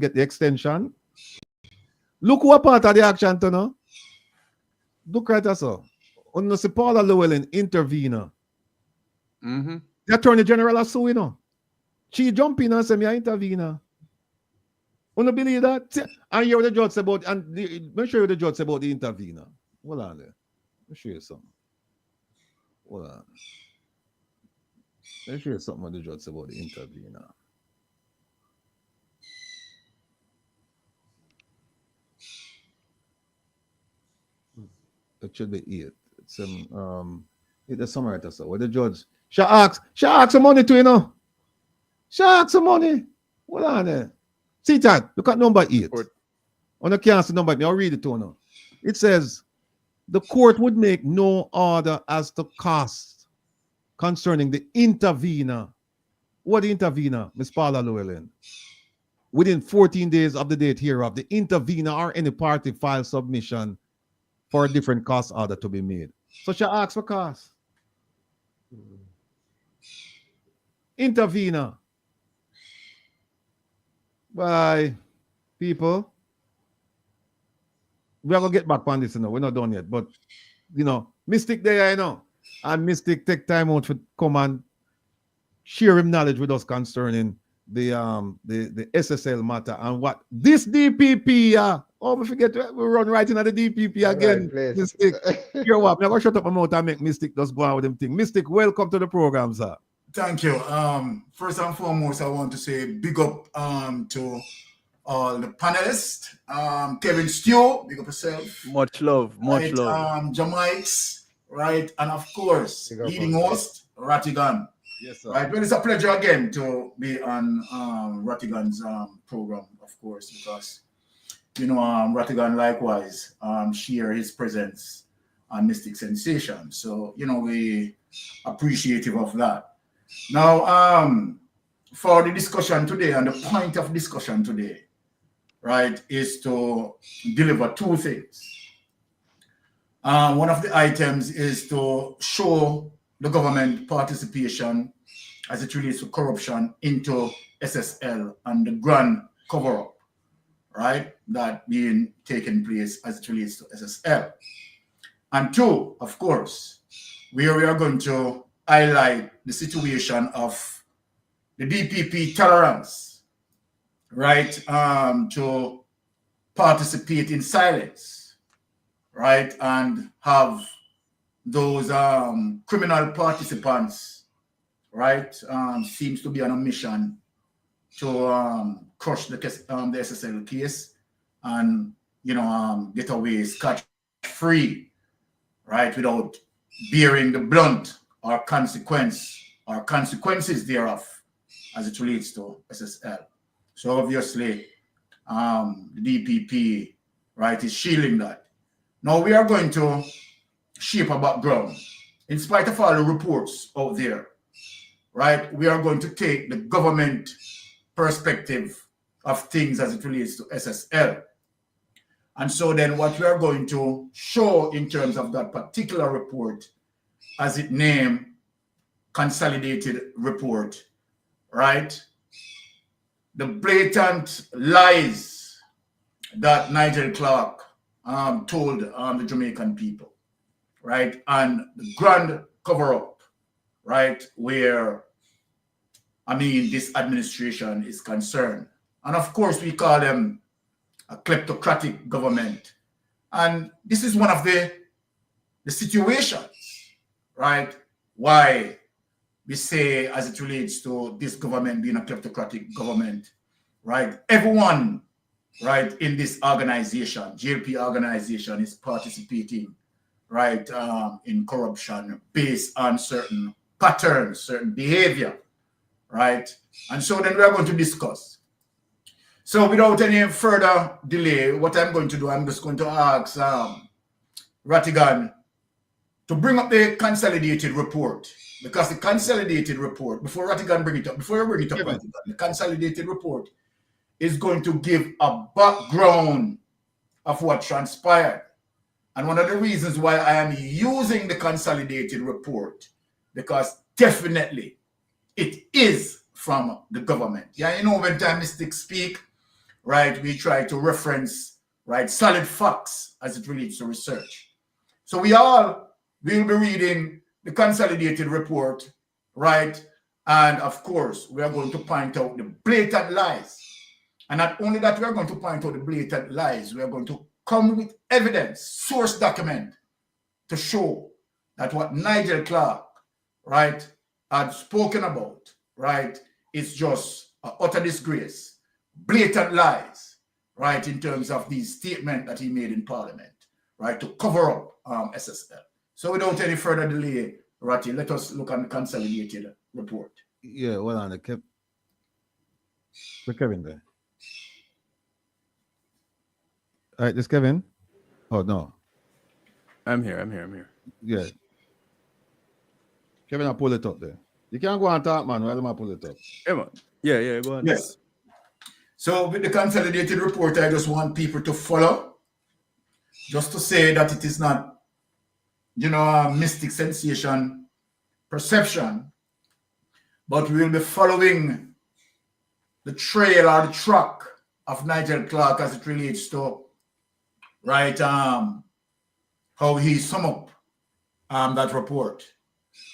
get the extension. Look who a part of the action to know. Look right at so. On see Paula Llewellyn intervene. The Attorney General has sued, you know. She jump in and say me I intervene. You don't believe that? And you're the judge about, and make sure you're the judge about the intervener. Hold on there. Let me show you something. Hold on. Let me show you something with the judge about the intervener. It should be 8. It's it's somewhere right so. Where the judge she asks some money to, you know. She asks some money. Hold on there. See that? Look at number 8. On the can't see number 8. I'll read it to you now. It says, the court would make no order as to cost concerning the intervener. What the intervener, Ms. Paula Llewellyn? Within 14 days of the date hereof, the intervener or any party file submission for a different cost order to be made. So she asks for cost. Intervener. Bye, people. We are going to get back on this, you know. We're not done yet, but Mystic there, and Mystic take time out to come and share him knowledge with us concerning the SSL matter and what this DPP. We forget we run right into the DPP again. Right, Mystic, you're what? I'm gonna shut up my mouth and make Mystic just go on with them thing. Mystic, welcome to the program, sir. Thank you. First and foremost, I want to say big up to all the panelists. Kevin Stew, big up yourself. Much love, much right, love. Jamaics, right, and of course, leading host Rattigan. Yes, sir. Right, well, it's a pleasure again to be on Rattigan's program, of course, because Rattigan likewise share his presence on Mystic Sensation. So we appreciative of that. Now, for the discussion today, and the point of discussion today, right, is to deliver two things. One of the items is to show the government participation as it relates to corruption into SSL and the grand cover-up, right, that being taken place as it relates to SSL. And two, of course, where we are going to highlight the situation of the DPP tolerance, right, to participate in silence, right, and have those criminal participants, right, seems to be on a mission to crush the SSL case and, get away scot-free, right, without bearing the blunt or consequences thereof as it relates to SSL. So obviously, the DPP, right, is shielding that. Now we are going to shape a background. In spite of all the reports out there, right, we are going to take the government perspective of things as it relates to SSL. And so then what we are going to show in terms of that particular report, as it named consolidated report, right? The blatant lies that Nigel Clark told the Jamaican people, right? And the grand cover-up, right? Where, this administration is concerned. And of course, we call them a kleptocratic government. And this is one of the situations, right, why we say, as it relates to this government being a kleptocratic government, right, everyone, right, in this organization, JLP organization, is participating, right, in corruption based on certain patterns, certain behavior, right? And so then we are going to discuss. So without any further delay, what I'm going to do, I'm just going to ask Rattigan to bring up the consolidated report, because the consolidated report, before Rattigan bring it up, Rattigan, the consolidated report is going to give a background of what transpired. And one of the reasons why I am using the consolidated report, because definitely it is from the government. Yeah, when time Mystics speak, right, we try to reference, right, solid facts as it relates to research. So we'll be reading the consolidated report, right? And of course, we are going to point out the blatant lies. And not only that, we are going to point out the blatant lies, we are going to come with evidence, source document, to show that what Nigel Clark, right, had spoken about, right, is just an utter disgrace, blatant lies, right, in terms of the statement that he made in Parliament, right, to cover up SSL. So without any further delay, Ratty, let us look at the consolidated report. Yeah, well, on the Kevin there. All right, this Kevin? Oh, no. I'm here. Yeah. Kevin, I'll pull it up there. You can't go and talk, man, while I pull it up. Yeah, man. Yeah, go on. Yes. So with the consolidated report, I just want people to follow, just to say that it is not, a Mystic Sensation perception, but we will be following the trail or the track of Nigel Clark as it relates to, right, how he sum up that report.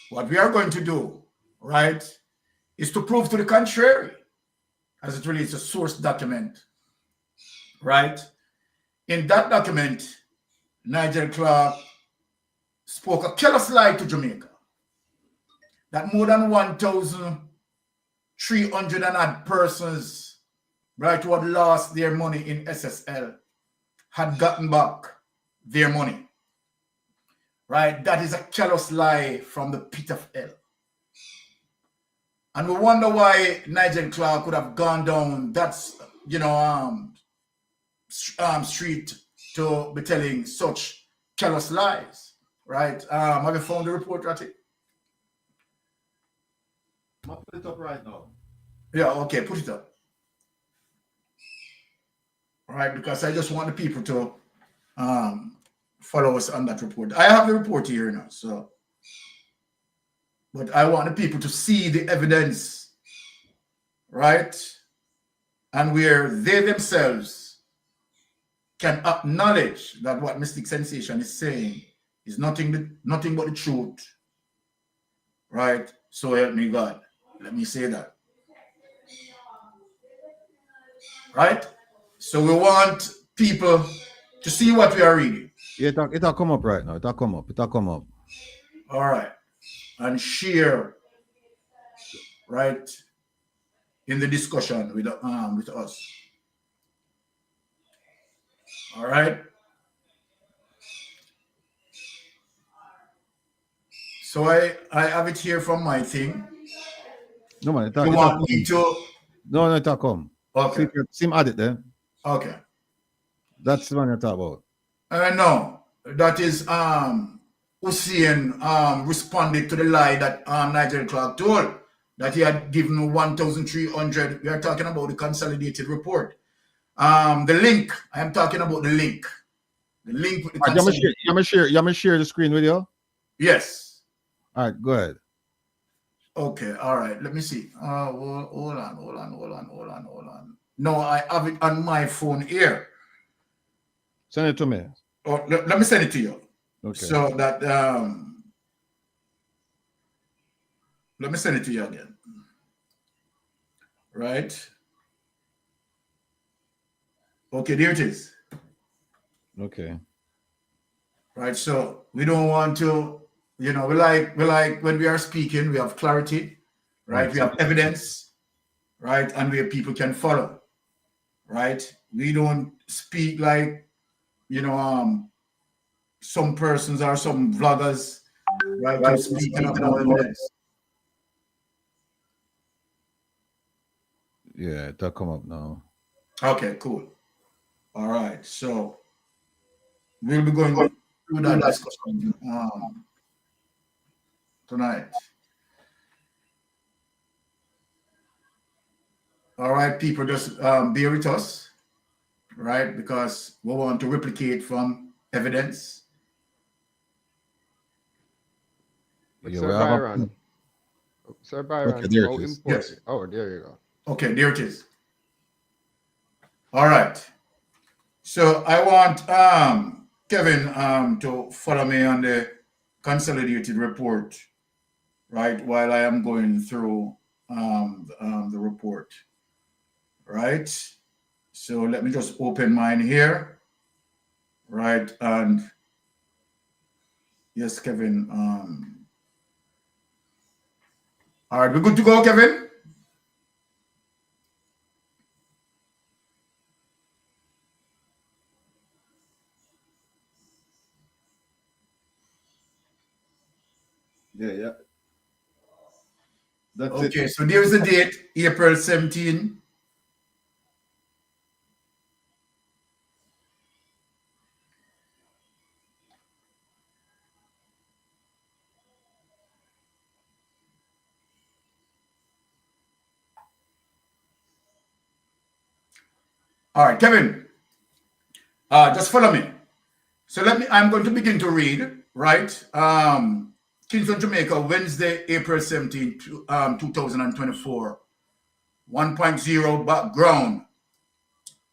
What we are going to do, right, is to prove to the contrary as it relates to source document, right? In that document, Nigel Clark spoke a careless lie to Jamaica that more than 1,300 and odd persons, right, who had lost their money in SSL had gotten back their money, right? That is a careless lie from the pit of hell. And we wonder why Nigel Clark would have gone down that, street to be telling such careless lies, right? Have you found the report, Ratty? I'll put it up right now. Yeah, okay, put it up. All right, because I just want the people to follow us on that report. I have the report here now, so. But I want the people to see the evidence, right? And where they themselves can acknowledge that what Mystic Sensation is saying is nothing but the truth, right? So help me God. Let me say that. Right? So we want people to see what we are reading. Yeah, it'll come up right now. It'll come up. All right. And share, right, in the discussion with us. All right. So I have it here from my thing. No man, you want me to? No, it'll come. Okay. See him add it there. Okay. That's the one you talk about. No, that is Hussein responded to the lie that Nigel Clark told, that he had given 1,300. We are talking about the consolidated report. The link, I am talking about the link. The link with the consolidated. You want me share the screen with you? Yes. All right, go ahead. Okay, all right. Let me see. Hold on. No, I have it on my phone here. Send it to me. Oh, let me send it to you. Okay. So that let me send it to you again. Right? Okay, there it is. Okay. Right. So we don't want to, we like when we are speaking, we have clarity, right? We have evidence, right? And where people can follow, right? We don't speak like, some persons or some vloggers, right? Speaking of no evidence. Yeah, it'll come up now. Okay, cool. All right. So we'll be going through that discussion tonight. All right, people, just bear with us, right? Because we want to replicate from evidence. But Sir Byron, okay, there it is. Yes. Oh, there you go. Okay, there it is. All right. So I want Kevin to follow me on the consolidated report, right? While I am going through the report, right? So let me just open mine here, right? And yes, Kevin. All right, we're good to go, Kevin? Yeah. That's okay, it. so there's the date, April 17. All right, Kevin, just follow me. So I'm going to begin to read, right? Kingston, Jamaica, Wednesday, April 17, 2024. 1.0 background.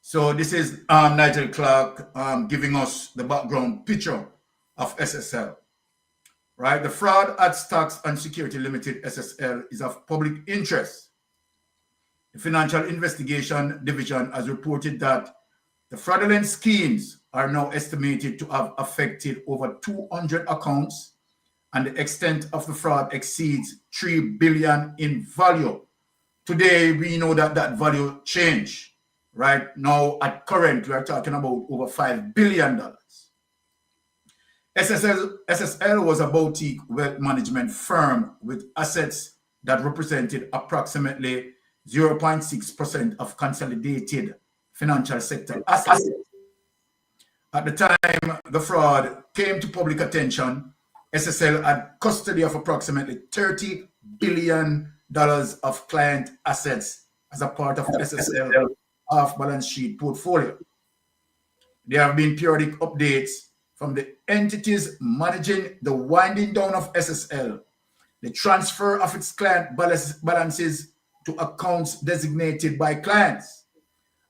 So this is Nigel Clark giving us the background picture of SSL. right? The fraud at Stocks and Security Limited, SSL, is of public interest. The Financial Investigation Division has reported that the fraudulent schemes are now estimated to have affected over 200 accounts, and the extent of the fraud exceeds $3 billion in value. Today, we know that that value changed. Right now, at current, we are talking about over $5 billion. SSL was a boutique wealth management firm with assets that represented approximately 0.6% of consolidated financial sector assets. At the time the fraud came to public attention, SSL had custody of approximately $30 billion of client assets as a part of SSL off-balance sheet portfolio. There have been periodic updates from the entities managing the winding down of SSL, the transfer of its client balances to accounts designated by clients,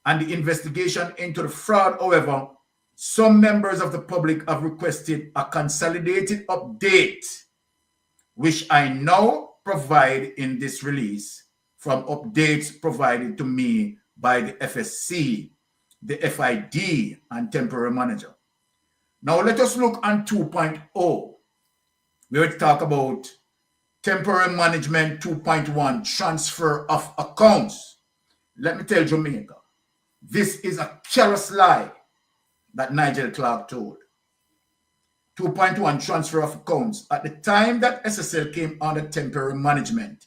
and the investigation into the fraud. However, some members of the public have requested a consolidated update, which I now provide in this release from updates provided to me by the FSC, the FID, and temporary manager. Now let us look on 2.0. We will talk about temporary management 2.1, transfer of accounts. Let me tell Jamaica, this is a careless lie that Nigel Clark told. 2.1, transfer of accounts. At the time that SSL came under temporary management,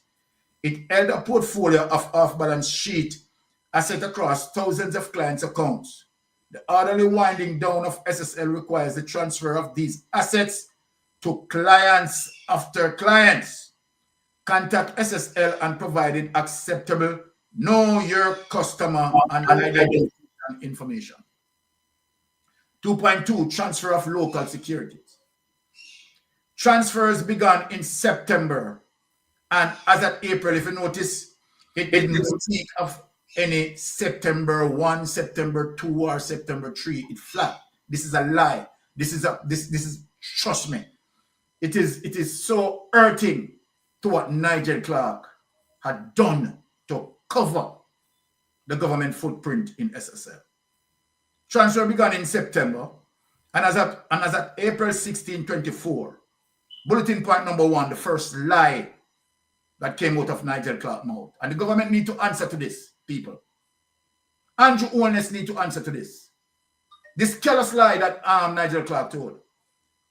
it held a portfolio of off-balance sheet assets across thousands of clients' accounts. The orderly winding down of SSL requires the transfer of these assets to clients after clients. Contact SSL and provided acceptable know your customer and identification information. 2.2, transfer of local securities. Transfers began in September, and as of April, if you notice, it didn't speak of any September 1, September 2, or September 3. It flat. This is a lie. This is trust me. It is so hurting to what Nigel Clark had done to cover the government footprint in SSL. Transfer began in September, and as at April 16, 24, bulletin point number 1, the first lie that came out of Nigel Clark's mouth. And the government need to answer to this, people. Andrew Holness need to answer to this. This careless lie that Nigel Clark told.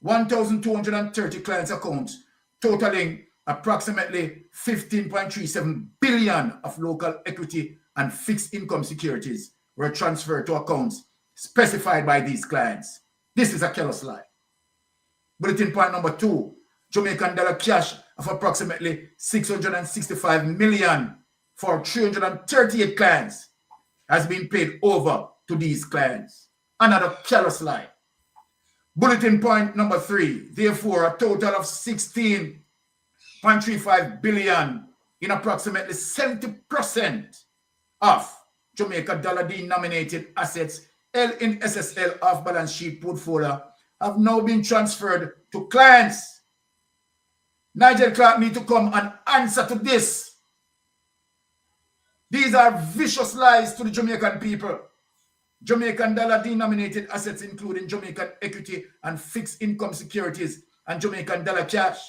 1,230 clients' accounts, totaling approximately 15.37 billion of local equity and fixed income securities were transferred to accounts specified by these clients. This is a careless lie. Bulletin point number 2, Jamaican dollar cash of approximately 665 million for 338 clients has been paid over to these clients. Another careless lie. Bulletin point number 3, therefore a total of 16.35 billion in approximately 70% of Jamaica dollar denominated assets held in SSL off-balance sheet portfolio have now been transferred to clients. Nigel Clark need to come and answer to this. These are vicious lies to the Jamaican people. Jamaican dollar denominated assets, including Jamaican equity and fixed income securities and Jamaican dollar cash.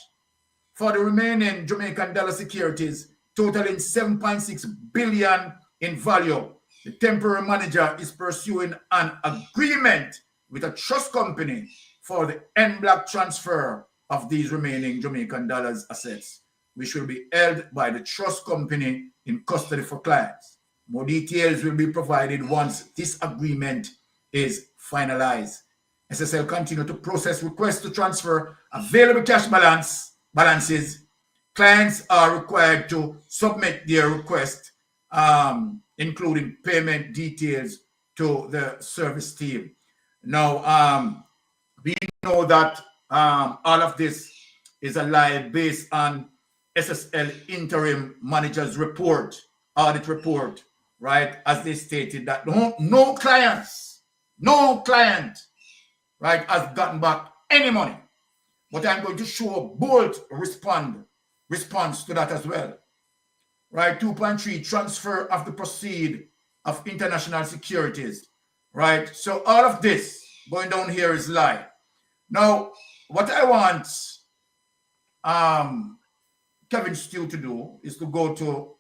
For the remaining Jamaican dollar securities, totaling 7.6 billion in value, the temporary manager is pursuing an agreement with a trust company for the en bloc transfer of these remaining Jamaican dollars assets, which will be held by the trust company in custody for clients. More details will be provided once this agreement is finalized. SSL continue to process requests to transfer available cash balances. Clients are required to submit their request, including payment details, to the service team. Now, we know that all of this is a lie based on SSL interim manager's report, audit report, right? As they stated that no client, right, has gotten back any money. but I'm going to show a bold response to that as well. Right, 2.3, transfer of the proceed of international securities. Right, so all of this going down here is lie. Now, what I want Kevin Stew to do is to go to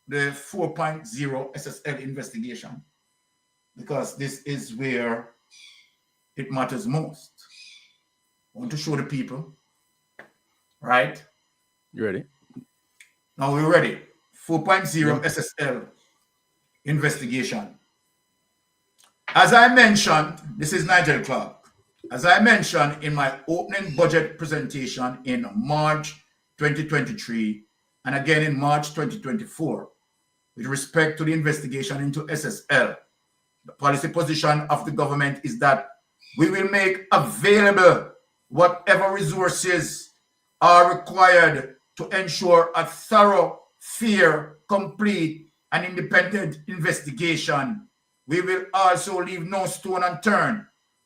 the 4.0 SSL investigation, because this is where it matters most. I want to show the people, right? You ready? Now we're ready. 4.0 SSL investigation. As I mentioned, this is Nigel Clark. As I mentioned in my opening budget presentation in March 2023, and again in March 2024, with respect to the investigation into SSL, the policy position of the government is that we will make available whatever resources are required to ensure a thorough, fair, complete, and independent investigation. We will also leave no stone unturned,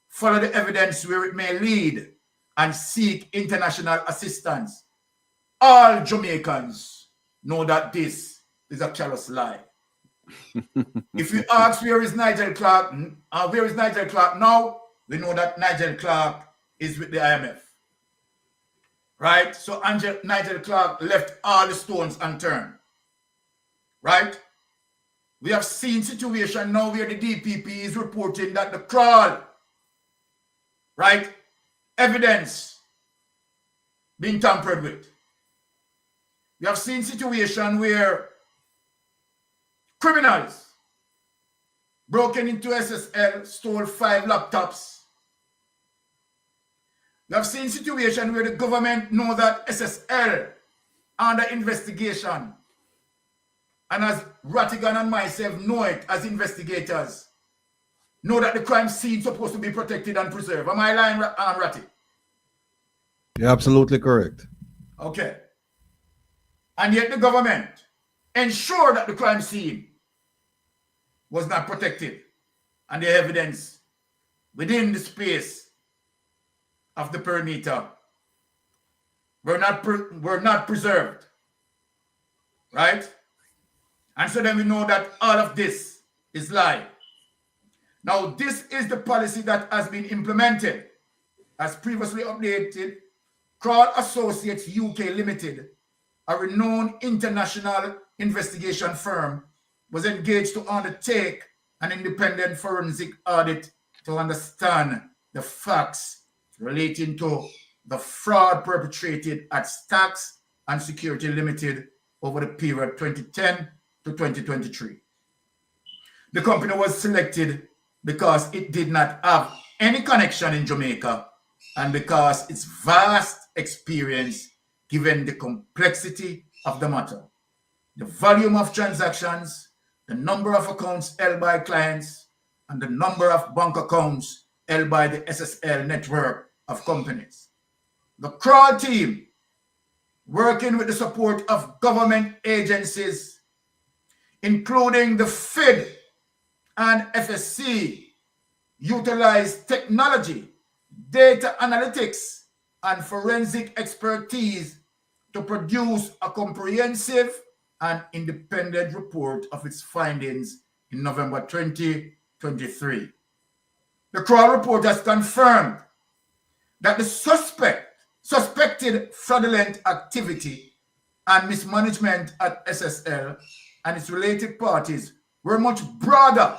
follow the evidence where it may lead, and seek international assistance. All Jamaicans know that this is a callous lie. If you ask where is Nigel Clark, now, we know that Nigel Clark is with the IMF. Right? So Nigel Clark left all the stones unturned. Right? We have seen situation now where the DPP is reporting that the crawl, right, evidence being tampered with. We have seen situation where criminals broken into SSL, stole 5 laptops. We have seen situation where the government know that SSL under investigation. And as Rattigan and myself know it as investigators, know that the crime scene is supposed to be protected and preserved. Am I lying, Ratty? You're absolutely correct. Okay. And yet the government ensured that the crime scene was not protected and the evidence within the space of the perimeter were not preserved. Right? And so then we know that all of this is lie. Now, this is the policy that has been implemented. As previously updated, Crowd Associates UK Limited, a renowned international investigation firm, was engaged to undertake an independent forensic audit to understand the facts relating to the fraud perpetrated at Stacks and Security Limited over the period 2010 to 2023. The company was selected because it did not have any connection in Jamaica and because its vast experience given the complexity of the matter, the volume of transactions, the number of accounts held by clients, and the number of bank accounts held by the SSL network of companies. The CRAW team, working with the support of government agencies, including the FID and FSC, utilized technology, data analytics, and forensic expertise to produce a comprehensive and independent report of its findings in November 2023. The CRAW report has confirmed that the suspected fraudulent activity and mismanagement at SSL and its related parties were much broader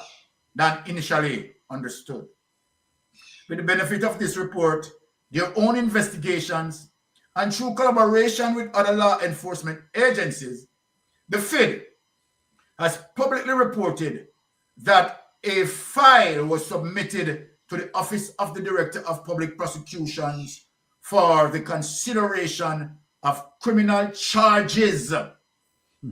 than initially understood. With the benefit of this report, their own investigations, and through collaboration with other law enforcement agencies, the FID has publicly reported that a file was submitted to the Office of the Director of Public Prosecutions for the consideration of criminal charges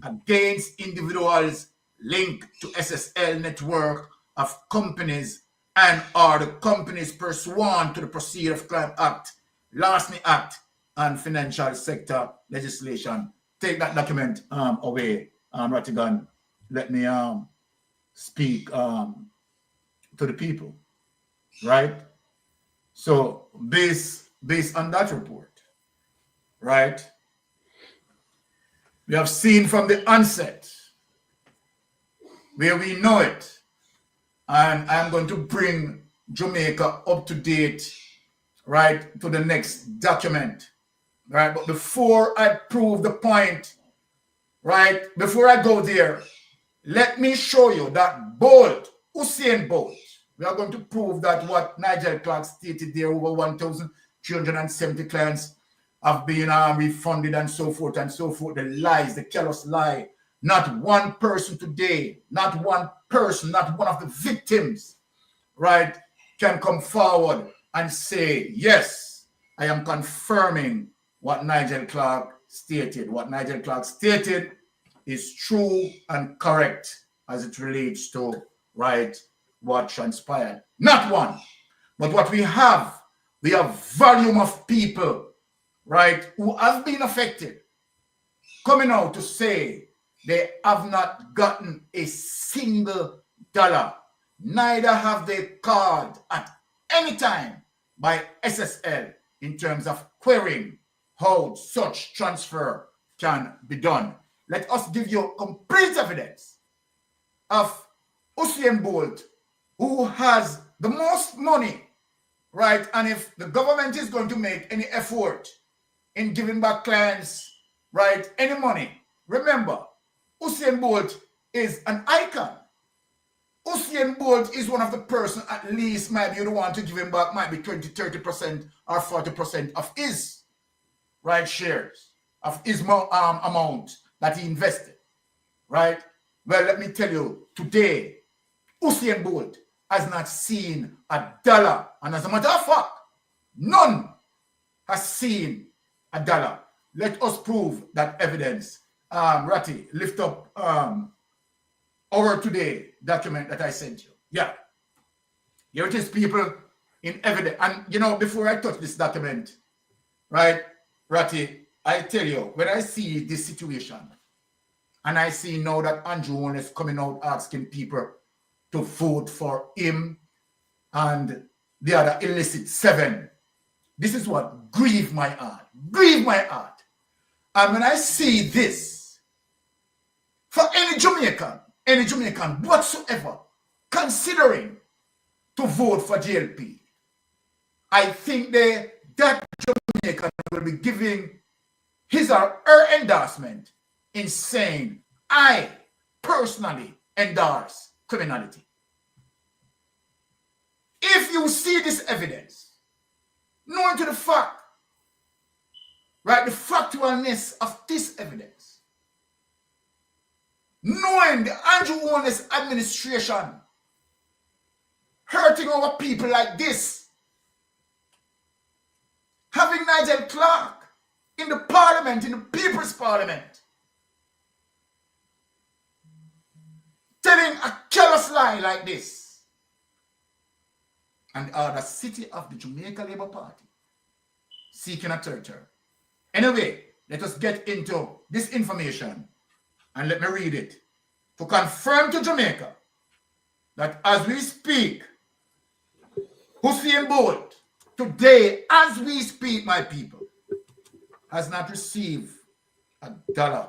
against individuals linked to SSL network of companies and are the companies pursuant to the Proceed of Crime Act, Larceny Act, and Financial Sector Legislation. Take that document away, Rattigan. Let me speak to the people, right? So based on that report, right? We have seen from the onset where we know it, and I'm going to bring Jamaica up to date, right, to the next document, right? But before I prove the point, right, before I go there, let me show you that Bolt, Usain Bolt, we are going to prove that what Nigel Clark stated there, over 1,370 clients have been refunded and so forth, the lies, the callous lie. Not one person today, not one person, not one of the victims, right, can come forward and say, yes, I am confirming what Nigel Clark stated. What Nigel Clark stated is true and correct as it relates to, right, what transpired. Not one. But what we have volume of people, right, who have been affected, coming out to say they have not gotten a single dollar. Neither have they called at any time by SSL in terms of querying how such transfer can be done. Let us give you complete evidence of Usain Bolt, who has the most money, right? And if the government is going to make any effort in giving back clients, right, any money, remember, Usain Bolt is an icon. Usain Bolt is one of the person, at least maybe you don't want to give him back, might be 20, 30% or 40% of his, right, shares, of his amount that he invested, right? Well, let me tell you, today, Usain Bolt has not seen a dollar. And as a matter of fact, none has seen a dollar. Let us prove that evidence. Ratty, lift up our today document that I sent you. Yeah. Here it is, people, in evidence. And, you know, before I touch this document, right, Ratty, I tell you, when I see this situation, and I see now that Andrew Owen is coming out asking people to vote for him and the other illicit 7, this is what grieved my heart. Grieved my heart. And when I see this, for any Jamaican whatsoever, considering to vote for JLP, I think that Jamaican will be giving his or her endorsement in saying, I personally endorse criminality. If you see this evidence, knowing to the fact, right, the factualness of this evidence, knowing the Andrew Owen's administration hurting our people like this, having Nigel Clark in the parliament, in the people's parliament, telling a careless lie like this, and the city of the Jamaica Labour Party seeking a territory. Anyway, let us get into this information and let me read it to confirm to Jamaica that as we speak, Usain Bolt, today, as we speak, my people, has not received a dollar.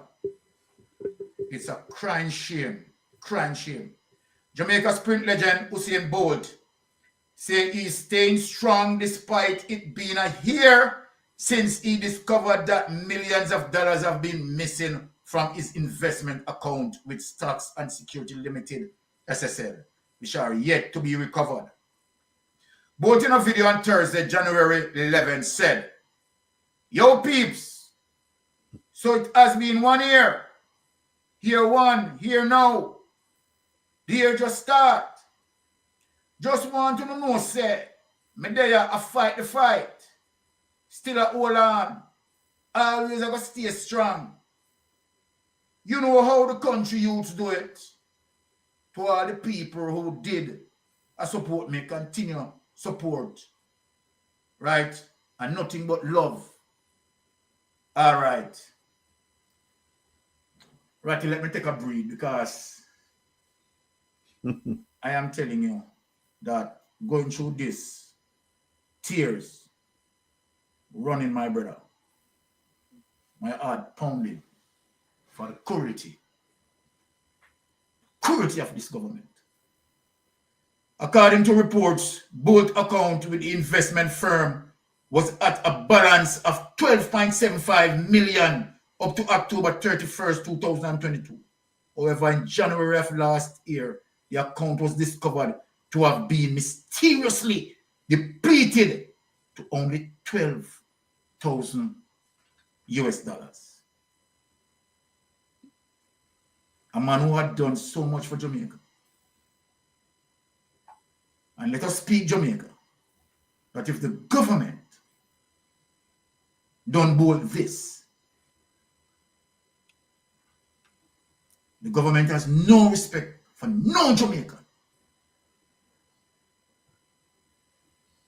It's a crying shame. Crying shame. Jamaica sprint legend Usain Bolt say he's staying strong despite it being a year since he discovered that millions of dollars have been missing from his investment account with Stocks and Security Limited, SSL, which are yet to be recovered. Bolt in a video on Thursday, January 11, said, "Yo peeps, so it has been 1 year. Here one, here now. The year just start. Just want to know, say, me there a fight the fight. Still a hold on. Always I go stay strong. You know how the country youths do it. To all the people who did support me, continue support. Right? And nothing but love. All right. Ratty, let me take a breath because I am telling you that going through this, tears running my brother. my heart pounding for the cruelty of this government. According to reports, both accounts with the investment firm was at a balance of 12.75 million up to October 31st, 2022. However, in January of last year, the account was discovered to have been mysteriously depleted to only $12,000 US. A man who had done so much for Jamaica. And let us speak Jamaica. But if the government don't bolt this, the government has no respect for no Jamaican.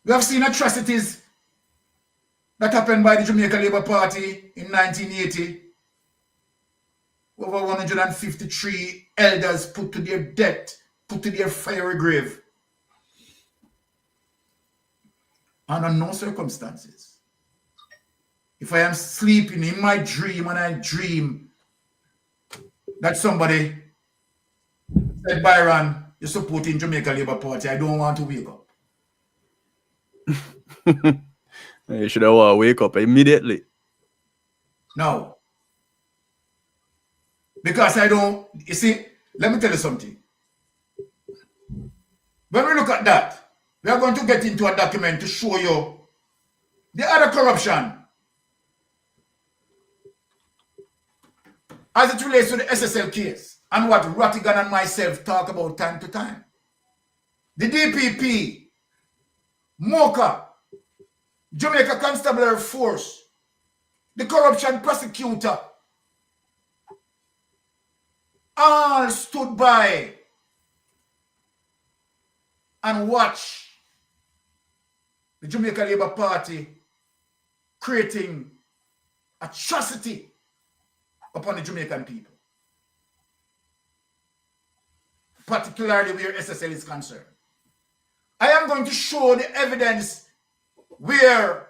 We have seen atrocities that happened by the Jamaica Labour Party in 1980. Over 153 elders put to their death, put to their fiery grave. Under no circumstances. If I am sleeping in my dream and I dream that somebody said, Byron, you're supporting Jamaica Labour Party, I don't want to wake up. You should have wake up immediately. No. Because I don't, you see, let me tell you something. When we look at that, we are going to get into a document to show you the other corruption as it relates to the SSL case and what Rattigan and myself talk about time to time. The DPP, MOCA, Jamaica Constabulary Force, the corruption prosecutor, all stood by and watched the Jamaica Labour Party creating atrocity upon the Jamaican people, particularly where SSL is concerned. I am going to show the evidence where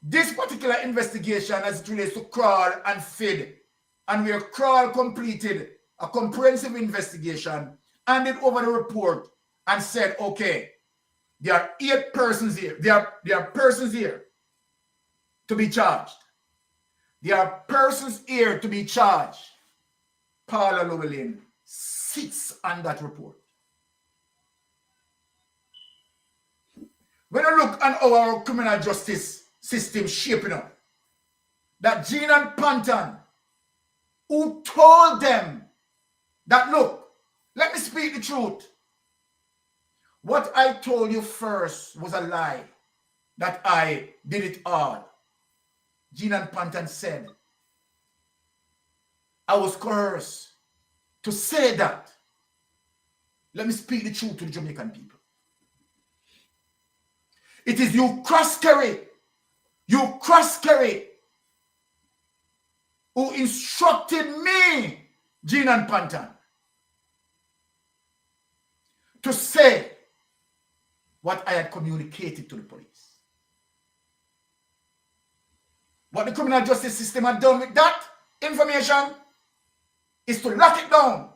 this particular investigation as it relates to Crawl and FID, and where Crawl completed a comprehensive investigation, handed over the report and said, okay, there are 8 persons here. There are persons here to be charged. There are persons here to be charged. PAULA LLEWELLYN sits on that report. When I look at our criminal justice system shaping up, that Jean and Panton, who told them that, look, let me speak the truth. What I told you first was a lie, that I did it all. Jean and Panton said, I was coerced to say that. Let me speak the truth to the Jamaican people. It is you cross-carry, who instructed me, Jean and Panton, to say what I had communicated to the police. What the criminal justice system had done with that information is to lock it down.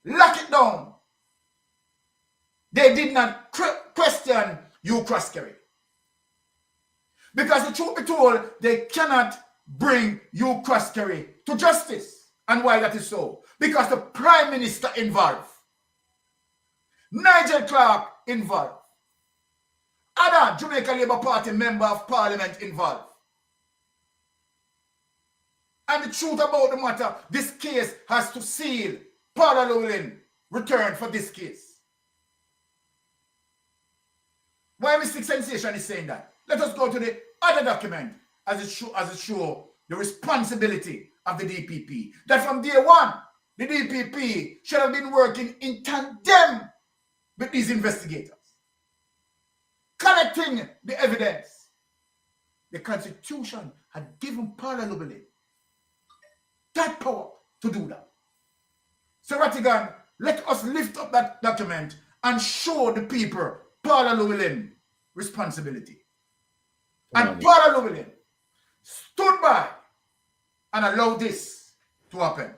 Lock it down. They did not question you cross-carry. Because the truth be told, they cannot bring you cross-carry to justice. And why that is so? Because the Prime Minister involved, Nigel Clark involved, other Jamaica Labour Party member of Parliament involved. And the truth about the matter, this case has to seal. PAULA LLEWELLYN returned for this case. Why Mystic Sensation is saying that? Let us go to the other document as it shows the responsibility of the DPP. That from day one, the DPP should have been working in tandem with these investigators, collecting the evidence. The Constitution had given PAULA LLEWELLYN that power to do that. So Rattigan, let us lift up that document and show the people PAULA LLEWELLYN responsibility. And PAULA LLEWELLYN stood by and allowed this to happen.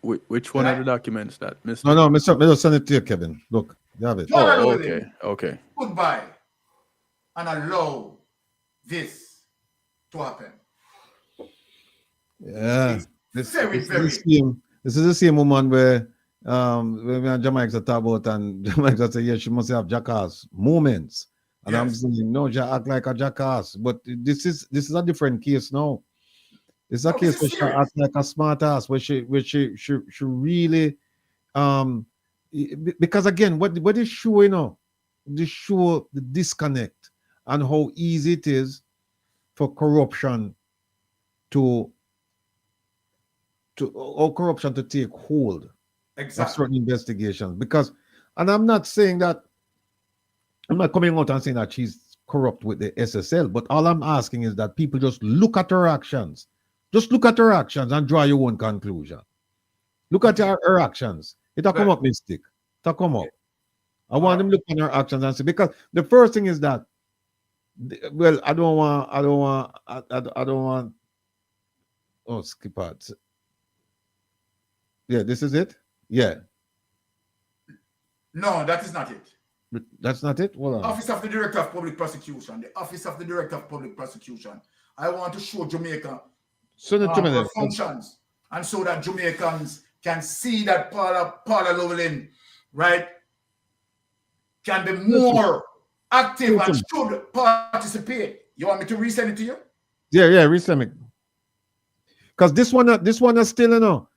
Which one of the documents that, Mr.? No, Mr. Send it to you, Kevin. Look, you have it. Oh, okay. Stood by and allowed this to happen. Yeah. This This is the same woman where when we and Jamaica talk about, and Jamaica say, yeah, she must have jackass moments. And I'm saying, no, she act like a jackass. But this is a different case now. It's a case where she act like a smart ass, where she really because again, what is showing now? This show the disconnect and how easy it is for corruption to take hold of certain investigations. Because, and I'm not saying that, I'm not coming out and saying that she's corrupt with the SSL, but all I'm asking is that people just look at her actions. Just look at her actions and draw your own conclusion. Look at her actions. It'll come up mistake. It'll come up. I want them to look at her actions and say, because the first thing is that, well, I don't want, oh, skip out. Yeah, this is it? Yeah. No, that is not it. That's not it? Hold on. Office of the Director of Public Prosecution. The Office of the Director of Public Prosecution. I want to show Jamaica her functions, and so that Jamaicans can see that Paula LLEWELLYN, right, can be more active and should participate. You want me to resend it to you? Yeah, resend it. Because this one is still, you know,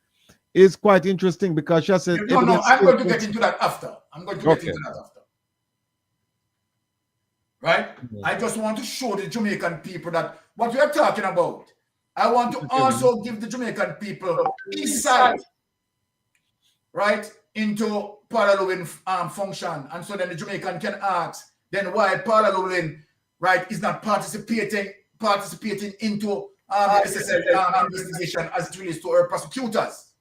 is quite interesting because she said. No, I'm going to get into that after. I'm going to get into that after. Right? I just want to show the Jamaican people that what we are talking about. I want to also give the Jamaican people insight, right, into Paula LLEWELLYN function, and so then the Jamaican can ask then why Paula LLEWELLYN, right, is not participating into the SSL investigation as it relates to our prosecutors.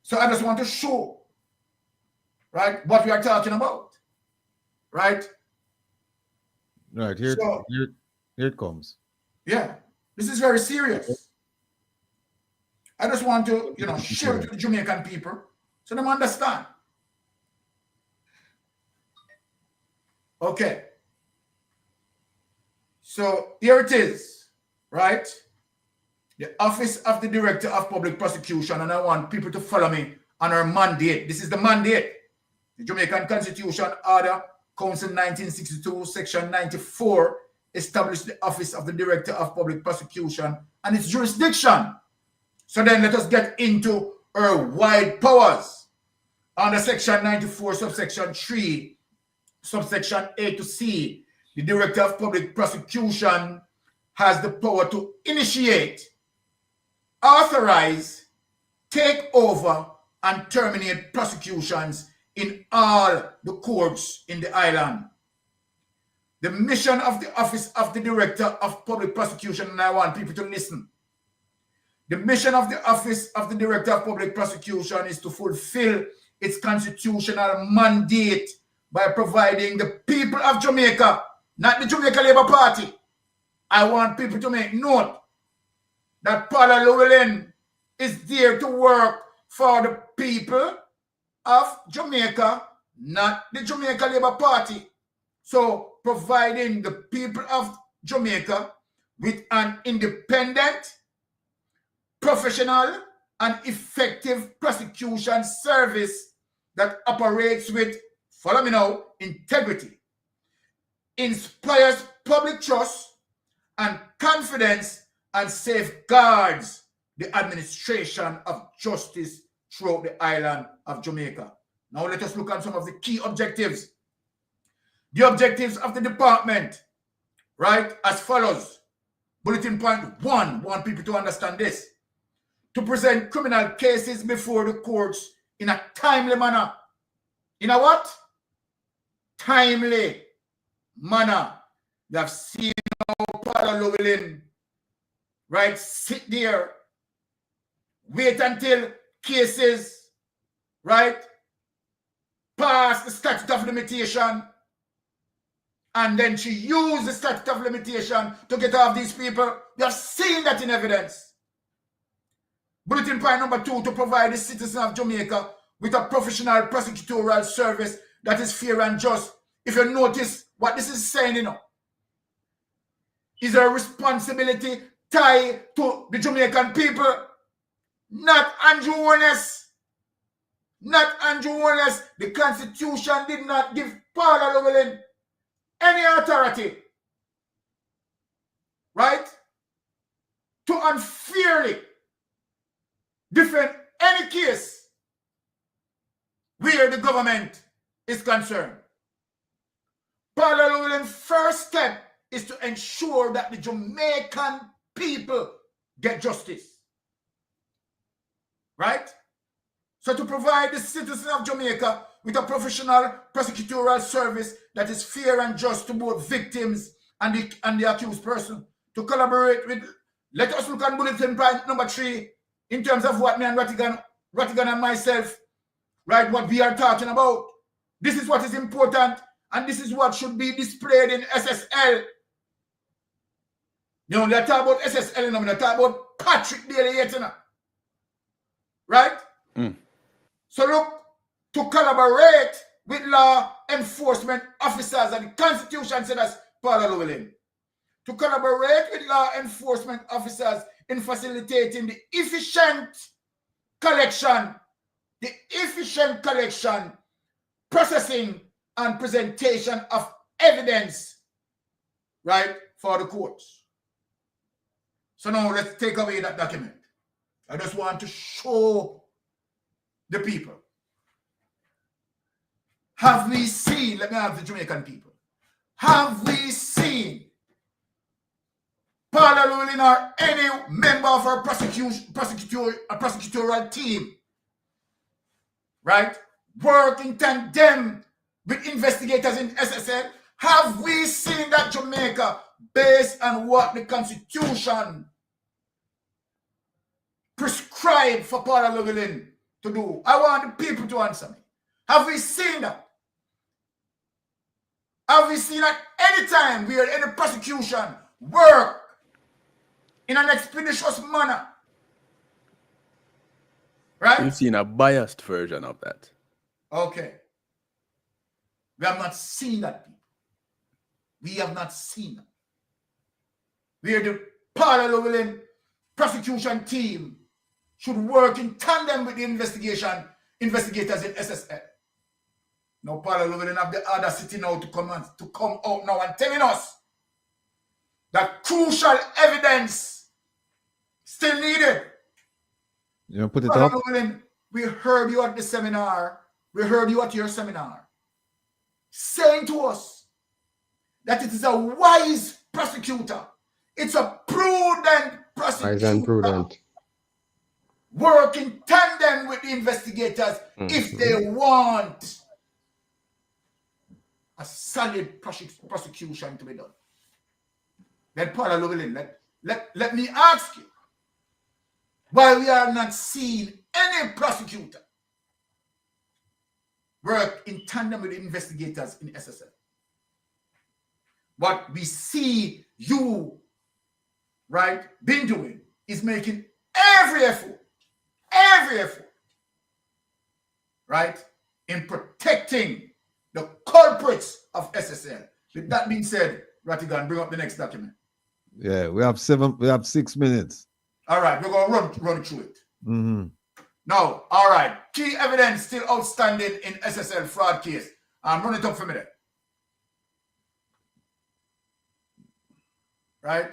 So I just want to show, right, what we are talking about, right? Right, here it comes. Yeah, this is very serious. I just want to, share it with the Jamaican people so they understand. Okay. So here it is, right? The Office of the Director of Public Prosecution, and I want people to follow me on our mandate. This is the mandate. The Jamaican Constitution Order Council 1962, Section 94, established the Office of the Director of Public Prosecution and its jurisdiction. So then let us get into our wide powers. Under Section 94, subsection 3, subsection A to C, the Director of Public Prosecution has the power to initiate, authorize, take over, and terminate prosecutions in all the courts in the island. The mission of the Office of the Director of Public Prosecution, and I want people to listen. The mission of the Office of the Director of Public Prosecution is to fulfill its constitutional mandate by providing the people of Jamaica, not the Jamaica Labour Party. I want people to make note that Paula LLEWELLYN is there to work for the people of Jamaica, not the Jamaica Labour Party. So providing the people of Jamaica with an independent, professional, and effective prosecution service that operates with, follow me now, integrity, inspires public trust and confidence, and safeguards the administration of justice throughout the island of Jamaica. Now let us look at some of the key objectives. The objectives of the department, right, as follows. Bulletin point 1, want people to understand this. To present criminal cases before the courts in a timely manner. In a what? Timely manner. You have seen how Paula LLEWELLYN, right, sit there, wait until cases, right, pass the statute of limitation, and then she used the statute of limitation to get off these people. We have seen that in evidence. Bulletin point number 2, to provide the citizen of Jamaica with a professional prosecutorial service that is fair and just. If you notice what this is saying, you know, is a responsibility tied to the Jamaican people, not Andrew Warnes. Not Andrew Warnes. The Constitution did not give Paula Llewellyn any authority, right, to unfairly defend any case where the government is concerned. Paula Llewellyn's first step is to ensure that the Jamaican people get justice, right? So to provide the citizen of Jamaica with a professional prosecutorial service that is fair and just to both victims and the accused person, to collaborate with, let us look at bulletin point number 3 in terms of what me and Rattigan and myself, right, what we are talking about. This is what is important, and this is what should be displayed in SSL. You know, they talk about SSL, and they talk about Patrick Daly, you know, right? So look, to collaborate with law enforcement officers, and the Constitution said that's Paula Llewellyn. To collaborate with law enforcement officers in facilitating the efficient collection, processing, and presentation of evidence, right, for the courts. So now let's take away that document. I just want to show the people. Have we seen, let me ask the Jamaican people, have we seen Paula Llewellyn or any member of our prosecutorial team, right, work in tandem with investigators in SSL? Have we seen that Jamaica, based on what the Constitution prescribed for Paula Llewellyn to do? I want the people to answer me. Have we seen that? Have we seen at any time where any prosecution work in an expeditious manner? Right? We've seen a biased version of that. Okay. We have not seen that, people. We have not seen that. Where the Paula Llewellyn prosecution team should work in tandem with the investigators in SSL. Now Paula Llewellyn have the audacity now to come out now and telling us that crucial evidence still needed. You know, put it Paula up. Llewellyn, we heard you at the seminar. We heard you at your seminar saying to us that it is a wise prosecutor. It's a prudent prosecutor. Wise and prudent. Work in tandem with the investigators if they want a solid prosecution to be done. Then Paula Llewellyn, let me ask you, why we are not seeing any prosecutor work in tandem with the investigators in SSL? What we see you, right, been doing is making every effort, right, in protecting the culprits of SSL. With that being said, Rattigan, bring up the next document. Yeah, we have 6 minutes. All right, we're going to run through it. Now, all right, key evidence still outstanding in SSL fraud case. Run it up for me there. Right?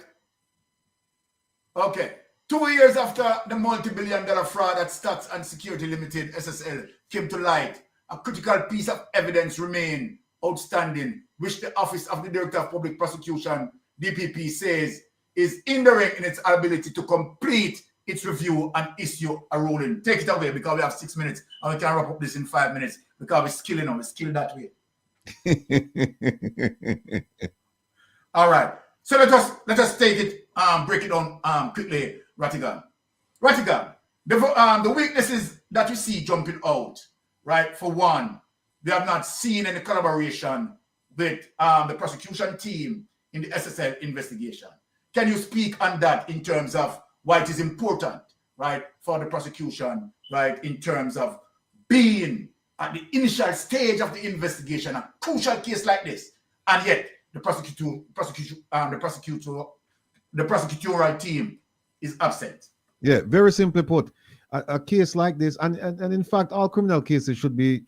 Okay. 2 years after the multi-billion-dollar fraud at Stats and Security Limited, SSL, came to light, a critical piece of evidence remained outstanding, which the Office of the Director of Public Prosecution, DPP, says is hindering in its ability to complete its review and issue a ruling. Take it away, because we have 6 minutes and we can wrap up this in 5 minutes, because we're skilling them. We're skilled that way. All right. So let us take it, break it down quickly, Rattigan. The weaknesses that you see jumping out, right? For one, we have not seen any collaboration with the prosecution team in the SSL investigation. Can you speak on that in terms of why it is important, right, for the prosecution, right, in terms of being at the initial stage of the investigation, a crucial case like this, and yet the prosecutorial team is absent? Yeah, very simply put, a case like this, and in fact, all criminal cases should be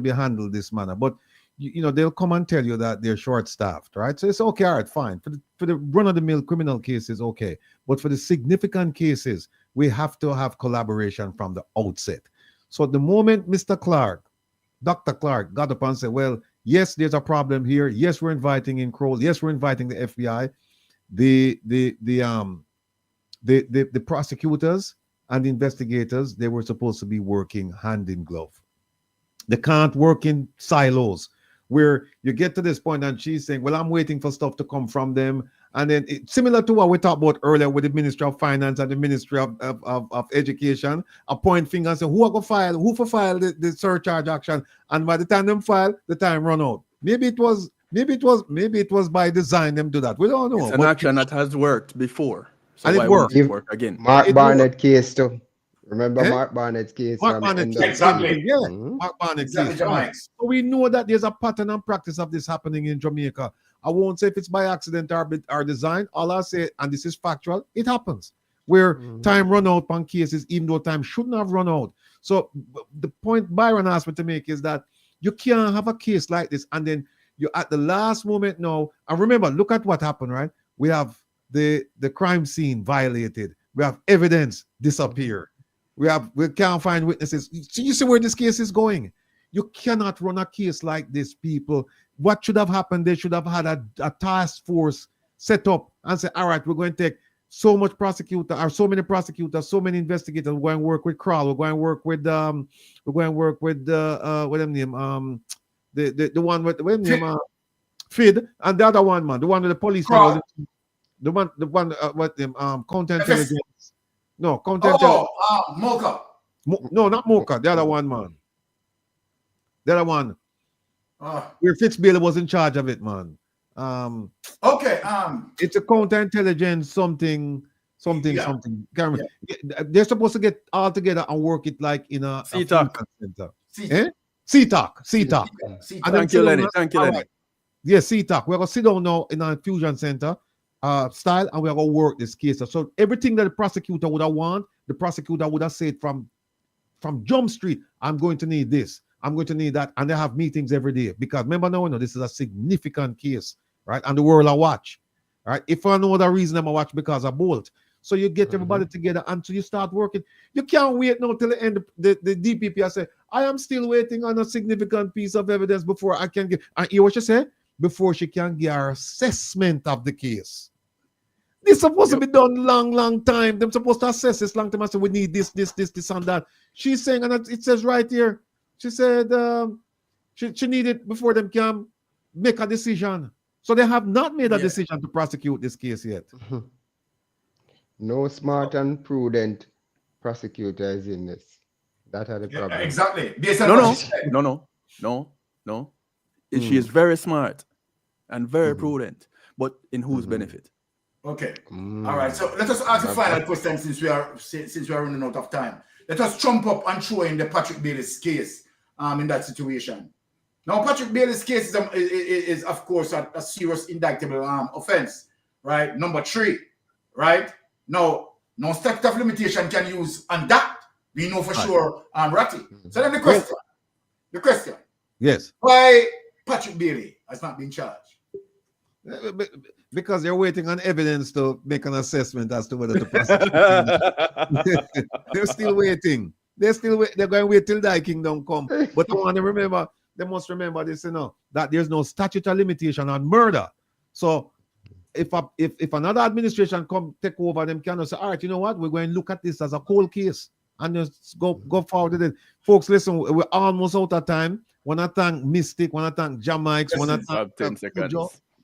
handled this manner. But they'll come and tell you that they're short-staffed, right? So it's okay, all right, fine. For the run-of-the-mill criminal cases, okay. But for the significant cases, we have to have collaboration from the outset. So the moment Mr. Clark, Dr. Clark, got up and said, well, yes, there's a problem here. Yes, we're inviting in Kroll. Yes, we're inviting the FBI. The prosecutors and the investigators, they were supposed to be working hand in glove. They can't work in silos where you get to this point and she's saying, well, I'm waiting for stuff to come from them. And then similar to what we talked about earlier with the Ministry of Finance and the Ministry of Education, a point finger and say, who for file the surcharge action? And by the time them file, the time run out. Maybe it was by design them do that. We don't know. It's an action that has worked before. So and why it worked. won't it work again? Mark Barnett case too. Remember Mark Barnett's case? Mark Barnett case. Exactly. Yeah. Mark Barnett Exactly, case. Jamaica. So we know that there's a pattern and practice of this happening in Jamaica. I won't say if it's by accident or design. All I say, and this is factual, it happens. Where time run out on cases, even though time shouldn't have run out. So the point Byron asked me to make is that you can't have a case like this and then you're at the last moment now. And remember, look at what happened, right? We have the crime scene violated. We have evidence disappear. We can't find witnesses. So you see where this case is going. You cannot run a case like this, people. What should have happened? They should have had a task force set up and say, all right, we're going to take so much prosecutor or so many prosecutors, so many investigators. We're going to work with Kroll. We're going to work with what them name? The one with what name? Fid, and the other one, man, the one with the police. What them? Counterintelligence. No, counterintelligence. Mocha. No, not Mocha. The other one, man. The other one. Where Fitzbailey was in charge of it, man. Okay. It's a counterintelligence something. Can't remember. They're supposed to get all together and work it like in a CTAC center. CTAC. Thank you, Lenny. Thank you, Lenny. Right. Yes, CTAC. We're gonna sit down now in a fusion center style, and we're gonna work this case. So everything that the prosecutor would have want, the prosecutor would have said from Jump Street, I'm going to need this. I'm going to need that. And they have meetings every day. Because remember now, this is a significant case, right? And the world I watch, right? If for no other reason, I'm a watch because I bolt. So you get everybody together until you start working. You can't wait now till the end. The DPP I say, I am still waiting on a significant piece of evidence before I can get, and hear what she said? Before she can get her assessment of the case. This is supposed to be done long time. They're supposed to assess this long time. I said, we need this, and that. She's saying, and it says right here, she said she needed before them can make a decision. So they have not made a decision to prosecute this case yet. No smart and prudent prosecutors in this. That are the problem. Exactly. No. She is very smart and very prudent, but in whose benefit? Okay. All right. So let us ask the final question since we are running out of time. Let us jump up and throw in the Patrick Bailey's case in that situation. Now, Patrick Bailey's case is of course a serious indictable offense, right? Number 3, right? No statute of limitation can use on that. We know for sure Ratty. So then the question. Yes. Why Patrick Bailey has not been charged? Because they're waiting on evidence to make an assessment as to whether to prosecute. They're still waiting. They're going to wait till thy kingdom come. But I want to remember, they must remember this, that there's no statute of limitation on murder. So if another administration come take over, them can say, all right, you know what? We're going to look at this as a cold case and just go forward with it. Folks, listen, we're almost out of time. Want to thank Mystic, want to thank Jamaica, want to thank 10 seconds.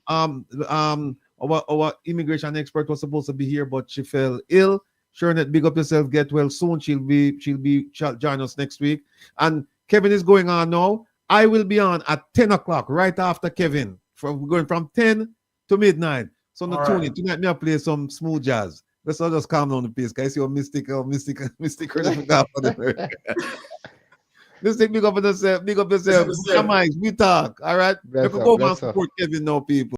Our immigration expert was supposed to be here, but she fell ill. Shernet, big up yourself, get well soon. She'll join us next week. And Kevin is going on now. I will be on at 10 o'clock, right after Kevin. Going from 10 to midnight. So no tune in. Tonight, me I play some smooth jazz. Let's all just calm down the pace. Guys, you're mystic. Mystic, Mystic, big up yourself. Big up yourself. We talk. All right. Bless You can up, go bless and up. support Kevin now, people.